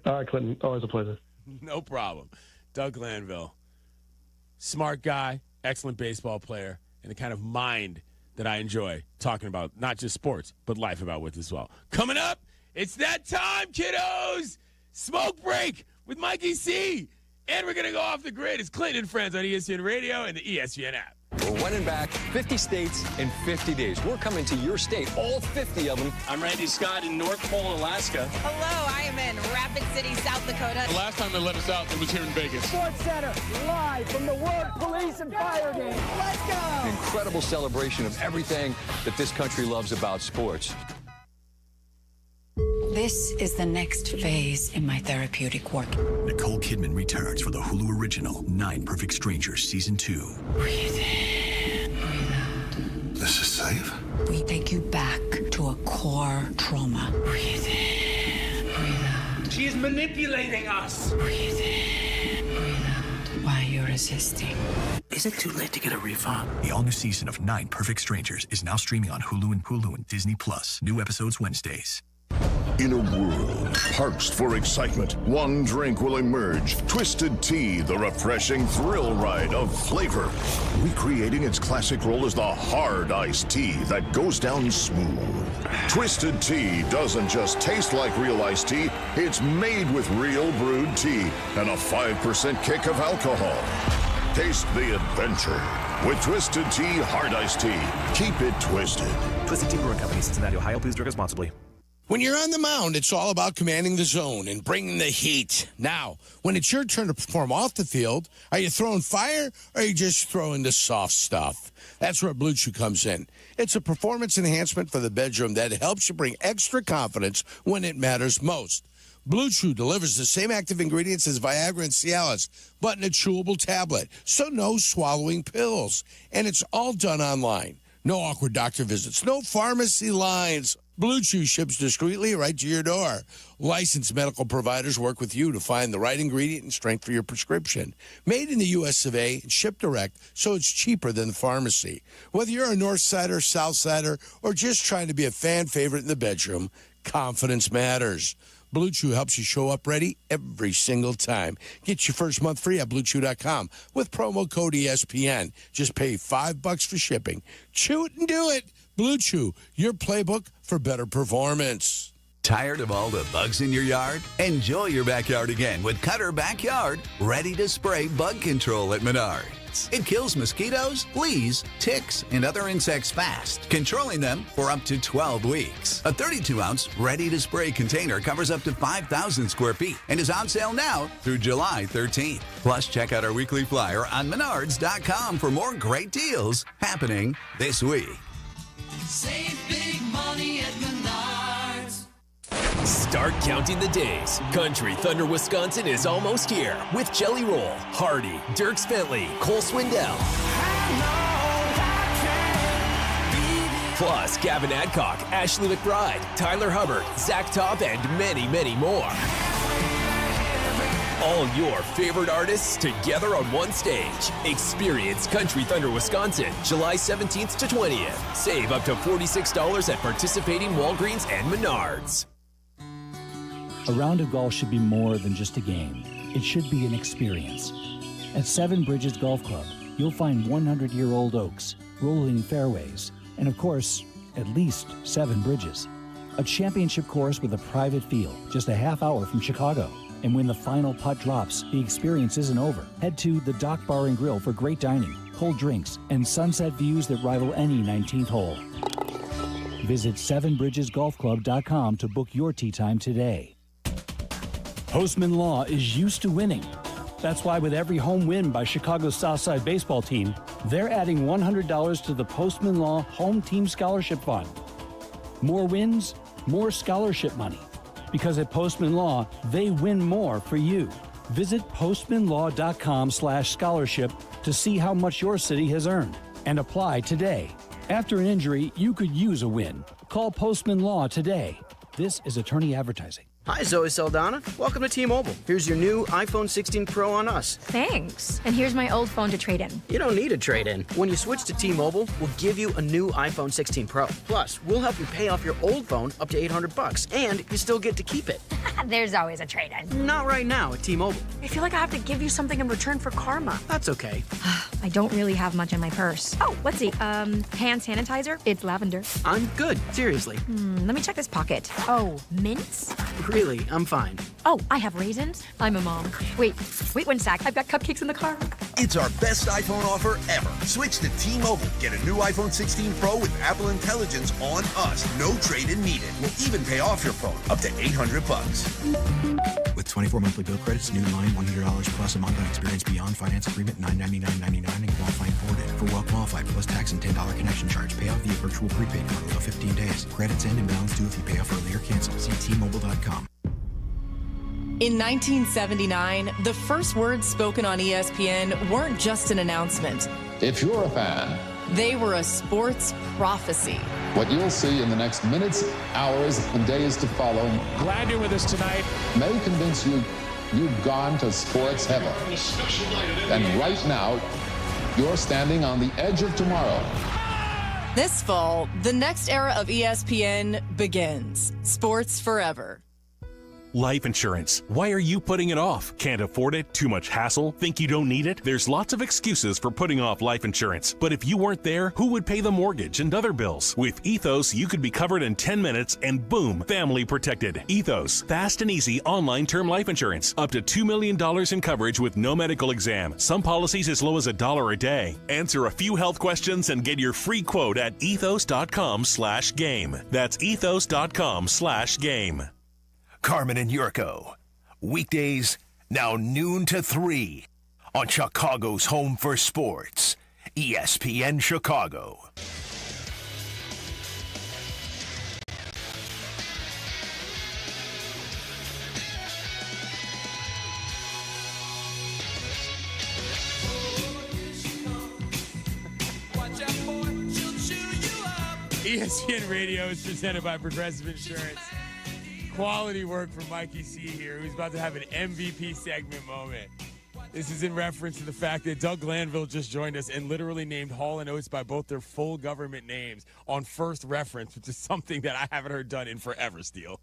All right, Clinton. Always a pleasure. No problem. Doug Glennville. Smart guy, excellent baseball player, and the kind of mind that I enjoy talking about, not just sports, but life about with as well. Coming up, it's that time, kiddos! Smoke break with Mikey C. And we're going to go off the grid. It's Clinton and Friends on ESPN Radio and the ESPN app. We're running back 50 states in 50 days. We're coming to your state, all 50 of them. I'm Randy Scott in North Pole, Alaska. Hello, I am in Rapid City, South Dakota. The last time they let us out, it was here in Vegas. Sports Center, live from the World Police and Fire Game. Let's go! An incredible celebration of everything that this country loves about sports. This is the next phase in my therapeutic work. Nicole Kidman returns for the Hulu original 9 Perfect Strangers Season 2. Breathe in, breathe out. This is safe? We take you back to a core trauma. Breathe in, breathe out. She is manipulating us. Breathe in, breathe out. Why you're resisting. Is it too late to get a refund? The all-new season of 9 Perfect Strangers is now streaming on Hulu and Disney+. New episodes Wednesdays. In a world parched for excitement, one drink will emerge. Twisted Tea, the refreshing thrill ride of flavor. Recreating its classic role as the hard iced tea that goes down smooth. Twisted Tea doesn't just taste like real iced tea, it's made with real brewed tea and a 5% kick of alcohol. Taste the adventure with Twisted Tea Hard Iced Tea. Keep it twisted. Twisted Tea Brewing Company, Cincinnati, Ohio. Please drink responsibly. When you're on the mound, it's all about commanding the zone and bringing the heat. Now, when it's your turn to perform off the field, are you throwing fire or are you just throwing the soft stuff? That's where Blue Chew comes in. It's a performance enhancement for the bedroom that helps you bring extra confidence when it matters most. Blue Chew delivers the same active ingredients as Viagra and Cialis, but in a chewable tablet, so no swallowing pills. And it's all done online. No awkward doctor visits, no pharmacy lines. Blue Chew ships discreetly right to your door. Licensed medical providers work with you to find the right ingredient and strength for your prescription. Made in the U.S. of A. and shipped direct, so it's cheaper than the pharmacy. Whether you're a North Sider, South Sider, or just trying to be a fan favorite in the bedroom, confidence matters. Blue Chew helps you show up ready every single time. Get your first month free at BlueChew.com with promo code ESPN. Just pay $5 for shipping. Chew it and do it. Blue Chew, your playbook for better performance. Tired of all the bugs in your yard? Enjoy your backyard again with Cutter Backyard, ready to spray bug control at Menards. It kills mosquitoes, fleas, ticks, and other insects fast, controlling them for up to 12 weeks. A 32-ounce ready-to-spray container covers up to 5,000 square feet and is on sale now through July 13th. Plus, check out our weekly flyer on Menards.com for more great deals happening this week. Save big money at Menards. Start counting the days. Country Thunder Wisconsin is almost here with Jelly Roll, Hardy, Dierks Bentley, Cole Swindell. Plus Gavin Adcock, Ashley McBride, Tyler Hubbard, Zach Top, and many, many more. All your favorite artists together on one stage. Experience Country Thunder Wisconsin, July 17th to 20th. Save up to $46 at participating Walgreens and Menards. A round of golf should be more than just a game. It should be an experience. At Seven Bridges Golf Club, you'll find 100-year-old oaks, rolling fairways, and of course, at least 7 bridges. A championship course with a private field, just a half hour from Chicago. And when the final putt drops, the experience isn't over. Head to the Dock Bar and Grill for great dining, cold drinks, and sunset views that rival any 19th hole. Visit sevenbridgesgolfclub.com to book your tee time today. Postman Law is used to winning. That's why with every home win by Chicago's Southside baseball team, they're adding $100 to the Postman Law Home Team Scholarship Fund. More wins, more scholarship money. Because at Postman Law, they win more for you. Visit postmanlaw.com/scholarship to see how much your city has earned and apply today. After an injury, you could use a win. Call Postman Law today. This is attorney advertising. Hi, Zoe Saldana. Welcome to T-Mobile. Here's your new iPhone 16 Pro on us. Thanks. And here's my old phone to trade in. You don't need a trade-in. When you switch to T-Mobile, we'll give you a new iPhone 16 Pro. Plus, we'll help you pay off your old phone up to $800, and you still get to keep it. There's always a trade-in. Not right now at T-Mobile. I feel like I have to give you something in return for karma. That's okay. I don't really have much in my purse. Oh, let's see. Hand sanitizer. It's lavender. I'm good. Seriously. Let me check this pocket. Oh, mints? Really, I'm fine. Oh, I have raisins. I'm a mom. Wait 1 sec. I've got cupcakes in the car. It's our best iPhone offer ever. Switch to T-Mobile. Get a new iPhone 16 Pro with Apple Intelligence on us. No trade-in needed. We'll even pay off your phone up to $800. With 24 monthly bill credits, new line $100 plus a month on experience beyond finance agreement $999.99 and qualifying forwarded. For well qualified plus tax and $10 connection charge. Pay off via virtual prepaid card within 15 days. Credits end and balance due if you pay off early or cancel. See T-Mobile.com. In 1979, the first words spoken on ESPN weren't just an announcement. If you're a fan, they were a sports prophecy. What you'll see in the next minutes, hours, and days to follow. Glad you're with us tonight. May convince you you've gone to sports heaven. And right now, you're standing on the edge of tomorrow. This fall, the next era of ESPN begins. Sports Forever. Life insurance. Why are you putting it off? Can't afford it? Too much hassle? Think you don't need it? There's lots of excuses for putting off life insurance. But if you weren't there, who would pay the mortgage and other bills? With Ethos, you could be covered in 10 minutes and boom, family protected. Ethos. Fast and easy online term life insurance. Up to $2 million in coverage with no medical exam. Some policies as low as $1 a day. Answer a few health questions and get your free quote at ethos.com/game. That's ethos.com/game. Carmen and Jurko. Weekdays, now noon to 3 on Chicago's home for sports, ESPN Chicago. ESPN Radio is presented by Progressive Insurance. Quality work from Mikey C here, who's about to have an MVP segment moment. This is in reference to the fact that Doug Glennville just joined us and literally named Hall & Oates by both their full government names on first reference, which is something that I haven't heard done in forever, Steele.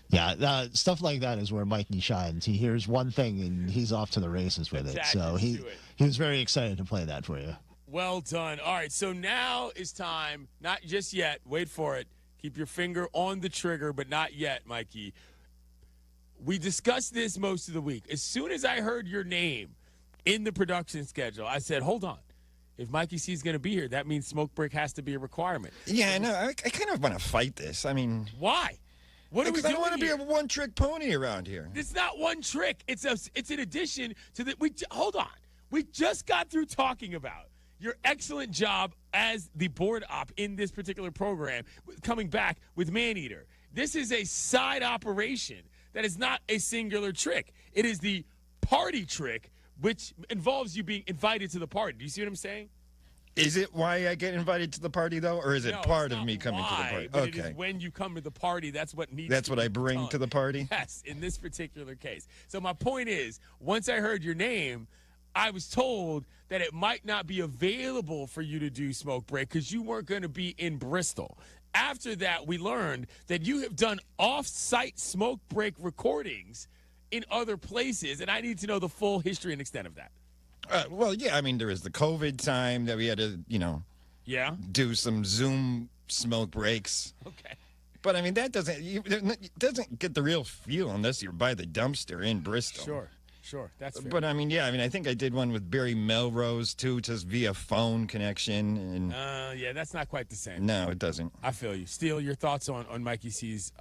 Yeah, stuff like that is where Mikey shines. He hears one thing and he's off to the races with it. So he was very excited to play that for you. Well done. All right, so now is time, not just yet, wait for it. Keep your finger on the trigger, but not yet, Mikey. We discussed this most of the week. As soon as I heard your name in the production schedule, I said, hold on. If Mikey C is going to be here, that means smoke break has to be a requirement. Yeah, I know. I kind of want to fight this. I mean, why? What are we doing? I want to be a one-trick pony around here. It's not one trick. It's an addition to the. Hold on. We just got through talking about your excellent job as the board op in this particular program, coming back with Maneater. This is a side operation that is not a singular trick. It is the party trick, which involves you being invited to the party. Do you see what I'm saying? Is it why I get invited to the party, though, or is it part of me coming to the party? But okay. It is when you come to the party, that's what needs That's to what be I bring done. to the party? Yes, in this particular case. So my point is, once I heard your name, I was told that it might not be available for you to do smoke break because you weren't going to be in Bristol. After that, we learned that you have done off-site smoke break recordings in other places, and I need to know the full history and extent of that. Well, yeah, I mean, there was the COVID time that we had to, do some Zoom smoke breaks. Okay. But, I mean, that doesn't get the real feel unless you're by the dumpster in Bristol. Sure, that's fair. But, I mean, I think I did one with Barry Melrose, too, just via phone connection. And yeah, that's not quite the same. No, it doesn't. I feel you. Steele, your thoughts on Mikey C's,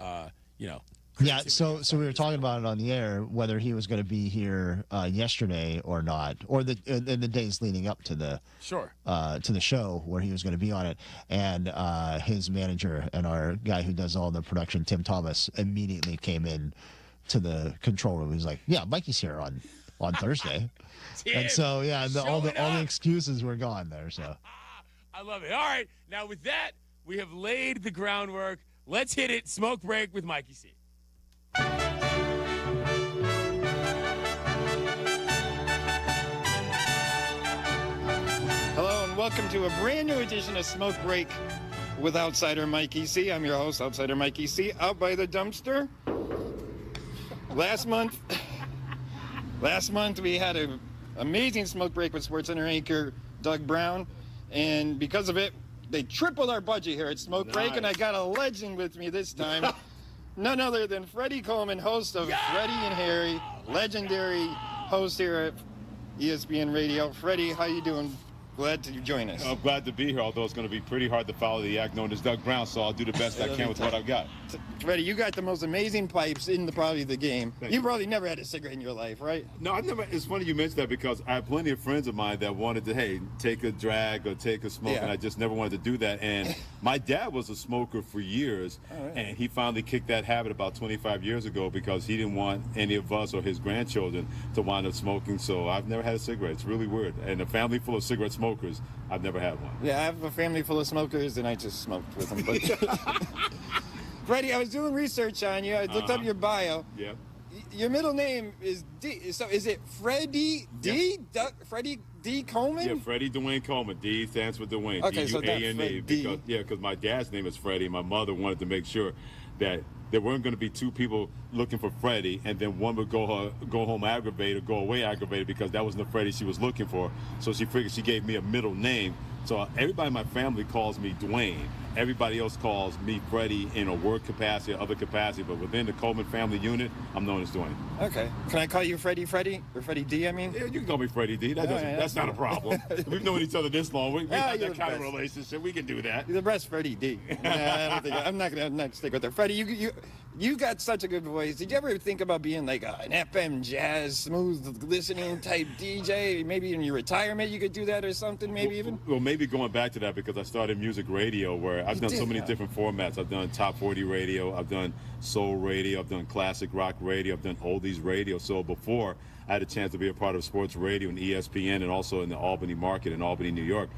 Yeah, so we were talking about it on the air, whether he was going to be here yesterday or not, or in the days leading up to the show where he was going to be on it. And his manager and our guy who does all the production, Tim Thomas, immediately came in to the control room. He was like, "Yeah, Mikey's here on Thursday," and so all the excuses were gone there. So I love it. All right, now with that, we have laid the groundwork. Let's hit it. Smoke break with Mikey C. Hello and welcome to a brand new edition of Smoke Break with Outsider Mikey C. I'm your host, Outsider Mikey C. Out by the dumpster. Last month we had an amazing smoke break with SportsCenter anchor Doug Brown, and because of it, they tripled our budget here at Smoke Break, and I got a legend with me this time. None other than Freddy Coleman, host of Freddy and Harry, legendary host here at ESPN Radio. Freddy, how you doing? Glad to join us. I'm glad to be here, although it's going to be pretty hard to follow the act known as Doug Brown, so I'll do the best I can with what I've got. Freddie, you got the most amazing pipes in probably the game. You probably never had a cigarette in your life, right? No, I've never. It's funny you mentioned that because I have plenty of friends of mine that wanted to, hey, take a drag or take a smoke, and I just never wanted to do that. And my dad was a smoker for years, and he finally kicked that habit about 25 years ago because he didn't want any of us or his grandchildren to wind up smoking. So I've never had a cigarette. It's really weird. And a family full of cigarette smokers smokers, I've never had one. Yeah, I have a family full of smokers, and I just smoked with them. But Freddie, I was doing research on you. I looked up your bio. Yeah. Your middle name is D. So is it Freddy D? Freddy D. Coleman? Yeah, Freddy Dwayne Coleman. D stands for Dwayne. Okay, so that's D-U-A-N-E. Because my dad's name is Freddie. My mother wanted to make sure that there weren't going to be two people looking for Freddie, and then one would go home aggravated, go away aggravated, because that wasn't the Freddie she was looking for. So she figured she gave me a middle name. So everybody in my family calls me Dwayne. Everybody else calls me Freddie in a work capacity or other capacity, but within the Coleman family unit, I'm known as Dwayne. Okay. Can I call you Freddie or Freddie D, I mean? Yeah, you can call me Freddie D. That's not a problem. We've known each other this long. We have that kind of relationship. We can do that. You're the best Freddie D. I'm not going to stick with her. Freddie, you got such a good voice. Did you ever think about being like an FM jazz, smooth listening type DJ? Maybe in your retirement you could do that or something, even? Well, maybe going back to that, because I started music radio where I've done so many different formats. I've done top 40 radio, I've done soul radio, I've done classic rock radio, I've done oldies radio. So before I had a chance to be a part of sports radio and ESPN and also in the Albany market in Albany, New York.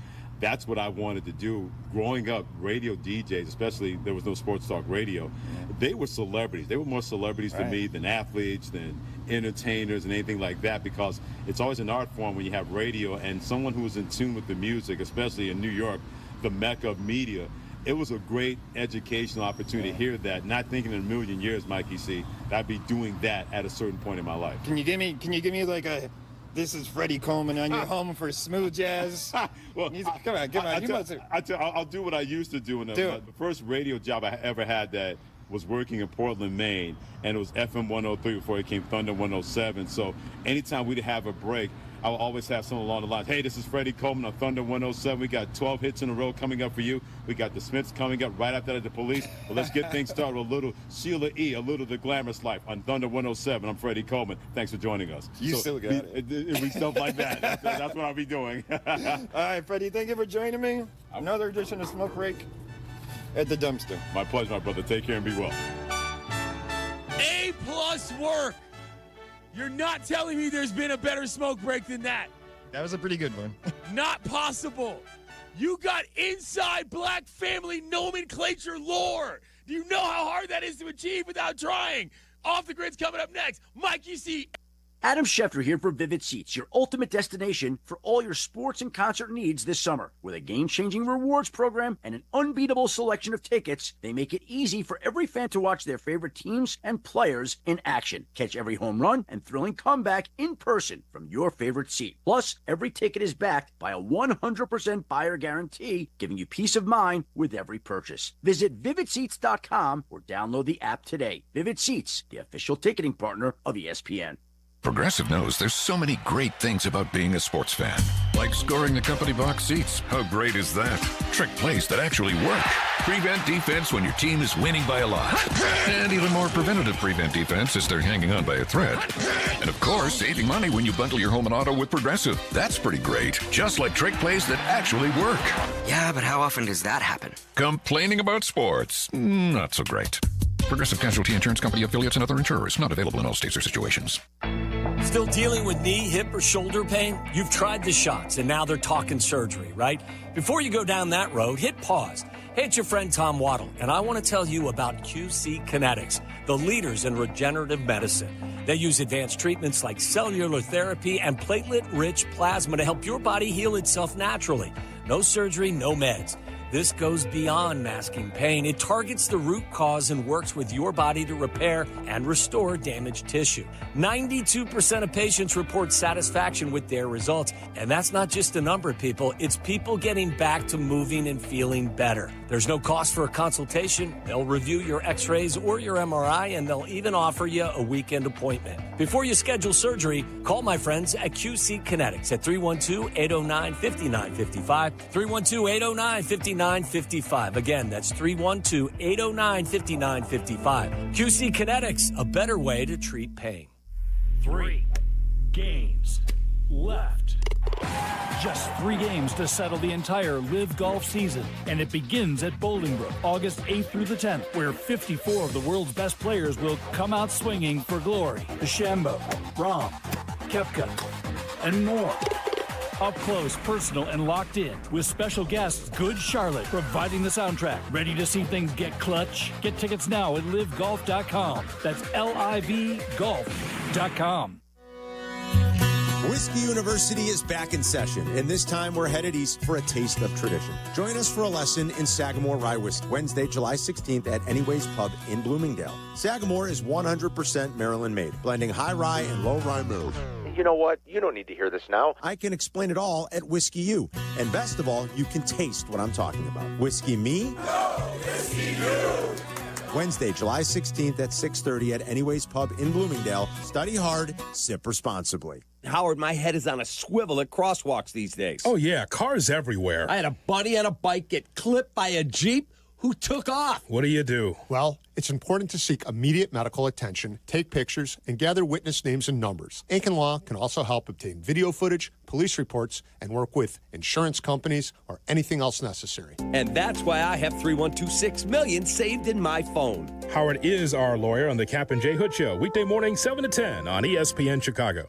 That's what I wanted to do. Growing up, radio DJs, especially there was no sports talk radio, they were celebrities. They were more celebrities to me than athletes, than entertainers and anything like that, because it's always an art form when you have radio and someone who is in tune with the music, especially in New York, the mecca of media. It was a great educational opportunity to hear that, not thinking in a million years, Mikey C, that I'd be doing that at a certain point in my life. Can you give me like a... This is Freddy Coleman on your home for smooth jazz. Well, come on. I'll do what I used to do. The first radio job I ever had that was working in Portland, Maine, and it was FM 103 before it came Thunder 107. So anytime we'd have a break, I would always have someone along the lines. Hey, this is Freddy Coleman on Thunder 107. We got 12 hits in a row coming up for you. We got the Smiths coming up right after that, the Police. Well, let's get things started with a little Sheila E., a little The Glamorous Life on Thunder 107. I'm Freddie Coleman. Thanks for joining us. You still got it. It'd be stuff like that. That's what I'll be doing. All right, Freddie, thank you for joining me. Another edition of Smoke Break at the Dumpster. My pleasure, my brother. Take care and be well. A+ work. You're not telling me there's been a better smoke break than that. That was a pretty good one. Not possible. You got inside black family nomenclature lore. Do you know how hard that is to achieve without trying? Off the Grid's coming up next. Mikey C. Adam Schefter here for Vivid Seats, your ultimate destination for all your sports and concert needs this summer. With a game-changing rewards program and an unbeatable selection of tickets, they make it easy for every fan to watch their favorite teams and players in action. Catch every home run and thrilling comeback in person from your favorite seat. Plus, every ticket is backed by a 100% buyer guarantee, giving you peace of mind with every purchase. Visit VividSeats.com or download the app today. Vivid Seats, the official ticketing partner of ESPN. Progressive knows there's so many great things about being a sports fan. Like scoring the company box seats. How great is that? Trick plays that actually work. Prevent defense when your team is winning by a lot. And even more preventative prevent defense as they're hanging on by a thread. And of course, saving money when you bundle your home and auto with Progressive. That's pretty great. Just like trick plays that actually work. Yeah, but how often does that happen? Complaining about sports. Not so great. Progressive Casualty Insurance Company affiliates and other insurers. Not available in all states or situations. Still dealing with knee, hip, or shoulder pain? You've tried the shots, and now they're talking surgery, right? Before you go down that road, hit pause. Hey, it's your friend Tom Waddle, and I want to tell you about QC Kinetics, the leaders in regenerative medicine. They use advanced treatments like cellular therapy and platelet-rich plasma to help your body heal itself naturally. No surgery, no meds. This goes beyond masking pain. It targets the root cause and works with your body to repair and restore damaged tissue. 92% of patients report satisfaction with their results. And that's not just a number of people. It's people getting back to moving and feeling better. There's no cost for a consultation. They'll review your x-rays or your MRI, and they'll even offer you a weekend appointment. Before you schedule surgery, call my friends at QC Kinetics at 312-809-5955, 312-809-5955. Again, that's 312-809-5955. QC Kinetics, a better way to treat pain. 3 games left. Just 3 games to settle the entire LIV Golf season, and it begins at Bolingbrook, August 8th through the 10th, where 54 of the world's best players will come out swinging for glory. DeChambeau, Rahm, Koepka, and more. Up close, personal, and locked in. With special guests Good Charlotte providing the soundtrack. Ready to see things get clutch? Get tickets now at livegolf.com. That's LIVgolf.com. Whiskey University is back in session, and this time we're headed east for a taste of tradition. Join us for a lesson in Sagamore Rye Whiskey, Wednesday, July 16th at Anyways Pub in Bloomingdale. Sagamore is 100% Maryland-made, blending high rye and low rye barrels. You know what? You don't need to hear this now. I can explain it all at Whiskey U. And best of all, you can taste what I'm talking about. Whiskey me? No, Whiskey you! Wednesday, July 16th at 6:30 at Anyways Pub in Bloomingdale. Study hard, sip responsibly. Howard, my head is on a swivel at crosswalks these days. Oh, yeah, cars everywhere. I had a buddy on a bike get clipped by a Jeep who took off. What do you do? Well, it's important to seek immediate medical attention, take pictures, and gather witness names and numbers. Aiken Law can also help obtain video footage, police reports, and work with insurance companies or anything else necessary. And that's why I have 3126 million saved in my phone. Howard is our lawyer on the Kap J Hood Show, weekday morning 7 to 10 on ESPN Chicago.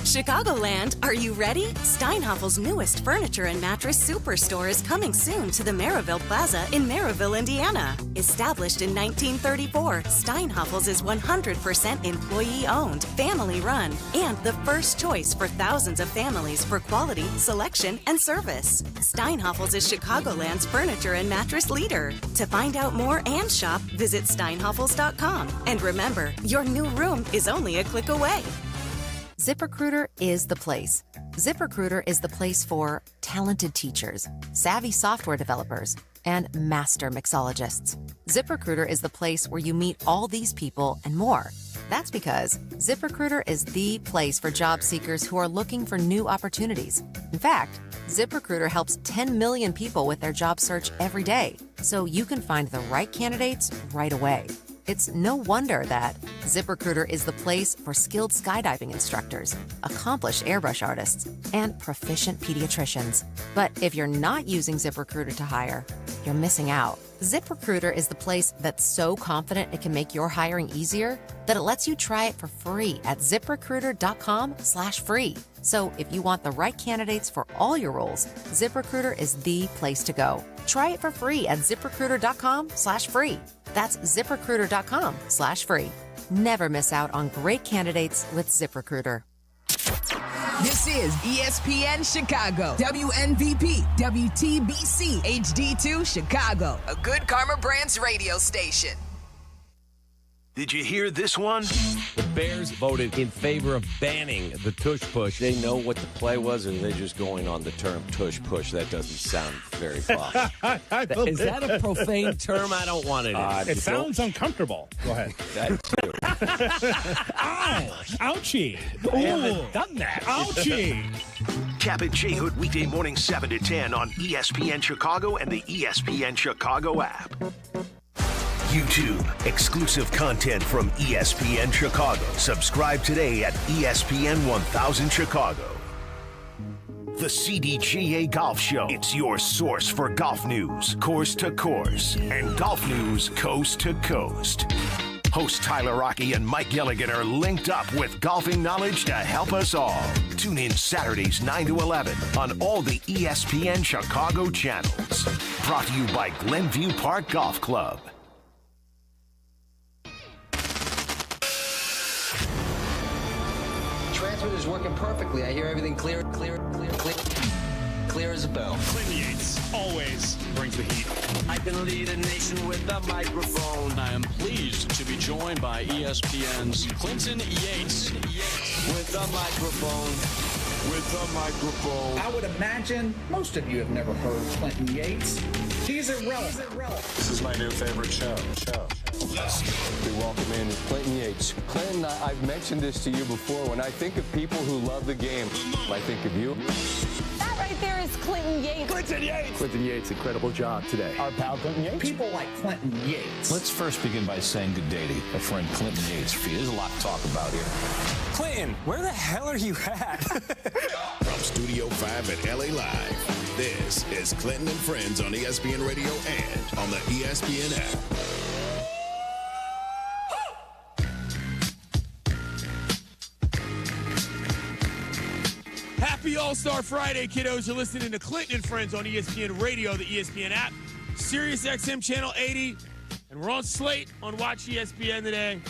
Chicagoland, are you ready? Steinhaffel's newest furniture and mattress superstore is coming soon to the Maryville Plaza in Maryville, Indiana. Established in 1934, Steinhaffel's is 100% employee-owned, family-run, and the first choice for thousands of families for quality, selection, and service. Steinhaffel's is Chicagoland's furniture and mattress leader. To find out more and shop, visit steinhaffels.com. And remember, your new room is only a click away. ZipRecruiter is the place. ZipRecruiter is the place for talented teachers, savvy software developers, and master mixologists. ZipRecruiter is the place where you meet all these people and more. That's because ZipRecruiter is the place for job seekers who are looking for new opportunities. In fact, ZipRecruiter helps 10 million people with their job search every day, so you can find the right candidates right away. It's no wonder that ZipRecruiter is the place for skilled skydiving instructors, accomplished airbrush artists, and proficient pediatricians. But if you're not using ZipRecruiter to hire, you're missing out. ZipRecruiter is the place that's so confident it can make your hiring easier that it lets you try it for free at ZipRecruiter.com/free. So if you want the right candidates for all your roles, ZipRecruiter is the place to go. Try it for free at ZipRecruiter.com/free. That's ZipRecruiter.com/free. Never miss out on great candidates with ZipRecruiter. This is ESPN Chicago, WNVP, WTBC, HD2 Chicago, a Good Karma Brands radio station. Did you hear this one? The Bears voted in favor of banning the tush push. They know what the play was, or they're just going on the term tush push. That doesn't sound very posh. Is that a profane term? I don't want it. It sounds uncomfortable. Go ahead. That too. Ow! Ouchie! I haven't done that. Ouchie! Kap J Hood, weekday morning 7 to 10 on ESPN Chicago and the ESPN Chicago app. YouTube, exclusive content from ESPN Chicago. Subscribe today at ESPN 1000 Chicago. The CDGA Golf Show. It's your source for golf news, course to course, and golf news coast to coast. Hosts Tyler Rocky and Mike Gilligan are linked up with golfing knowledge to help us all. Tune in Saturdays 9 to 11 on all the ESPN Chicago channels. Brought to you by Glenview Park Golf Club. Transmit is working perfectly. I hear everything clear as a bell. Clinton Yates always brings the heat. I can lead a nation with a microphone. I am pleased to be joined by ESPN's Clinton Yates. With a microphone. I would imagine most of you have never heard Clinton Yates. He's irrelevant. This is my new favorite show. We welcome in Clinton Yates. Clinton, I've mentioned this to you before. When I think of people who love the game, I think of you. That right there is Clinton Yates. Clinton Yates, incredible job today. Our pal Clinton Yates. People like Clinton Yates. Let's first begin by saying good day to my friend Clinton Yates. There's a lot to talk about here. Clinton, where the hell are you at? From Studio 5 at LA Live, this is Clinton and Friends on ESPN Radio and on the ESPN app. Happy Happy All-Star Friday, kiddos. You're listening to Clinton and Friends on ESPN Radio, the ESPN app, Sirius XM Channel 80, and we're on Slate on Watch ESPN today,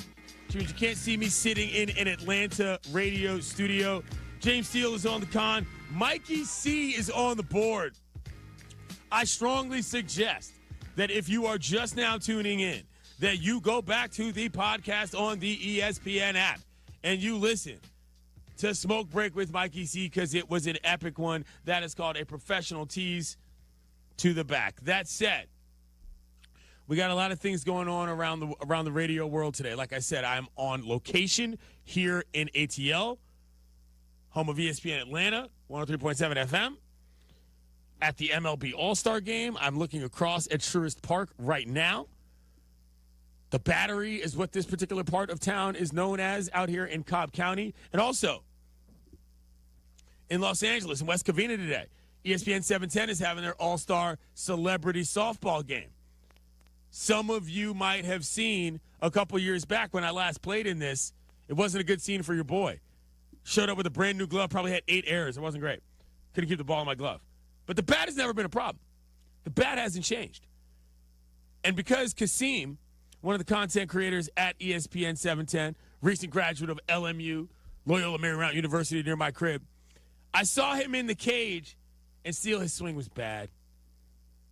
which means you can't see me sitting in an Atlanta radio studio. James Steele is on the con. Mikey C is on the board. I strongly suggest that if you are just now tuning in, that you go back to the podcast on the ESPN app and you listen to Smoke Break with Mikey C, because it was an epic one. That is called a professional tease to the back. That said, we got a lot of things going on around the radio world today. Like I said, I'm on location here in ATL, home of ESPN Atlanta, 103.7 FM. At the MLB All-Star Game, I'm looking across at Truist Park right now. The Battery is what this particular part of town is known as out here in Cobb County. And also, in Los Angeles, in West Covina today, ESPN 710 is having their All-Star Celebrity Softball Game. Some of you might have seen a couple years back when I last played in this, it wasn't a good scene for your boy. Showed up with a brand new glove, probably had 8 errors. It wasn't great. Couldn't keep the ball in my glove. But the bat has never been a problem. The bat hasn't changed. And because Kasim, one of the content creators at ESPN 710, recent graduate of LMU, Loyola Marymount University near my crib, I saw him in the cage, and Steele, his swing was bad.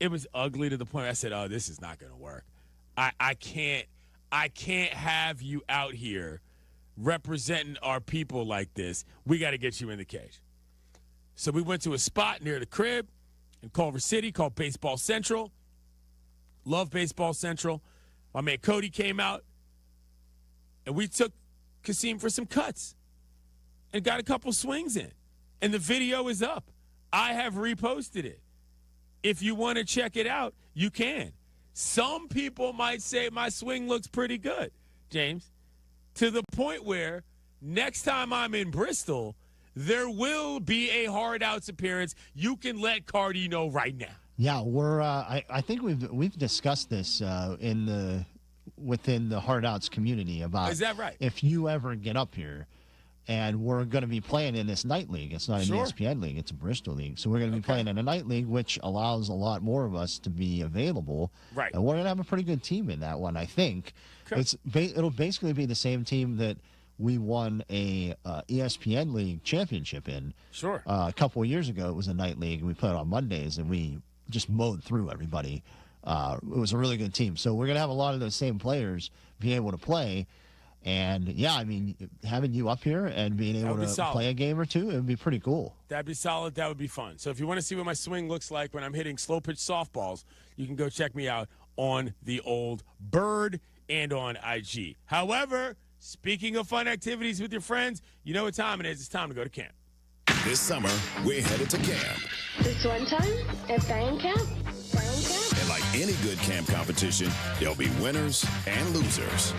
It was ugly to the point I said, oh, this is not going to work. I can't have you out here representing our people like this. We got to get you in the cage. So we went to a spot near the crib in Culver City called Baseball Central. Love Baseball Central. My man Cody came out, and we took Kasim for some cuts and got a couple swings in. And the video is up. I have reposted it. If you want to check it out, you can. Some people might say my swing looks pretty good, James, to the point where next time I'm in Bristol, there will be a hard outs appearance. You can let Cardi know right now. Yeah, we're. I think we've discussed this within the hard outs community about. Is that right? If you ever get up here, and we're going to be playing in this night league. It's not an ESPN league; it's a Bristol league. So we're going to be playing in a night league, which allows a lot more of us to be available. Right. And we're going to have a pretty good team in that one, I think. Okay. It'll basically be the same team that we won a ESPN league championship in. Sure. A couple of years ago, it was a night league, and we played on Mondays, and we just mowed through everybody. It was a really good team. So we're going to have a lot of those same players be able to play. And, yeah, I mean, having you up here and being able to play a game or two, it would be pretty cool. That'd be solid. That would be fun. So if you want to see what my swing looks like when I'm hitting slow-pitch softballs, you can go check me out on the old Bird and on IG. However, speaking of fun activities with your friends, you know what time it is. It's time to go to camp. This summer, we're headed to camp. This one time at band camp? And like any good camp competition, there'll be winners and losers.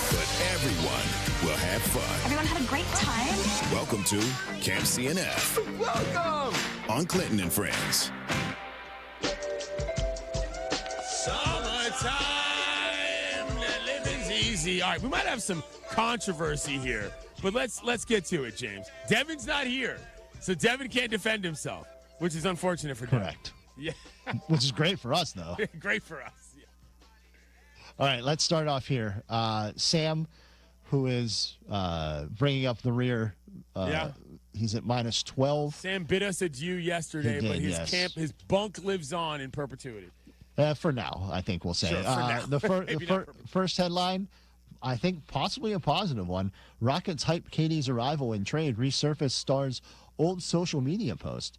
But everyone will have fun. Everyone had a great time. Welcome to Camp CNF. Welcome! On Clinton and Friends. Summertime, living's easy. All right, we might have some controversy here, but let's get to it, James. Devin's not here, so Devin can't defend himself, which is unfortunate for Devin. Correct. Yeah. Which is great for us, though. Great for us. Yeah. All right, let's start off here. Sam, who is bringing up the rear, he's at minus 12. Sam bid us adieu yesterday, but his bunk lives on in perpetuity. For now, I think we'll say. Sure, for now. The first headline, I think possibly a positive one. Rockets hype KD's arrival and trade resurfaced Star's old social media post.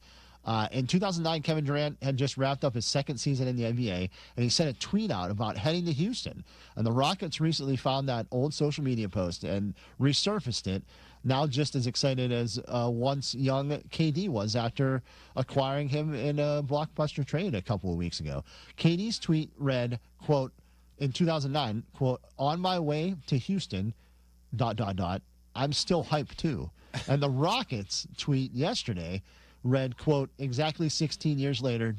In 2009, Kevin Durant had just wrapped up his second season in the NBA, and he sent a tweet out about heading to Houston. And the Rockets recently found that old social media post and resurfaced it, now just as excited as once young KD was after acquiring him in a blockbuster trade a couple of weeks ago. KD's tweet read, quote, in 2009, quote, on my way to Houston, ... I'm still hyped too. And the Rockets tweet yesterday read, quote, exactly 16 years later, ...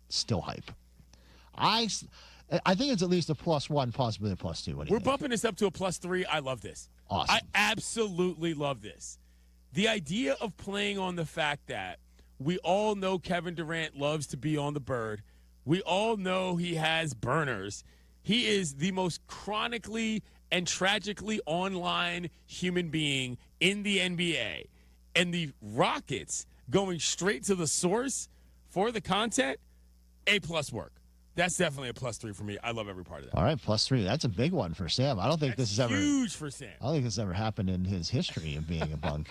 still hype. I think it's at least a +1, possibly a +2. We're bumping this up to a +3. I love this. Awesome. I absolutely love this. the idea of playing on the fact that we all know Kevin Durant loves to be on the bird. We all know he has burners. He is the most chronically and tragically online human being in the NBA. And the Rockets going straight to the source for the content, A+ work. That's definitely a +3 for me. I love every part of that. All right, +3. That's a big one for Sam. I don't think this is ever huge for Sam. I don't think this has ever happened in his history of being a bunk.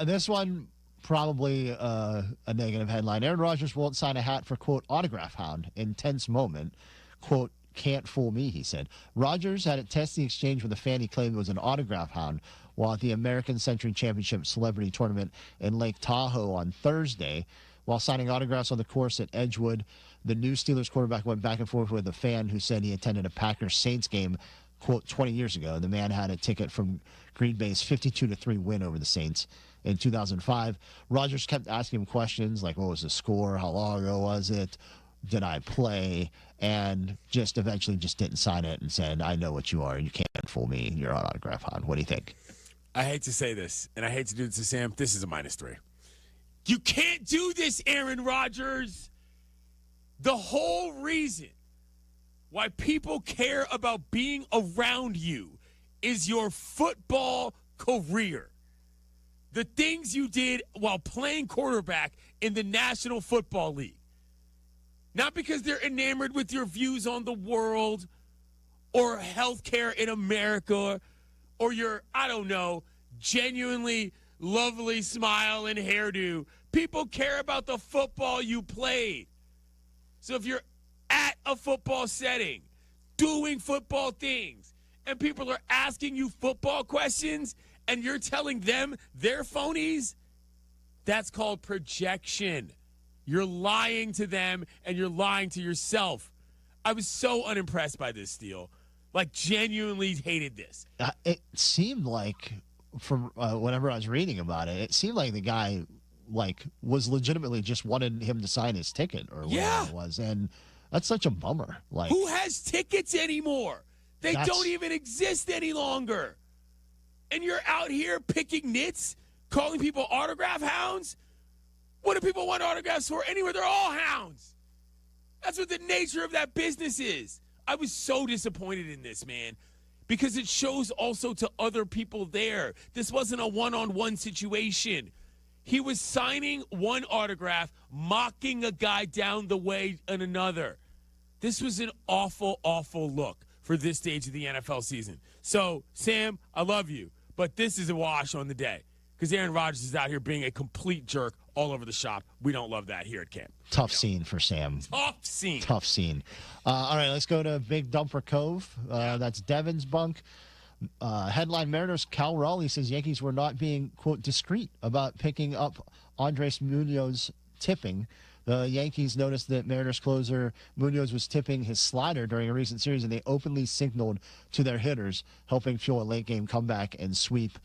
This one, probably a negative headline. Aaron Rodgers won't sign a hat for, quote, autograph hound. Intense moment. Quote, can't fool me, he said. Rodgers had a testy exchange with a fan he claimed was an autograph hound while at the American Century Championship Celebrity Tournament in Lake Tahoe on Thursday. While signing autographs on the course at Edgewood, the new Steelers quarterback went back and forth with a fan who said he attended a Packers-Saints game, quote, 20 years ago. The man had a ticket from Green Bay's 52-3 win over the Saints in 2005. Rodgers kept asking him questions like, what was the score? How long ago was it? Did I play? And just eventually just didn't sign it and said, I know what you are. You can't fool me. You're an autograph hound. What do you think? I hate to say this, and I hate to do this to Sam. This is a -3. You can't do this, Aaron Rodgers. The whole reason why people care about being around you is your football career. The things you did while playing quarterback in the National Football League. Not because they're enamored with your views on the world or healthcare in America or your, I don't know, genuinely lovely smile and hairdo. People care about the football you played. So if you're at a football setting, doing football things, and people are asking you football questions, and you're telling them they're phonies, that's called projection. You're lying to them, and you're lying to yourself. I was so unimpressed by this deal. Like, genuinely hated this. It seemed like, from whenever I was reading about it, it seemed like the guy, like, was legitimately just wanted him to sign his ticket or whatever it was. And that's such a bummer. Like, who has tickets anymore? They don't even exist any longer. And you're out here picking nits, calling people autograph hounds? What do people want autographs for anywhere? They're all hounds. That's what the nature of that business is. I was so disappointed in this, man, because it shows also to other people there. This wasn't a one-on-one situation. He was signing one autograph, mocking a guy down the way in another. This was an awful, awful look for this stage of the NFL season. So, Sam, I love you, but this is a wash on the day because Aaron Rodgers is out here being a complete jerk all over the shop. We don't love that here at camp. Tough scene for Sam. Tough scene. Tough scene. All right, let's go to Big Dumper Cove. That's Devin's bunk. Headline Mariners Cal Raleigh says Yankees were not being, quote, discreet about picking up Andres Munoz tipping. The Yankees noticed that Mariners closer Munoz was tipping his slider during a recent series, and they openly signaled to their hitters, helping fuel a late-game comeback and sweep.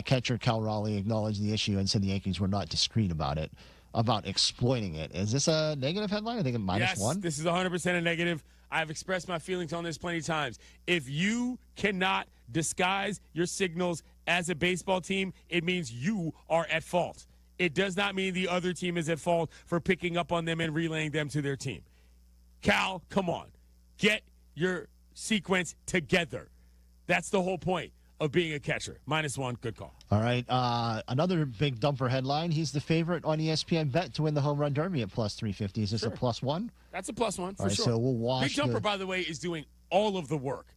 Catcher Cal Raleigh acknowledged the issue and said the Yankees were not discreet about it, about exploiting it. Is this a negative headline? I think it's -1. Yes, this is 100% a negative. I've expressed my feelings on this plenty of times. If you cannot disguise your signals as a baseball team, it means you are at fault. It does not mean the other team is at fault for picking up on them and relaying them to their team. Cal, come on. Get your sequence together. That's the whole point of being a catcher. -1, good call. All right. Another big dumper headline. He's the favorite on ESPN Bet to win the home run derby at +350. Is this a +1? That's a +1 for all right, sure. So we'll watch. Big Dumper, by the way, is doing all of the work,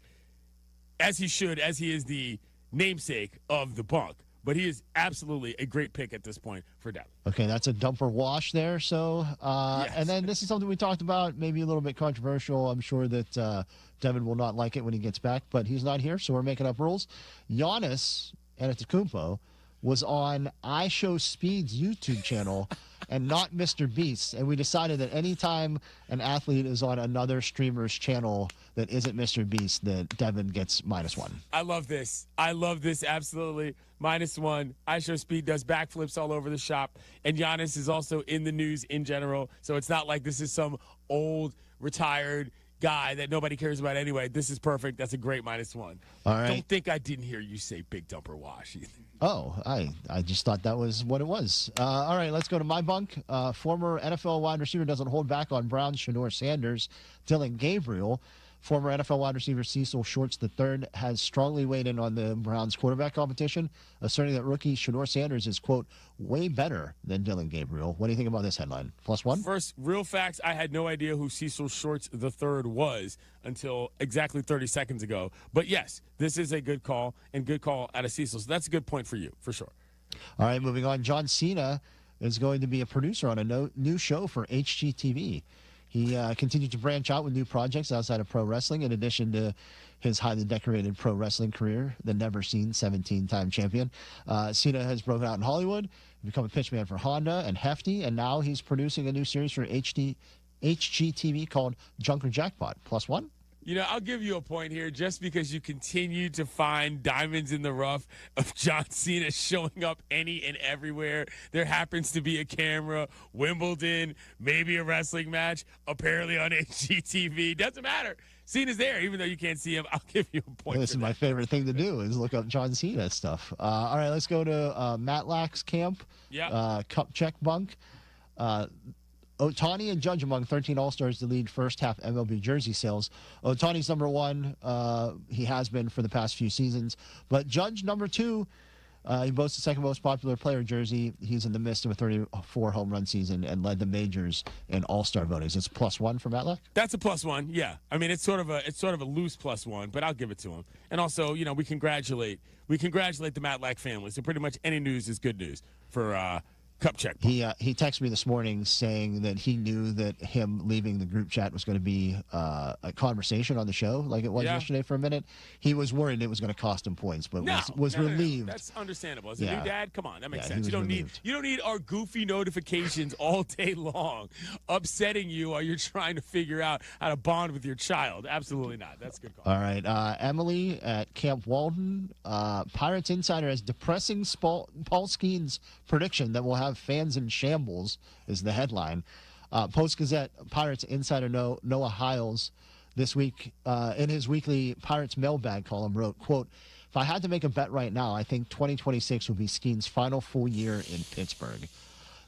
as he should, as he is the namesake of the bunk. But he is absolutely a great pick at this point for Devin. Okay, that's a dumper wash there. So, and then this is something we talked about, maybe a little bit controversial. I'm sure that Devin will not like it when he gets back, but he's not here, so we're making up rules. Giannis Antetokounmpo was on I Show Speed's YouTube channel and not Mr. Beast. And we decided that anytime an athlete is on another streamer's channel that isn't Mr. Beast, that Devin gets -1. I love this. I love this, absolutely. -1. I Show Speed does backflips all over the shop. And Giannis is also in the news in general. So it's not like this is some old, retired, guy that nobody cares about anyway. This is perfect. That's a great -1. All right. Don't think I didn't hear you say big dumper wash either. Oh, I just thought that was what it was. All right, let's go to my bunk. Former NFL wide receiver doesn't hold back on Browns Shador Sanders. Dylan Gabriel. Former NFL wide receiver Cecil Shorts III has strongly weighed in on the Browns quarterback competition, asserting that rookie Shador Sanders is, quote, way better than Dylan Gabriel. What do you think about this headline? +1? First, real facts, I had no idea who Cecil Shorts III was until exactly 30 seconds ago. But, yes, this is a good call, and good call out of Cecil. So that's a good point for you, for sure. All right, moving on. John Cena is going to be a producer on a new show for HGTV. He continued to branch out with new projects outside of pro wrestling, in addition to his highly decorated pro wrestling career, the never-seen 17-time champion. Cena has broken out in Hollywood, become a pitchman for Honda and Hefty, and now he's producing a new series for HGTV called Junker Jackpot. +1? You know, I'll give you a point here just because you continue to find diamonds in the rough of John Cena showing up any and everywhere. There happens to be a camera, Wimbledon, maybe a wrestling match, apparently on HGTV. Doesn't matter. Cena's there, even though you can't see him. I'll give you a point. This is my favorite thing to do is look up John Cena stuff. All right, let's go to Matt Lack's camp. Yeah. Cup check bunk. Ohtani and Judge among 13 All-Stars to lead first-half MLB jersey sales. Ohtani's number 1. He has been for the past few seasons. But Judge, number 2, he boasts the second most popular player jersey. He's in the midst of a 34 home run season and led the majors in All-Star votings. It's +1 for Matlack? That's a +1, yeah. I mean, it's sort of a loose +1, but I'll give it to him. And also, you know, we congratulate the Matlack family. So pretty much any news is good news for Cup check. He texted me this morning saying that he knew that him leaving the group chat was going to be a conversation on the show, like it was yesterday for a minute. He was worried it was going to cost him points, but was relieved. No. That's understandable. As a new dad, come on, that makes sense. You don't need our goofy notifications all day long, upsetting you while you're trying to figure out how to bond with your child. Absolutely not. That's a good call. All right, Emily at Camp Walden. Pirates Insider has depressing Paul Skeens prediction that will have fans in shambles is the headline. Post-Gazette Pirates insider Noah Hiles this week in his weekly Pirates mailbag column wrote, quote, if I had to make a bet right now, I think 2026 will be Skeen's final full year in Pittsburgh.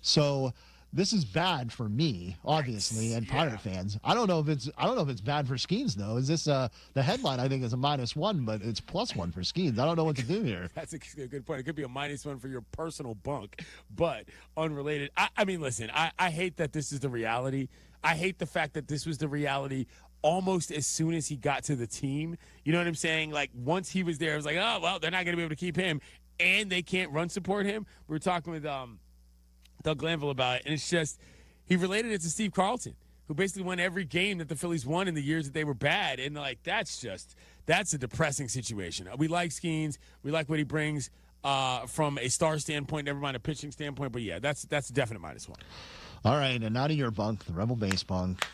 So this is bad for me, obviously, and Pirate fans. I don't know if it's bad for Skeens though. Is this the headline? I think is a -1, but it's +1 for Skeens. I don't know what to do here. That's a good point. It could be a -1 for your personal bunk, but unrelated. I mean, listen. I hate that this is the reality. I hate the fact that this was the reality almost as soon as he got to the team. You know what I'm saying? Like once he was there, it was like, oh well, they're not going to be able to keep him, and they can't run support him. We were talking with Doug Glennville about it, and it's just he related it to Steve Carlton, who basically won every game that the Phillies won in the years that they were bad, and like that's a depressing situation. We like Skeens, we like what he brings from a star standpoint, never mind a pitching standpoint, but yeah, that's a definite -1. All right, and now to your bunk, the Rebel Base bunk.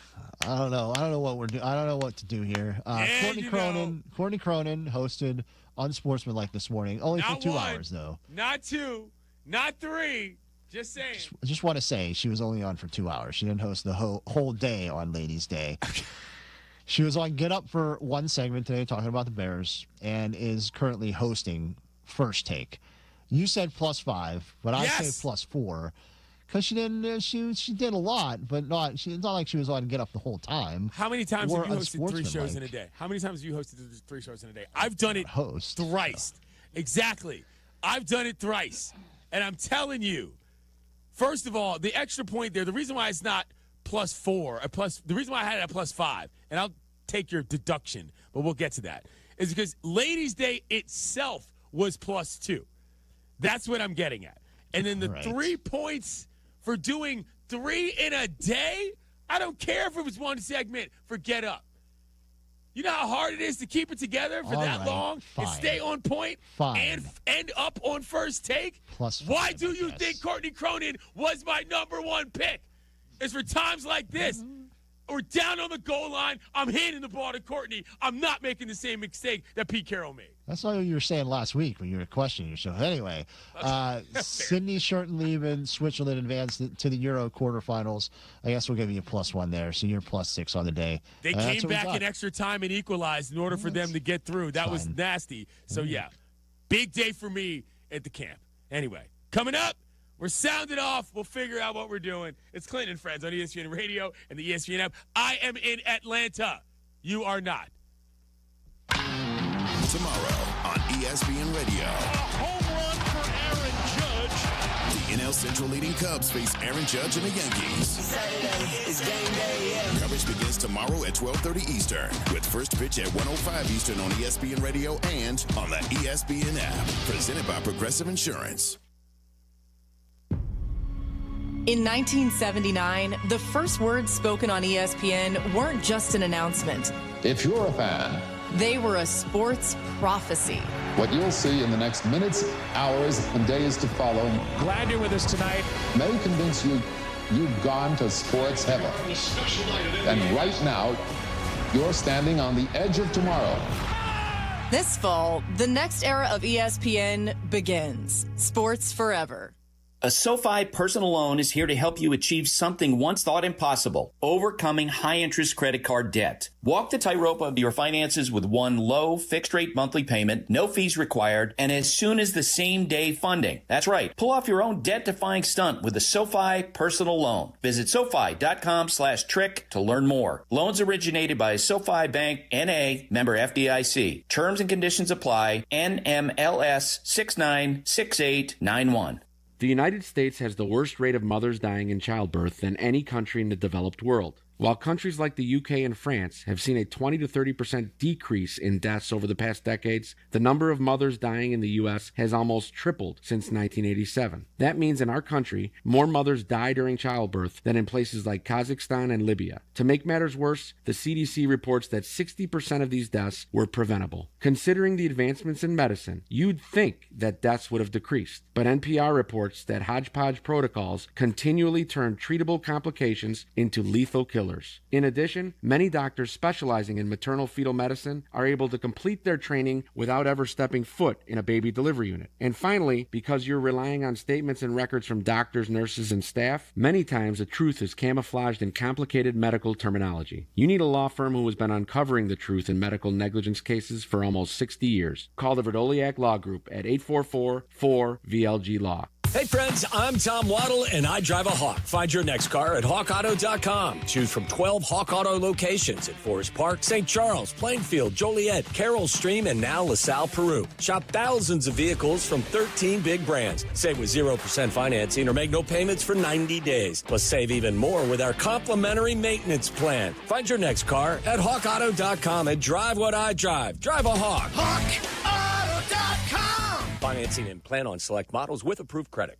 I don't know what we're doing. I don't know what to do here. Courtney Cronin hosted Unsportsmanlike this morning, only for 2 hours though. Not 2, not 3. Just saying. Just want to say she was only on for 2 hours. She didn't host the whole day on Ladies' Day. She was on Get Up for one segment today talking about the Bears and is currently hosting First Take. You said +5, but I say +4 because she didn't. She did a lot, but it's not like she was on Get Up the whole time. How many times have you hosted 3 shows in a day? How many times have you hosted 3 shows in a day? I've done it thrice. Exactly. I've done it thrice, and I'm telling you. First of all, the extra point there, the reason why it's not +4, the reason why I had it at +5, and I'll take your deduction, but we'll get to that, is because Ladies' Day itself was +2. That's what I'm getting at. And then the 3 points for doing 3 in a day, I don't care if it was one segment for Get Up. You know how hard it is to keep it together for that long and stay on point and end up on First Take? Why do you think Courtney Cronin was my #1 pick? It's for times like this. We're down on the goal line. I'm handing the ball to Courtney. I'm not making the same mistake that Pete Carroll made. That's what you were saying last week when you were questioning yourself. Anyway, Sydney Schurten-Leben, Switzerland advanced to the Euro quarterfinals. I guess we'll give you a +1 there, so you're +6 on the day. They came back in extra time and equalized in order for them to get through. That was nasty. So, yeah, big day for me at the camp. Anyway, coming up, we're sounding off. We'll figure out what we're doing. It's Clinton and Friends on ESPN Radio and the ESPN app. I am in Atlanta. You are not. Tomorrow on ESPN Radio. A home run for Aaron Judge. The NL Central leading Cubs face Aaron Judge and the Yankees. Saturday is game day, yeah. Coverage begins tomorrow at 12:30 Eastern with first pitch at 1:05 Eastern on ESPN Radio and on the ESPN app. Presented by Progressive Insurance. In 1979, the first words spoken on ESPN weren't just an announcement. If you're a fan, they were a sports prophecy. What you'll see in the next minutes, hours, and days to follow. Glad you're with us tonight. May convince you you've gone to sports heaven. And right now, you're standing on the edge of tomorrow. This fall, the next era of ESPN begins. Sports Forever. A SoFi personal loan is here to help you achieve something once thought impossible, overcoming high-interest credit card debt. Walk the tightrope of your finances with one low, fixed-rate monthly payment, no fees required, and as soon as the same-day funding. That's right. Pull off your own debt-defying stunt with a SoFi personal loan. Visit SoFi.com/trick to learn more. Loans originated by SoFi Bank, N.A., member FDIC. Terms and conditions apply. NMLS 696891. The United States has the worst rate of mothers dying in childbirth than any country in the developed world. While countries like the UK and France have seen a 20 to 30% decrease in deaths over the past decades, the number of mothers dying in the U.S. has almost tripled since 1987. That means in our country, more mothers die during childbirth than in places like Kazakhstan and Libya. To make matters worse, the CDC reports that 60% of these deaths were preventable. Considering the advancements in medicine, you'd think that deaths would have decreased. But NPR reports that hodgepodge protocols continually turn treatable complications into lethal killers. In addition, many doctors specializing in maternal fetal medicine are able to complete their training without ever stepping foot in a baby delivery unit. And finally, because you're relying on statements and records from doctors, nurses, and staff, many times the truth is camouflaged in complicated medical terminology. You need a law firm who has been uncovering the truth in medical negligence cases for almost 60 years. Call the Verdoliak Law Group at 844-4VLG-LAW. Hey friends, I'm Tom Waddle and I drive a Hawk. Find your next car at hawkauto.com. Choose from 12 Hawk Auto locations at Forest Park, St. Charles, Plainfield, Joliet, Carroll Stream, and now LaSalle, Peru. Shop thousands of vehicles from 13 big brands. Save with 0% financing or make no payments for 90 days. Plus save even more with our complimentary maintenance plan. Find your next car at hawkauto.com and drive what I drive. Drive a Hawk. HawkAuto.com. Financing and plan on select models with approved credit.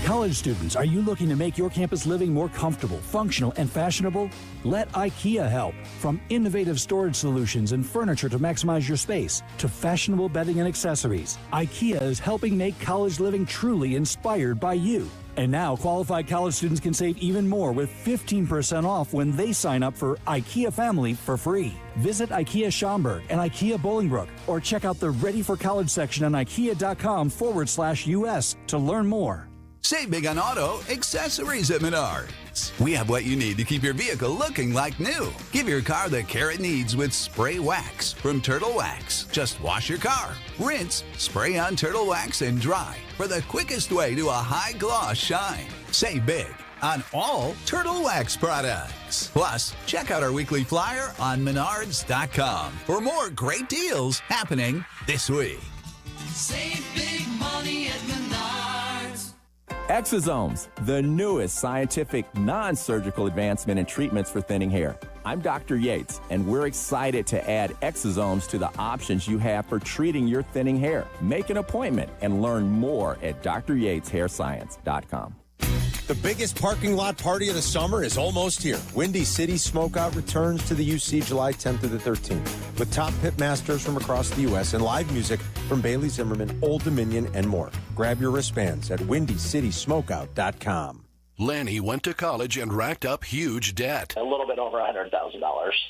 College students, are you looking to make your campus living more comfortable, functional, and fashionable? Let IKEA help. From innovative storage solutions and furniture to maximize your space, to fashionable bedding and accessories, IKEA is helping make college living truly inspired by you. And now, qualified college students can save even more with 15% off when they sign up for IKEA Family for free. Visit IKEA Schaumburg and IKEA Bolingbrook, or check out the Ready for College section on IKEA.com/US to learn more. Save big on auto accessories at Menards. We have what you need to keep your vehicle looking like new. Give your car the care it needs with Spray Wax from Turtle Wax. Just wash your car, rinse, spray on Turtle Wax, and dry for the quickest way to a high gloss shine. Save big on all Turtle Wax products. Plus, check out our weekly flyer on Menards.com for more great deals happening this week. Save big money at Menards. Exosomes, the newest scientific non-surgical advancement in treatments for thinning hair. I'm Dr. Yates, and we're excited to add exosomes to the options you have for treating your thinning hair. Make an appointment and learn more at dryateshairscience.com. The biggest parking lot party of the summer is almost here. Windy City Smokeout returns to the UC July 10th through the 13th with top pit masters from across the U.S. and live music from Bailey Zimmerman, Old Dominion, and more. Grab your wristbands at windycitysmokeout.com. Lanny went to college and racked up huge debt. A little bit over $100,000.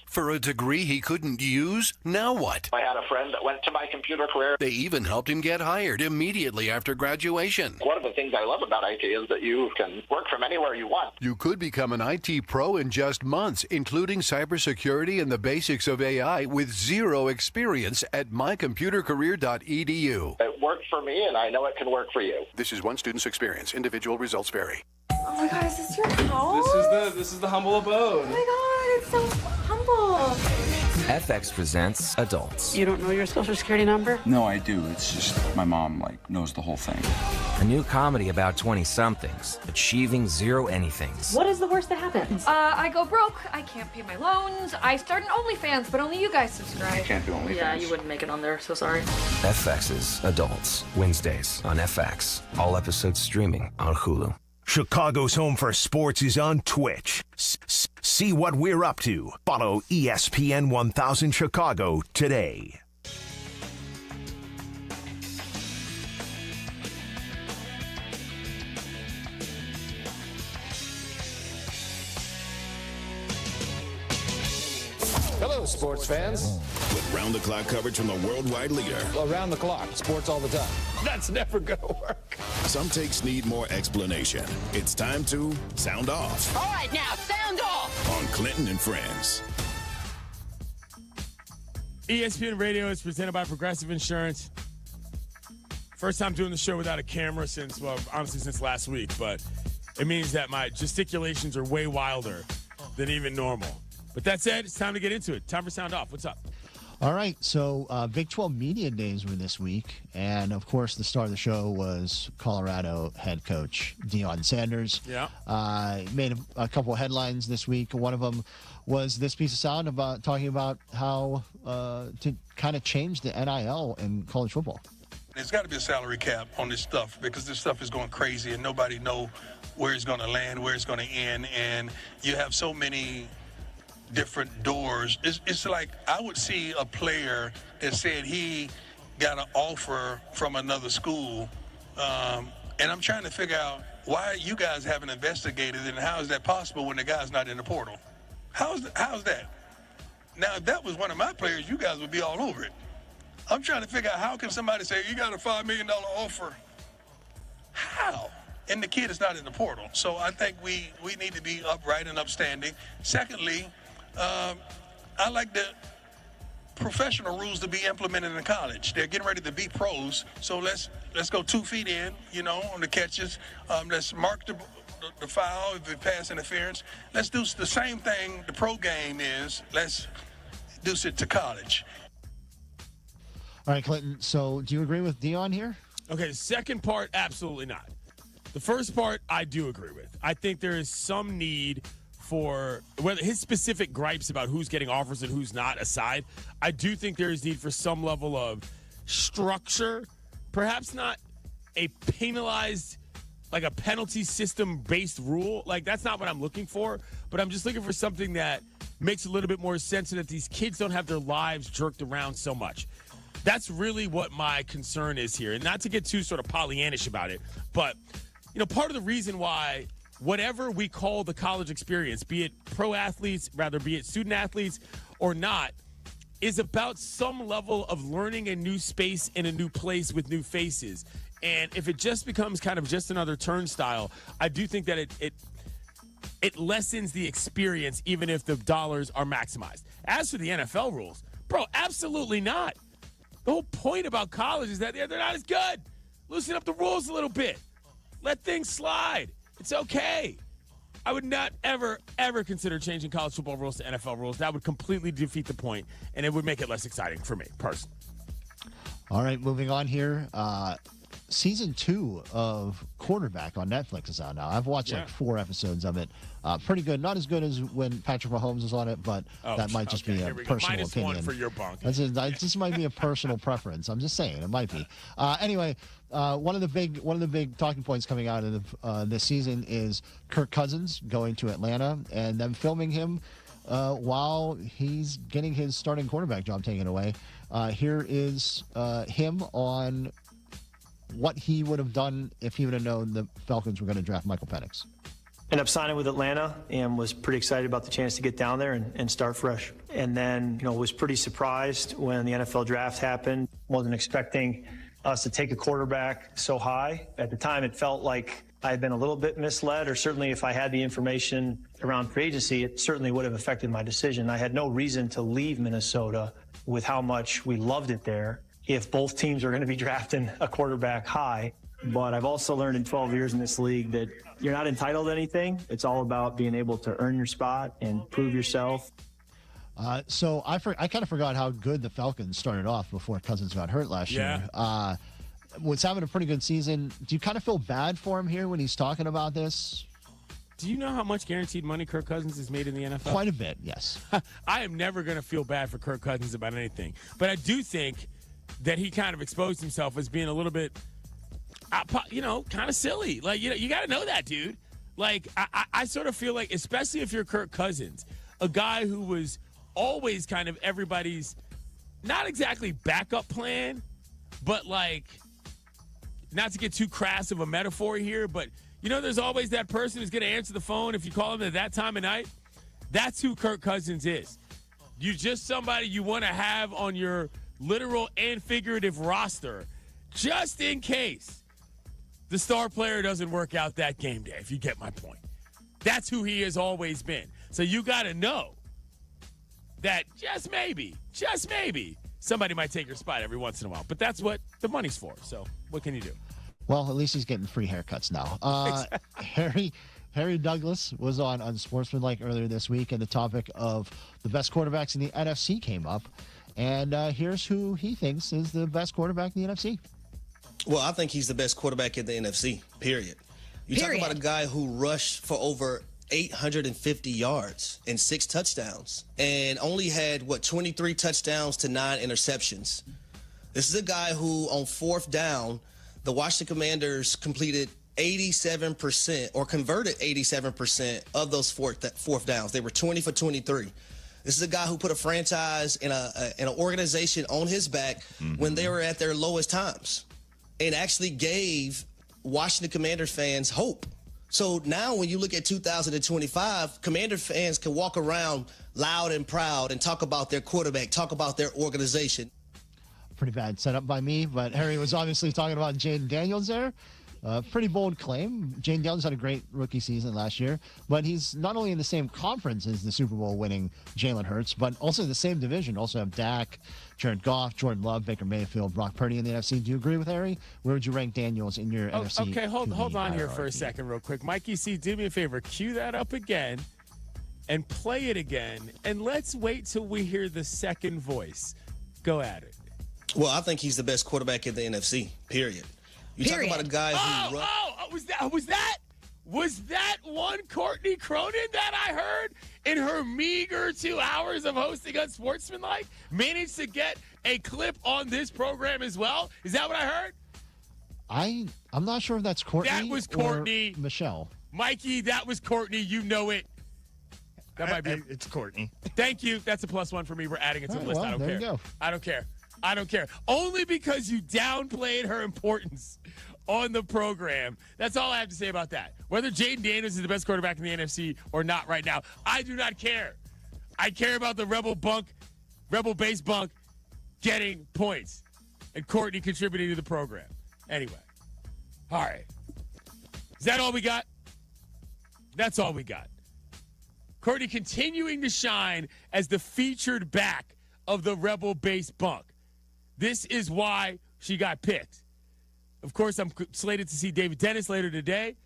For a degree he couldn't use? Now what? I had a friend that went to my computer career. They even helped him get hired immediately after graduation. One of the things I love about IT is that you can work from anywhere you want. You could become an IT pro in just months, including cybersecurity and the basics of AI with zero experience at mycomputercareer.edu. It worked for me, and I know it can work for you. This is one student's experience. Individual results vary. Oh my God, is this your house? This is the humble abode. Oh my God, it's so humble. FX presents Adults. You don't know your social security number? No, I do. It's just my mom, knows the whole thing. A new comedy about 20-somethings achieving zero anythings. What is the worst that happens? I go broke. I can't pay my loans. I start an OnlyFans, but only you guys subscribe. I can't do OnlyFans. Yeah, you wouldn't make it on there, so sorry. FX's Adults, Wednesdays on FX. All episodes streaming on Hulu. Chicago's home for sports is on Twitch. See what we're up to. Follow ESPN 1000 Chicago today. Hello, sports fans. With round-the-clock coverage from the worldwide leader. Around the clock, sports all the time. That's never going to work. Some takes need more explanation. It's time to sound off. All right, now, sound off. On Clinton and Friends. ESPN Radio is presented by Progressive Insurance. First time doing the show without a camera since last week, but it means that my gesticulations are way wilder than even normal. But that said, it's time to get into it. Time for Sound Off. What's up? All right, so Big 12 Media Days were this week, and of course the star of the show was Colorado head coach Deion Sanders. Yeah. Made a couple of headlines this week. One of them was this piece of sound about talking about how to kind of change the NIL in college football. There's got to be a salary cap on this stuff because this stuff is going crazy and nobody know where it's going to land, where it's going to end, and you have so many different doors. It's like I would see a player that said he got an offer from another school, and I'm trying to figure out why you guys haven't investigated it and how is that possible when the guy's not in the portal? How's that? Now, if that was one of my players, you guys would be all over it. I'm trying to figure out how can somebody say you got a $5 million offer? How? And the kid is not in the portal. So I think we need to be upright and upstanding. Secondly, I like the professional rules to be implemented in college. They're getting ready to be pros, so let's go 2 feet in, on the catches. Let's mark the foul if it pass interference. Let's do the same thing the pro game is. Let's do it to college. All right, Clinton, so do you agree with Deion here? Okay, the second part, absolutely not. The first part, I do agree with. I think there is some need for whether his specific gripes about who's getting offers and who's not aside, I do think there is need for some level of structure, perhaps not a penalized, like a penalty system based rule. Like that's not what I'm looking for, but I'm just looking for something that makes a little bit more sense so that these kids don't have their lives jerked around so much. That's really what my concern is here. And not to get too sort of Pollyannish about it, but part of the reason why whatever we call the college experience, be it pro athletes, rather be it student athletes or not, is about some level of learning a new space in a new place with new faces. And if it just becomes kind of just another turnstile, I do think that it lessens the experience even if the dollars are maximized. As for the NFL rules, bro, absolutely not. The whole point about college is that they're not as good. Loosen up the rules a little bit. Let things slide. It's okay. I would not ever consider changing college football rules to NFL rules. That would completely defeat the point, and it would make it less exciting for me, personally. All right, moving on here. Season 2 of Quarterback on Netflix is out now. I've watched like 4 episodes of it. Pretty good. Not as good as when Patrick Mahomes was on it, but that might just be a personal opinion. -1 for your bunk. This might be a personal preference. I'm just saying it might be. Anyway, one of the big talking points coming out of this season is Kirk Cousins going to Atlanta and them filming him while he's getting his starting quarterback job taken away. Here is him on what he would have done if he would have known the Falcons were going to draft Michael Penix. ended up signing with Atlanta and was pretty excited about the chance to get down there and start fresh. And then, was pretty surprised when the NFL draft happened. Wasn't expecting us to take a quarterback so high. At the time, it felt like I had been a little bit misled, or certainly if I had the information around free agency, it certainly would have affected my decision. I had no reason to leave Minnesota with how much we loved it there if both teams are going to be drafting a quarterback high. But I've also learned in 12 years in this league that you're not entitled to anything. It's all about being able to earn your spot and prove yourself. So I kind of forgot how good the Falcons started off before Cousins got hurt last year. Was having a pretty good season. Do you kind of feel bad for him here when he's talking about this? Do you know how much guaranteed money Kirk Cousins has made in the NFL? Quite a bit, yes. I am never going to feel bad for Kirk Cousins about anything. But I do think that he kind of exposed himself as being a little bit, kind of silly. Like, you got to know that, dude. Like, I sort of feel like, especially if you're Kirk Cousins, a guy who was always kind of everybody's, not exactly backup plan, but like, not to get too crass of a metaphor here, but there's always that person who's going to answer the phone if you call him at that time of night. That's who Kirk Cousins is. You're just somebody you want to have on your literal and figurative roster just in case the star player doesn't work out that game day, if you get my point. That's who he has always been. So you got to know that just maybe, somebody might take your spot every once in a while. But that's what the money's for. So what can you do? Well, at least he's getting free haircuts now. Harry Douglas was on Unsportsmanlike earlier this week, and the topic of the best quarterbacks in the NFC came up. And here's who he thinks is the best quarterback in the NFC. Well, I think he's the best quarterback in the NFC, period. You talk about a guy who rushed for over 850 yards and 6 touchdowns and only had, 23 touchdowns to 9 interceptions. This is a guy who, on 4th down, the Washington Commanders completed 87% or converted 87% of those fourth downs. They were 20 for 23. This is a guy who put a franchise and an organization on his back when they were at their lowest times and actually gave Washington Commanders fans hope. So now when you look at 2025, Commander fans can walk around loud and proud and talk about their quarterback, talk about their organization. Pretty bad setup by me, but Harry was obviously talking about Jaden Daniels there. Pretty bold claim. Jaden Daniels had a great rookie season last year, but he's not only in the same conference as the Super Bowl winning Jalen Hurts, but also the same division. Also have Dak, Jared Goff, Jordan Love, Baker Mayfield, Brock Purdy in the NFC. Do you agree with Harry? Where would you rank Daniels in your NFC? Okay, hold on here for a second real quick. Mikey C, do me a favor. Cue that up again and play it again, and let's wait till we hear the second voice. Go at it. Well, I think he's the best quarterback in the NFC, period. You talk about a guy who... Was that one Courtney Cronin that I heard in her meager 2 hours of hosting Unsportsmanlike managed to get a clip on this program as well? Is that what I heard? I'm not sure if that's Courtney. That was Courtney. Or Michelle. Mikey, that was Courtney. You know it. That might be. It's Courtney. Thank you. That's a +1 for me. We're adding it to the list. Well, I don't care. there you go. I don't care. Only because you downplayed her importance on the program. That's all I have to say about that. Whether Jaden Daniels is the best quarterback in the NFC or not right now, I do not care. I care about the Rebel base bunk getting points and Courtney contributing to the program. Anyway. All right. Is that all we got? That's all we got. Courtney continuing to shine as the featured back of the Rebel base bunk. This is why she got picked. Of course, I'm slated to see David Dennis later today.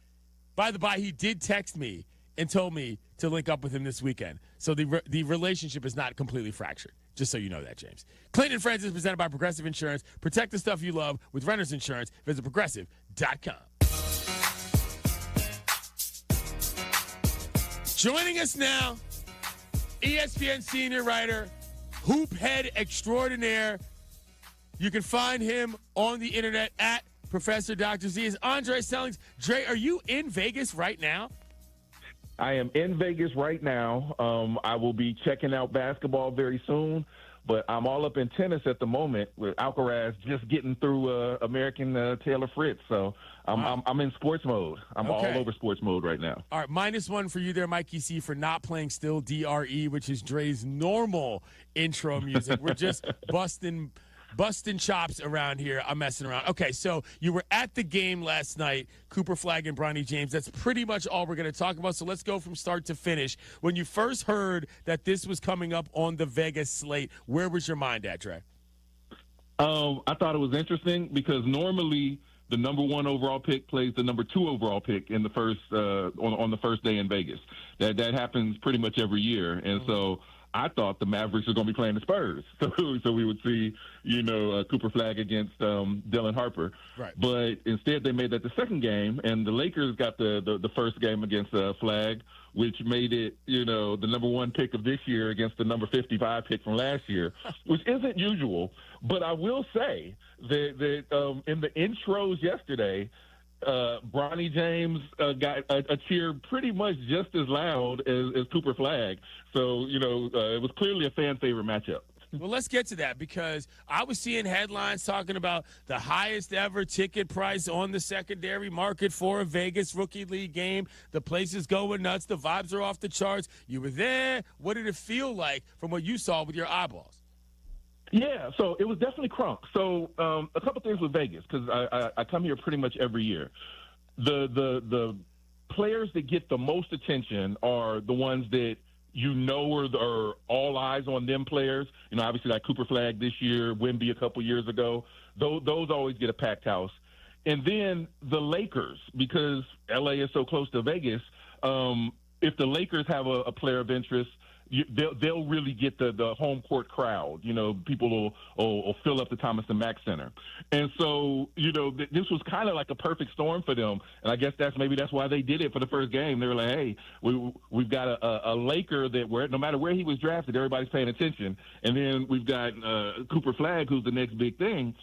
By the by, he did text me and told me to link up with him this weekend. So the relationship is not completely fractured. Just so you know that, James. Clinton and Friends is presented by Progressive Insurance. Protect the stuff you love with Renter's Insurance. Visit Progressive.com. Joining us now, ESPN senior writer, hoop head extraordinaire. You can find him on the internet at Professor Dr. Z. Is Andre Sellings. Dre, are you in Vegas right now? I am in Vegas right now. I will be checking out basketball very soon, But I'm all up in tennis at the moment with Alcaraz just getting through American Taylor Fritz. So I'm in sports mode. I'm all over sports mode right now. All right, -1 for you there, Mikey C, for not playing Still DRE, which is Dre's normal intro music. We're just busting chops around here. I'm messing around. Okay, so you were at the game last night, Cooper Flagg and Bronny James. That's pretty much all we're going to talk about, so let's go from start to finish. When you first heard that this was coming up on the Vegas slate, where was your mind at, Dre? I thought it was interesting because normally the number 1 overall pick plays the number 2 overall pick in the first on the first day in Vegas. That happens pretty much every year, and so I thought the Mavericks were going to be playing the Spurs, so we would see, Cooper Flagg against Dylan Harper. Right. But instead, they made that the second game, and the Lakers got the first game against Flagg, which made it, the number 1 pick of this year against the number 55 pick from last year, which isn't usual. But I will say that in the intros yesterday, Bronny James got a cheer pretty much just as loud as Cooper Flagg. So, it was clearly a fan favorite matchup. Well, let's get to that because I was seeing headlines talking about the highest ever ticket price on the secondary market for a Vegas Rookie League game. The place is going nuts. The vibes are off the charts. You were there. What did it feel like from what you saw with your eyeballs? Yeah, so it was definitely crunk. So a couple things with Vegas, because I come here pretty much every year. The players that get the most attention are the ones that are all eyes on them players. Obviously like Cooper Flagg this year, Wemby a couple years ago. Those always get a packed house. And then the Lakers, because L.A. is so close to Vegas, if the Lakers have a player of interest, they'll really get the home court crowd. People will fill up the Thomas and Mack Center. And so, this was kind of like a perfect storm for them. And I guess that's why they did it for the first game. They were like, hey, we've got a Laker that no matter where he was drafted, everybody's paying attention. And then we've got Cooper Flagg, who's the next big thing.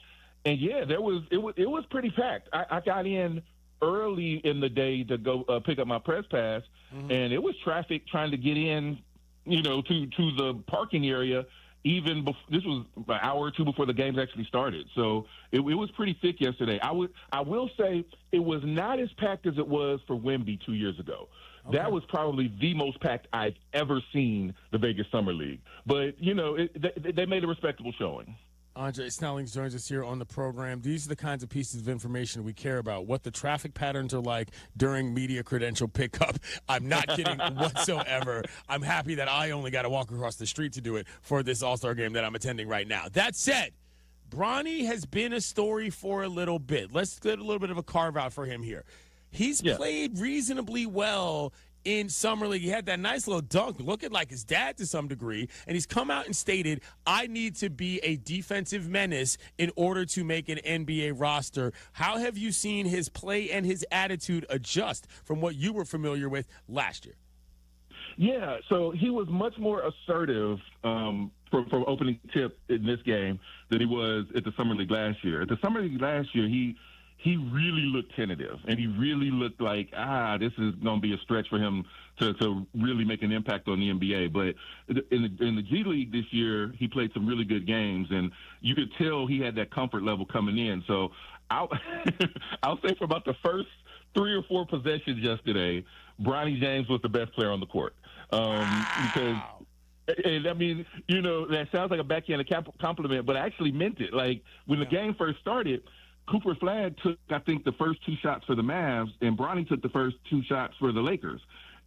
And yeah, it was pretty packed. I got in early in the day to go pick up my press pass, and it was traffic trying to get in, to the parking area. Even this was an hour or two before the games actually started, so it was pretty thick yesterday. I will say it was not as packed as it was for Wemby 2 years ago. Okay. That was probably the most packed I've ever seen the Vegas Summer League. But they made a respectable showing. Andre Snelling joins us here on the program. These are the kinds of pieces of information we care about, what the traffic patterns are like during media credential pickup. I'm not kidding whatsoever. I'm happy that I only got to walk across the street to do it for this All-Star game that I'm attending right now. That said, Bronny has been a story for a little bit. Let's get a little bit of a carve-out for him here. He's played reasonably well in Summer League. He had that nice little dunk, looking like his dad to some degree, and he's come out and stated, I need to be a defensive menace in order to make an NBA roster. How have you seen his play and his attitude adjust from what you were familiar with last year? Yeah, so he was much more assertive from opening tip in this game than he was at the Summer League last year. At the Summer League last year, he really looked tentative, and he really looked like, this is going to be a stretch for him to really make an impact on the NBA. But in the G League this year, he played some really good games, and you could tell he had that comfort level coming in. So I'll say for about the first 3 or 4 possessions yesterday, Bronny James was the best player on the court. Because and I mean, that sounds like a backhanded compliment, but I actually meant it. Like, when the game first started, Cooper Flagg took, I think, the first 2 shots for the Mavs, and Bronny took the first 2 shots for the Lakers.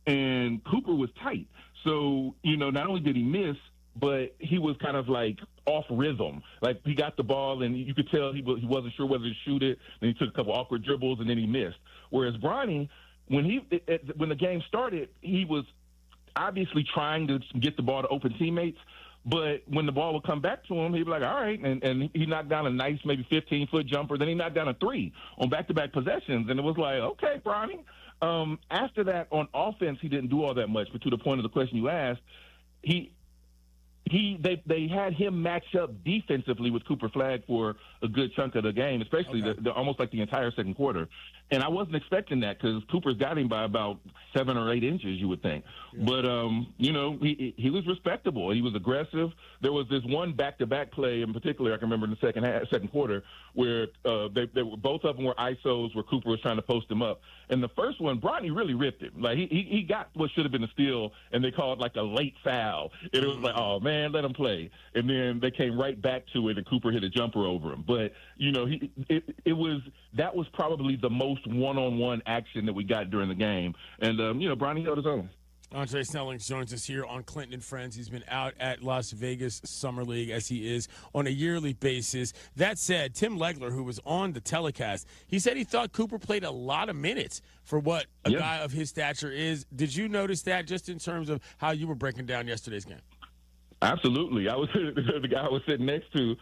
And Cooper was tight. So, not only did he miss, but he was kind of like off rhythm. Like, he got the ball, and you could tell he wasn't sure whether to shoot it. Then he took a couple awkward dribbles, and then he missed. Whereas Bronny, when the game started, he was obviously trying to get the ball to open teammates. But when the ball would come back to him, he'd be like, all right. And he knocked down a nice maybe 15-foot jumper. Then he knocked down a 3 on back-to-back possessions. And it was like, okay, Bronny. After that, on offense, he didn't do all that much. But to the point of the question you asked, he they had him match up defensively with Cooper Flagg for a good chunk of the game, especially almost like the entire second quarter. And I wasn't expecting that because Cooper's got him by about 7 or 8 inches, you would think. Yeah. But, he was respectable. He was aggressive. There was this one back-to-back play in particular I can remember in the second quarter where they were, both of them were ISOs where Cooper was trying to post him up. And the first one, Bronny really ripped him. Like, he got what should have been a steal, and they called like a late foul. And it was like, oh, man, let him play. And then they came right back to it, and Cooper hit a jumper over him. But, that was probably the most one-on-one action that we got during the game. And, Bronny held his own. Andre Snelling joins us here on Clinton and Friends. He's been out at Las Vegas Summer League as he is on a yearly basis. That said, Tim Leggler, who was on the telecast, he said he thought Cooper played a lot of minutes for what a guy of his stature is. Did you notice that just in terms of how you were breaking down yesterday's game? Absolutely. I was the guy I was sitting next to.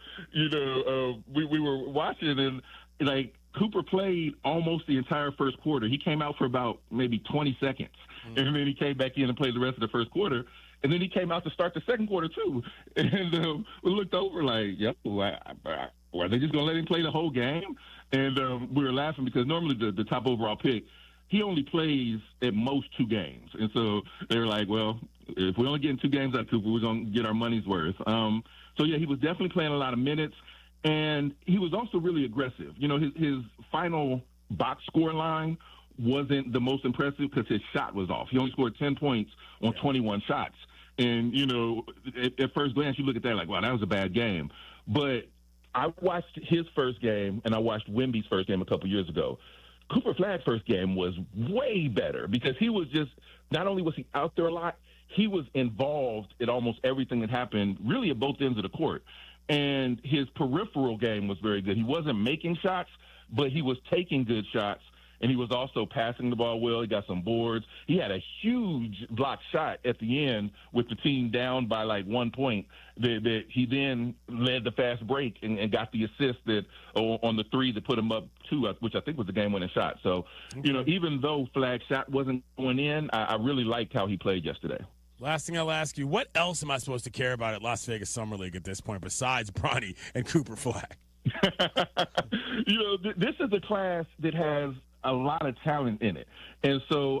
We were watching, and like Cooper played almost the entire first quarter. He came out for about maybe 20 seconds, and then he came back in and played the rest of the first quarter. And then he came out to start the second quarter, too. And we looked over like, were they just going to let him play the whole game? And we were laughing because normally the top overall pick, he only plays at most 2 games. And so they were like, well, if we only get 2 games out of Cooper, we're going to get our money's worth. He was definitely playing a lot of minutes. And he was also really aggressive. His final box score line wasn't the most impressive because his shot was off. He only scored 10 points on 21 shots. And, at first glance, you look at that like, wow, that was a bad game. But I watched his first game, and I watched Wemby's first game a couple years ago. Cooper Flagg's first game was way better because he was just – not only was he out there a lot, he was involved in almost everything that happened really at both ends of the court. And his peripheral game was very good. He wasn't making shots, but he was taking good shots, and he was also passing the ball well. He got some boards. He had a huge block shot at the end with the team down by like 1 point that he then led the fast break and got the assist on the 3 that put him up 2, which I think was the game-winning shot. So, even though Flagg's shot wasn't going in, I really liked how he played yesterday. Last thing I'll ask you, what else am I supposed to care about at Las Vegas Summer League at this point besides Bronny and Cooper Flagg? This is a class that has a lot of talent in it. And so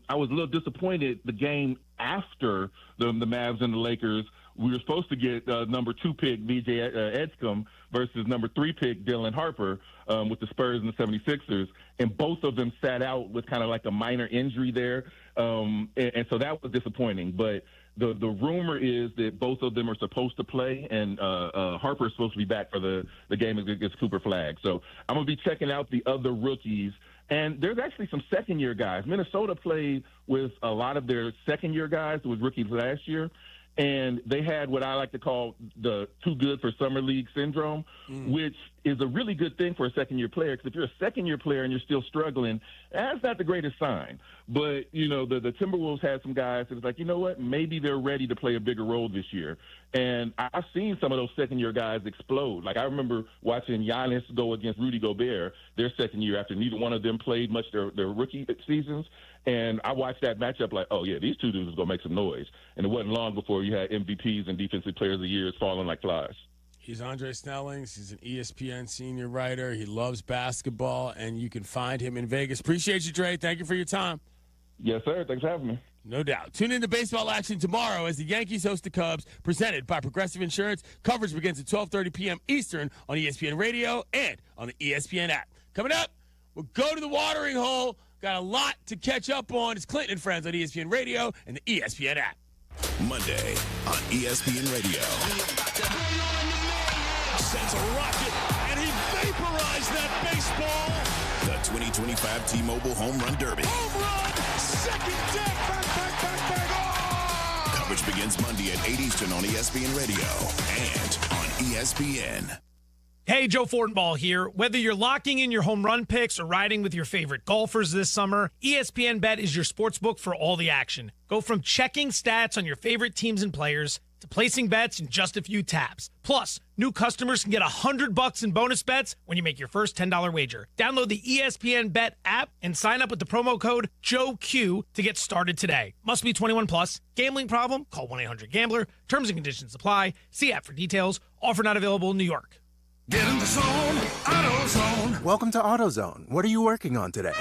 I was a little disappointed the game after the Mavs and the Lakers. We were supposed to get number 2 pick VJ Edgecombe versus number 3 pick Dylan Harper with the Spurs and the 76ers. And both of them sat out with kind of like a minor injury there. And so that was disappointing. But the rumor is that both of them are supposed to play, and Harper is supposed to be back for the game against Cooper Flagg. So I'm going to be checking out the other rookies. And there's actually some second-year guys. Minnesota played with a lot of their second-year guys who was rookies last year. And they had what I like to call the too good for summer league syndrome, which is a really good thing for a second-year player. Because if you're a second-year player and you're still struggling, that's not the greatest sign. But, the Timberwolves had some guys that was like, you know what, maybe they're ready to play a bigger role this year. And I've seen some of those second-year guys explode. Like I remember watching Giannis go against Rudy Gobert their second year after neither one of them played much their rookie seasons. And I watched that matchup like, oh, yeah, these two dudes is going to make some noise. And it wasn't long before you had MVPs and Defensive Players of the Year falling like flies. He's Andre Snellings. He's an ESPN senior writer. He loves basketball, and you can find him in Vegas. Appreciate you, Dre. Thank you for your time. Yes, sir. Thanks for having me. No doubt. Tune in to baseball action tomorrow as the Yankees host the Cubs, presented by Progressive Insurance. Coverage begins at 12:30 p.m. Eastern on ESPN Radio and on the ESPN app. Coming up, we'll go to the watering hole. Got a lot to catch up on. It's Clinton and Friends on ESPN Radio and the ESPN app. Monday on ESPN Radio. Sends a rocket, and he vaporized that baseball. The 2025 T-Mobile Home Run Derby. Home run! Second deck! Bang! Oh! Coverage begins Monday at 8 Eastern on ESPN Radio and on ESPN. Hey, Joe Fortenbaugh here. Whether you're locking in your home run picks or riding with your favorite golfers this summer, ESPN Bet is your sportsbook for all the action. Go from checking stats on your favorite teams and players to placing bets in just a few taps. Plus, new customers can get $100 in bonus bets when you make your first $10 wager. Download the ESPN Bet app and sign up with the promo code JOEQ to get started today. Must be 21 plus. Gambling problem? Call 1-800-GAMBLER. Terms and conditions apply. See app for details. Offer not available in New York. Get in the zone, AutoZone. Welcome to AutoZone. What are you working on today?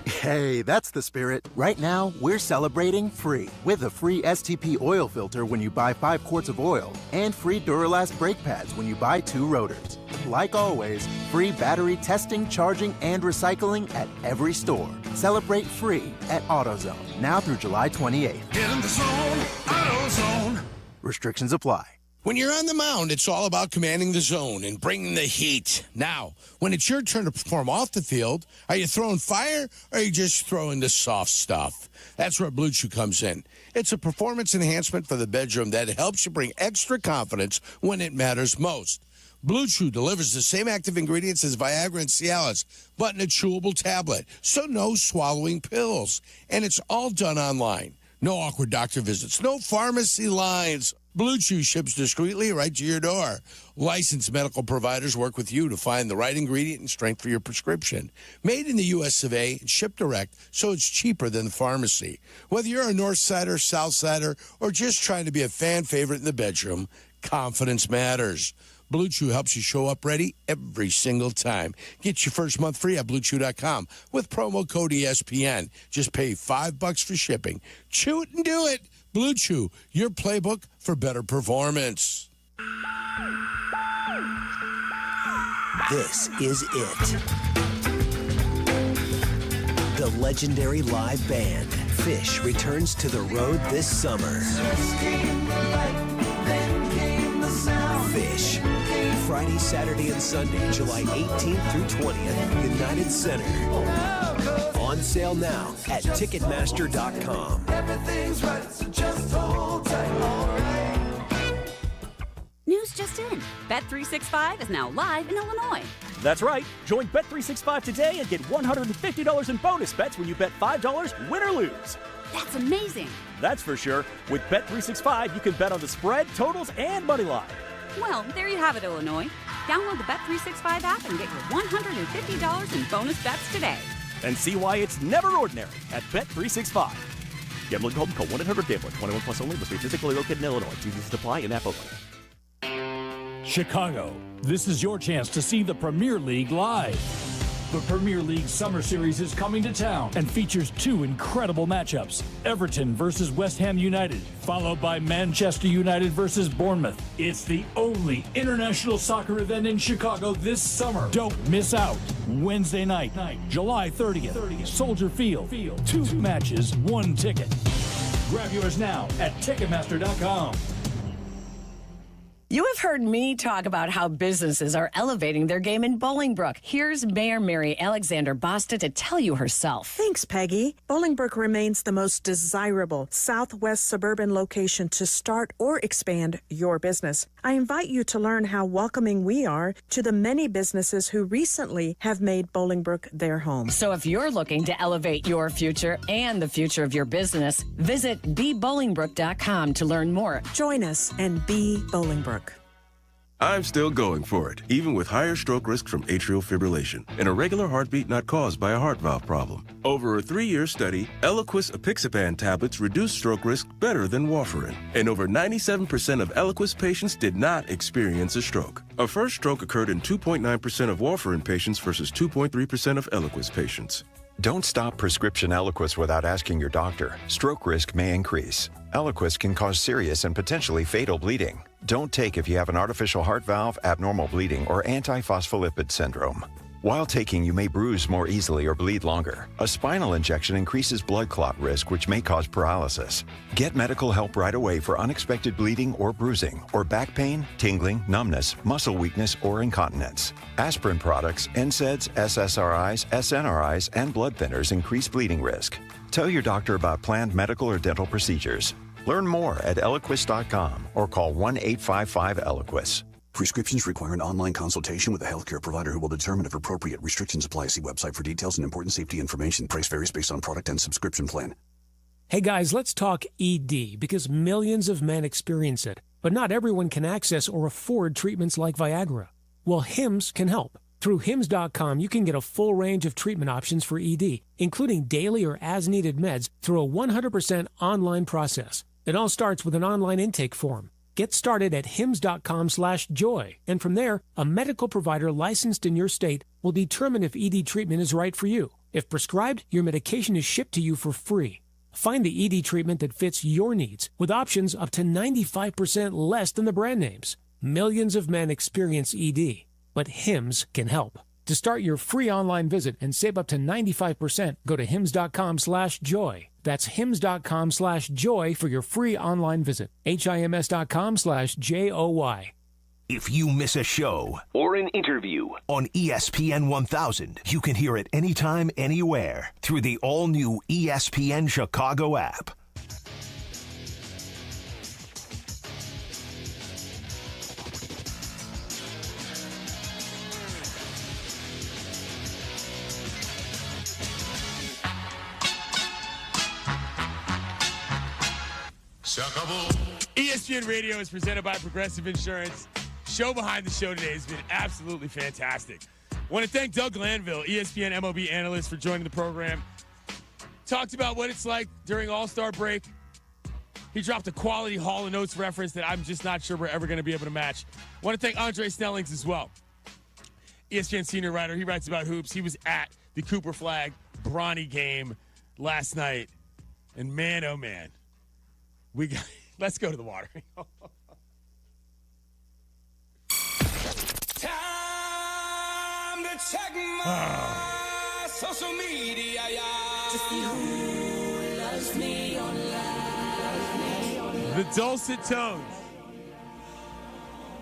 Hey, that's the spirit. Right now, we're celebrating free with a free STP oil filter when you buy 5 quarts of oil and free Duralast brake pads when you buy 2 rotors. Like always, free battery testing, charging, and recycling at every store. Celebrate free at AutoZone, now through July 28th. Get in the zone, AutoZone. Restrictions apply. When you're on the mound, it's all about commanding the zone and bringing the heat. Now, when it's your turn to perform off the field, are you throwing fire or are you just throwing the soft stuff? That's where Blue Chew comes in. It's a performance enhancement for the bedroom that helps you bring extra confidence when it matters most. Blue Chew delivers the same active ingredients as Viagra and Cialis, but in a chewable tablet, so no swallowing pills. And it's all done online. No awkward doctor visits, no pharmacy lines. Blue Chew ships discreetly right to your door. Licensed medical providers work with you to find the right ingredient and strength for your prescription. Made in the U.S. of A. and shipped direct, so it's cheaper than the pharmacy. Whether you're a North Sider, South Sider, or just trying to be a fan favorite in the bedroom, confidence matters. Blue Chew helps you show up ready every single time. Get your first month free at BlueChew.com with promo code ESPN. Just pay $5 for shipping. Chew it and do it. Blue Chew, your playbook for better performance. This is it. The legendary live band, Fish, returns to the road this summer. Fish. Friday, Saturday, and Sunday, July 18th through 20th, United Center. On sale now at Ticketmaster.com. Everything's right, so just hold tight, all right. News just in. Bet365 is now live in Illinois. That's right. Join Bet365 today and get $150 in bonus bets when you bet $5, win or lose. That's amazing. That's for sure. With Bet365, you can bet on the spread, totals, and money line. Well, there you have it, Illinois. Download the Bet365 app and get your $150 in bonus bets today. And see why it's never ordinary at Bet365. Gambling problem? Call 1-800-GAMBLER. 21 plus only. Must be physically located in Illinois. TVs apply in app only. Chicago, this is your chance to see the Premier League live. The Premier League Summer Series is coming to town and features 2 incredible matchups. Everton versus West Ham United, followed by Manchester United versus Bournemouth. It's the only international soccer event in Chicago this summer. Don't miss out. Wednesday night, July 30th, Soldier Field. 2 matches, 1 ticket. Grab yours now at Ticketmaster.com. You have heard me talk about how businesses are elevating their game in Bolingbrook. Here's Mayor Mary Alexander Basta to tell you herself. Thanks, Peggy. Bolingbrook remains the most desirable southwest suburban location to start or expand your business. I invite you to learn how welcoming we are to the many businesses who recently have made Bolingbrook their home. So if you're looking to elevate your future and the future of your business, visit BeBolingbrook.com to learn more. Join us and be Bolingbrook. I'm still going for it, even with higher stroke risk from atrial fibrillation, an irregular heartbeat not caused by a heart valve problem. Over a 3-year study, Eliquis apixaban tablets reduce stroke risk better than warfarin, and over 97% of Eliquis patients did not experience a stroke. A first stroke occurred in 2.9% of warfarin patients versus 2.3% of Eliquis patients. Don't stop prescription Eliquis without asking your doctor. Stroke risk may increase. Eliquis can cause serious and potentially fatal bleeding. Don't take if you have an artificial heart valve, abnormal bleeding, or antiphospholipid syndrome. While taking, you may bruise more easily or bleed longer. A spinal injection increases blood clot risk, which may cause paralysis. Get medical help right away for unexpected bleeding or bruising, or back pain, tingling, numbness, muscle weakness, or incontinence. Aspirin products, NSAIDs, SSRIs, SNRIs, and blood thinners increase bleeding risk. Tell your doctor about planned medical or dental procedures. Learn more at Eliquis.com or call 1-855-ELIQUIS. Prescriptions require an online consultation with a healthcare provider who will determine if appropriate. Restrictions apply. See website for details and important safety information. Price varies based on product and subscription plan. Hey guys, let's talk ED because millions of men experience it, but not everyone can access or afford treatments like Viagra. Well, Hims can help. Through Hims.com, you can get a full range of treatment options for ED, including daily or as-needed meds through a 100% online process. It all starts with an online intake form. Get started at hims.com/joy, and from there, a medical provider licensed in your state will determine if ED treatment is right for you. If prescribed, your medication is shipped to you for free. Find the ED treatment that fits your needs with options up to 95% less than the brand names. Millions of men experience ED, but Hims can help. To start your free online visit and save up to 95%, go to hims.com/joy. That's hims.com/joy for your free online visit. HIMS.com/JOY. If you miss a show or an interview on ESPN 1000, you can hear it anytime, anywhere through the all-new ESPN Chicago app. ESPN Radio is presented by Progressive Insurance. Show behind the show today has been absolutely fantastic. Want to thank Doug Glennville, ESPN MLB analyst, for joining the program. Talked about what it's like during All-Star break. He dropped a quality Hall of Notes reference that I'm just not sure we're ever going to be able to match. Want to thank Andre Snellings as well. ESPN senior writer. He writes about hoops. He was at the Cooper Flag Bronny game last night. And man, oh man, let's go to the water. Time to check my social media, to see who loves me online. The dulcet tones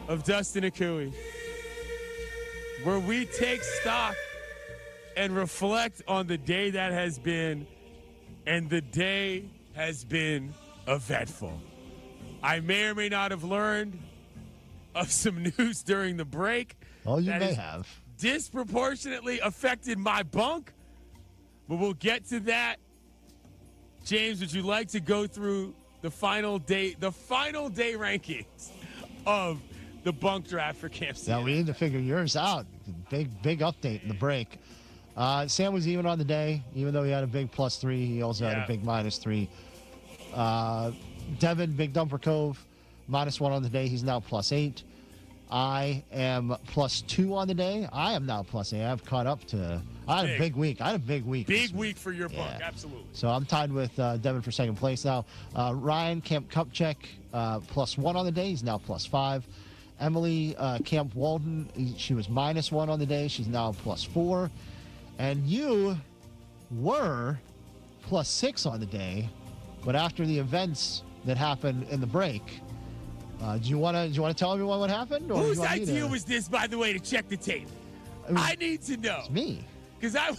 of Dustin Akui, where we take stock and reflect on the day that has been, and the day has been eventful. I may or may not have learned of some news during the break. Oh, you may have. Disproportionately affected my bunk, but we'll get to that. James, would you like to go through the final day rankings of the bunk draft for Camp Sam? Yeah, we need to figure yours out. Big update in the break. Sam was even on the day, even though he had a big +3. He also had a big -3. Devin, Big Dumper Cove, -1 on the day. He's now +8. I am +2 on the day. I am now +8. I've caught up to. I had a big week. Big week for your bunk, absolutely. So I'm tied with Devin for second place now. Ryan, Camp Kupchak, +1 on the day. He's now +5. Emily, Camp Walden, she was -1 on the day. She's now +4. And you were +6 on the day. But after the events that happened in the break, do you want to tell everyone what happened? Or whose idea was this, by the way, to check the tape? I need to know. It's me. Because I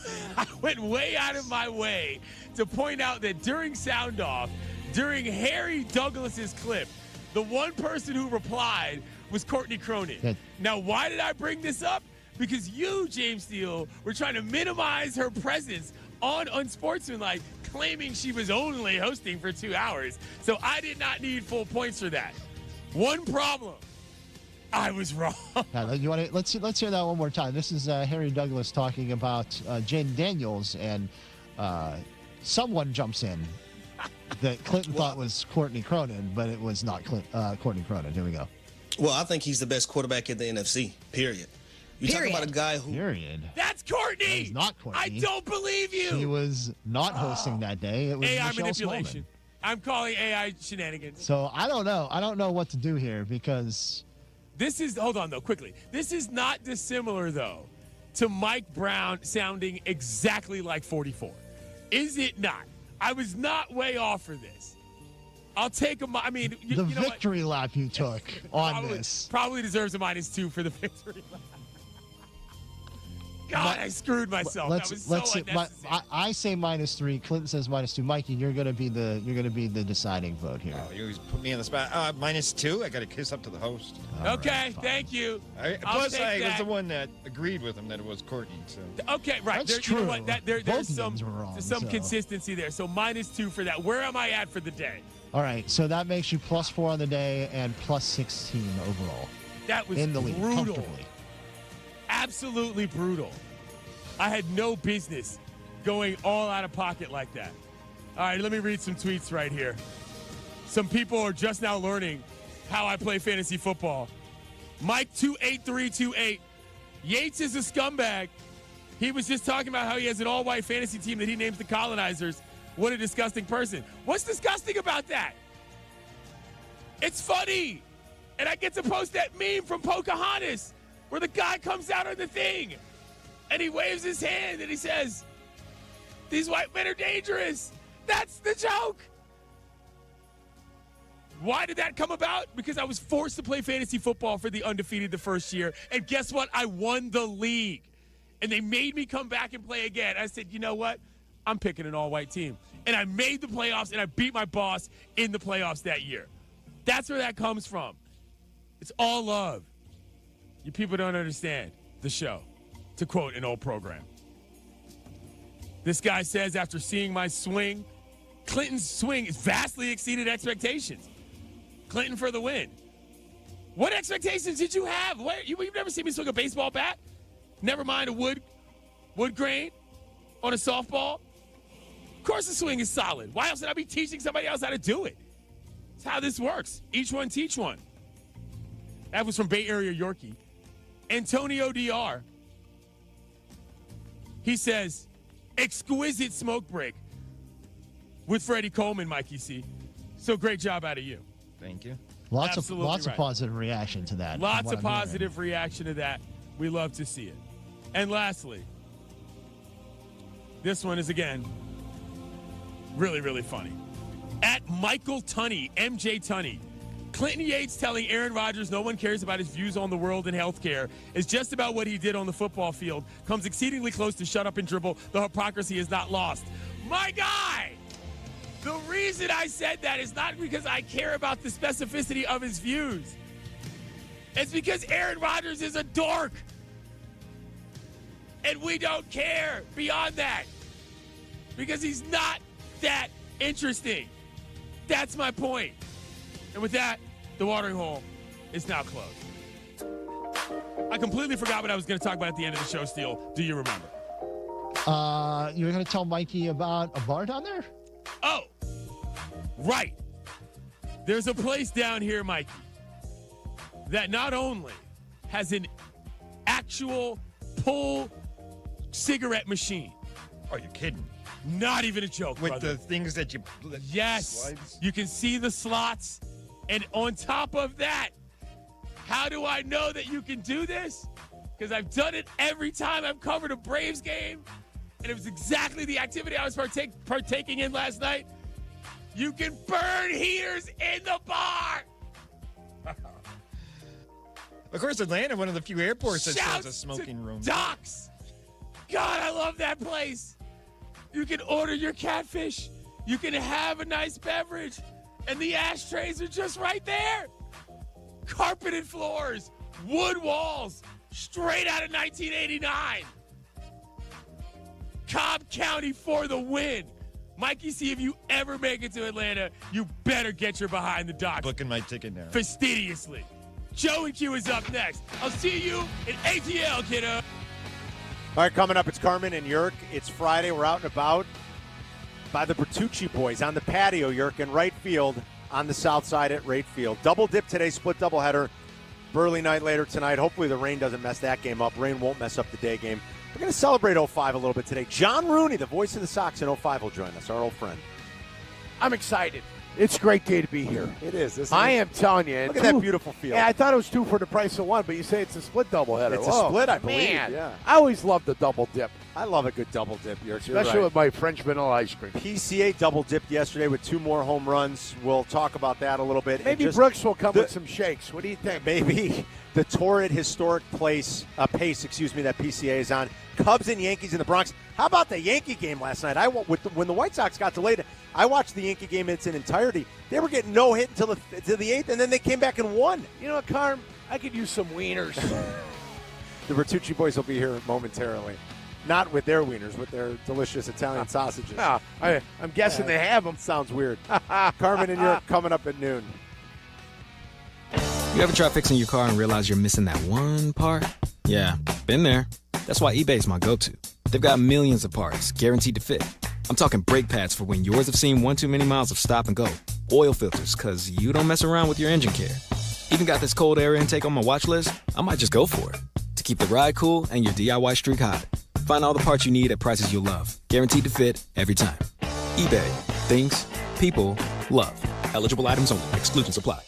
went way out of my way to point out that during sound off, during Harry Douglas's clip, the one person who replied was Courtney Cronin. Good. Now, why did I bring this up? Because you, James Steele, were trying to minimize her presence on Unsportsmanlike, claiming she was only hosting for 2 hours. So I did not need full points for that. One problem. I was wrong. Let's hear that one more time. This is Harry Douglas talking about Jaden Daniels, and someone jumps in that Clinton thought was Courtney Cronin, but it was not Courtney Cronin. Here we go. Well, I think he's the best quarterback in the NFC, period. You talk about a guy who... Period. That's Courtney! That is not Courtney. I don't believe you! He was not hosting that day. It was AI Michelle manipulation. Smallman. I'm calling AI shenanigans. So I don't know. I don't know what to do here because... This is... Hold on, though, quickly. This is not dissimilar, though, to Mike Brown sounding exactly like 44. Is it not? I was not way off for this. I'll take a... I mean... The victory lap you took on this. Probably deserves a -2 for the victory lap. God, I screwed myself. That was so unnecessary. I say -3. Clinton says -2. Mikey, you're gonna be the deciding vote here. Oh, you always put me on the spot. -2. I got to kiss up to the host. Okay, thank you. Plus, I was the one that agreed with him that it was Courtney. So. Okay, right. That's true. You know what? There's some wrong, consistency there. So -2 for that. Where am I at for the day? All right, so that makes you +4 on the day and +16 overall. That was in the league, brutal. comfortably. Absolutely brutal. I had no business going all out of pocket like that. All right, let me read some tweets right here. Some people are just now learning how I play fantasy football. Mike28328. Yates is a scumbag. He was just talking about how he has an all-white fantasy team that he names the Colonizers. What a disgusting person. What's disgusting about that? It's funny. And I get to post that meme from Pocahontas where the guy comes out on the thing and he waves his hand and he says, "These white men are dangerous." That's the joke. Why did that come about? Because I was forced to play fantasy football for the undefeated the first year. And guess what? I won the league. And they made me come back and play again. I said, you know what? I'm picking an all-white team. And I made the playoffs, and I beat my boss in the playoffs that year. That's where that comes from. It's all love. You people don't understand the show, to quote an old program. This guy says, after seeing my swing, Clinton's swing has vastly exceeded expectations. Clinton for the win. What expectations did you have? You've never seen me swing a baseball bat? Never mind a wood grain on a softball? Of course the swing is solid. Why else would I be teaching somebody else how to do it? That's how this works. Each one teach one. That was from Bay Area Yorkie. Antonio DR. He says, exquisite smoke break with Freddy Coleman, Mikey C. So great job out of you. Thank you. Lots of positive reaction to that. Lots of positive reaction to that. We love to see it. And lastly, this one is, again, really, really funny. At Michael Tunney, MJ Tunney, Clinton Yates telling Aaron Rodgers no one cares about his views on the world and healthcare is just about what he did on the football field. Comes exceedingly close to shut up and dribble. The hypocrisy is not lost. My guy! The reason I said that is not because I care about the specificity of his views. It's because Aaron Rodgers is a dork. And we don't care beyond that. Because he's not that interesting. That's my point. And with that, the watering hole is now closed. I completely forgot what I was going to talk about at the end of the show, Steele. Do you remember? You were going to tell Mikey about a bar down there? Oh, right. There's a place down here, Mikey, that not only has an actual pull cigarette machine. Are you kidding? Not even a joke, with brother. the things that you... Yes. Slides? You can see the slots. And on top of that, how do I know that you can do this? Because I've done it every time I've covered a Braves game. And it was exactly the activity I was partaking in last night. You can burn heaters in the bar. Of course, Atlanta, one of the few airports that Shouts has a smoking room. Docks. God, I love that place. You can order your catfish. You can have a nice beverage. And the ashtrays are just right there. Carpeted floors, wood walls, straight out of 1989. Cobb County for the win. Mikey C, if you ever make it to Atlanta, you better get your behind the docks. Booking my ticket now. Fastidiously. Joe and Q is up next. I'll see you in ATL, kiddo. All right, coming up, it's Carmen and Jurk. It's Friday. We're out and about by the Bertucci boys on the patio, Jurk, in right field on the south side at right field. Double dip today, split doubleheader. Burley night later tonight. Hopefully the rain doesn't mess that game up. Rain won't mess up the day game. We're going to celebrate 05 a little bit today. John Rooney, the voice of the Sox in 05, will join us, our old friend. I'm excited. It's a great day to be here. It is, isn't I it? am telling you. Look at that beautiful field. Yeah, I thought it was 2 for the price of 1, but you say it's a split doubleheader. It's a split, I believe. Man, Yeah. I always loved the double dip, I love a good double dip, Yerk. You're especially right. with my French vanilla ice cream. PCA double dipped yesterday with 2 more home runs. We'll talk about that a little bit. Maybe And just Brooks will come with some shakes. What do you think? maybe the torrid, historic pace, that PCA is on. Cubs and Yankees in the Bronx. How about the Yankee game last night? When the White Sox got delayed, I watched the Yankee game in its entirety. They were getting no hit until the 8th, and then they came back and won. You know what, Carm? I could use some wieners. The Bertucci boys will be here momentarily. Not with their wieners, with their delicious Italian sausages. I'm guessing they have them. Sounds weird. Carmen and York coming up at noon. You ever try fixing your car and realize you're missing that one part? Yeah, been there. That's why eBay's my go-to. They've got millions of parts, guaranteed to fit. I'm talking brake pads for when yours have seen one too many miles of stop and go. Oil filters, because you don't mess around with your engine care. Even got this cold air intake on my watch list. I might just go for it. To keep the ride cool and your DIY streak hot. Find all the parts you need at prices you'll love. Guaranteed to fit every time. eBay. Things. People. Love. Eligible items only. Exclusions apply.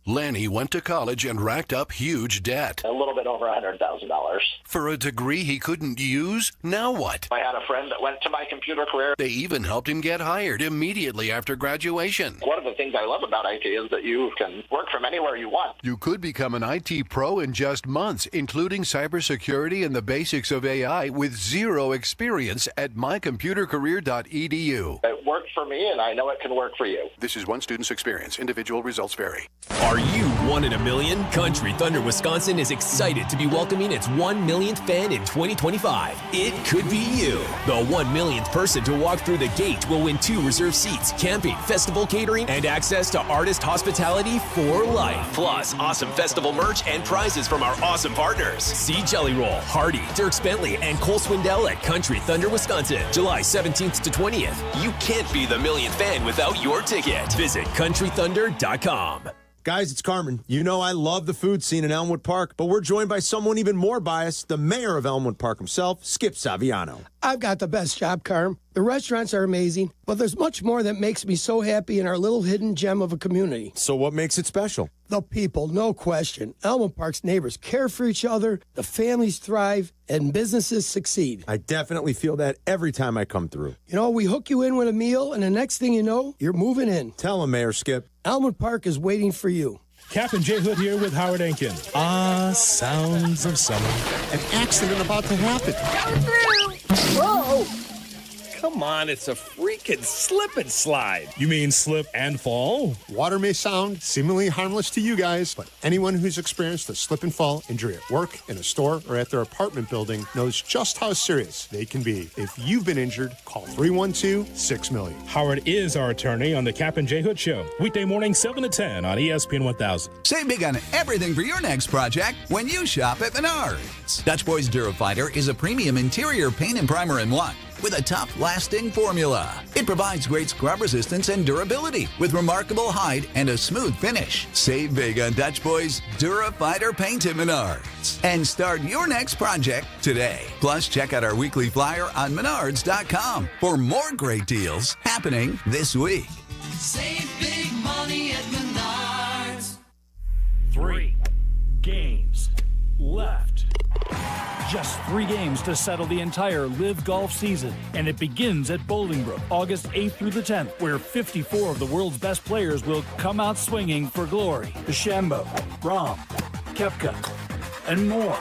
Lanny went to college and racked up huge debt. A little bit over $100,000. For a degree he couldn't use? Now what? I had a friend that went to my computer career. They even helped him get hired immediately after graduation. One of the things I love about IT is that you can work from anywhere you want. You could become an IT pro in just months, including cybersecurity and the basics of AI with zero experience at mycomputercareer.edu. It worked for me, and I know it can work for you. This is one student's experience. Individual results vary. Are you 1 in a million? Country Thunder Wisconsin is excited to be welcoming its 1 millionth fan in 2025. It could be you. The 1 millionth person to walk through the gate will win 2 reserved seats, camping, festival catering, and access to artist hospitality for life. Plus, awesome festival merch and prizes from our awesome partners. See Jelly Roll, Hardy, Dierks Bentley, and Cole Swindell at Country Thunder Wisconsin, July 17th to 20th. You can't be the millionth fan without your ticket. Visit countrythunder.com. Guys, it's Carmen. You know I love the food scene in Elmwood Park, but we're joined by someone even more biased, the mayor of Elmwood Park himself, Skip Saviano. I've got the best job, Carm. The restaurants are amazing, but there's much more that makes me so happy in our little hidden gem of a community. So what makes it special? The people, no question. Elmwood Park's neighbors care for each other, the families thrive, and businesses succeed. I definitely feel that every time I come through. You know, we hook you in with a meal, and the next thing you know, you're moving in. Tell him, Mayor Skip. Elmwood Park is waiting for you. Kap J Hood here with Howard Enkin. Sounds of summer. An accident about to happen. Whoa! Come on, it's a freaking slip and slide. You mean slip and fall? Water may sound seemingly harmless to you guys, but anyone who's experienced a slip and fall injury at work, in a store, or at their apartment building knows just how serious they can be. If you've been injured, call 312-6-MILLION. Howard is our attorney on the Kap J Hood Show. Weekday morning, 7 to 10 on ESPN 1000. Save big on everything for your next project when you shop at Menards. Dutch Boys Durafighter is a premium interior paint and primer in one, with a tough, lasting formula. It provides great scrub resistance and durability with remarkable hide and a smooth finish. Save big on Dutch Boys Durafighter paint at Menards and start your next project today. Plus, check out our weekly flyer on menards.com for more great deals happening this week. Save big money at Menards. 3 games left. Just 3 games to settle the entire Live Golf season, and it begins at Bolingbrook, August 8th through the 10th, where 54 of the world's best players will come out swinging for glory. DeChambeau, Rahm, Koepka, and more.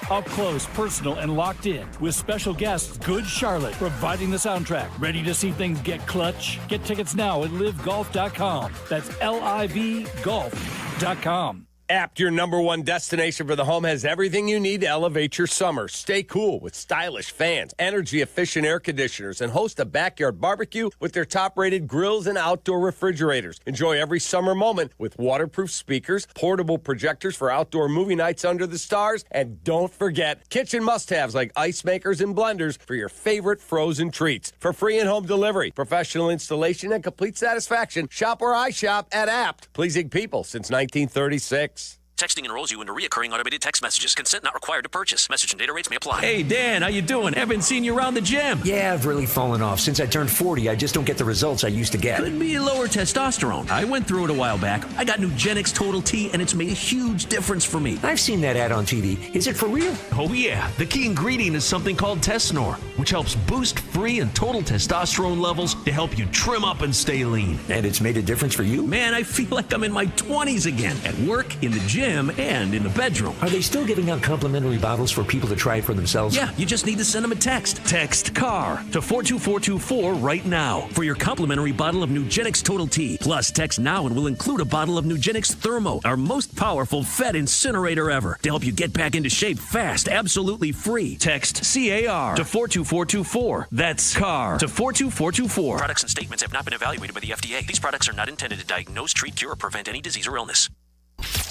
Up close, personal, and locked in, with special guests Good Charlotte providing the soundtrack. Ready to see things get clutch? Get tickets now at livegolf.com. That's LIVgolf.com. Apt, your #1 destination for the home, has everything you need to elevate your summer. Stay cool with stylish fans, energy-efficient air conditioners, and host a backyard barbecue with their top-rated grills and outdoor refrigerators. Enjoy every summer moment with waterproof speakers, portable projectors for outdoor movie nights under the stars, and don't forget kitchen must-haves like ice makers and blenders for your favorite frozen treats. For free in-home delivery, professional installation, and complete satisfaction, shop where I shop at Apt, pleasing people since 1936. Texting enrolls you into recurring automated text messages. Consent not required to purchase. Message and data rates may apply. Hey, Dan, how you doing? Haven't seen you around the gym. Yeah, I've really fallen off. Since I turned 40, I just don't get the results I used to get. Could be lower testosterone. I went through it a while back. I got Nugenix Total T, and it's made a huge difference for me. I've seen that ad on TV. Is it for real? Oh, yeah. The key ingredient is something called Tesnor, which helps boost free and total testosterone levels to help you trim up and stay lean. And it's made a difference for you? Man, I feel like I'm in my 20s again. At work, in the gym, and in the bedroom. Are they still giving out complimentary bottles for people to try it for themselves? Yeah, you just need to send them a text. Text CAR to 42424 right now for your complimentary bottle of Nugenix Total T. Plus, text now and we'll include a bottle of Nugenix Thermo, our most powerful fat incinerator ever, to help you get back into shape fast, absolutely free. Text CAR to 42424. That's CAR to 42424. Products and statements have not been evaluated by the FDA. These products are not intended to diagnose, treat, cure, or prevent any disease or illness.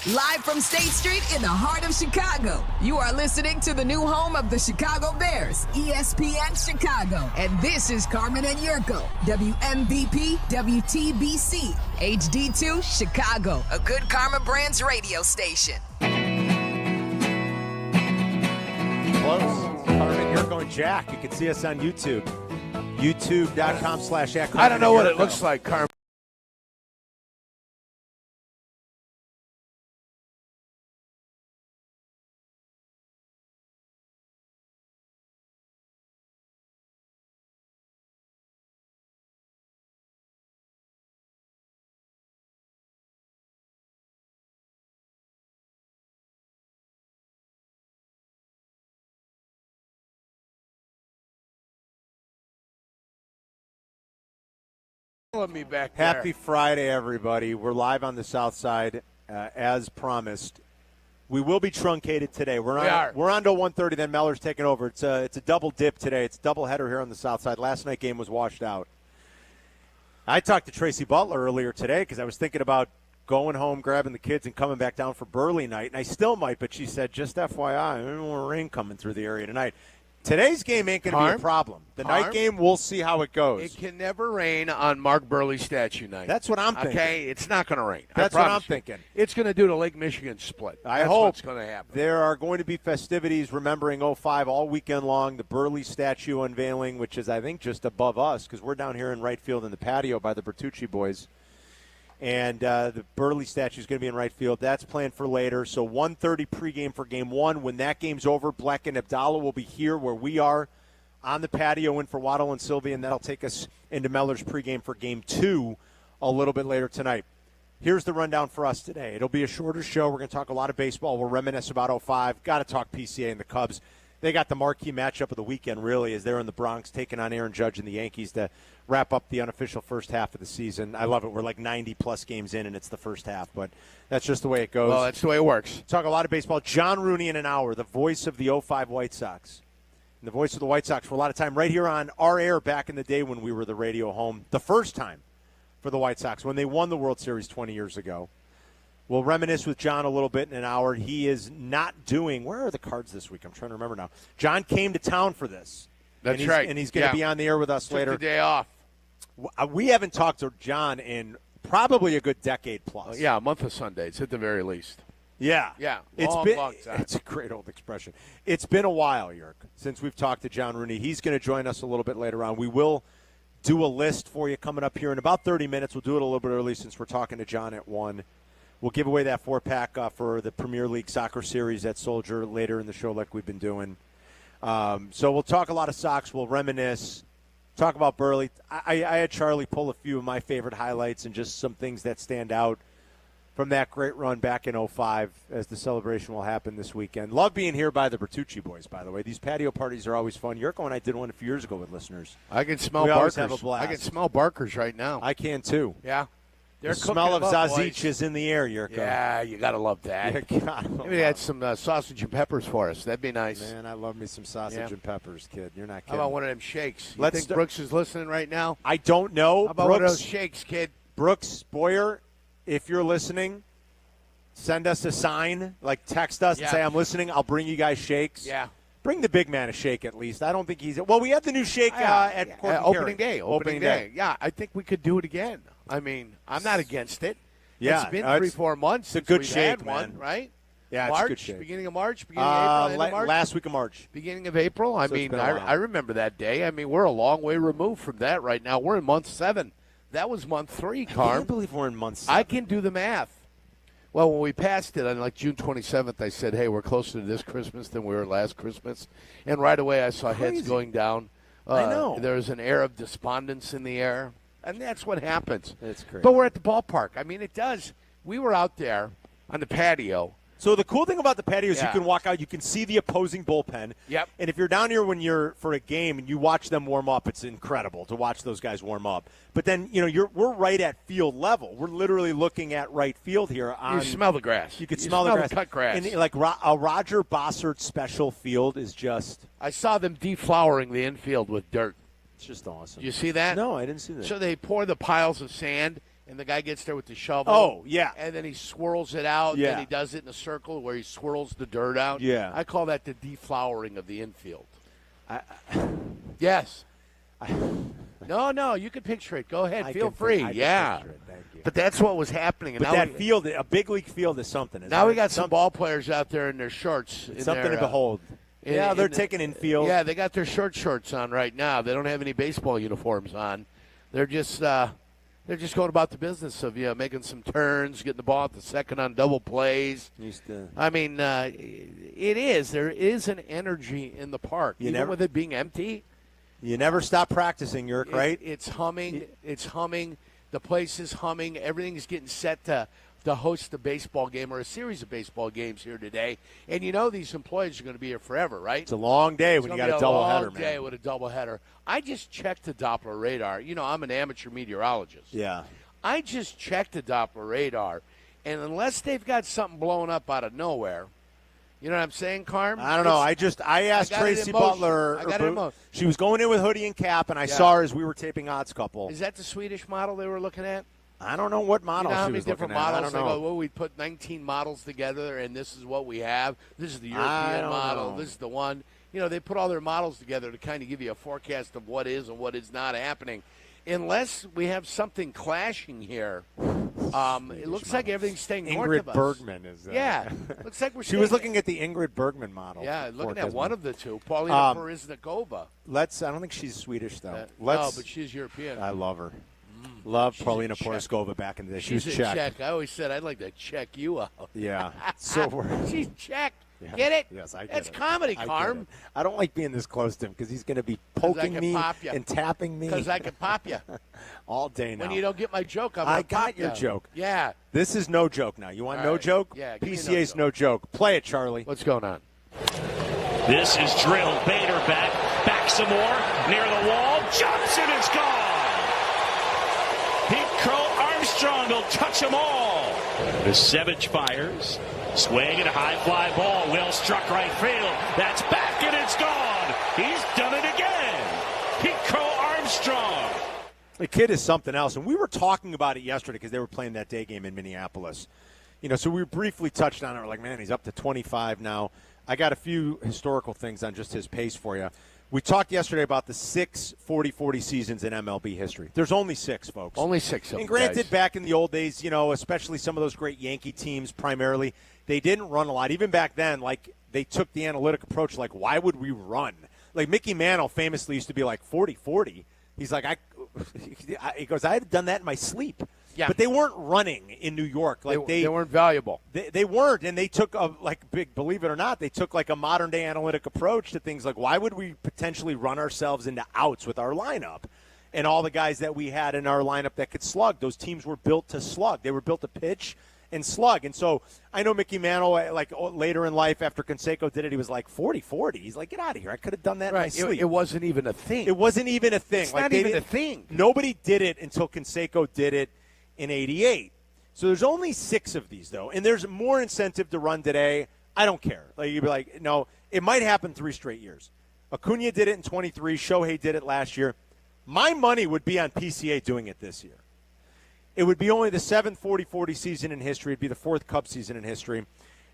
Live from State Street in the heart of Chicago, you are listening to the new home of the Chicago Bears, ESPN Chicago. And this is Carmen and Jurko, WMVP, WTBC, HD2, Chicago, a good Karma Brands radio station. Close. Carmen, Jurko, and Jack. You can see us on YouTube. YouTube.com/@Carmen. I don't know what it looks like, Carmen. Me back there. Happy Friday, everybody. We're live on the South Side, as promised. We will be truncated today. We're on to 1:30. Then Meller's taking over. It's a double dip today. It's a double header here on the South Side. Last night game was washed out. I talked to Tracy Butler earlier today because I was thinking about going home, grabbing the kids, and coming back down for Burley night. And I still might, but she said, just FYI, there's more rain coming through the area tonight. Today's game ain't going to be a problem. The night game, we'll see how it goes. It can never rain on Mark Burley statue night. That's what I'm thinking. Okay, it's not going to rain. That's what I'm thinking. It's going to do the Lake Michigan split. I hope what's going to happen. There are going to be festivities remembering 05 all weekend long. The Burley statue unveiling, which is, I think, just above us because we're down here in right field in the patio by the Bertucci boys. And the Burley statue is going to be in right field. That's planned for later. So 1:30 pregame for Game 1. When that game's over, Bleck and Abdalla will be here where we are on the patio in for Waddle and Sylvia, and that'll take us into Meller's pregame for Game 2 a little bit later tonight. Here's the rundown for us today. It'll be a shorter show. We're going to talk a lot of baseball. We'll reminisce about 05. Got to talk PCA and the Cubs. They got the marquee matchup of the weekend, really, as they're in the Bronx taking on Aaron Judge and the Yankees to wrap up the unofficial first half of the season. I love it. We're like 90-plus games in, and it's the first half, but that's just the way it goes. Well, that's the way it works. Talk a lot of baseball. John Rooney in an hour, the voice of the 05 White Sox. And the voice of the White Sox for a lot of time right here on our air back in the day when we were the radio home, the first time for the White Sox, when they won the World Series 20 years ago. We'll reminisce with John a little bit in an hour. He is not doing – where are the cards this week? I'm trying to remember now. John came to town for this. That's right. And he's going to be on the air with us later. Took the day off. We haven't talked to John in probably a good decade plus. Yeah, a month of Sundays at the very least. Yeah. Yeah, long time. It's a great old expression. It's been a while, Yerk, since we've talked to John Rooney. He's going to join us a little bit later on. We will do a list for you coming up here in about 30 minutes. We'll do it a little bit early since we're talking to John at 1. We'll give away that 4-pack for the Premier League Soccer Series at Soldier later in the show like we've been doing. So we'll talk a lot of Sox. We'll reminisce, talk about Burley. I had Charlie pull a few of my favorite highlights and just some things that stand out from that great run back in 05 as the celebration will happen this weekend. Love being here by the Bertucci boys, by the way. These patio parties are always fun. Jurko and I did one a few years ago with listeners. I can smell we Barkers. Have a blast. I can smell Barkers right now. I can, too. Yeah. The smell of Zazic is in the air, Jurko. Yeah, you got to love that. Maybe they had some sausage and peppers for us. That'd be nice. Man, I love me some sausage and peppers, kid. You're not kidding. How about one of them shakes? You think Brooks is listening right now? I don't know. How about one of those shakes, kid? Brooks Boyer, if you're listening, send us a sign, like text us and say, I'm listening. I'll bring you guys shakes. Yeah. Bring the big man a shake at least. I don't think he's – well, we had the new shake at opening day. Yeah, I think we could do it again. I mean, I'm not against it. Yeah, it's been it's 3-4 months a since good we've shape, had man. one, right? Yeah, March, it's a good shape. beginning of March, beginning of April, end of March? Last week of March. Beginning of April? I So it's mean, been a while. I remember that day. I mean, we're a long way removed from that right now. We're in month 7. That was month 3, Carm. I can't believe we're in month 7. I can do the math. Well, when we passed it on like June 27th, I said, hey, we're closer to this Christmas than we were last Christmas. And right away I saw heads going down. I know. There was an air of despondence in the air. And that's what happens. It's crazy. But we're at the ballpark. I mean, it does. We were out there on the patio. So the cool thing about the patio is Yeah. you can walk out, you can see the opposing bullpen. Yep. And if you're down here when you're for a game and you watch them warm up, it's incredible to watch those guys warm up. But then, we're right at field level. We're literally looking at right field here. You smell the grass. You could You smell the grass. cut grass. And like a Roger Bossert special field is just. I saw them deflowering the infield with dirt. It's just awesome. You see that? No, I didn't see that. So they pour the piles of sand, and the guy gets there with the shovel. Oh, yeah. And then he swirls it out. Yeah. And he does it in a circle where he swirls the dirt out. Yeah. I call that the deflowering of the infield. Yes. No, you can picture it. Go ahead. Feel free. Yeah. Thank you. But that's what was happening. And But now that field, a big league field is something. now we got some ball players out there in their shorts. It's something to behold. Yeah, they're taking infield. Yeah, they got their shorts on right now. They don't have any baseball uniforms on. They're just going about the business of making some turns, getting the ball at the second on double plays. I mean, it is. There is an energy in the park, even with it being empty. You never stop practicing, Yerk, right? It's humming. It's humming. The place is humming. Everything's getting set to host a baseball game or a series of baseball games here today. And these employees are going to be here forever, right? It's a long day when you got a doubleheader, man. Long day with a doubleheader. I just checked the Doppler radar. I'm an amateur meteorologist. Yeah. I just checked the Doppler radar, and unless they've got something blowing up out of nowhere, you know what I'm saying, Carm? I don't know. I asked Tracy Butler. I got it in motion. She was going in with hoodie and cap, and I saw her as we were taping Odds Couple. Is that the Swedish model they were looking at? I don't know what model how she many was different looking at. models? I don't know. They go, well, we put 19 models together, and this is what we have. This is the European model. know. This is the one. They put all their models together to kind of give you a forecast of what is and what is not happening. Unless we have something clashing here, it looks like everything's staying north of us. Ingrid Bergman is that. Yeah. Looks like we're She was looking at the Ingrid Bergman model. Yeah, looking at forecast one model. of the two, Paulina Poriznikova. I don't think she's Swedish, though. No, but she's European. I love her. Love She's Paulina a Czech. Porizkova back in the day. She's She's a Czech. Czech. I always said I'd like to check you out. Yeah. So she's Czech. Yeah. Get it? Yes, I get That's it. comedy, I get Carm. it. I don't like being this close to him because he's going to be poking can me pop ya. and tapping me. Because I can pop you. all day now. When you don't get my joke, I'm I gonna got pop your ya. joke. Yeah. This is no joke now. You want All no right. joke? Yeah, give me no PCA's joke. no joke. Play it, Charlie. What's going on? This is drilled. Bader back some more. Near the wall. Johnson is gone. Crow-Armstrong will touch them all. The Savage fires. Swing and a high fly ball. Will struck right field. That's back and it's gone. He's done it again. Pete Crow-Armstrong. The kid is something else. And we were talking about it yesterday because they were playing that day game in Minneapolis. So we briefly touched on it. We're like, man, he's up to 25 now. I got a few historical things on just his pace for you. We talked yesterday about the 6 40-40 seasons in MLB history. There's only 6, folks. Only 6 of them. And granted, guys. back in the old days, especially some of those great Yankee teams primarily, they didn't run a lot. Even back then, they took the analytic approach, why would we run? Like Mickey Mantle famously used to be like 40-40. He's like, he goes, I had done that in my sleep. Yeah. But they weren't running in New York. They weren't valuable. They weren't, and they took believe it or not, they took a modern day analytic approach to things like why would we potentially run ourselves into outs with our lineup, and all the guys that we had in our lineup that could slug. Those teams were built to slug. They were built to pitch and slug. And so I know Mickey Mantle, later in life after Canseco did it, he was like 40-40. He's like, get out of here! I could have done that in my sleep. It wasn't even a thing. It wasn't even a thing. It's not even a thing. Nobody did it until Canseco did it in '88. So there's only 6 of these, though, and there's more incentive to run today. I don't care. You'd be like, no, it might happen 3 straight years. Acuna did it in 23. Shohei did it last year. My money would be on PCA doing it this year. It would be only the 7th 40-40 season in history. It'd be the 4th Cubs season in history.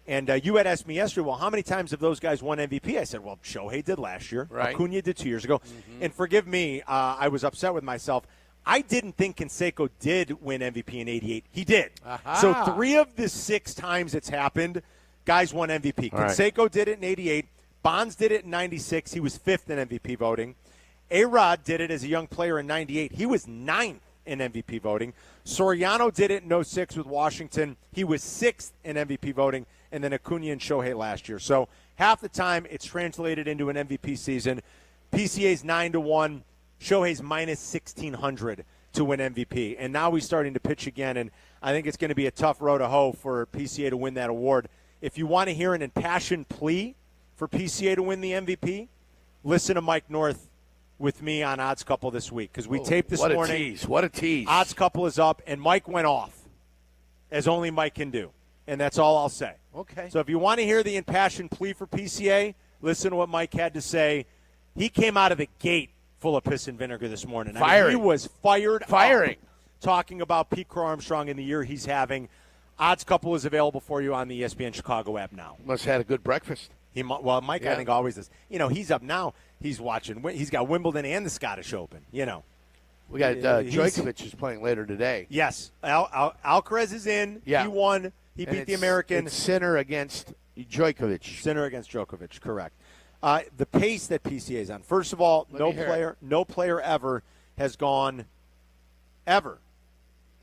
And you had asked me yesterday, well, how many times have those guys won MVP? I said, well, Shohei did last year. Right. Acuna did 2 years ago. And forgive me, I was upset with myself. I didn't think Canseco did win MVP in 88. He did. Aha. So 3 of the 6 times it's happened, guys won MVP. All right. Canseco did it in 88. Bonds did it in 96. He was 5th in MVP voting. A-Rod did it as a young player in 98. He was 9th in MVP voting. Soriano did it in 06 with Washington. He was 6th in MVP voting. And then Acuna and Shohei last year. So half the time it's translated into an MVP season. PCA's 9-1. Shohei's minus 1,600 to win MVP. And now he's starting to pitch again, and I think it's going to be a tough road to hoe for PCA to win that award. If you want to hear an impassioned plea for PCA to win the MVP, listen to Mike North with me on Odds Couple this week, because we taped this morning. What a tease. What a tease. Odds Couple is up, and Mike went off, as only Mike can do. And that's all I'll say. Okay. So if you want to hear the impassioned plea for PCA, listen to what Mike had to say. He came out of the gate full of piss and vinegar this morning. Firing. He was firing. Up, talking about Pete Crow-Armstrong and the year he's having. Odds Couple is available for you on the ESPN Chicago app now. Must have had a good breakfast. Mike, I think always does. He's up now. He's watching. He's got Wimbledon and the Scottish Open. We got Djokovic is playing later today. Yes. Alcaraz is in. Yeah. He won. He beat the American. It's Sinner against Djokovic. Sinner against Djokovic, correct. The pace that PCA is on. First of all, no player ever has gone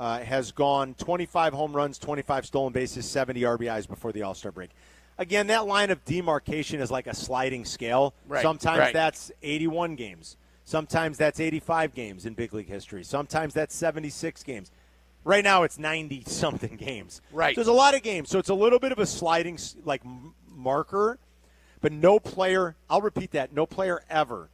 25 home runs, 25 stolen bases, 70 RBIs before the All-Star break. Again, that line of demarcation is like a sliding scale. Right, Sometimes that's 81 games. Sometimes that's 85 games in big league history. Sometimes that's 76 games. Right now it's 90-something games. Right. So there's a lot of games. So it's a little bit of a sliding marker. But no player, I'll repeat that, no player ever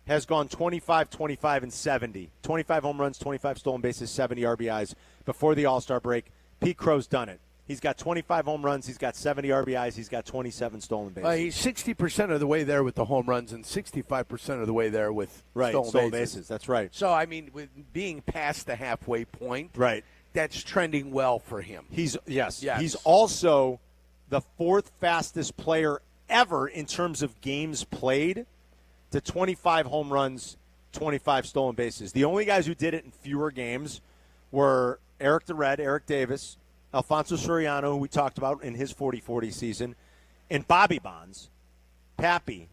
has gone 25, 25, and 70. 25 home runs, 25 stolen bases, 70 RBIs before the All-Star break. Pete Crow's done it. He's got 25 home runs. He's got 70 RBIs. He's got 27 stolen bases. He's 60% of the way there with the home runs and 65% of the way there with stolen bases. That's right. So, with being past the halfway point, right, that's trending well for him. He's also the 4th fastest player ever in terms of games played to 25 home runs, 25 stolen bases. The only guys who did it in fewer games were Eric the Red, Eric Davis, Alfonso Soriano, who we talked about in his 40-40 season, and Bobby Bonds, Pappy,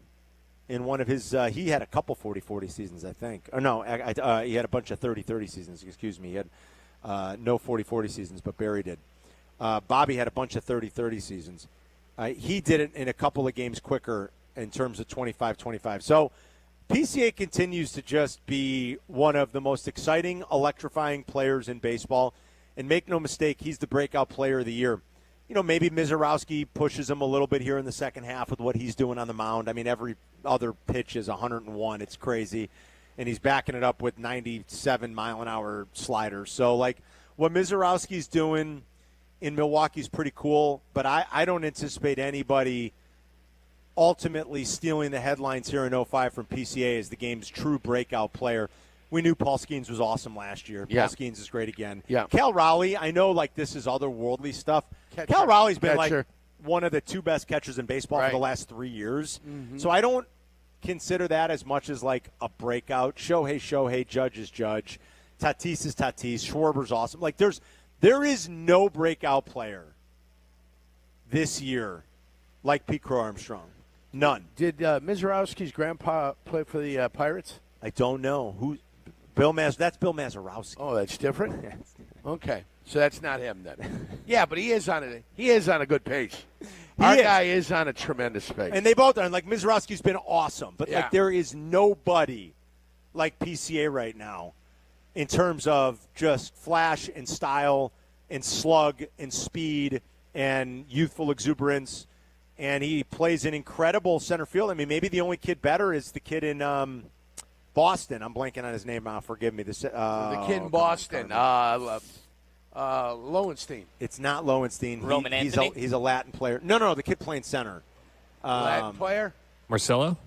in one of his he had a couple 40-40 seasons, I think. Or no, he had a bunch of 30-30 seasons, excuse me. He had no 40-40 seasons, but Barry did. Bobby had a bunch of 30-30 seasons. He did it in a couple of games quicker in terms of 25-25. So PCA continues to just be one of the most exciting, electrifying players in baseball. And make no mistake, he's the breakout player of the year. Maybe Mizorowski pushes him a little bit here in the second half with what he's doing on the mound. Every other pitch is 101. It's crazy. And he's backing it up with 97-mile-an-hour sliders. So, what Mizorowski's doing in Milwaukee is pretty cool, but I don't anticipate anybody ultimately stealing the headlines here in 05 from PCA as the game's true breakout player. We knew Paul Skeens was awesome last year. Yeah. Paul Skeens is great again. Yeah. Cal Raleigh, I know this is otherworldly stuff. Cal Raleigh's been one of the 2 best catchers in baseball for the last 3 years. Mm-hmm. So I don't consider that as much as a breakout. Shohei, Judge is Judge. Tatis is Tatis. Schwarber's awesome. There is no breakout player this year like Pete Crow-Armstrong. None. Did Mizorowski's grandpa play for the Pirates? I don't know. Who? That's Bill Mazeroski. Oh, that's different? Okay. So that's not him then. Yeah, but he is on a good pace. Our guy is on a tremendous pace. And they both are. And Mizorowski's been awesome. But there is nobody like PCA right now in terms of just flash and style and slug and speed and youthful exuberance. And he plays an incredible center field. Maybe the only kid better is the kid in Boston. I'm blanking on his name now. Forgive me. The kid in Boston, Lowenstein. It's not Lowenstein. Roman Anthony? He's a Latin player. No, the kid playing center. Latin player? Marcelo?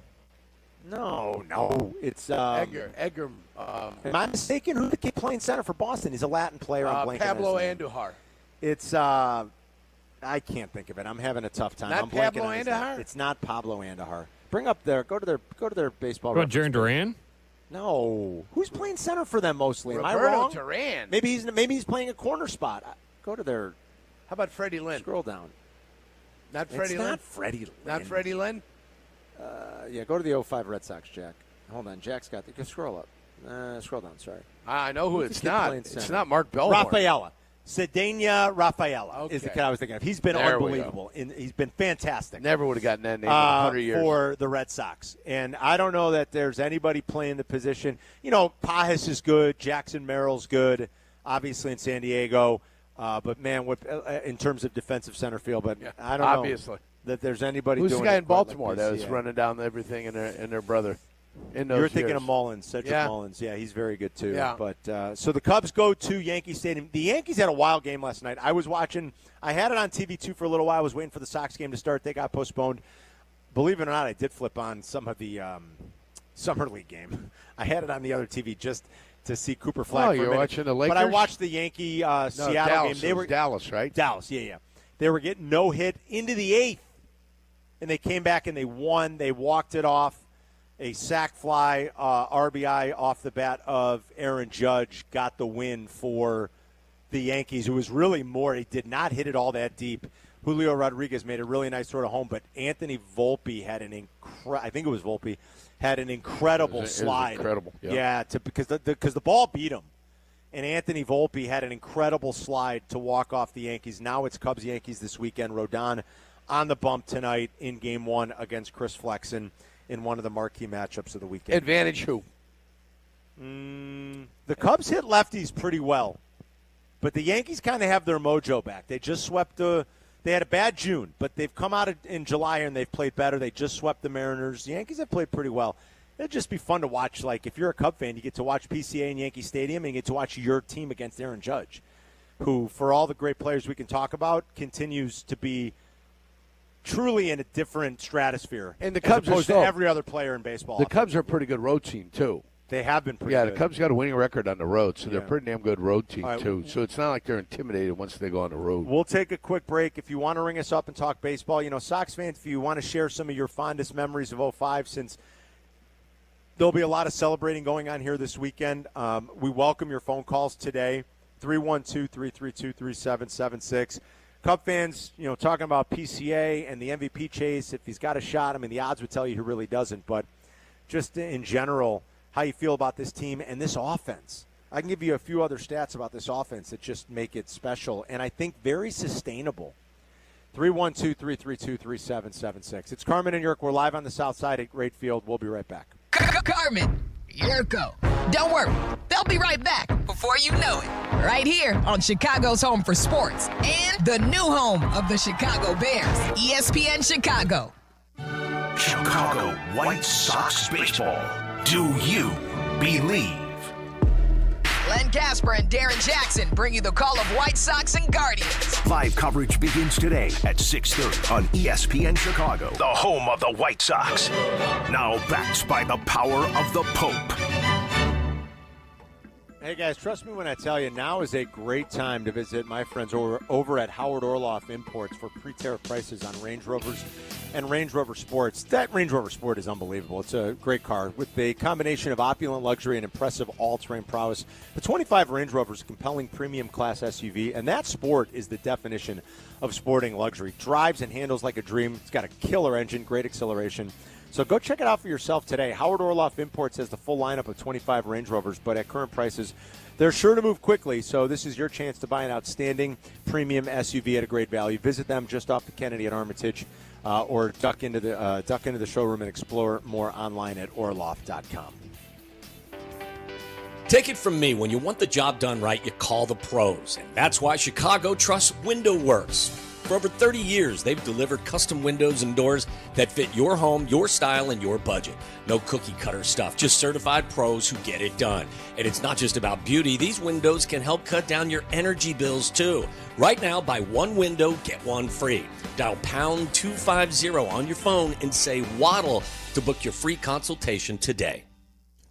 No. It's Edgar. Am I mistaken? Who's the kid playing center for Boston? He's a Latin player. I'm blanking Pablo on his name. Andujar. It's I can't think of it. I'm having a tough time. Not I'm Pablo on his Andujar? name. It's not Pablo Andujar. Bring up go to their baseball. What about Jaron Duran? No. Who's playing center for them mostly? Am I Roberto wrong? Duran. Maybe he's playing a corner spot. Go to their. How about Freddie Lynn? Scroll down. Not Freddie Lynn? Not Freddie Lynn. Not Freddie Lynn? Yeah, go to the 05 Red Sox, Jack. Hold on. Jack's got the. Scroll up. Scroll down, sorry. I know who it's not. It's It's not Mark Bellhorn. Rafaela. Cedena Rafaela is the kid I was thinking of. He's been unbelievable. He's been fantastic. Never would have gotten that name in 100 years. For the Red Sox. And I don't know that there's anybody playing the position. Pajas is good. Jackson Merrill's good, obviously in San Diego. But, man, in terms of defensive center field, but I don't know that there's anybody Who's doing the guy it in quite Baltimore like that this. was running down everything in their brother? You're thinking years. of Mullins, Cedric Yeah. Mullins. Yeah, he's very good too. Yeah. But so the Cubs go to Yankee Stadium. The Yankees had a wild game last night. I was watching. I had it on TV too for a little while. I was waiting for the Sox game to start. They got postponed. Believe it or not, I did flip on some of the Summer League game. I had it on the other TV just to see Cooper Flag. Oh, for a you're minute. watching the Lakers? But I watched the Yankee Seattle Dallas. game. It was Dallas, right? Dallas. Yeah. They were getting no hit into the 8th, and they came back and they won. They walked it off. A sac fly RBI off the bat of Aaron Judge got the win for the Yankees, who was really more. He did not hit it all that deep. Julio Rodriguez made a really nice throw to home, but Anthony Volpe had I think it was Volpe, had an incredible slide. Incredible. Yeah, because the ball beat him. And Anthony Volpe had an incredible slide to walk off the Yankees. Now it's Cubs-Yankees this weekend. Rodon on the bump tonight in Game 1 against Chris Flexen in one of the marquee matchups of the weekend. Advantage who? The Cubs hit lefties pretty well, but the Yankees kind of have their mojo back. They just swept they had a bad June, but they've come out in July and they've played better. They just swept the Mariners. The Yankees have played pretty well. It'd just be fun to watch. Like, if you're a Cub fan, you get to watch PCA in Yankee Stadium and you get to watch your team against Aaron Judge, who, for all the great players we can talk about, continues to be truly in a different stratosphere. And the Cubs as opposed are to every other player in baseball. The Cubs are a pretty good road team, too. They have been pretty good. Yeah, the Cubs got a winning record on the road, so they're a pretty damn good road team, right. too. So it's not like they're intimidated once they go on the road. We'll take a quick break. If you want to ring us up and talk baseball, Sox fans, if you want to share some of your fondest memories of 05, since there'll be a lot of celebrating going on here this weekend, we welcome your phone calls today, 312-332-3776. Cub fans, talking about PCA and the MVP chase, if he's got a shot, the odds would tell you he really doesn't, but just in general, how you feel about this team and this offense. I can give you a few other stats about this offense that just make it special, and I think very sustainable. 312-332-3776. It's Carmen and Jurko. We're live on the south side at Great Field. We'll be right back. Carmen, Jurko. Don't worry, they'll be right back before you know it. Right here on Chicago's home for sports and the new home of the Chicago Bears, ESPN Chicago. Chicago White Sox baseball. Do you believe? Len Casper and Darren Jackson bring you the call of White Sox and Guardians. Live coverage begins today at 6:30 on ESPN Chicago, the home of the White Sox. Now backed by the power of the Pope. Hey, guys, trust me when I tell you, now is a great time to visit my friends over at Howard Orloff Imports for pre-tariff prices on Range Rovers and Range Rover Sports. That Range Rover Sport is unbelievable. It's a great car with a combination of opulent luxury and impressive all-terrain prowess. The 25 Range Rover is a compelling premium class SUV, and that Sport is the definition of sporting luxury. Drives and handles like a dream. It's got a killer engine, great acceleration. So go check it out for yourself today. Howard Orloff Imports has the full lineup of 25 Range Rovers, but at current prices, they're sure to move quickly. So this is your chance to buy an outstanding premium SUV at a great value. Visit them just off the Kennedy at Armitage, or duck into the showroom and explore more online at orloff.com. Take it from me, when you want the job done right, you call the pros. And that's why Chicago trusts Window Works. For over 30 years, they've delivered custom windows and doors that fit your home, your style, and your budget. No cookie-cutter stuff, just certified pros who get it done. And it's not just about beauty. These windows can help cut down your energy bills, too. Right now, buy one window, get one free. Dial pound 250 on your phone and say Waddle to book your free consultation today.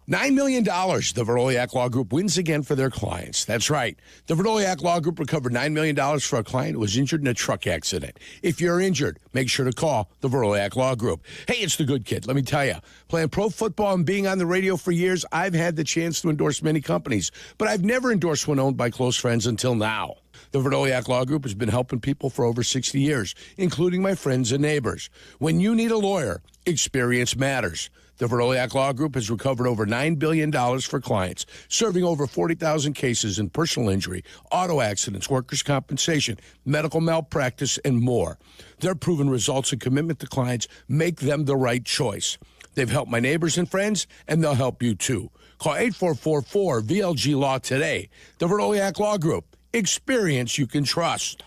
$9 million the Veroliak Law Group wins again for their clients. That's right. The Veroliak Law Group recovered $9 million for a client who was injured in a truck accident. If you're injured, make sure to call the Veroliak Law Group. Hey, it's the good kid. Let me tell you, playing pro football and being on the radio for years, I've had the chance to endorse many companies, but I've never endorsed one owned by close friends until now. The Veroliak Law Group has been helping people for over 60 years, including my friends and neighbors. When you need a lawyer, experience matters. The Veroliak Law Group has recovered over $9 billion for clients, serving over 40,000 cases in personal injury, auto accidents, workers' compensation, medical malpractice, and more. Their proven results and commitment to clients make them the right choice. They've helped my neighbors and friends, and they'll help you too. Call 8444-VLG-LAW today. The Veroliak Law Group. Experience you can trust.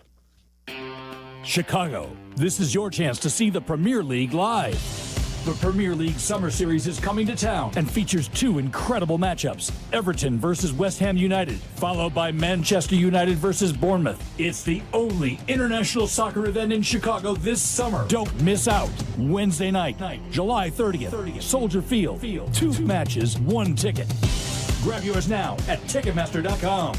Chicago, this is your chance to see the Premier League live. The Premier League Summer Series is coming to town and features two incredible matchups. Everton versus West Ham United, followed by Manchester United versus Bournemouth. It's the only international soccer event in Chicago this summer. Don't miss out. Wednesday night, July 30th, Soldier Field. Two matches, one ticket. Grab yours now at Ticketmaster.com.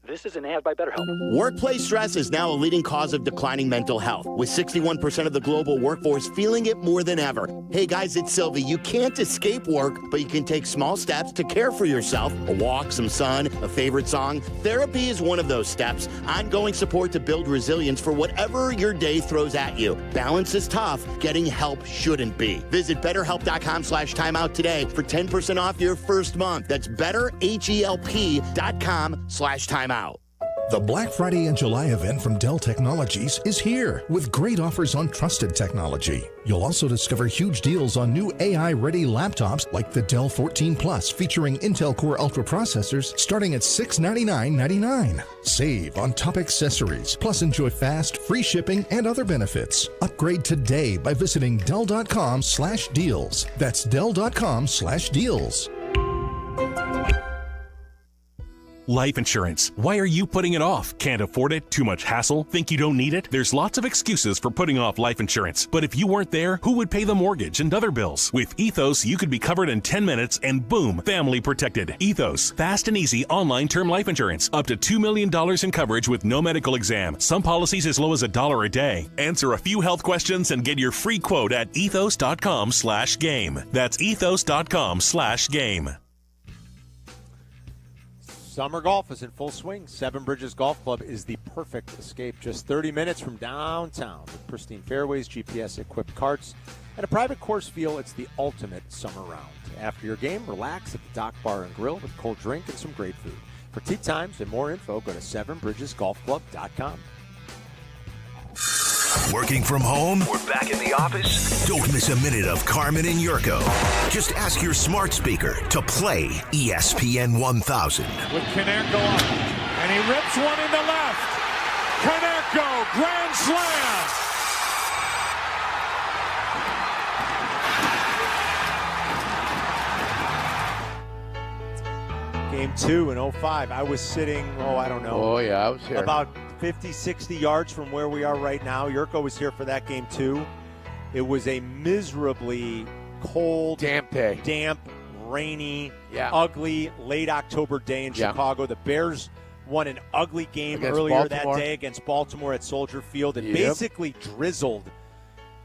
This is an ad by BetterHelp. Workplace stress is now a leading cause of declining mental health, with 61% of the global workforce feeling it more than ever. Hey guys, it's Sylvie. You can't escape work, but you can take small steps to care for yourself. A walk, some sun, a favorite song. Therapy is one of those steps. Ongoing support to build resilience for whatever your day throws at you. Balance is tough. Getting help shouldn't be. Visit BetterHelp.com/timeout today for 10% off your first month. That's BetterHelp.com/timeout. The Black Friday and July event from Dell Technologies is here with great offers on trusted technology. You'll also discover huge deals on new AI-ready laptops like the Dell 14 Plus featuring Intel Core Ultra processors starting at $699.99. Save on top accessories, plus enjoy fast, free shipping and other benefits. Upgrade today by visiting Dell.com/deals. That's Dell.com/deals. Life insurance. Why are you putting it off? Can't afford it? Too much hassle? Think you don't need it? There's lots of excuses for putting off life insurance. But if you weren't there, who would pay the mortgage and other bills? With Ethos, you could be covered in 10 minutes and boom, family protected. Ethos, fast and easy online term life insurance. Up to $2 million in coverage with no medical exam. Some policies as low as $1 a day. Answer a few health questions and get your free quote at ethos.com/game. That's ethos.com/game. Summer golf is in full swing. Seven Bridges Golf Club is the perfect escape. Just 30 minutes from downtown with pristine fairways, GPS-equipped carts, and a private course feel. It's the ultimate summer round. After your game, relax at the Dock Bar and Grill with a cold drink and some great food. For tee times and more info, go to sevenbridgesgolfclub.com. Working from home? We're back in the office. Don't miss a minute of Carmen and Jurko. Just ask your smart speaker to play ESPN 1000. With Konerko up, and he rips one into left. Konerko, grand slam. Game 2 in 05. I was sitting, I don't know. Oh, yeah, I was here. About 50, 60 yards from where we are right now. Jurko was here for that game, too. It was a miserably cold, damp day. Damp, rainy, ugly, late October day in Chicago. The Bears won an ugly game against earlier Baltimore. that day against Baltimore at Soldier Field. It basically drizzled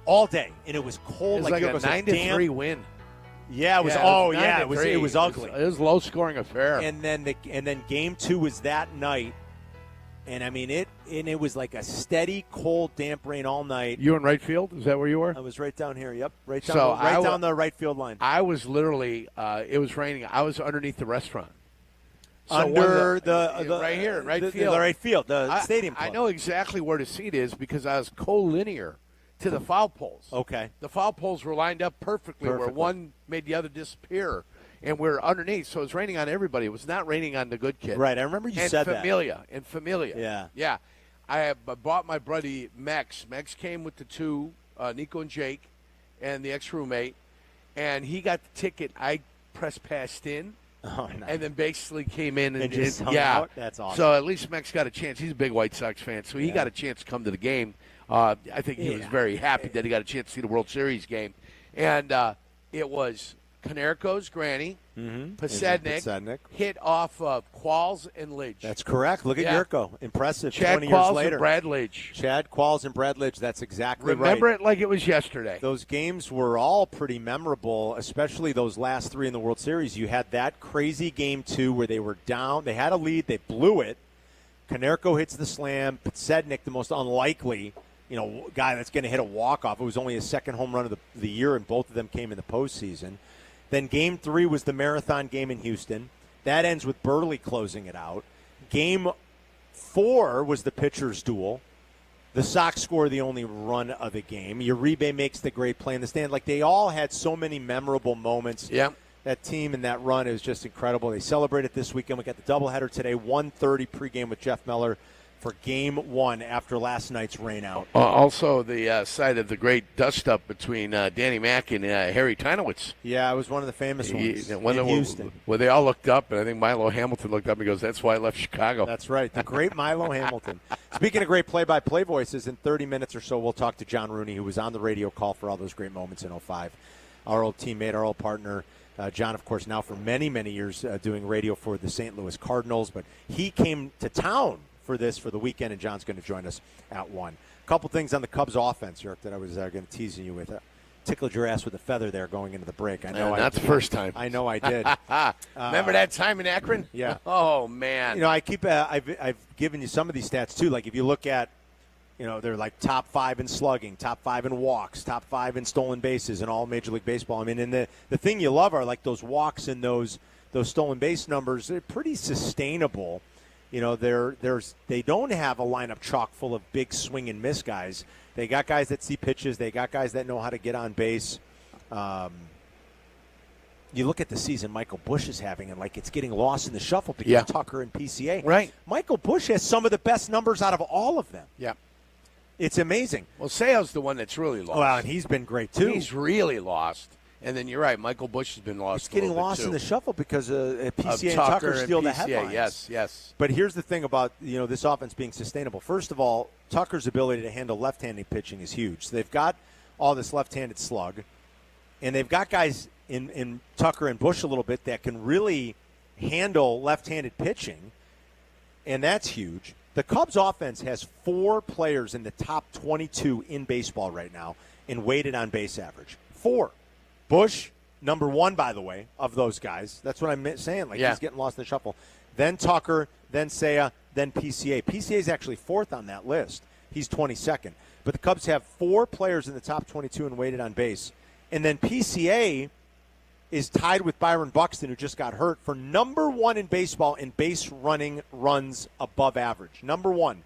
all day, and it was cold. It was like a 9-3 win. Yeah, it was. It was ugly. It was a low-scoring affair. And then game 2 was that night, and I mean it was like a steady, cold, damp rain all night. You in right field? Is that where you were? I was right down here. Yep, right down down the right field line. I was literally. It was raining. I was underneath the restaurant. So under the right here, right field, the right field, the stadium club. I know exactly where the seat is because I was collinear to the foul poles. Okay. The foul poles were lined up perfectly where one made the other disappear, and we're underneath. So it was raining on everybody. It was not raining on the good kid. Right. I remember you said Familia, that. And Familia. Yeah. Yeah. I bought my buddy Mex. Mex came with the two, Nico and Jake, and the ex-roommate, and he got the ticket. I pressed past in. Oh, nice. And then basically came in and just hung out? That's awesome. So at least Mex got a chance. He's a big White Sox fan, so he got a chance to come to the game. I think he was very happy that he got a chance to see the World Series game. And it was Konerko's granny, Pasednik. hit off of Qualls and Lidge. That's correct. Look at Jurko. Impressive. Chad 20 Qualls years later. and Brad Lidge. Chad Qualls and Brad Lidge. That's exactly right. Remember it like it was yesterday. Those games were all pretty memorable, especially those last three in the World Series. You had that crazy Game 2 where they were down. They had a lead. They blew it. Konerko hits the slam. Pasednik, the most unlikely guy that's going to hit a walk-off. It was only his second home run of the year, and both of them came in the postseason. Then Game 3 was the marathon game in Houston. That ends with Burley closing it out. Game 4 was the pitcher's duel. The Sox score the only run of the game. Uribe makes the great play in the stand. Like, they all had so many memorable moments. Yeah. That team and that run is just incredible. They celebrate it this weekend. We got the doubleheader today, 1:30 pregame with Jeff Meller for Game 1 after last night's rainout. Also, the site of the great dust-up between Danny Mack and Harry Tynowitz. Yeah, it was one of the famous ones in Houston. Where they all looked up, and I think Milo Hamilton looked up and goes, "That's why I left Chicago." That's right, the great Milo Hamilton. Speaking of great play-by-play voices, in 30 minutes or so, we'll talk to John Rooney, who was on the radio call for all those great moments in 2005. Our old teammate, our old partner. John, of course, now for many, many years doing radio for the St. Louis Cardinals, but he came to town for the weekend, and John's going to join us at 1. A couple things on the Cubs offense, Yerk, that I was going to tease you with. Tickled your ass with a feather there going into the break. I know. Not the first time. I know I did. Remember that time in Akron? Yeah. Oh, man. I keep. I've given you some of these stats too. Like if you look at, they're like top 5 in slugging, top 5 in walks, top 5 in stolen bases in all Major League Baseball. I mean, and the thing you love are like those walks and those stolen base numbers. They're pretty sustainable. They don't have a lineup chock full of big swing and miss guys. They got guys that see pitches. They got guys that know how to get on base. You look at the season Michael Busch is having, and it's getting lost in the shuffle because of Tucker and PCA. Right. Michael Busch has some of the best numbers out of all of them. Yeah. It's amazing. Well, Seo's the one that's really lost. Well, and he's been great too. He's really lost. And then you're right, Michael Busch has been lost. It's getting lost in the shuffle because PCA and Tucker steal the headlines. Yes. But here's the thing about this offense being sustainable. First of all, Tucker's ability to handle left-handed pitching is huge. So they've got all this left-handed slug, and they've got guys in Tucker and Busch a little bit that can really handle left-handed pitching, and that's huge. The Cubs offense has 4 players in the top 22 in baseball right now in weighted on base average. 4. Busch, number 1, by the way, of those guys. That's what I'm saying. He's getting lost in the shuffle. Then Tucker, then Seiya, then PCA. PCA is actually 4th on that list. He's 22nd. But the Cubs have 4 players in the top 22 and weighted on base. And then PCA is tied with Byron Buxton, who just got hurt, for number 1 in baseball in base running runs above average. Number 1.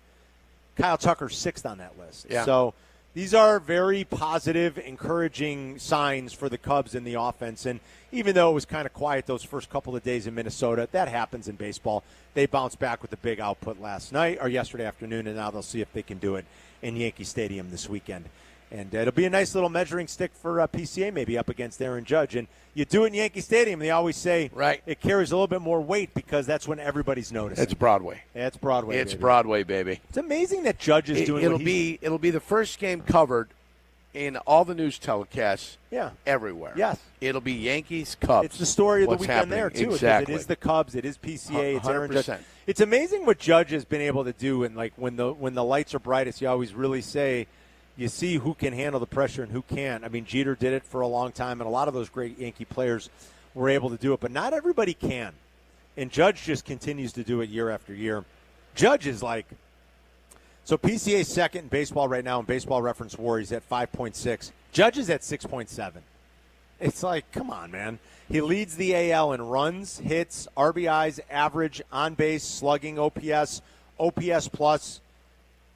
Kyle Tucker's 6th on that list. Yeah. So these are very positive, encouraging signs for the Cubs in the offense. And even though it was kind of quiet those first couple of days in Minnesota, that happens in baseball. They bounced back with a big output yesterday afternoon, and now they'll see if they can do it in Yankee Stadium this weekend. And it'll be a nice little measuring stick for PCA maybe up against Aaron Judge. And you do it in Yankee Stadium, they always say it carries a little bit more weight because that's when everybody's noticing. It's Broadway. It's Broadway, It's baby. Broadway, baby. It's amazing that Judge is doing It'll be the first game covered in all the news telecasts everywhere. Yes. It'll be Yankees, Cubs. It's the story of the What's weekend there, happening. too. Exactly. It is the Cubs. It is PCA. It's Aaron Judge. 100%. It's amazing what Judge has been able to do. And, when the lights are brightest, you always really say you see who can handle the pressure and who can't. I mean, Jeter did it for a long time, and a lot of those great Yankee players were able to do it. But not everybody can. And Judge just continues to do it year after year. Judge is so PCA's 2nd in baseball right now in Baseball Reference WAR. He's at 5.6. Judge is at 6.7. It's come on, man. He leads the AL in runs, hits, RBIs, average, on-base, slugging, OPS, OPS plus,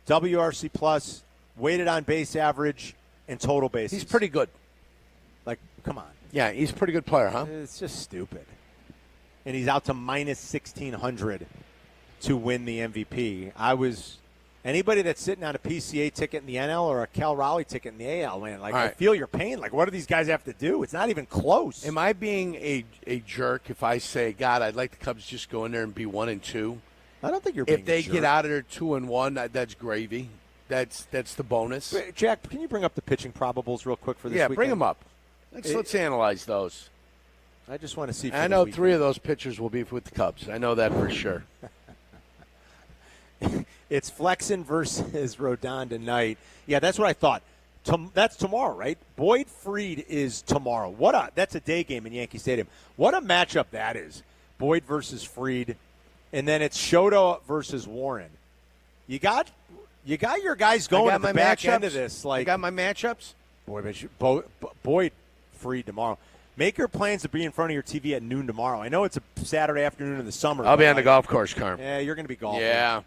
WRC plus, weighted on-base average, and total bases. He's pretty good. Come on. Yeah, he's a pretty good player, huh? It's just stupid. And he's out to minus 1,600 to win the MVP. Anybody that's sitting on a PCA ticket in the NL or a Cal Raleigh ticket in the AL, man, I feel your pain. What do these guys have to do? It's not even close. Am I being a jerk if I say, God, I'd like the Cubs to just go in there and be 1-2? I don't think you're being If they a jerk. get out of there 2-1, that's gravy. That's the bonus. Jack, can you bring up the pitching probables real quick for this weekend? Bring them up. Let's analyze those. I just want to see. I know 3 of those pitchers will be with the Cubs. I know that for sure. It's Flexen versus Rodon tonight. Yeah, that's what I thought. That's tomorrow, right? Boyd Freed is tomorrow. That's a day game in Yankee Stadium. What a matchup that is. Boyd versus Freed, and then it's Shoto versus Warren. You got your guys going at the back end of this. I got my matchups. Boyd Freed tomorrow. Make your plans to be in front of your TV at noon tomorrow. I know it's a Saturday afternoon in the summer. I'll be on the golf course, Carm. Yeah, you're going to be golfing. Yeah.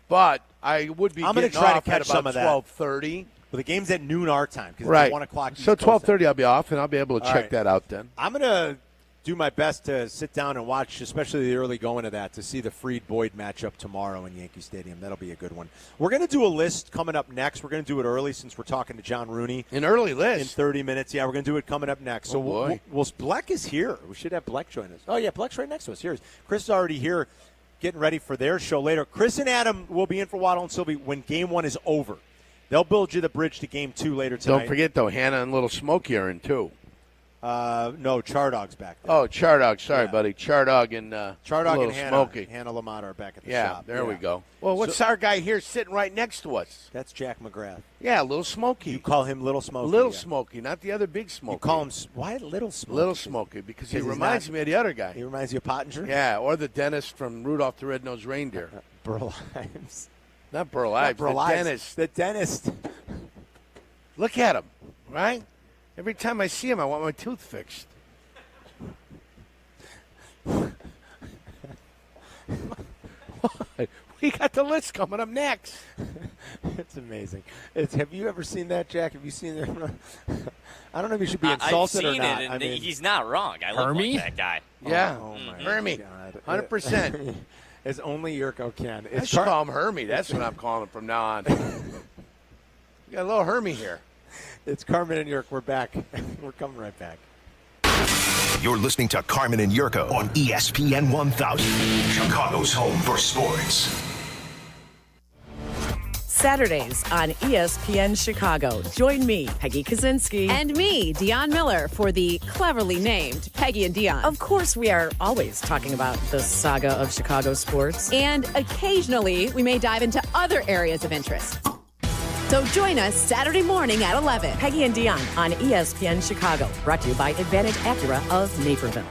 But I would be. I'm going to try to catch some of that. 12:30. But the game's at noon our time because right. it's 1 o'clock. So 12:30 I'll be off, and I'll be able to check that out then. I'm going to do my best to sit down and watch, especially the early going of that, to see the Freed-Boyd matchup tomorrow in Yankee Stadium. That'll be a good one. We're going to do a list coming up next. We're going to do it early since we're talking to John Rooney. An early list? In 30 minutes. Yeah, we're going to do it coming up next. So Bleck is here. We should have Bleck join us. Oh, yeah, Bleck's right next to us. Here. Chris is already here getting ready for their show later. Chris and Adam will be in for Waddle and Sylvie when Game 1 is over. They'll build you the bridge to Game 2 later tonight. Don't forget, though, Hannah and Little Smokey are in, too. No, Chardog's back there. Oh, Chardog. Sorry, buddy. Chardog and Little and Smokey. Hannah Lamont are back at the Yeah, shop. there we go. Well, what's our guy here sitting right next to us? That's Jack McGrath. Yeah, Little Smokey. You call him Little Smokey. Little Smokey, not the other Big Smokey. You call him, why Little Smokey? Little Smokey, because he reminds me of the other guy. He reminds you of Pottinger? Yeah, or the dentist from Rudolph the Red-Nosed Reindeer. Burl Ives. Not Burl Ives, the dentist. The dentist. Look at him, right? Every time I see him, I want my tooth fixed. We got the list coming up next. It's amazing. Have you ever seen that, Jack? Have you seen it? I don't know if you should be insulted or not. I've seen it, and he's not wrong. I love that guy. Yeah, Hermie. 100%. As only Jurko can. I should call him Hermie. That's what I'm calling him from now on. You got a little Hermie here. It's Carmen and Jurko. We're back. We're coming right back. You're listening to Carmen and Jurko on ESPN 1000, Chicago's home for sports. Saturdays on ESPN Chicago. Join me, Peggy Kaczynski. And me, Dion Miller, for the cleverly named Peggy and Dion. Of course, we are always talking about the saga of Chicago sports. And occasionally, we may dive into other areas of interest. So join us Saturday morning at 11. Peggy and Dion on ESPN Chicago. Brought to you by Advantage Acura of Naperville.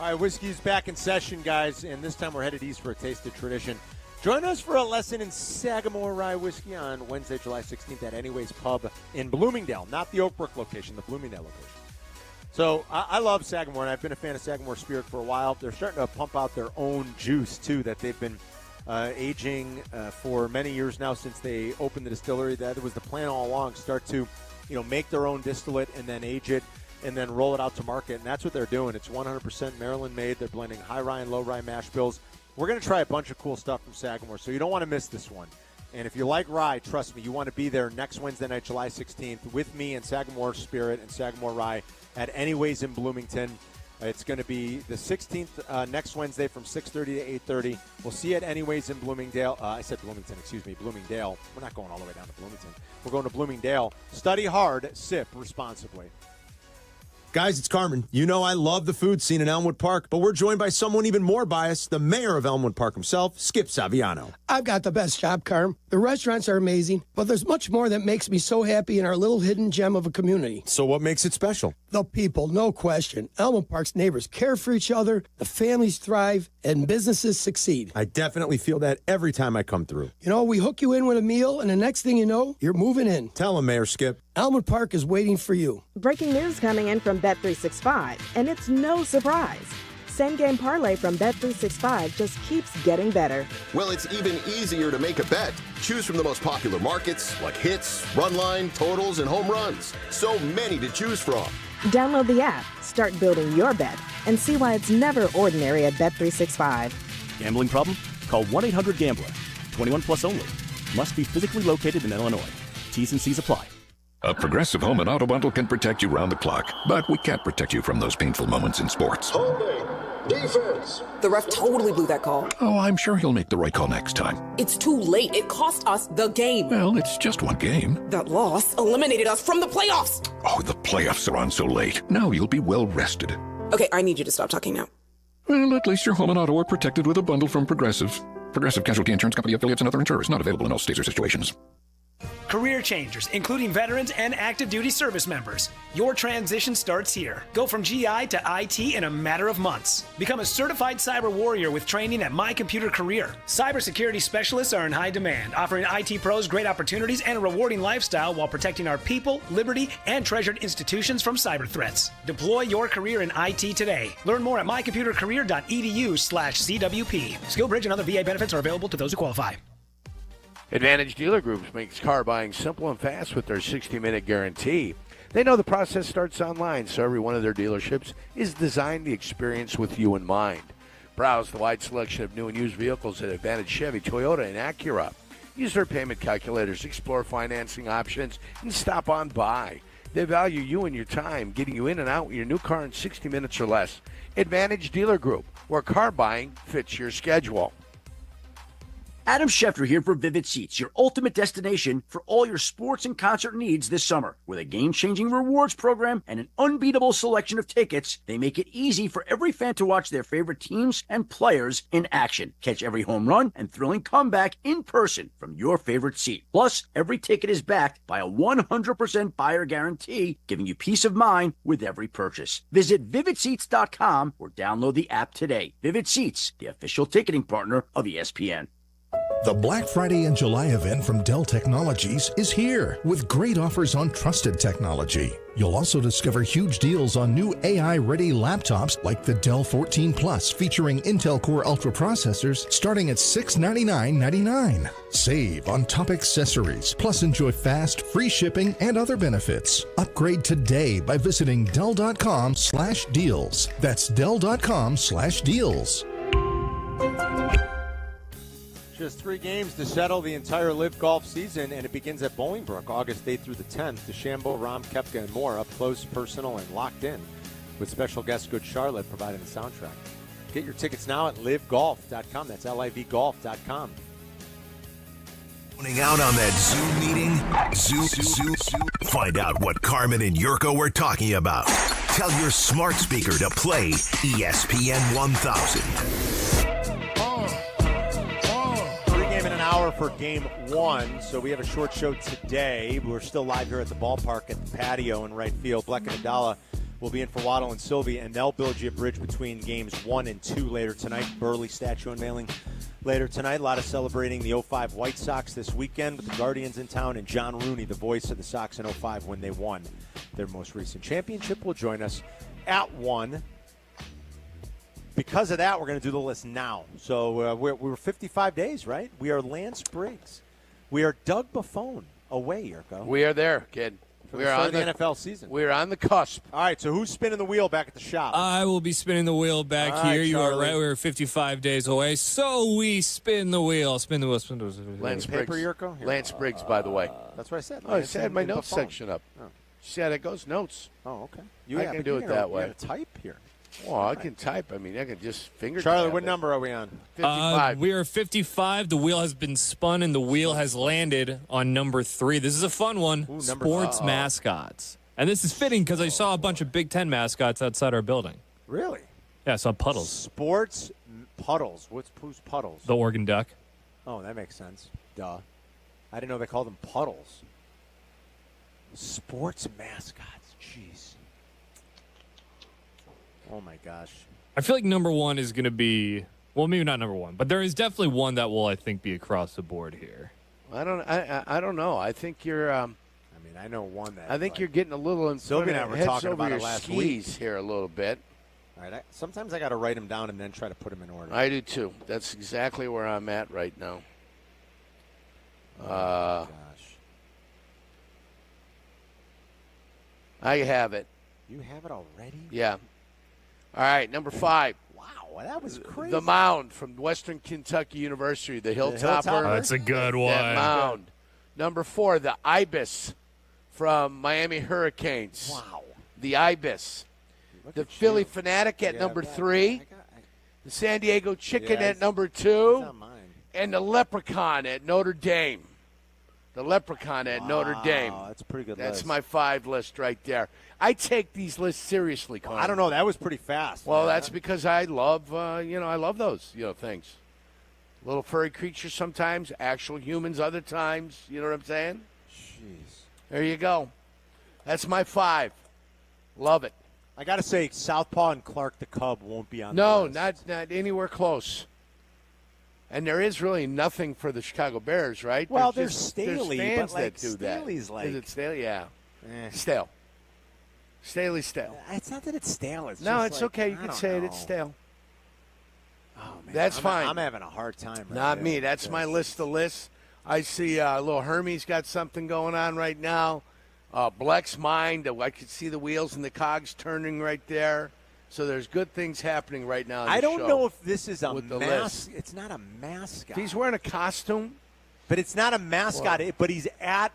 All right, Whiskey's back in session, guys, and this time we're headed east for a taste of tradition. Join us for a lesson in Sagamore Rye Whiskey on Wednesday, July 16th at Anyways Pub in Bloomingdale, not the Oakbrook location, the Bloomingdale location. So I love Sagamore, and I've been a fan of Sagamore Spirit for a while. They're starting to pump out their own juice, too, that they've been aging for many years now since they opened the distillery. That was the plan all along, start to make their own distillate and then age it and then roll it out to market, and that's what they're doing. It's 100% Maryland-made. They're blending high rye and low rye mash bills. We're going to try a bunch of cool stuff from Sagamore, so you don't want to miss this one. And if you like rye, trust me, you want to be there next Wednesday night, July 16th, with me and Sagamore Spirit and Sagamore Rye at Anyways in Bloomington. It's going to be the 16th next Wednesday from 6:30 to 8:30. We'll see you at Anyways in Bloomingdale. I said Bloomington, Bloomingdale. We're not going all the way down to Bloomington. We're going to Bloomingdale. Study hard, sip responsibly. Guys, it's Carmen. You know I love the food scene in Elmwood Park, but we're joined by someone even more biased, the mayor of Elmwood Park himself, Skip Saviano. I've got the best job, Carm. The restaurants are amazing, but there's much more that makes me so happy in our little hidden gem of a community. So what makes it special? The people, no question. Elmwood Park's neighbors care for each other, the families thrive, and businesses succeed. I definitely feel that every time I come through. You know, we hook you in with a meal, and the next thing you know, you're moving in. Tell him, Mayor Skip. Elmwood Park is waiting for you. Breaking news coming in from Bet365, and it's no surprise. Same-game parlay from Bet365 just keeps getting better. Well, it's even easier to make a bet. Choose from the most popular markets like hits, run line, totals, and home runs. So many to choose from. Download the app, start building your bet, and see why it's never ordinary at Bet365. Gambling problem? Call 1-800-GAMBLER. 21 plus only. Must be physically located in Illinois. T's and C's apply. A Progressive Home and Auto Bundle can protect you round the clock, but we can't protect you from those painful moments in sports. Holding. Defense. The ref totally blew that call. Oh, I'm sure he'll make the right call next time. It's too late. It cost us the game. Well, it's just one game. That loss eliminated us from the playoffs. Oh, the playoffs are on so late. Now you'll be well rested. Okay, I need you to stop talking now. Well, at least your home and auto are protected with a bundle from Progressive. Progressive Casualty Insurance Company affiliates and other insurers. Not available in all states or situations. Career changers, including veterans and active duty service members. Your transition starts here. Go from GI to IT in a matter of months. Become a certified cyber warrior with training at My Computer Career. Cybersecurity specialists are in high demand, offering IT pros great opportunities and a rewarding lifestyle while protecting our people, liberty, and treasured institutions from cyber threats. Deploy your career in IT today. Learn more at mycomputercareer.edu/CWP. SkillBridge and other VA benefits are available to those who qualify. Advantage Dealer Group makes car buying simple and fast with their 60-minute guarantee. They know the process starts online, so every one of their dealerships is designed the experience with you in mind. Browse the wide selection of new and used vehicles at Advantage Chevy, Toyota, and Acura. Use their payment calculators, explore financing options, and stop on by. They value you and your time, getting you in and out with your new car in 60 minutes or less. Advantage Dealer Group, where car buying fits your schedule. Adam Schefter here for Vivid Seats, your ultimate destination for all your sports and concert needs this summer. With a game-changing rewards program and an unbeatable selection of tickets, they make it easy for every fan to watch their favorite teams and players in action. Catch every home run and thrilling comeback in person from your favorite seat. Plus, every ticket is backed by a 100% buyer guarantee, giving you peace of mind with every purchase. Visit VividSeats.com or download the app today. Vivid Seats, the official ticketing partner of ESPN. The Black Friday and July event from Dell Technologies is here with great offers on trusted technology. You'll also discover huge deals on new AI-ready laptops like the Dell 14 Plus featuring Intel Core Ultra processors starting at $699.99. Save on top accessories, plus enjoy fast, free shipping and other benefits. Upgrade today by visiting Dell.com/deals. That's Dell.com/deals. Just 3 games to settle the entire Live Golf season, and it begins at Bolingbrook, August 8th through the 10th. DeChambeau, Rahm, Koepka, and more up close, personal, and locked in with special guest Good Charlotte providing the soundtrack. Get your tickets now at livegolf.com. That's livegolf.com. Tuning out on that Zoom meeting? Zoom. Find out what Carmen and Jurko were talking about. Tell your smart speaker to play ESPN 1000. Hour for game 1, so we have a short show today. We're still live here at the ballpark at the patio in right field. Bleck Abdalla will be in for Waddle and Sylvie, and they'll build you a bridge between games 1 and 2 later tonight. Burley statue unveiling later tonight. A lot of celebrating the 05 White Sox this weekend with the Guardians in town, and John Rooney, the voice of the Sox in 05 when they won their most recent championship, will join us at 1. Because of that, we're going to do the list now. So we're 55 days, right? We are Lance Briggs. We are Doug Buffone away, Jurko. We are there, kid. We are on the NFL season. We are on the cusp. All right, so who's spinning the wheel back at the shop? I will be spinning the wheel back All here. right, You are Charlie. right. We're 55 days away. So we spin the wheel. Spin the wheel. Lance Paper, Briggs. Jurko? Here. Lance Briggs, by the way. That's what I said. Oh, I had my notes section up. Oh. She said it goes notes. Oh, okay. I can do it that way. You got to type here. Well, I can type. I mean, I can just finger Charlie, type what it. number are we on? 55. We are 55. The wheel has been spun, and the wheel has landed on number 3. This is a fun one. Ooh, Sports mascots. And this is fitting because I saw a bunch of Big Ten mascots outside our building. Really? Yeah, I saw Puddles. Sports Puddles. Who's Puddles? The Oregon Duck. Oh, that makes sense. Duh. I didn't know they called them Puddles. Sports mascots. Jeez. Oh, my gosh. I feel like number 1 is going to be, well, maybe not number 1, but there is definitely one that will, I think, be across the board here. I don't know. I think you're. I mean, I know one that. I think you're getting a little in Sylvia and I front were of talking about your it last skis week. here a little bit. All right. Sometimes I got to write them down and then try to put them in order. I do too. That's exactly where I'm at right now. Gosh. I have it. You have it already? Yeah. All right, number 5. Wow, that was crazy. The Mound from Western Kentucky University, the Hilltopper. Oh, that's a good one. That Mound. Number 4, the Ibis from Miami Hurricanes. Wow. The Ibis. The Philly Fanatic at number 3. The San Diego Chicken Yeah, at number it's 2. not mine. And the Leprechaun at Notre Dame. The Leprechaun at Notre Dame. That's a pretty good That's list. my 5 list right there. I take these lists seriously, Carmen. I don't know. That was pretty fast. Well, man. that's because I love, I love those, things. Little furry creatures sometimes, actual humans other times. You know what I'm saying? Jeez. There you go. That's my 5. Love it. I got to say, Southpaw and Clark the Cub won't be on No, the list. not anywhere close. And there is really nothing for the Chicago Bears, right? Well, there's there's Staley, fans but, like, that do Staley's that. like- Is it Staley? Yeah. Eh. Stale. Staley's stale. It's not that it's stale. It's No, just it's like, okay. You I can don't say it. know. It's stale. Oh, man. That's fine. I'm having a hard time. Right Not there. me. That's my list of lists. I see little Hermie's got something going on right now. Bleck's mind. I could see the wheels and the cogs turning right there. So there's good things happening right now. I don't know if this is a with the mask. list. It's not a mascot. If he's wearing a costume, but it's not a mascot. But he's at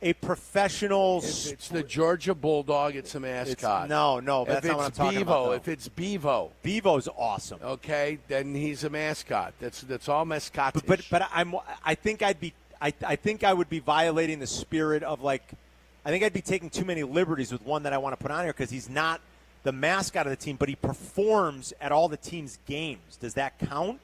a professional. if it's the Georgia Bulldog, it's a mascot. No, that's if not what I'm it's talking Bevo, about. if it's Bevo, Bevo's awesome. Okay, then he's a mascot. That's all mascot. But I think I would be violating the spirit of I think I'd be taking too many liberties with one that I want to put on here because he's not the mascot of the team, but he performs at all the team's games. Does that count?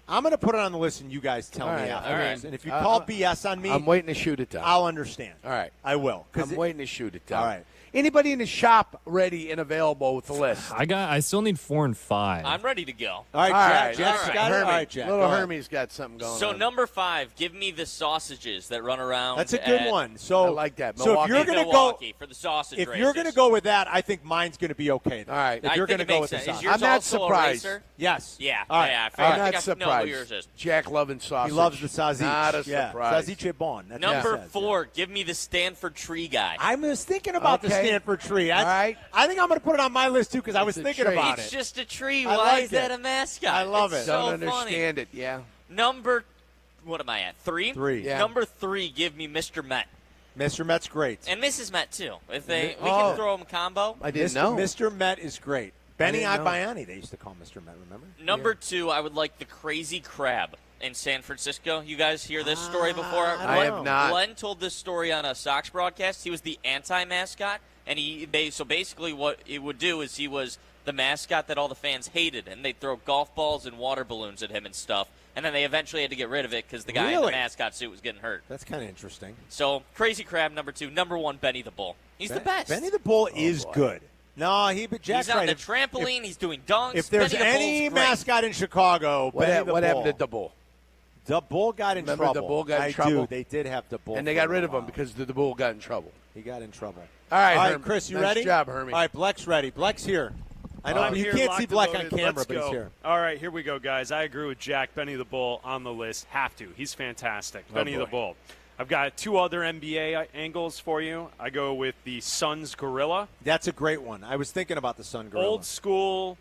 I'm going to put it on the list, and you guys tell me afterwards. And if you call BS on me, I'm waiting to shoot it down. I'll understand. All right, I will. I'm waiting to shoot it down. All right. Anybody in the shop ready and available with the list? I still need 4 and 5. I'm ready to go. All right, Jack. Jack's got it. All right, Jack. Little Hermie's got something going on. So number 5, give me the sausages that run around. That's a good one. So I like that. So if you're going to go for the sausage if races. you're going to go with that, I think mine's going to be okay. Then. All right. If you're going to go with the Is sausage, yours I'm not also surprised. A racer? Yes. Yeah. All right. Yeah. I'm I not think I know who yours surprised. is. Jack loving sausage. He loves the sausage. Not a yeah. surprise. Sausage bon. That's Number what he says, 4, give me the Stanford tree guy. I was thinking about the Okay. Stanford tree. All right. I think I'm going to put it on my list, too, because I was It's a thinking tree. about It's it. just a tree. I Why like is that it. a mascot? I love It's it. So Don't funny. understand it. Yeah. What am I at? 3? 3. Yeah. Number 3, give me Mr. Met. Mr. Met's great. And Mrs. Met, too. If we Oh. can throw them combo. I didn't know. Mr. Met is great. Benny didn't know. Agbayani, they used to call Mr. Met, remember? Number 2, I would like the crazy crab in San Francisco. You guys hear this story before? I have not. Glenn told this story on a Sox broadcast. He was the anti-mascot, and so basically what he would do is he was the mascot that all the fans hated, and they'd throw golf balls and water balloons at him and stuff, and then they eventually had to get rid of it because the guy in the mascot suit was getting hurt. That's kind of interesting. So, Crazy Crab, number 2. Number 1, Benny the Bull. He's the best. Benny the Bull is good. No, but Jack's He's on right. the trampoline. He's doing dunks. If there's Benny the any Bull's great. mascot in Chicago, What Benny the Bull. happened to the Bull? The Bull got in Remember trouble. the Bull got in I trouble? do. They did have the Bull. And they for got a rid of him while. because the Bull got in trouble. He got in trouble. All right, All right, Herm. Chris, you nice ready? job, Hermie. All right, Bleck's ready. Bleck's here. I know I'm you here, can't locked see and Bleck on loaded. camera, Let's but he's go. here. All right, here we go, guys. I agree with Jack. Benny the Bull on the list. Have to. He's fantastic. Benny the boy. Bull. I've got 2 other NBA angles for you. I go with the Suns Gorilla. That's a great one. I was thinking about the Sun Gorilla. Old school,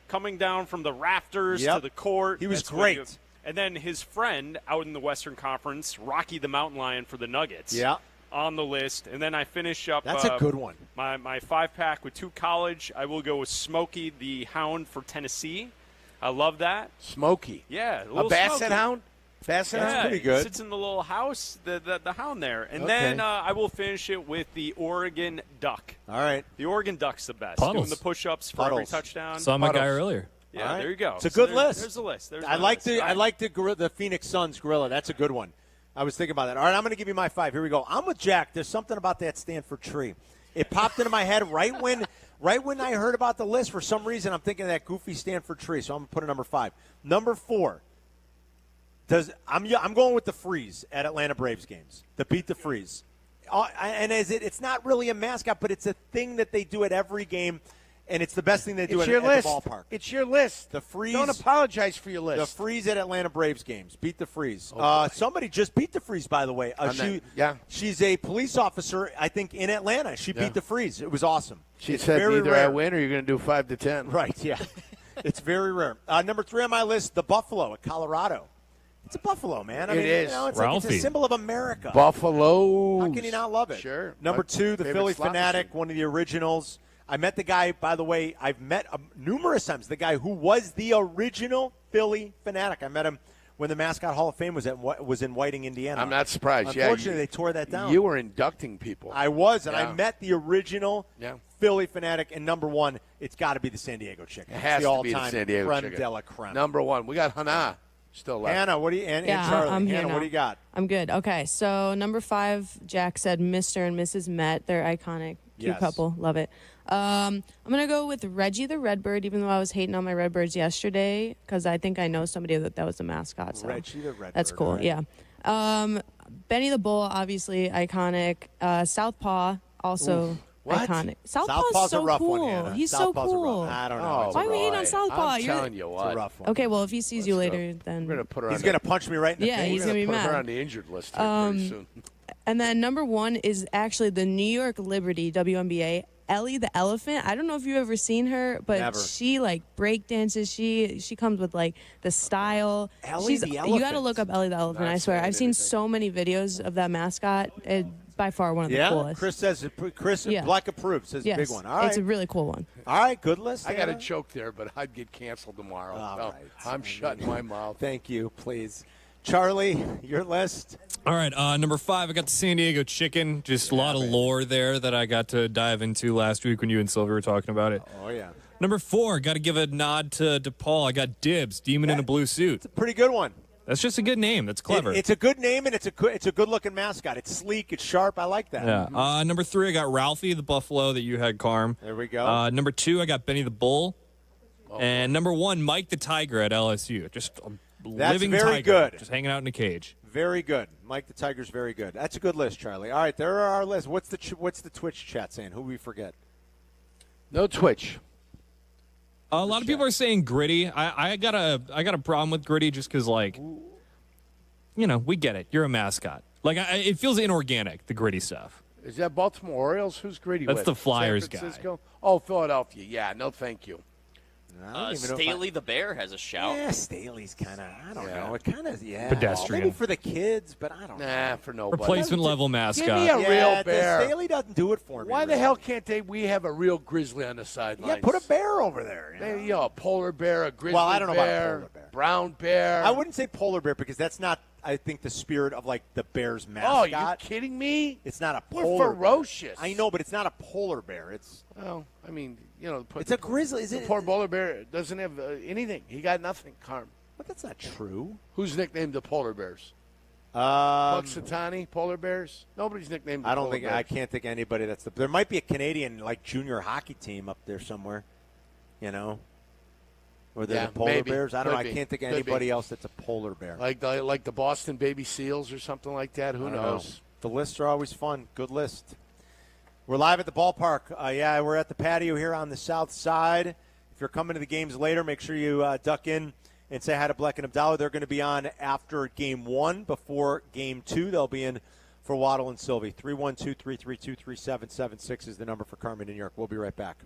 coming down from the rafters Yep. to the court. He was That's what great. and then his friend out in the Western Conference, Rocky the Mountain Lion for the Nuggets. Yeah. On the list. And then I finish up That's a good one. my 5-pack with 2 college. I will go with Smokey the Hound for Tennessee. I love that. Smokey. Yeah. A little Basset Smokey. Hound? Basset Yeah, Hound? pretty good. Sits in the little house, the hound there. And Okay. then I will finish it with the Oregon Duck. All right. The Oregon Duck's the best. Puddles. Doing the push-ups for every Puddles. touchdown. Saw my guy Puddles. earlier. Yeah, All right. there you go. It's a So good list. There's the list. There's I my like list. the All I right. like the Phoenix Suns Gorilla. That's a good one. I was thinking about that. All right, I'm going to give you my 5. Here we go. I'm with Jack. There's something about that Stanford tree. It popped into my head right when I heard about the list. For some reason, I'm thinking of that goofy Stanford tree. So I'm going to put it number 5. Number 4. I'm going with the Freeze at Atlanta Braves games. The Beat the Freeze. And it's not really a mascot, but it's a thing that they do at every game, and it's the best thing they do It's at your the list. ballpark. It's your list. The Freeze. Don't apologize for your list. The Freeze at Atlanta Braves games. Beat the Freeze. Oh, Somebody just beat the Freeze, by the way. Yeah. She's a police officer, I think, in Atlanta. She beat the Freeze. It was awesome. She It's said very either rare. I win or you're going to do 5 to 10. Right, yeah. It's very rare. Number 3 on my list, the Buffalo at Colorado. It's a buffalo, man. I It mean, is. it's like it's a Ralphie. symbol of America. Buffalo. How can you not love it? Sure. Number My 2, the favorite Philly slot Fanatic, machine. one of the originals. I met the guy, by the way, I've met numerous times, the guy who was the original Philly fanatic. I met him when the Mascot Hall of Fame was in Whiting, Indiana. I'm not surprised. Unfortunately, they tore that down. You were inducting people. I was, and I met the original Yeah. Philly fanatic, and number one, it's got to be the San Diego Chicken. It has the to be the San Diego creme Chicken. de la creme. Number one. We got Hannah still left. Hannah, what do you? And Yeah, Charlie, I'm here Hannah, now. what do you got? I'm good. Okay, so number 5, Jack said Mr. and Mrs. Met. They're iconic. Cute Yes. couple. Love it. I'm going to go with Reggie the Redbird, even though I was hating on my Redbirds yesterday, because I think I know somebody that was the mascot. So Reggie the Redbird. that's cool, right. yeah. Benny the Bull, obviously iconic. Southpaw, also What? iconic. Southpaw's so a rough cool. one, Hannah. He's Southpaw's so a rough cool. one. I don't know. Oh, It's a Why are we hating on Southpaw? I'm telling you It's what. a rough one. Okay, well, if he sees you later, We're then going to put her He's on going to punch me right in the Yeah, face. he's gonna be put mad. her on the injured list here pretty soon. And then number 1 is actually the New York Liberty WNBA. Ellie the Elephant. I don't know if you've ever seen her, but Never. she like break dances. She comes with like the style. Ellie the You got to Elephant. look up Ellie the Elephant. Not I swear. saying I've seen anything. so many videos of that mascot. It's by far one of the Yeah, coolest. Chris says Yeah. Bleck approves. Says Yes, big one. All right, it's a really cool one. all right, good list. I got a Hannah. joke there, but I'd get canceled tomorrow. All So right. I'm shutting my mouth. Thank you, please, Charlie. Your list. All right, number 5, I got the San Diego Chicken. Just a lot of lore there that I got to dive into last week when you and Sylvia were talking about it. Oh yeah, Number 4, got to give a nod to DePaul. I got Dibs, Demon in a Blue Suit. pretty good one. That's just a good name. That's clever. It's a good name and it's a good looking mascot. It's sleek. It's sharp. I like that. Yeah. Number 3, I got Ralphie the Buffalo that you had, Carm. There we go. Number 2, I got Benny the Bull. And number 1, Mike the Tiger at LSU. Just a That's living very tiger, good. just hanging out in a cage. Very good. Mike the Tiger's very good. That's a good list, Charlie. All right, there are our lists. What's the Twitch chat saying? Who we forget? No Twitch. A lot of people are saying Gritty. I got a problem with Gritty just because, like, we get it. You're a mascot. Like, it feels inorganic, the Gritty stuff. Is that Baltimore Orioles? Who's Gritty That's with? the Flyers San guy. Francisco? Oh, Philadelphia. Yeah, no thank you. Staley the Bear has a shout. Yeah, Staley's kind of, I don't know. It kind of, yeah. Pedestrian. Maybe for the kids, but I don't know. Nah, for nobody. Replacement level mascot. Give me a real bear. Staley doesn't do it for me. Why the really. hell can't we have a real grizzly on the sidelines? Yeah, put a bear over there. Maybe, a polar bear, a grizzly Well, I don't know about a bear, polar bear. brown bear. I wouldn't say polar bear because that's not, I think, the spirit of, like, the Bears mascot. Oh, you're kidding me? It's not a We're polar ferocious. bear. I know, but it's not a polar bear. It's Well, I mean, it's a grizzly. Is the it? poor polar bear doesn't have anything. He got nothing, Carm. But that's not true. Who's nicknamed the polar bears? Puxatani, polar bears? Nobody's nicknamed the I don't polar think bears. I can't think anybody that's there might be a Canadian like junior hockey team up there somewhere, or they're Yeah, the polar maybe. bears. I don't know. Could I be. can't think of Could anybody be. else that's a polar bear. Like the Boston Baby Seals or something like that. Who I don't knows? know. The lists are always fun. Good list. We're live at the ballpark. We're at the patio here on the south side. If you're coming to the games later, make sure you duck in and say hi to Bleck and Abdalla. They're going to be on after Game 1, before Game 2. They'll be in for Waddle and Sylvie. 312-332-3776 is the number for Carmen and York. We'll be right back.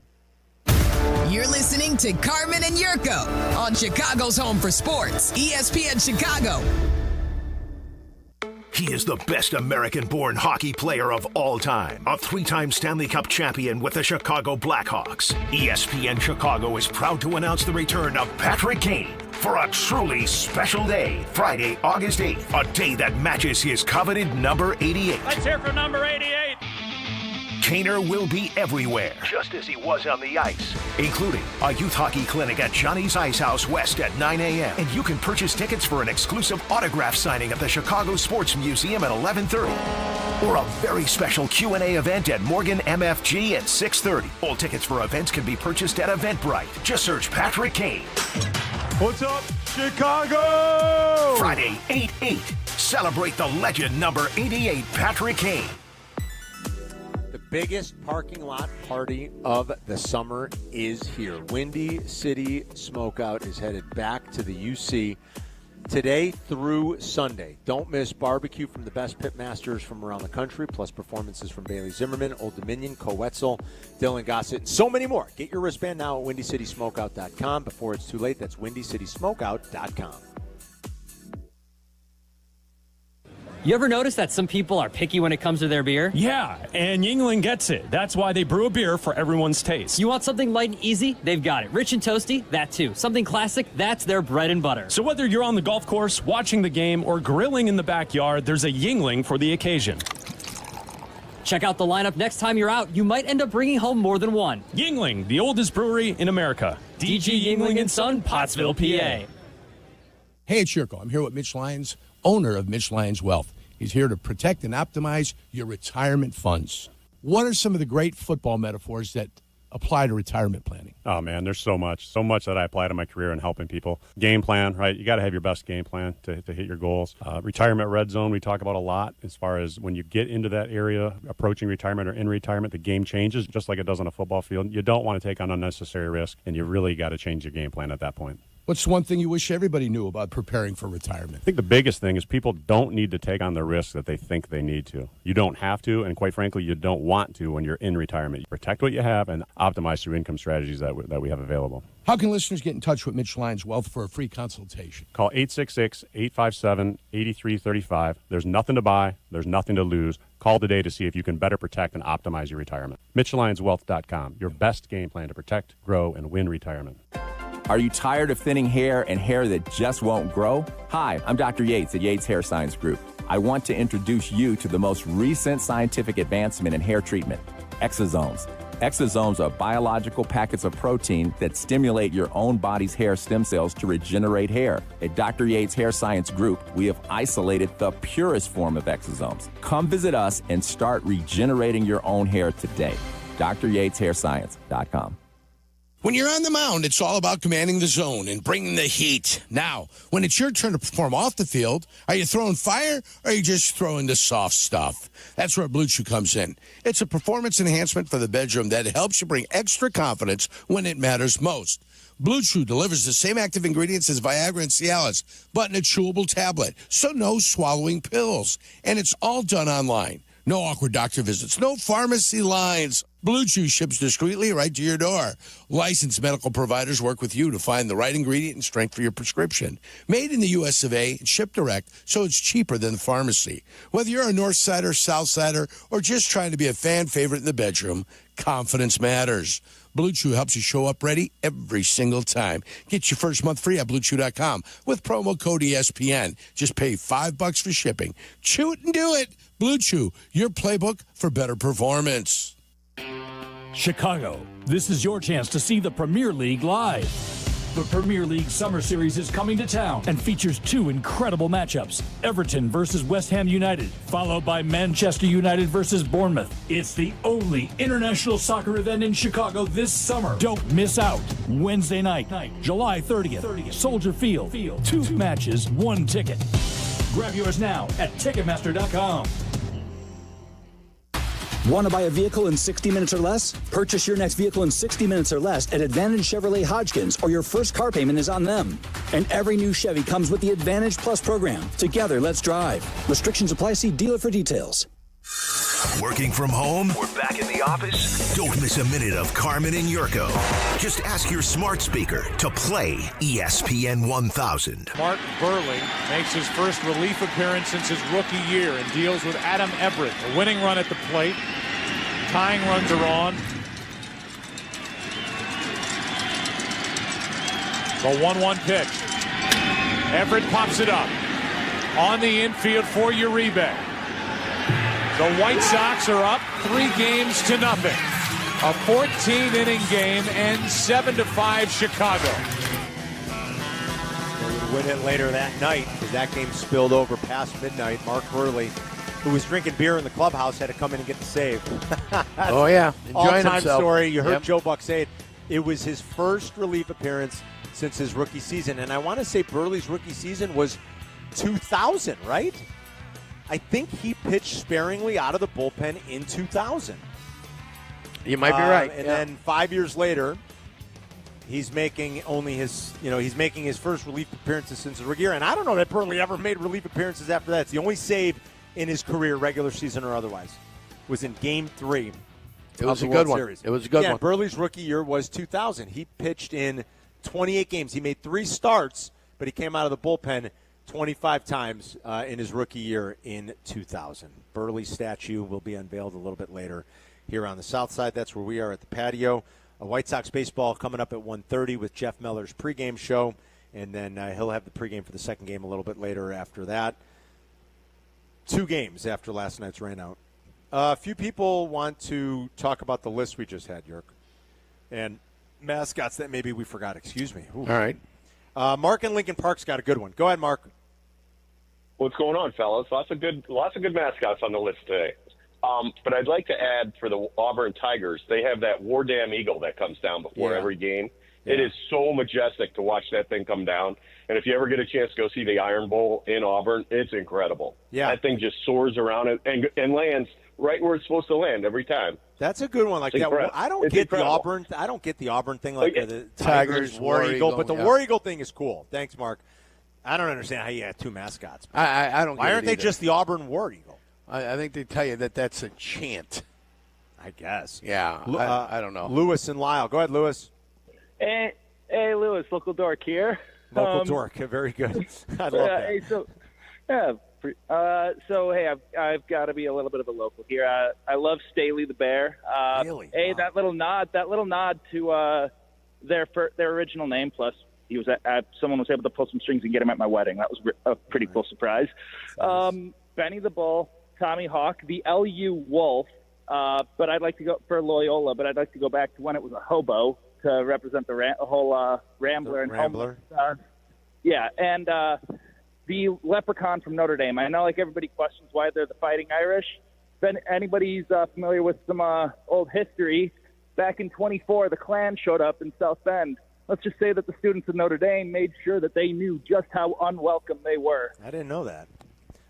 You're listening to Carmen and Jurko on Chicago's home for sports, ESPN Chicago. He is the best American-born hockey player of all time. A 3-time Stanley Cup champion with the Chicago Blackhawks. ESPN Chicago is proud to announce the return of Patrick Kane for a truly special day. Friday, August 8th. A day that matches his coveted number 88. Let's hear from number 88. Kaner will be everywhere, just as he was on the ice, including a youth hockey clinic at Johnny's Ice House West at 9 a.m. And you can purchase tickets for an exclusive autograph signing at the Chicago Sports Museum at 11:30. Or a very special Q&A event at Morgan MFG at 6:30. All tickets for events can be purchased at Eventbrite. Just search Patrick Kane. What's up, Chicago? Friday, 8/8. Celebrate the legend number 88, Patrick Kane. The biggest parking lot party of the summer is here. Windy City Smokeout is headed back to the UC today through Sunday. Don't miss barbecue from the best pit masters from around the country, plus performances from Bailey Zimmerman, Old Dominion, Coetzel, Dylan Gossett, and so many more. Get your wristband now at WindyCitySmokeout.com before it's too late. That's WindyCitySmokeout.com. You ever notice that some people are picky when it comes to their beer? Yeah, and Yuengling gets it. That's why they brew a beer for everyone's taste. You want something light and easy? They've got it. Rich and toasty? That too. Something classic? That's their bread and butter. So whether you're on the golf course, watching the game, or grilling in the backyard, there's a Yuengling for the occasion. Check out the lineup next time you're out. You might end up bringing home more than one. Yuengling, the oldest brewery in America. DG Yuengling & Son, Pottsville, PA. Hey, it's Jurko. I'm here with Mitch Lyons, owner of Mitch Lyons Wealth. He's here to protect and optimize your retirement funds. What are some of the great football metaphors that apply to retirement planning? Oh, man, there's so much that I apply to my career in helping people. Game plan, right? You got to have your best game plan to hit your goals. Retirement red zone, we talk about a lot as far as when you get into that area, approaching retirement or in retirement, the game changes just like it does on a football field. You don't want to take on unnecessary risk, and you really got to change your game plan at that point. What's one thing you wish everybody knew about preparing for retirement? I think the biggest thing is people don't need to take on the risks that they think they need to. You don't have to, and quite frankly, you don't want to when you're in retirement. You protect what you have and optimize through income strategies that we have available. How can listeners get in touch with Mitch Lyons Wealth for a free consultation? Call 866-857-8335. There's nothing to buy. There's nothing to lose. Call today to see if you can better protect and optimize your retirement. MitchLyonsWealth.com, your best game plan to protect, grow, and win retirement. Are you tired of thinning hair and hair that just won't grow? Hi, I'm Dr. Yates at Yates Hair Science Group. I want to introduce you to the most recent scientific advancement in hair treatment, exosomes. Exosomes are biological packets of protein that stimulate your own body's hair stem cells to regenerate hair. At Dr. Yates Hair Science Group, we have isolated the purest form of exosomes. Come visit us and start regenerating your own hair today. DrYatesHairScience.com. When you're on the mound, it's all about commanding the zone and bringing the heat. Now, when it's your turn to perform off the field, are you throwing fire or are you just throwing the soft stuff? That's where Blue Chew comes in. It's a performance enhancement for the bedroom that helps you bring extra confidence when it matters most. Blue Chew delivers the same active ingredients as Viagra and Cialis, but in a chewable tablet, so no swallowing pills. And it's all done online. No awkward doctor visits, no pharmacy lines. Blue Chew ships discreetly right to your door. Licensed medical providers work with you to find the right ingredient and strength for your prescription. Made in the U.S. of A. and shipped direct, so it's cheaper than the pharmacy. Whether you're a North Sider, South Sider, or just trying to be a fan favorite in the bedroom, confidence matters. Blue Chew helps you show up ready every single time. Get your first month free at BlueChew.com with promo code ESPN. Just pay $5 for shipping. Chew it and do it. Blue Chew, your playbook for better performance. Chicago, this is your chance to see the Premier League live. The Premier League Summer Series is coming to town and features two incredible matchups. Everton versus West Ham United, followed by Manchester United versus Bournemouth. It's the only international soccer event in Chicago this summer. Don't miss out. Wednesday night, July 30th, Soldier Field. Two matches, one ticket. Grab yours now at Ticketmaster.com. Want to buy a vehicle in 60 minutes or less? Purchase your next vehicle in 60 minutes or less at Advantage Chevrolet Hodgkins, or your first car payment is on them. And every new Chevy comes with the Advantage Plus program. Together, let's drive. Restrictions apply. See dealer for details. Working from home? We're back in the office? Don't miss a minute of Carmen and Jurko. Just ask your smart speaker to play ESPN 1000. Martin Burley makes his first relief appearance since his rookie year and deals with Adam Everett. A winning run at the plate. Tying runs are on. The 1-1 pitch. Everett pops it up. On the infield for Uribe. The White Sox are up 3-0. A 14-inning game ends 7-5 Chicago. They would win it later that night because that game spilled over past midnight. Mark Burley, who was drinking beer in the clubhouse, had to come in and get the save. Oh, yeah. Enjoying all-time himself. Story. You heard Yep. Joe Buck say it. It was his first relief appearance since his rookie season. And I want to say Burley's rookie season was 2000, right? I think he pitched sparingly out of the bullpen in 2000. You might be right. And then 5 years later, he's making he's making his first relief appearances since his rookie year. And I don't know that Burley ever made relief appearances after that. It's the only save in his career, regular season or otherwise, was in Game 3. It was a good one. Series. It was a good one. Burley's rookie year was 2000. He pitched in 28 games. He made 3 starts, but he came out of the bullpen 25 times in his rookie year in 2000. Burley statue will be unveiled a little bit later here on the south side. That's where we are at the patio. White Sox baseball coming up at 1:30 with Jeff Meller's pregame show, and then he'll have the pregame for the second game a little bit later after that. 2 games after last night's rainout. A few people want to talk about the list we just had, Jurk, and mascots that maybe we forgot. Excuse me. Ooh. All right. Mark in Lincoln Park's got a good one. Go ahead, Mark. What's going on, fellas? Lots of good mascots on the list today. But I'd like to add for the Auburn Tigers, they have that War Damn Eagle that comes down before every game. Yeah. It is so majestic to watch that thing come down. And if you ever get a chance to go see the Iron Bowl in Auburn, it's incredible. Yeah. That thing just soars around it and lands right where it's supposed to land every time. That's a good one. Like that. I don't get the Auburn. I don't get the Auburn thing like the Tigers War Eagle, but the War Eagle thing is cool. Thanks, Mark. I don't understand how you have 2 mascots. I don't. Why aren't they just the Auburn War Eagle? I think they tell you that that's a chant. I guess. Yeah. I don't know. Lewis and Lyle. Go ahead, Lewis. Hey, Lewis, local dork here. Local dork. Very good. I love that. Hey, hey, I've got to be a little bit of a local here. I love Staley the Bear. Really? Hey, that little nod to their original name. Plus, he was someone was able to pull some strings and get him at my wedding. That was a pretty cool surprise. Nice. Benny the Bull, Tommy Hawk, the LU Wolf. But I'd like to go for Loyola. But I'd like to go back to when it was a hobo to represent the whole Rambler and Rambler. Yeah, and the Leprechaun from Notre Dame. I know, like, everybody questions why they're the Fighting Irish. If anybody's familiar with some old history, back in 24, the Klan showed up in South Bend. Let's just say that the students of Notre Dame made sure that they knew just how unwelcome they were. I didn't know that.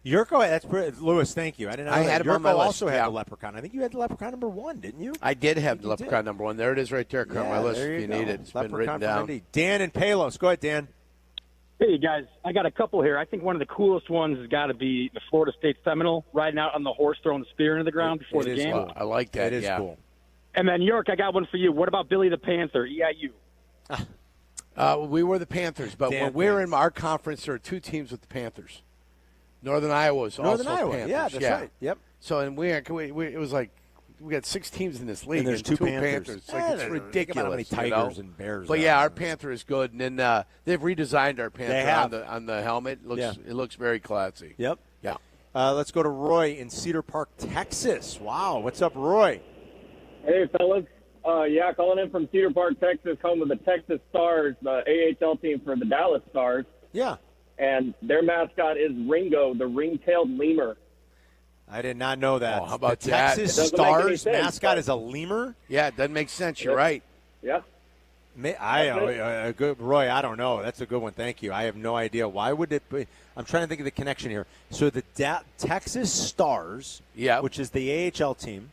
Jurko, that's pretty, Lewis, thank you. I didn't know I that. had him Jurko on my list. also had the Leprechaun. I think you had the Leprechaun number 1, didn't you? I did have the Leprechaun number 1. There it is right there, on my list if you need it. It's been written down. Dan and Palos. Go ahead, Dan. Hey, guys. I got a couple here. I think one of the coolest ones has got to be the Florida State Seminole riding out on the horse throwing the spear into the ground before the game. Cool. I like that. It is cool. And then, York, I got one for you. What about Billy the Panther, EIU? We were the Panthers, but when we're in our conference, there are 2 teams with the Panthers. Northern Iowa was also Panthers. Yeah, that's right. Yep. So, and it was like we got 6 teams in this league. And there's 2 Panthers. It's it's ridiculous. How many Tigers and Bears. But yeah, our Panther is good, and then they've redesigned our Panther on the helmet. It looks very classy. Yep. Yeah. Let's go to Roy in Cedar Park, Texas. Wow, what's up, Roy? Hey, fellas. Calling in from Cedar Park, Texas, home of the Texas Stars, the AHL team for the Dallas Stars. Yeah. And their mascot is Ringo, the ring-tailed lemur. I did not know that. Oh, how about the that? Texas Stars mascot is a lemur? Yeah, it doesn't make sense. You're right. Yeah. Good, Roy, I don't know. That's a good one. Thank you. I have no idea. Why would it be? I'm trying to think of the connection here. So the Texas Stars, which is the AHL team,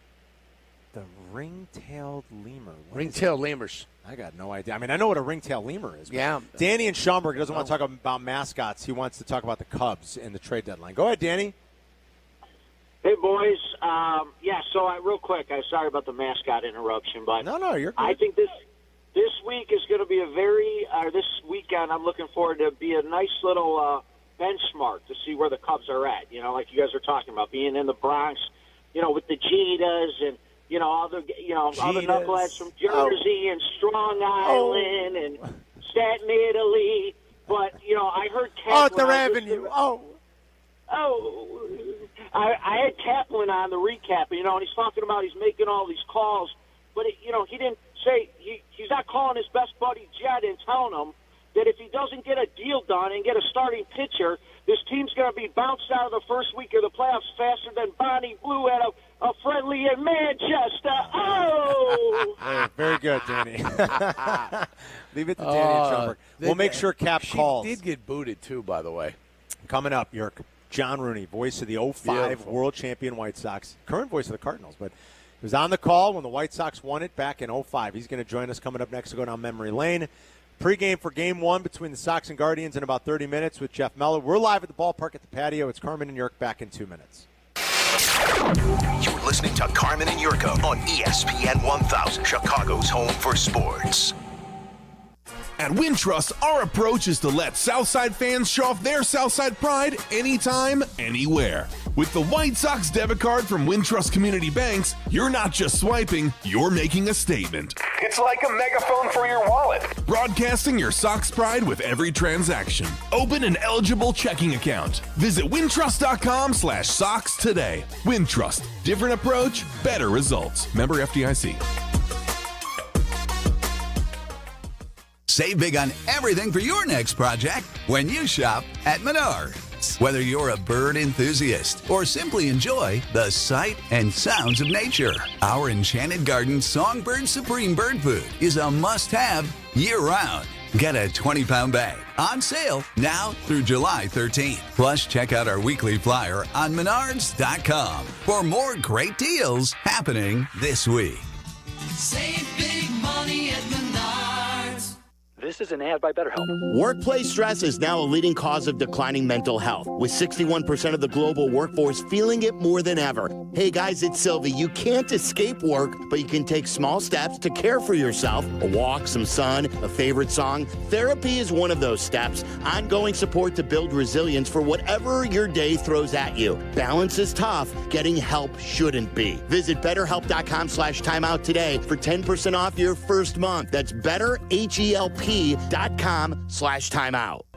the ring-tailed lemur. Ring-tailed lemurs. I got no idea. I mean, I know what a ring-tailed lemur is. Yeah. Danny in Schaumburg doesn't want to talk about mascots. He wants to talk about the Cubs and the trade deadline. Go ahead, Danny. Hey, boys. So real quick, I'm sorry about the mascot interruption, but no, you're good. I think this week is going to be this weekend I'm looking forward to be a nice little benchmark to see where the Cubs are at. You know, like you guys are talking about, being in the Bronx, with the Jetas and, all the knuckleheads from Jersey and Strong Island and Staten Italy. But, I heard Kaplan. The Avenue. I had Kaplan on the recap, and he's talking about he's making all these calls, but, he didn't say he's not calling his best buddy Jed and telling him that if he doesn't get a deal done and get a starting pitcher, this team's going to be bounced out of the first week of the playoffs faster than Bonnie Blue at a friendly in Manchester. Oh! Hey, very good, Danny. Leave it to Danny and Schaumburg. We'll make sure Cap calls. She did get booted, too, by the way. Coming up, Jurk, John Rooney, voice of the 05 World Champion White Sox, current voice of the Cardinals, but he was on the call when the White Sox won it back in 05. He's going to join us coming up next to go down memory lane. Pre-game for Game 1 between the Sox and Guardians in about 30 minutes with Jeff Meller. We're live at the ballpark at the patio. It's Carmen and Jurk back in 2 minutes. You're listening to Carmen and Jurko on ESPN 1000, Chicago's home for sports. At Wintrust, our approach is to let Southside fans show off their Southside pride anytime, anywhere. With the White Sox debit card from Wintrust Community Banks, you're not just swiping, you're making a statement. It's like a megaphone for your wallet. Broadcasting your Sox pride with every transaction. Open an eligible checking account. Visit wintrust.com/Sox today. Wintrust. Different approach, better results. Member FDIC. Save big on everything for your next project when you shop at Menards. Whether you're a bird enthusiast or simply enjoy the sight and sounds of nature, our Enchanted Garden Songbird Supreme Bird Food is a must-have year-round. Get a 20-pound bag on sale now through July 13th. Plus, check out our weekly flyer on menards.com for more great deals happening this week. Save big money at Menards. This is an ad by BetterHelp. Workplace stress is now a leading cause of declining mental health, with 61% of the global workforce feeling it more than ever. Hey guys, it's Sylvie. You can't escape work, but you can take small steps to care for yourself. A walk, some sun, a favorite song. Therapy is one of those steps. Ongoing support to build resilience for whatever your day throws at you. Balance is tough. Getting help shouldn't be. Visit BetterHelp.com/timeout today for 10% off your first month. That's BetterHelp.com/timeout.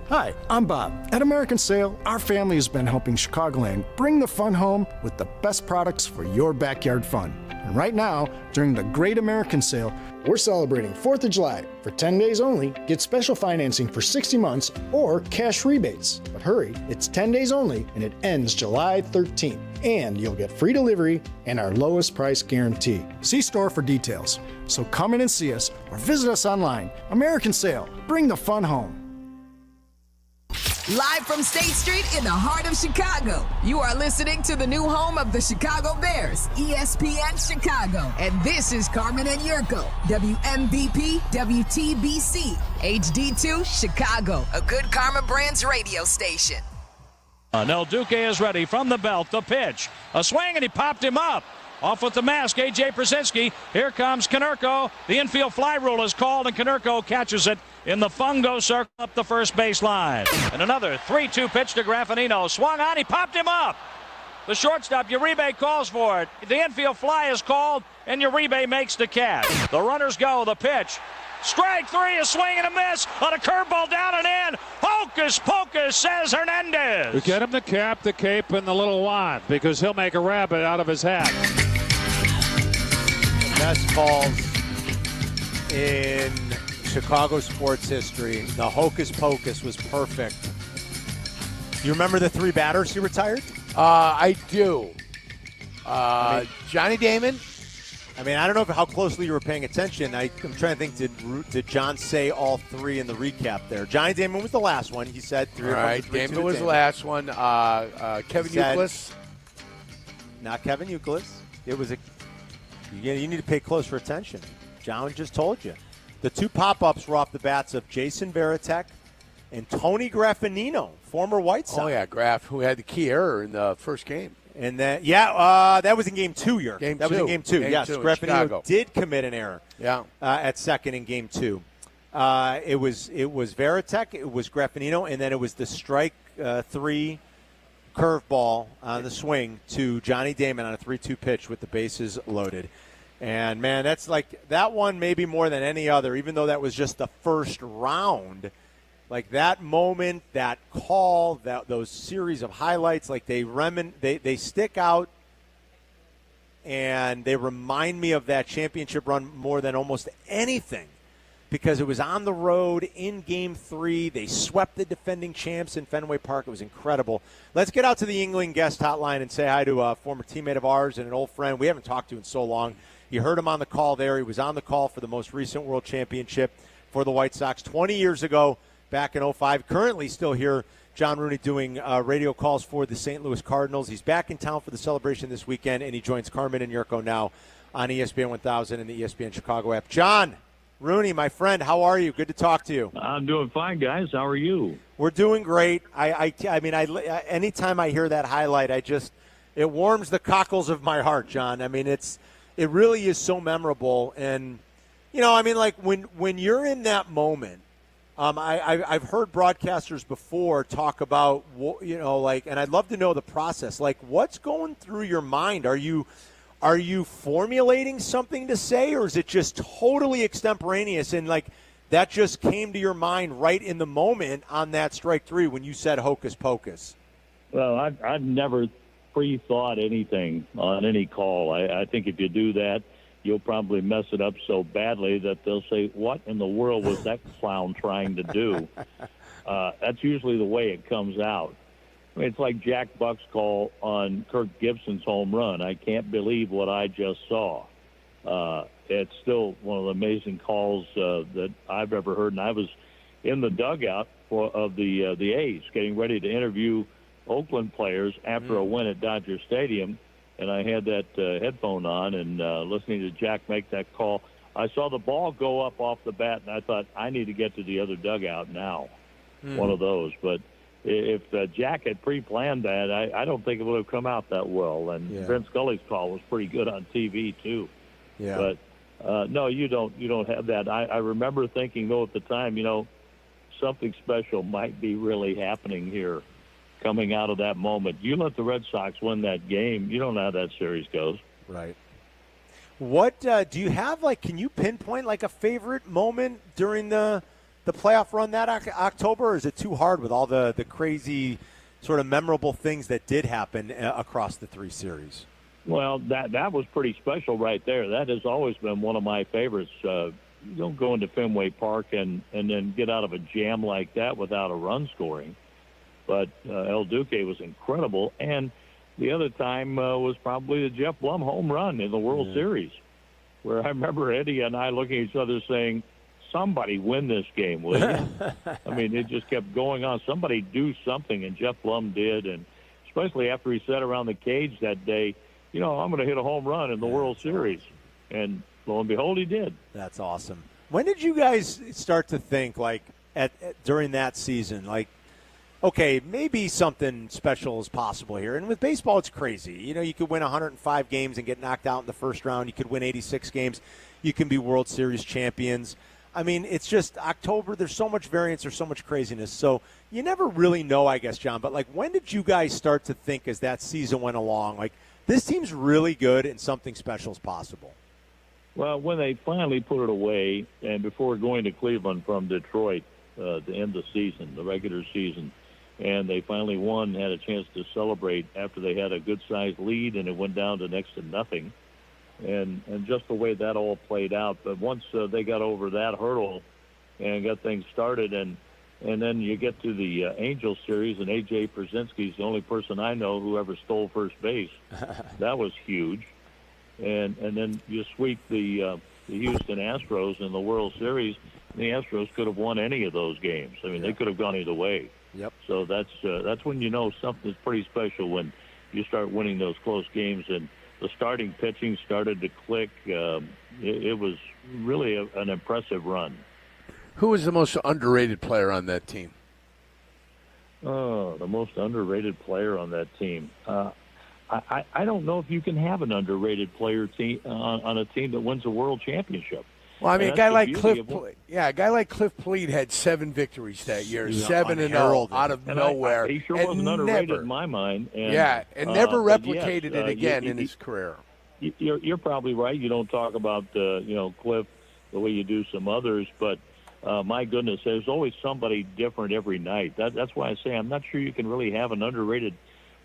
Hi, I'm Bob. At American Sale, our family has been helping Chicagoland bring the fun home with the best products for your backyard fun. And right now, during the Great American Sale, we're celebrating 4th of July. For 10 days only, get special financing for 60 months or cash rebates. But hurry, it's 10 days only and it ends July 13th. And you'll get free delivery and our lowest price guarantee. See store for details. So come in and see us or visit us online. American Sale, bring the fun home. Live from State Street in the heart of Chicago, you are listening to the new home of the Chicago Bears, ESPN Chicago. And this is Carmen and Jurko, WMVP, WTBC, HD2, Chicago, a good Karma Brands radio station. Nel Duque is ready from the belt, the pitch, a swing, and he popped him up. Off with the mask, A.J. Brzezinski. Here comes Konerko. The infield fly rule is called, and Konerko catches it in the fungo circle up the first baseline. And another 3-2 pitch to Graffinino. Swung on, he popped him up. The shortstop, Uribe, calls for it. The infield fly is called, and Uribe makes the catch. The runners go, the pitch. Strike three, a swing and a miss on a curveball down and in. Hocus pocus, says Hernandez. We get him the cap, the cape, and the little wand because he'll make a rabbit out of his hat. Best calls in Chicago sports history. The hocus pocus was perfect. You remember the three batters he retired? I do. Johnny Damon. I mean, I don't know how closely you were paying attention. I'm trying to think, did John say all three in the recap there? Johnny Damon was the last one. He said three. All right, Damon was the last one. Kevin Youkilis. Not Kevin Youkilis. It was a. You need to pay closer attention. John just told you. The two pop-ups were off the bats of Jason Varitek and Tony Graffinino, former White Sox. Oh, yeah, Graff, who had the key error in the first game. And that, that was in Game 2, Jurk. That was in Game 2, yes. Graffinino did commit an error at second in Game 2. It was Varitek, it was Graffinino, and then it was the strike three curveball on the swing to Johnny Damon on a 3-2 pitch with the bases loaded. And, man, that's like that one maybe more than any other, even though that was just the first round. Like that moment, that call, those series of highlights, like they stick out and they remind me of that championship run more than almost anything because it was on the road in Game 3. They swept the defending champs in Fenway Park. It was incredible. Let's get out to the Yingling guest hotline and say hi to a former teammate of ours and an old friend we haven't talked to in so long. You heard him on the call there. He was on the call for the most recent World Championship for the White Sox 20 years ago. Back in 2005, currently still here, John Rooney doing radio calls for the St. Louis Cardinals. He's back in town for the celebration this weekend, and he joins Carmen and Jurko now on ESPN 1000 and the ESPN Chicago app. John Rooney, my friend, how are you? Good to talk to you. I'm doing fine, guys. How are you? We're doing great. I mean, anytime I hear that highlight, it warms the cockles of my heart, John. I mean, it really is so memorable, and you know, I mean, like when you're in that moment. I've heard broadcasters before talk about, and I'd love to know the process. Like, what's going through your mind? Are you formulating something to say, or is it just totally extemporaneous and like that just came to your mind right in the moment on that strike three when you said hocus pocus? Well, I've never pre-thought anything on any call. I think if you do that, you'll probably mess it up so badly that they'll say, what in the world was that clown trying to do? That's usually the way it comes out. I mean, it's like Jack Buck's call on Kirk Gibson's home run. I can't believe what I just saw. It's still one of the amazing calls that I've ever heard. And I was in the dugout of the A's getting ready to interview Oakland players after a win at Dodger Stadium. And I had that headphone on and listening to Jack make that call. I saw the ball go up off the bat, and I thought, I need to get to the other dugout now. One of those. But if Jack had pre-planned that, I don't think it would have come out that well. And Vince Scully's call was pretty good on TV, too. Yeah. But, no, you don't have that. I remember thinking, though, at the time, something special might be really happening here. Coming out of that moment. You let the Red Sox win that game, you don't know how that series goes. Right. What do you have, can you pinpoint, a favorite moment during the playoff run that October, or is it too hard with all the crazy sort of memorable things that did happen across the three series? Well, that was pretty special right there. That has always been one of my favorites. You don't go into Fenway Park and then get out of a jam like that without a run scoring. But El Duque was incredible. And the other time was probably the Jeff Blum home run in the World Series, where I remember Eddie and I looking at each other saying, somebody win this game, will you? I mean, it just kept going on. Somebody do something, and Jeff Blum did. And especially after he sat around the cage that day, I'm going to hit a home run in the World Series. And lo and behold, he did. That's awesome. When did you guys start to think, during that season, okay, maybe something special is possible here. And with baseball, it's crazy. You could win 105 games and get knocked out in the first round. You could win 86 games. You can be World Series champions. I mean, it's just October. There's so much variance. There's so much craziness. So you never really know, I guess, John. But, when did you guys start to think as that season went along, this team's really good and something special is possible? Well, when they finally put it away, and before going to Cleveland from Detroit to end the season, the regular season, and they finally won, had a chance to celebrate after they had a good-sized lead, and it went down to next to nothing. And just the way that all played out. But once they got over that hurdle and got things started, and then you get to the Angels series, and A.J. Pierzynski's the only person I know who ever stole first base. That was huge. And then you sweep the Houston Astros in the World Series, and the Astros could have won any of those games. I mean, they could have gone either way. Yep. So that's when you know something's pretty special, when you start winning those close games. And the starting pitching started to click. It was really an impressive run. Who was the most underrated player on that team? Oh, the most underrated player on that team. I don't know if you can have an underrated player on a team that wins a world championship. Well, I mean, a guy like Cliff Pleat had 7 victories that year, 7-0 out of nowhere. He sure wasn't underrated in my mind. And, never replicated it again in his career. You're probably right. You don't talk about Cliff the way you do some others, but my goodness, there's always somebody different every night. That's why I say I'm not sure you can really have an underrated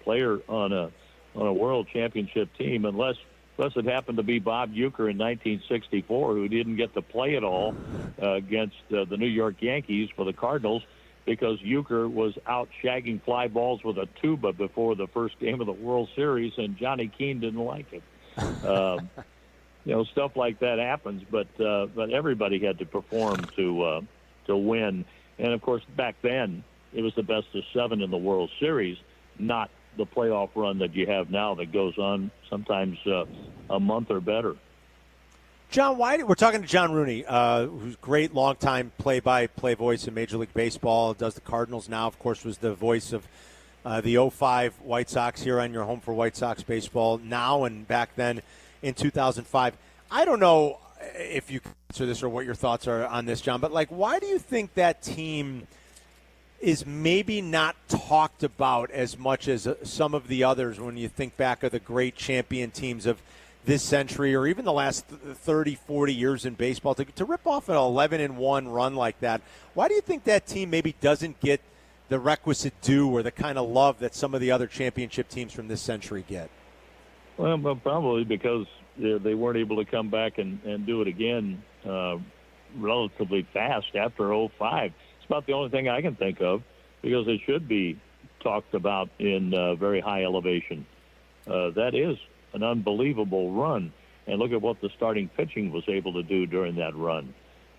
player on a world championship team unless it happened to be Bob Uecker in 1964, who didn't get to play at all against the New York Yankees for the Cardinals because Uecker was out shagging fly balls with a tuba before the first game of the World Series, and Johnny Keane didn't like it. Stuff like that happens, but everybody had to perform to win. And, of course, back then it was the best of 7 in the World Series, not the playoff run that you have now that goes on sometimes a month or better. John, we're talking to John Rooney, who's a great longtime play-by-play voice in Major League Baseball, does the Cardinals now, of course, was the voice of the 05 White Sox here on your home for White Sox baseball now and back then in 2005. I don't know if you can answer this or what your thoughts are on this, John, but like, why do you think that team is maybe not talked about as much as some of the others when you think back of the great champion teams of this century or even the last 30, 40 years in baseball? To rip off an 11-1 run like that, why do you think that team maybe doesn't get the requisite due or the kind of love that some of the other championship teams from this century get? Well, probably because they weren't able to come back and do it again relatively fast after 2005. It's about the only thing I can think of, because it should be talked about in very high elevation. That is an unbelievable run. And look at what the starting pitching was able to do during that run.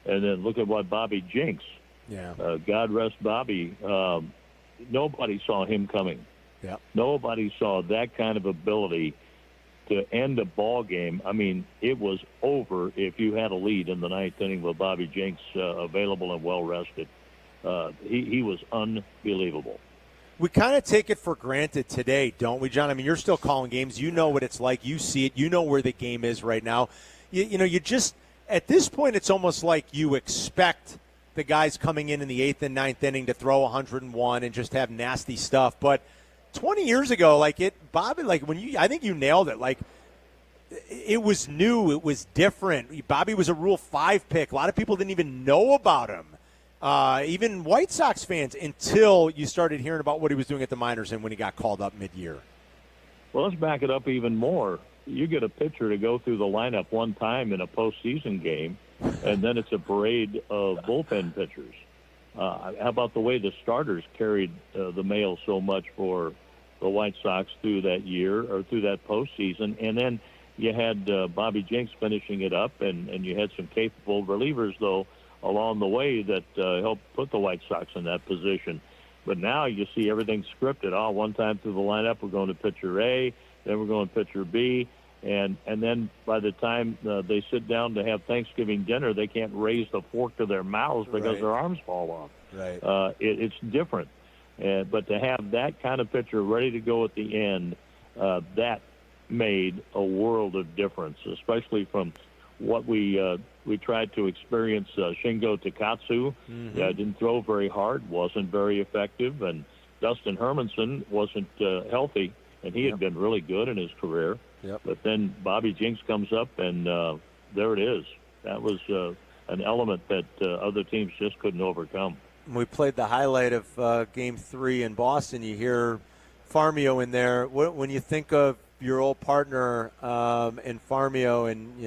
And then look at what Bobby Jinks. Yeah. God rest Bobby. Nobody saw him coming. Yeah. Nobody saw that kind of ability to end a ball game. I mean, it was over if you had a lead in the ninth inning with Bobby Jinks available and well rested. He was unbelievable. We kind of take it for granted today, don't we, John? I mean, you're still calling games. You know what it's like. You see it. You know where the game is right now. You just, at this point, it's almost like you expect the guys coming in the 8th and 9th inning to throw 101 and just have nasty stuff. But 20 years ago, Bobby, I think you nailed it. Like, it was new. It was different. Bobby was a Rule 5 pick. A lot of people didn't even know about him. Even White Sox fans, until you started hearing about what he was doing at the minors and when he got called up mid-year. Well, let's back it up even more. You get a pitcher to go through the lineup one time in a postseason game, and then it's a parade of bullpen pitchers. How about the way the starters carried the mail so much for the White Sox through that year or through that postseason? And then you had Bobby Jinks finishing it up, and you had some capable relievers, though, along the way that helped put the White Sox in that position. But now you see everything scripted. One time through the lineup, we're going to pitcher A, then we're going to pitcher B, and then by the time they sit down to have Thanksgiving dinner, they can't raise the fork to their mouths because their arms fall off. Right. It's different. But to have that kind of pitcher ready to go at the end, that made a world of difference, especially from what we tried to experience. Shingo Takatsu didn't throw very hard, wasn't very effective, and Dustin Hermanson wasn't healthy, and he had been really good in his career. Yep. But then Bobby Jinks comes up, and there it is. That was an element that other teams just couldn't overcome. We played the highlight of Game 3 in Boston. You hear Farmio in there. When you think of your old partner in Farmio, and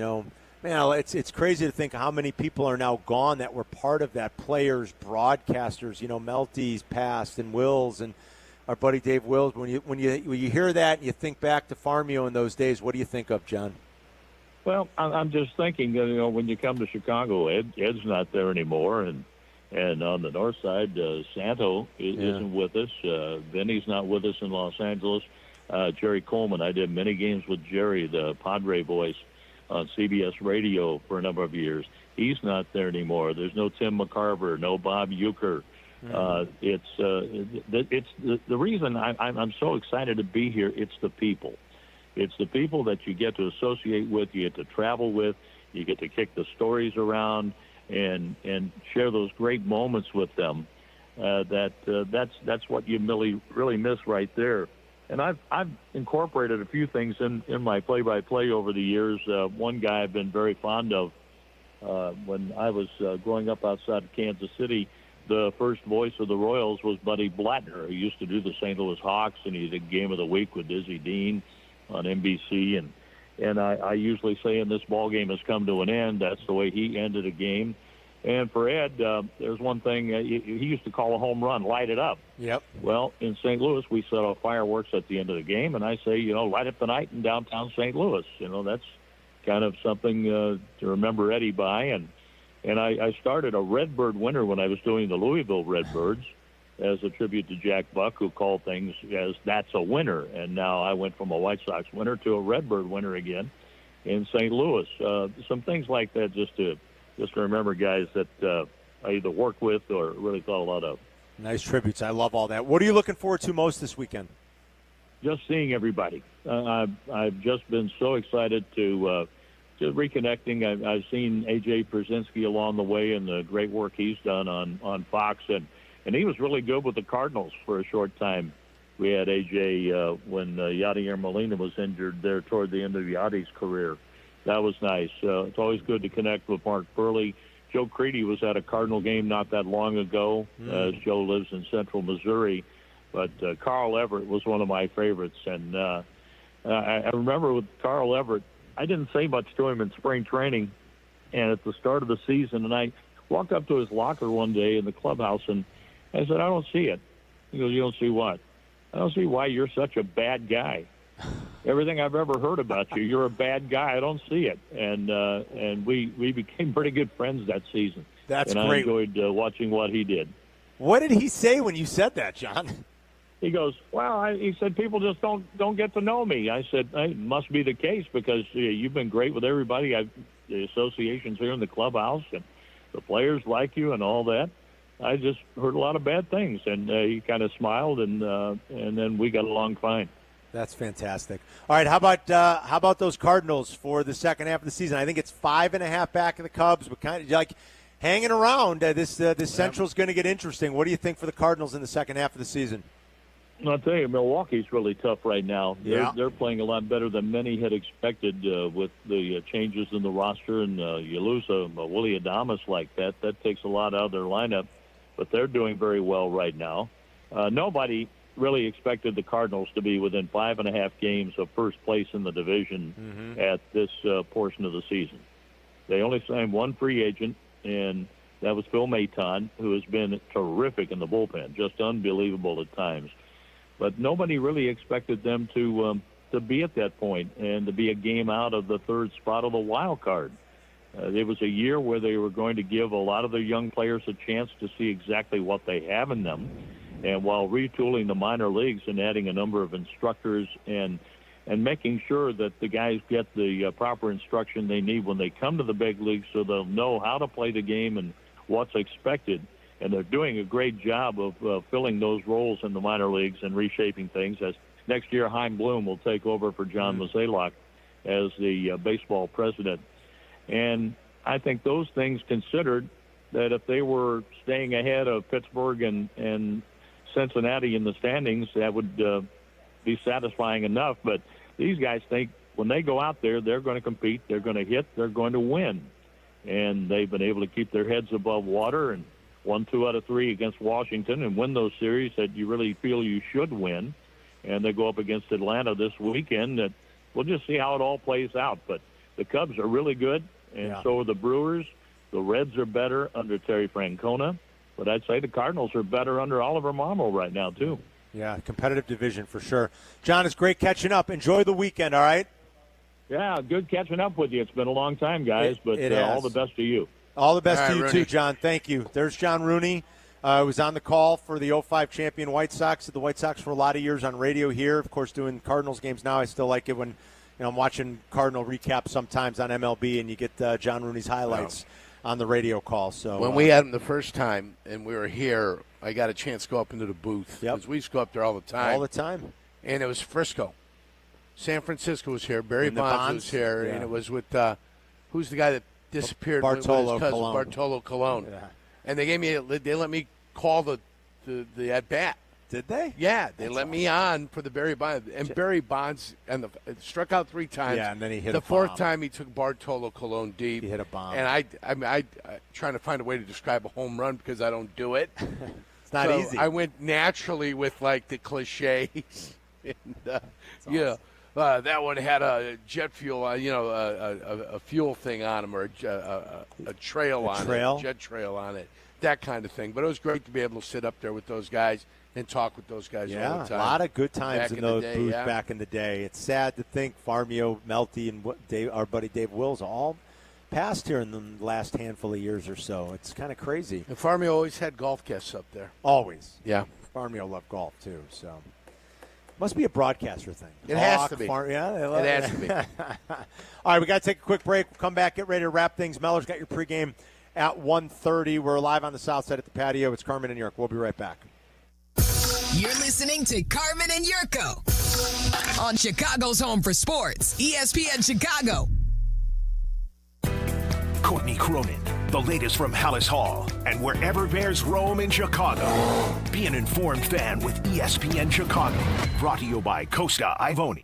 man, it's crazy to think how many people are now gone that were part of that. Players, broadcasters, Melty's passed, and Wills, and our buddy Dave Wills. When you hear that and you think back to Farmio in those days, what do you think of, John? Well, I'm just thinking, when you come to Chicago, Ed's not there anymore, and on the north side, Santo isn't with us. Vinny's not with us in Los Angeles. Jerry Coleman, I did many games with Jerry, the Padre voice, on CBS Radio for a number of years. He's not there anymore. There's no Tim McCarver, no Bob Uecker. It's the reason I'm so excited to be here. It's the people. It's the people that you get to associate with, you get to travel with, you get to kick the stories around and share those great moments with them. That's what you really miss right there. And I've incorporated a few things in my play-by-play over the years. One guy I've been very fond of when I was growing up outside of Kansas City, the first voice of the Royals was Buddy Blattner, who used to do the St. Louis Hawks, and he did Game of the Week with Dizzy Dean on NBC. And I usually say, and this ball game has come to an end. That's the way he ended a game. And for Ed, there's one thing, he used to call a home run, light it up. Yep. Well, in St. Louis, we set off fireworks at the end of the game, and I say, light up the night in downtown St. Louis. That's kind of something to remember Eddie by. And I started a Redbird winner when I was doing the Louisville Redbirds as a tribute to Jack Buck, who called things as that's a winner. And now I went from a White Sox winner to a Redbird winner again in St. Louis. Some things like that just to remember guys that I either worked with or really thought a lot of. Nice tributes. I love all that. What are you looking forward to most this weekend? Just seeing everybody. I've just been so excited to reconnecting. I've seen A.J. Przinsky along the way and the great work he's done on Fox, and he was really good with the Cardinals for a short time. We had A.J. When Yadier Molina was injured there toward the end of Yadi's career. That was nice. It's always good to connect with Mark Burley. Joe Creedy was at a Cardinal game not that long ago. Joe lives in central Missouri. But Carl Everett was one of my favorites. And I remember with Carl Everett, I didn't say much to him in spring training and at the start of the season. And I walked up to his locker one day in the clubhouse, and I said, I don't see it. He goes, you don't see what? I don't see why you're such a bad guy. Everything I've ever heard about you, you're a bad guy. I don't see it. And we became pretty good friends that season. That's and great. I enjoyed watching what he did. What did he say when you said that, John? He goes, well, he said, people just don't get to know me. I said, hey, it must be the case because you've been great with everybody. The associations here in the clubhouse and the players like you and all that. I just heard a lot of bad things. And he kind of smiled, and then we got along fine. That's fantastic. All right, how about those Cardinals for the second half of the season? I think it's 5.5 back of the Cubs, but kind of like hanging around. This Central's going to get interesting. What do you think for the Cardinals in the second half of the season? I'll tell you, Milwaukee's really tough right now. Yeah. They're playing a lot better than many had expected with the changes in the roster, and you lose a Willie Adames like that. That takes a lot out of their lineup, but they're doing very well right now. Nobody really expected the Cardinals to be within 5.5 games of first place in the division at this portion of the season. They only signed one free agent, and that was Phil Maton, who has been terrific in the bullpen, just unbelievable at times. But nobody really expected them to be at that point and to be a game out of the third spot of the wild card. It was a year where they were going to give a lot of their young players a chance to see exactly what they have in them. And while retooling the minor leagues and adding a number of instructors and making sure that the guys get the proper instruction they need when they come to the big leagues so they'll know how to play the game and what's expected. And they're doing a great job of filling those roles in the minor leagues and reshaping things. As next year, Chaim Bloom will take over for John Mozeliak as the baseball president. And I think those things considered, that if they were staying ahead of Pittsburgh and Cincinnati in the standings, that would be satisfying enough. But these guys think when they go out there, they're going to compete, they're going to hit, they're going to win. And they've been able to keep their heads above water and won 2 out of 3 against Washington and win those series that you really feel you should win. And they go up against Atlanta this weekend. That we'll just see how it all plays out. But the Cubs are really good, and so are the Brewers. The Reds are better under Terry Francona. But I'd say the Cardinals are better under Oliver Marmol right now, too. Yeah, competitive division for sure. John, it's great catching up. Enjoy the weekend, all right? Yeah, good catching up with you. It's been a long time, guys, but all the best to you. All the best to you, Rooney. too, John. Thank you. There's John Rooney. Was on the call for the 05 champion White Sox. The White Sox for a lot of years on radio here. Of course, doing Cardinals games now. I still like it when I'm watching Cardinal recaps sometimes on MLB, and you get John Rooney's highlights on the radio call. So when we had him the first time and we were here, I got a chance to go up into the booth. Because we used to go up there all the time. All the time. And it was Frisco. San Francisco was here. Barry Bonds was here. And it was with, who's the guy that disappeared? Bartolo Colon. Bartolo Colon. Yeah. And they let me call the at-bat. Did they? Yeah, they let me on for the Barry Bonds. And Barry Bonds struck out 3 times. Yeah, and then he hit the a bomb. fourth time he took Bartolo Colon deep. He hit a bomb. And I trying to find a way to describe a home run because I don't do it. It's not easy. I went naturally with like the cliches. And, that one had a jet fuel, a fuel thing on him, or a trail on it, a jet trail on it, that kind of thing. But it was great to be able to sit up there with those guys and talk with those guys all the time. A lot of good times in those booths yeah. back in the day. It's sad to think Farmio, Melty, and our buddy Dave Wills all passed here in the last handful of years or so. It's kind of crazy. And Farmio always had golf guests up there. Always. Yeah. Farmio loved golf, too, so... Must be a broadcaster thing. It has to be. It has to be. All right, we got to take a quick break. We'll come back, get ready to wrap things. Meller's got your pregame at 1:30. We're live on the south side at the patio. It's Carmen and Yurko. We'll be right back. You're listening to Carmen and Yurko on Chicago's home for sports, ESPN Chicago. Courtney Cronin, the latest from Hallis Hall, and wherever Bears roam in Chicago. Be an informed fan with ESPN Chicago. Brought to you by Costa Ivoni.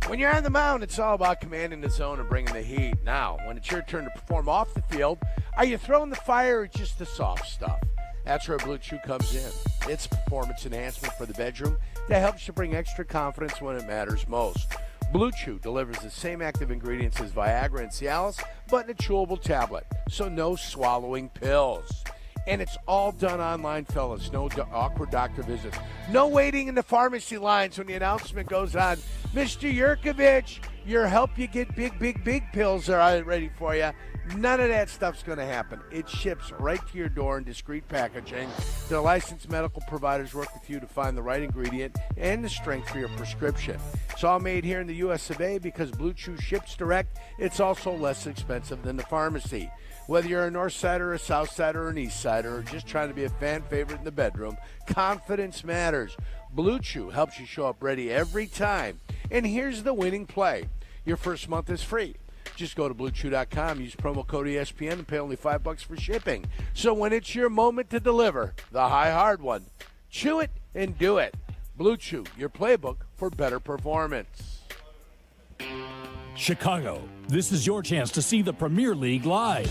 When you're on the mound, it's all about commanding the zone and bringing the heat. Now, when it's your turn to perform off the field, are you throwing the fire or just the soft stuff? That's where Blue Chew comes in. It's a performance enhancement for the bedroom that helps you bring extra confidence when it matters most. Blue Chew delivers the same active ingredients as Viagra and Cialis, but in a chewable tablet, so no swallowing pills. And it's all done online, fellas. No awkward doctor visits. No waiting in the pharmacy lines when the announcement goes on. Mr. Yurkovich, your help you get big pills are ready for you. None of that stuff's going to happen. It ships right to your door in discreet packaging. The licensed medical providers work with you to find the right ingredient and the strength for your prescription. It's all made here in the US of A because Blue Chew ships direct. It's also less expensive than the pharmacy. Whether you're a North Sider, a South Sider, or an East Sider, or just trying to be a fan favorite in the bedroom, confidence matters. Blue Chew helps you show up ready every time. And here's the winning play. Your first month is free. Just go to BlueChew.com, use promo code ESPN, and pay only $5 for shipping. So when it's your moment to deliver, the hard one, chew it and do it. Blue Chew, your playbook for better performance. Chicago, this is your chance to see the Premier League live.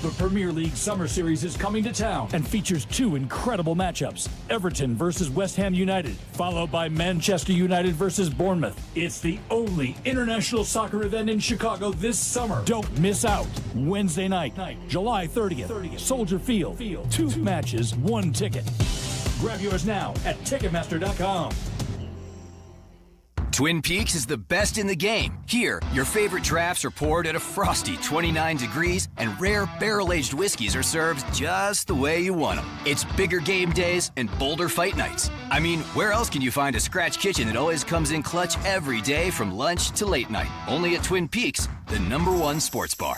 The Premier League Summer Series is coming to town and features two incredible matchups. Everton versus West Ham United, followed by Manchester United versus Bournemouth. It's the only international soccer event in Chicago this summer. Don't miss out. Wednesday night, July 30th, Soldier Field. Two matches, one ticket. Grab yours now at Ticketmaster.com. Twin Peaks is the best in the game. Here, your favorite drafts are poured at a frosty 29 degrees, and rare barrel-aged whiskeys are served just the way you want them. It's bigger game days and bolder fight nights. I mean, where else can you find a scratch kitchen that always comes in clutch every day from lunch to late night? Only at Twin Peaks, the #1 sports bar.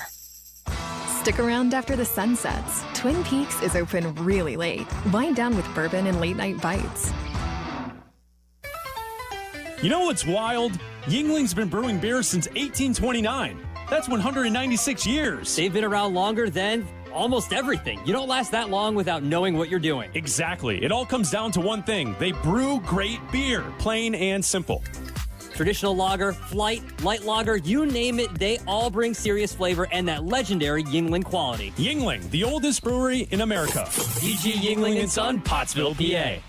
Stick around after the sun sets. Twin Peaks is open really late. Wind down with bourbon and late-night bites. You know what's wild? Yingling's been brewing beer since 1829. That's 196 years. They've been around longer than almost everything. You don't last that long without knowing what you're doing. Exactly. It all comes down to one thing. They brew great beer, plain and simple. Traditional lager, flight, light lager, you name it, they all bring serious flavor and that legendary Yingling quality. Yingling, the oldest brewery in America. D.G. Yingling & Son, Pottsville, PA.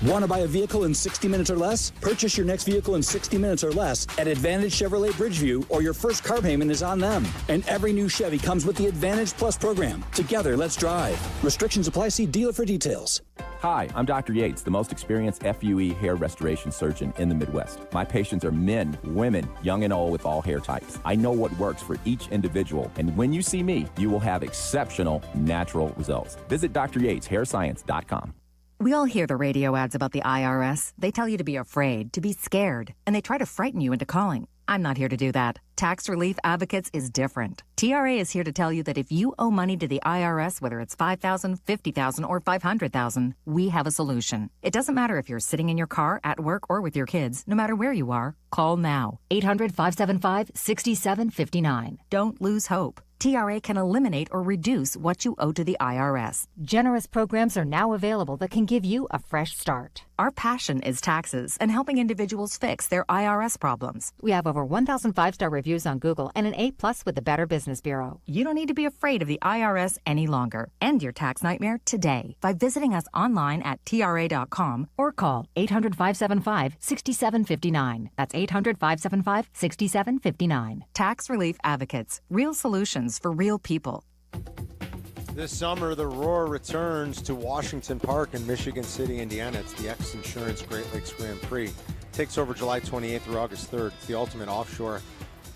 Want to buy a vehicle in 60 minutes or less? Purchase your next vehicle in 60 minutes or less at Advantage Chevrolet Bridgeview, or your first car payment is on them. And every new Chevy comes with the Advantage Plus program. Together, let's drive. Restrictions apply. See dealer for details. Hi, I'm Dr. Yates, the most experienced FUE hair restoration surgeon in the Midwest. My patients are men, women, young and old, with all hair types. I know what works for each individual, and when you see me, you will have exceptional natural results. Visit DrYatesHairScience.com. We all hear the radio ads about the IRS. They tell you to be afraid, to be scared, and they try to frighten you into calling. I'm not here to do that. Tax Relief Advocates is different. TRA is here to tell you that if you owe money to the IRS, whether it's $5,000, $50,000, or $500,000, we have a solution. It doesn't matter if you're sitting in your car, at work, or with your kids. No matter where you are, call now. 800-575-6759. Don't lose hope. TRA can eliminate or reduce what you owe to the IRS. Generous programs are now available that can give you a fresh start. Our passion is taxes and helping individuals fix their IRS problems. We have over 1,000 5-star reviews on Google and an A+ with the Better Business Bureau. You don't need to be afraid of the IRS any longer. End your tax nightmare today by visiting us online at TRA.com or call 800-575-6759. That's 800-575-6759. Tax Relief Advocates. Real solutions for real people. This summer, the Roar returns to Washington Park in Michigan City, Indiana. It's the X Insurance Great Lakes Grand Prix. Takes over July 28th through August 3rd. It's the ultimate offshore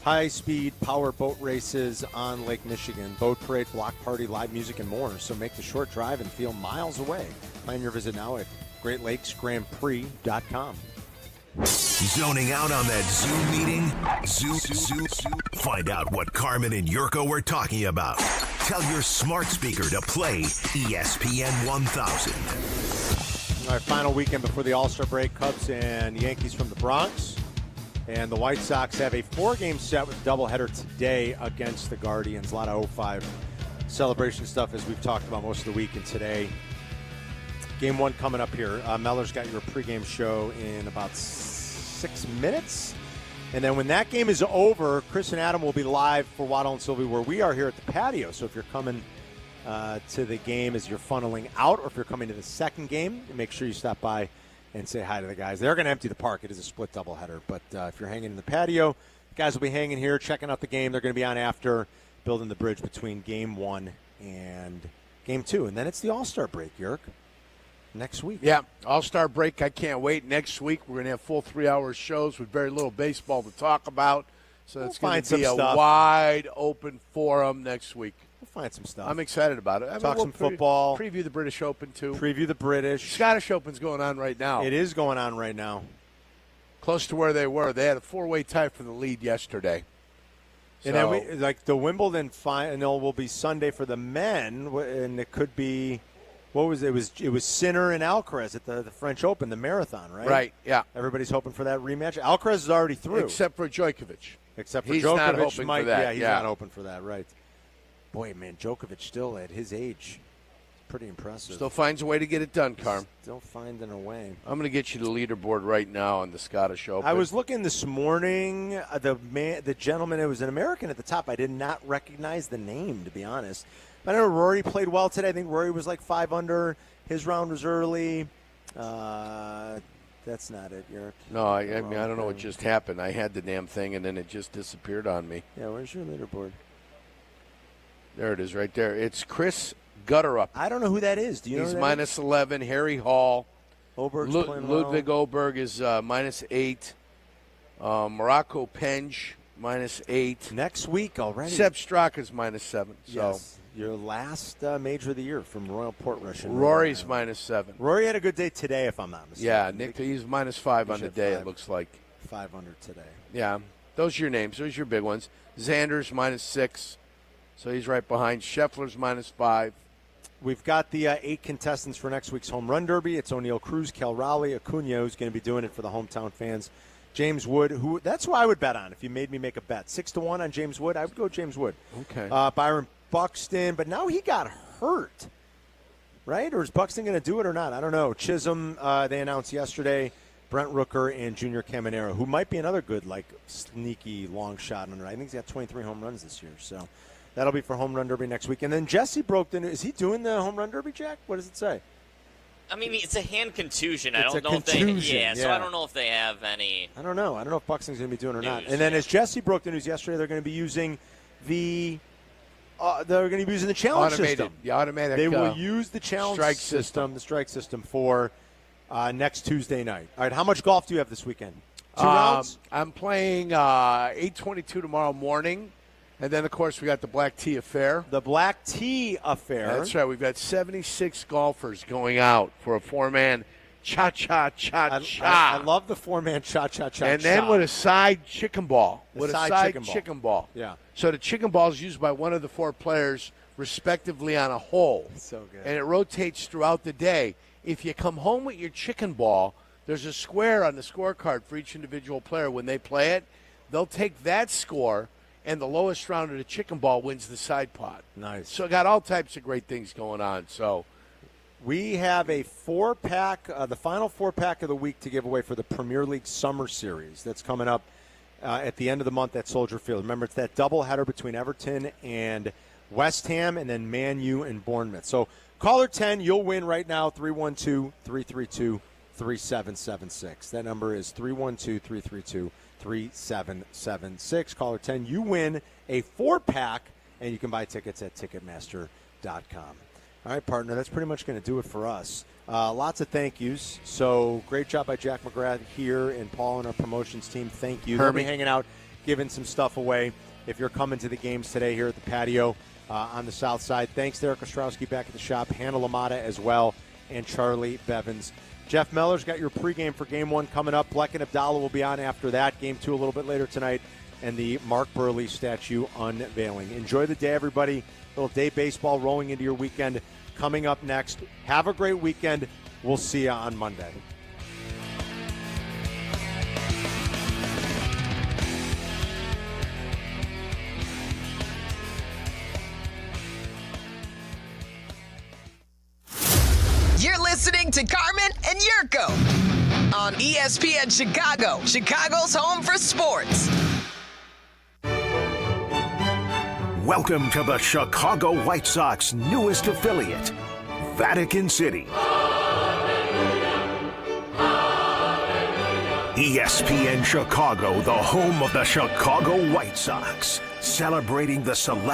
high-speed power boat races on Lake Michigan. Boat parade, block party, live music, and more. So make the short drive and feel miles away. Plan your visit now at GreatLakesGrandPrix.com. Zoning out on that Zoom meeting? Zoom. Find out what Carmen and Jurko were talking about. Tell your smart speaker to play ESPN 1000. All right, final weekend before the All-Star break. Cubs and Yankees from the Bronx. And the White Sox have a 4-game set with a doubleheader today against the Guardians. A lot of 05 celebration stuff, as we've talked about most of the week, and today. Game 1 coming up here. Meller's got your pregame show in about 6 minutes. And then when that game is over, Chris and Adam will be live for Waddle and Sylvie, where we are here at the patio. So if you're coming to the game as you're funneling out, or if you're coming to the second game, make sure you stop by and say hi to the guys. They're going to empty the park. It is a split doubleheader. But if you're hanging in the patio, the guys will be hanging here, checking out the game. They're going to be on after, building the bridge between Game 1 and Game 2. And then it's the All-Star break, Jurk, next week. Yeah, All-Star break. I can't wait. Next week we're going to have full 3-hour shows with very little baseball to talk about. So it's going to be a wide-open forum next week. We'll find some stuff. I'm excited about it. Talk some football. Preview the British Open, too. Preview the British. Scottish Open's going on right now. It is going on right now. Close to where they were. They had a 4-way tie for the lead yesterday. And then the Wimbledon final will be Sunday for the men, and it could be, what was it? It was Sinner and Alcaraz at the French Open, the marathon, right? Right, yeah. Everybody's hoping for that rematch. Alcaraz is already through. Except for Djokovic. He's Djokovic. Not hoping for that. He's not hoping for that, right. Boy, man, Djokovic still at his age, pretty impressive. Still finds a way to get it done, Carm. Still finding a way. I'm going to get you the leaderboard right now on the Scottish Open. I was looking this morning. The gentleman, it was an American at the top. I did not recognize the name, to be honest. But I know Rory played well today. I think Rory was like 5 under. His round was early. That's not it, Jurk. No, I mean, I don't know what just happened. I had the damn thing, and then it just disappeared on me. Yeah, where's your leaderboard? There it is right there. It's Chris Gutterup. I don't know who that is. Do you know He's who that minus 11. Harry Hall. Oberg's playing Ludwig well. Oberg is minus 8. Morocco Penge, minus 8. Next week already. Sepp Straka's minus 7. Yes. Your last major of the year from Royal Portrush. Rory's minus 7. Rory had a good day today, if I'm not mistaken. Yeah, Nick, he's minus 5 on the day, it looks like. 5 under today. Yeah, those are your names. Those are your big ones. Xander's minus 6. So he's right behind. Scheffler's minus 5. We've got the 8 contestants for next week's Home Run Derby. It's O'Neill Cruz, Cal Raleigh, Acuna, who's going to be doing it for the hometown fans. James Wood, that's who I would bet on if you made me make a bet. 6-1 on James Wood. I would go James Wood. Okay. Byron Buxton, but now he got hurt, right? Or is Buxton going to do it or not? I don't know. Chisholm, they announced yesterday. Brent Rooker and Junior Caminero, who might be another good, sneaky long shot under. I think he's got 23 home runs this year, so. That'll be for Home Run Derby next week. And then Jesse broke the news. Is he doing the Home Run Derby, Jack? What does it say? I mean, it's a hand contusion. It's I don't a know contusion, if they. So I don't know if they have any. I don't know. I don't know if Buxton's going to be doing it or not. And then as Jesse broke the news yesterday, they're going to be using the challenge system. The automatic. They will use the challenge system, the strike system for next Tuesday night. All right. How much golf do you have this weekend? 2 rounds. I'm playing 8:22 tomorrow morning. And then, of course, we got the Black Tea Affair. The Black Tea Affair. That's right. We've got 76 golfers going out for a 4-man cha-cha-cha-cha. I love the 4-man cha-cha-cha-cha. And then with a side chicken ball. Chicken ball. Yeah. So the chicken ball is used by one of the 4 players, respectively, on a hole. So good. And it rotates throughout the day. If you come home with your chicken ball, there's a square on the scorecard for each individual player. When they play it, they'll take that score, and the lowest round of the chicken ball wins the side pot. Nice. So got all types of great things going on. So we have a 4-pack, the final 4-pack of the week to give away for the Premier League Summer Series. That's coming up at the end of the month at Soldier Field. Remember, it's that doubleheader between Everton and West Ham, and then Man U and Bournemouth. So caller 10, you'll win right now, 312-332-3776. That number is 312-332-3776. Caller 10, you win a 4-pack, and you can buy tickets at Ticketmaster.com. All right, partner, that's pretty much going to do it for us. Lots of thank yous. So great job by Jack McGrath here and Paul and our promotions team. Thank you. They'll be hanging out, giving some stuff away if you're coming to the games today here at the patio on the south side. Thanks to Eric Ostrowski back at the shop, Hannah Lamada as well, and Charlie Bevins. Jeff Meller's got your pregame for Game 1 coming up. Bleck and Abdalla will be on after that. Game 2 a little bit later tonight, and the Mark Burley statue unveiling. Enjoy the day, everybody. Little day baseball rolling into your weekend coming up next. Have a great weekend. We'll see you on Monday. listening to Carmen and Jurko on ESPN Chicago, Chicago's home for sports. Welcome to the Chicago White Sox newest affiliate, Vatican City. ESPN Chicago, the home of the Chicago White Sox, celebrating the select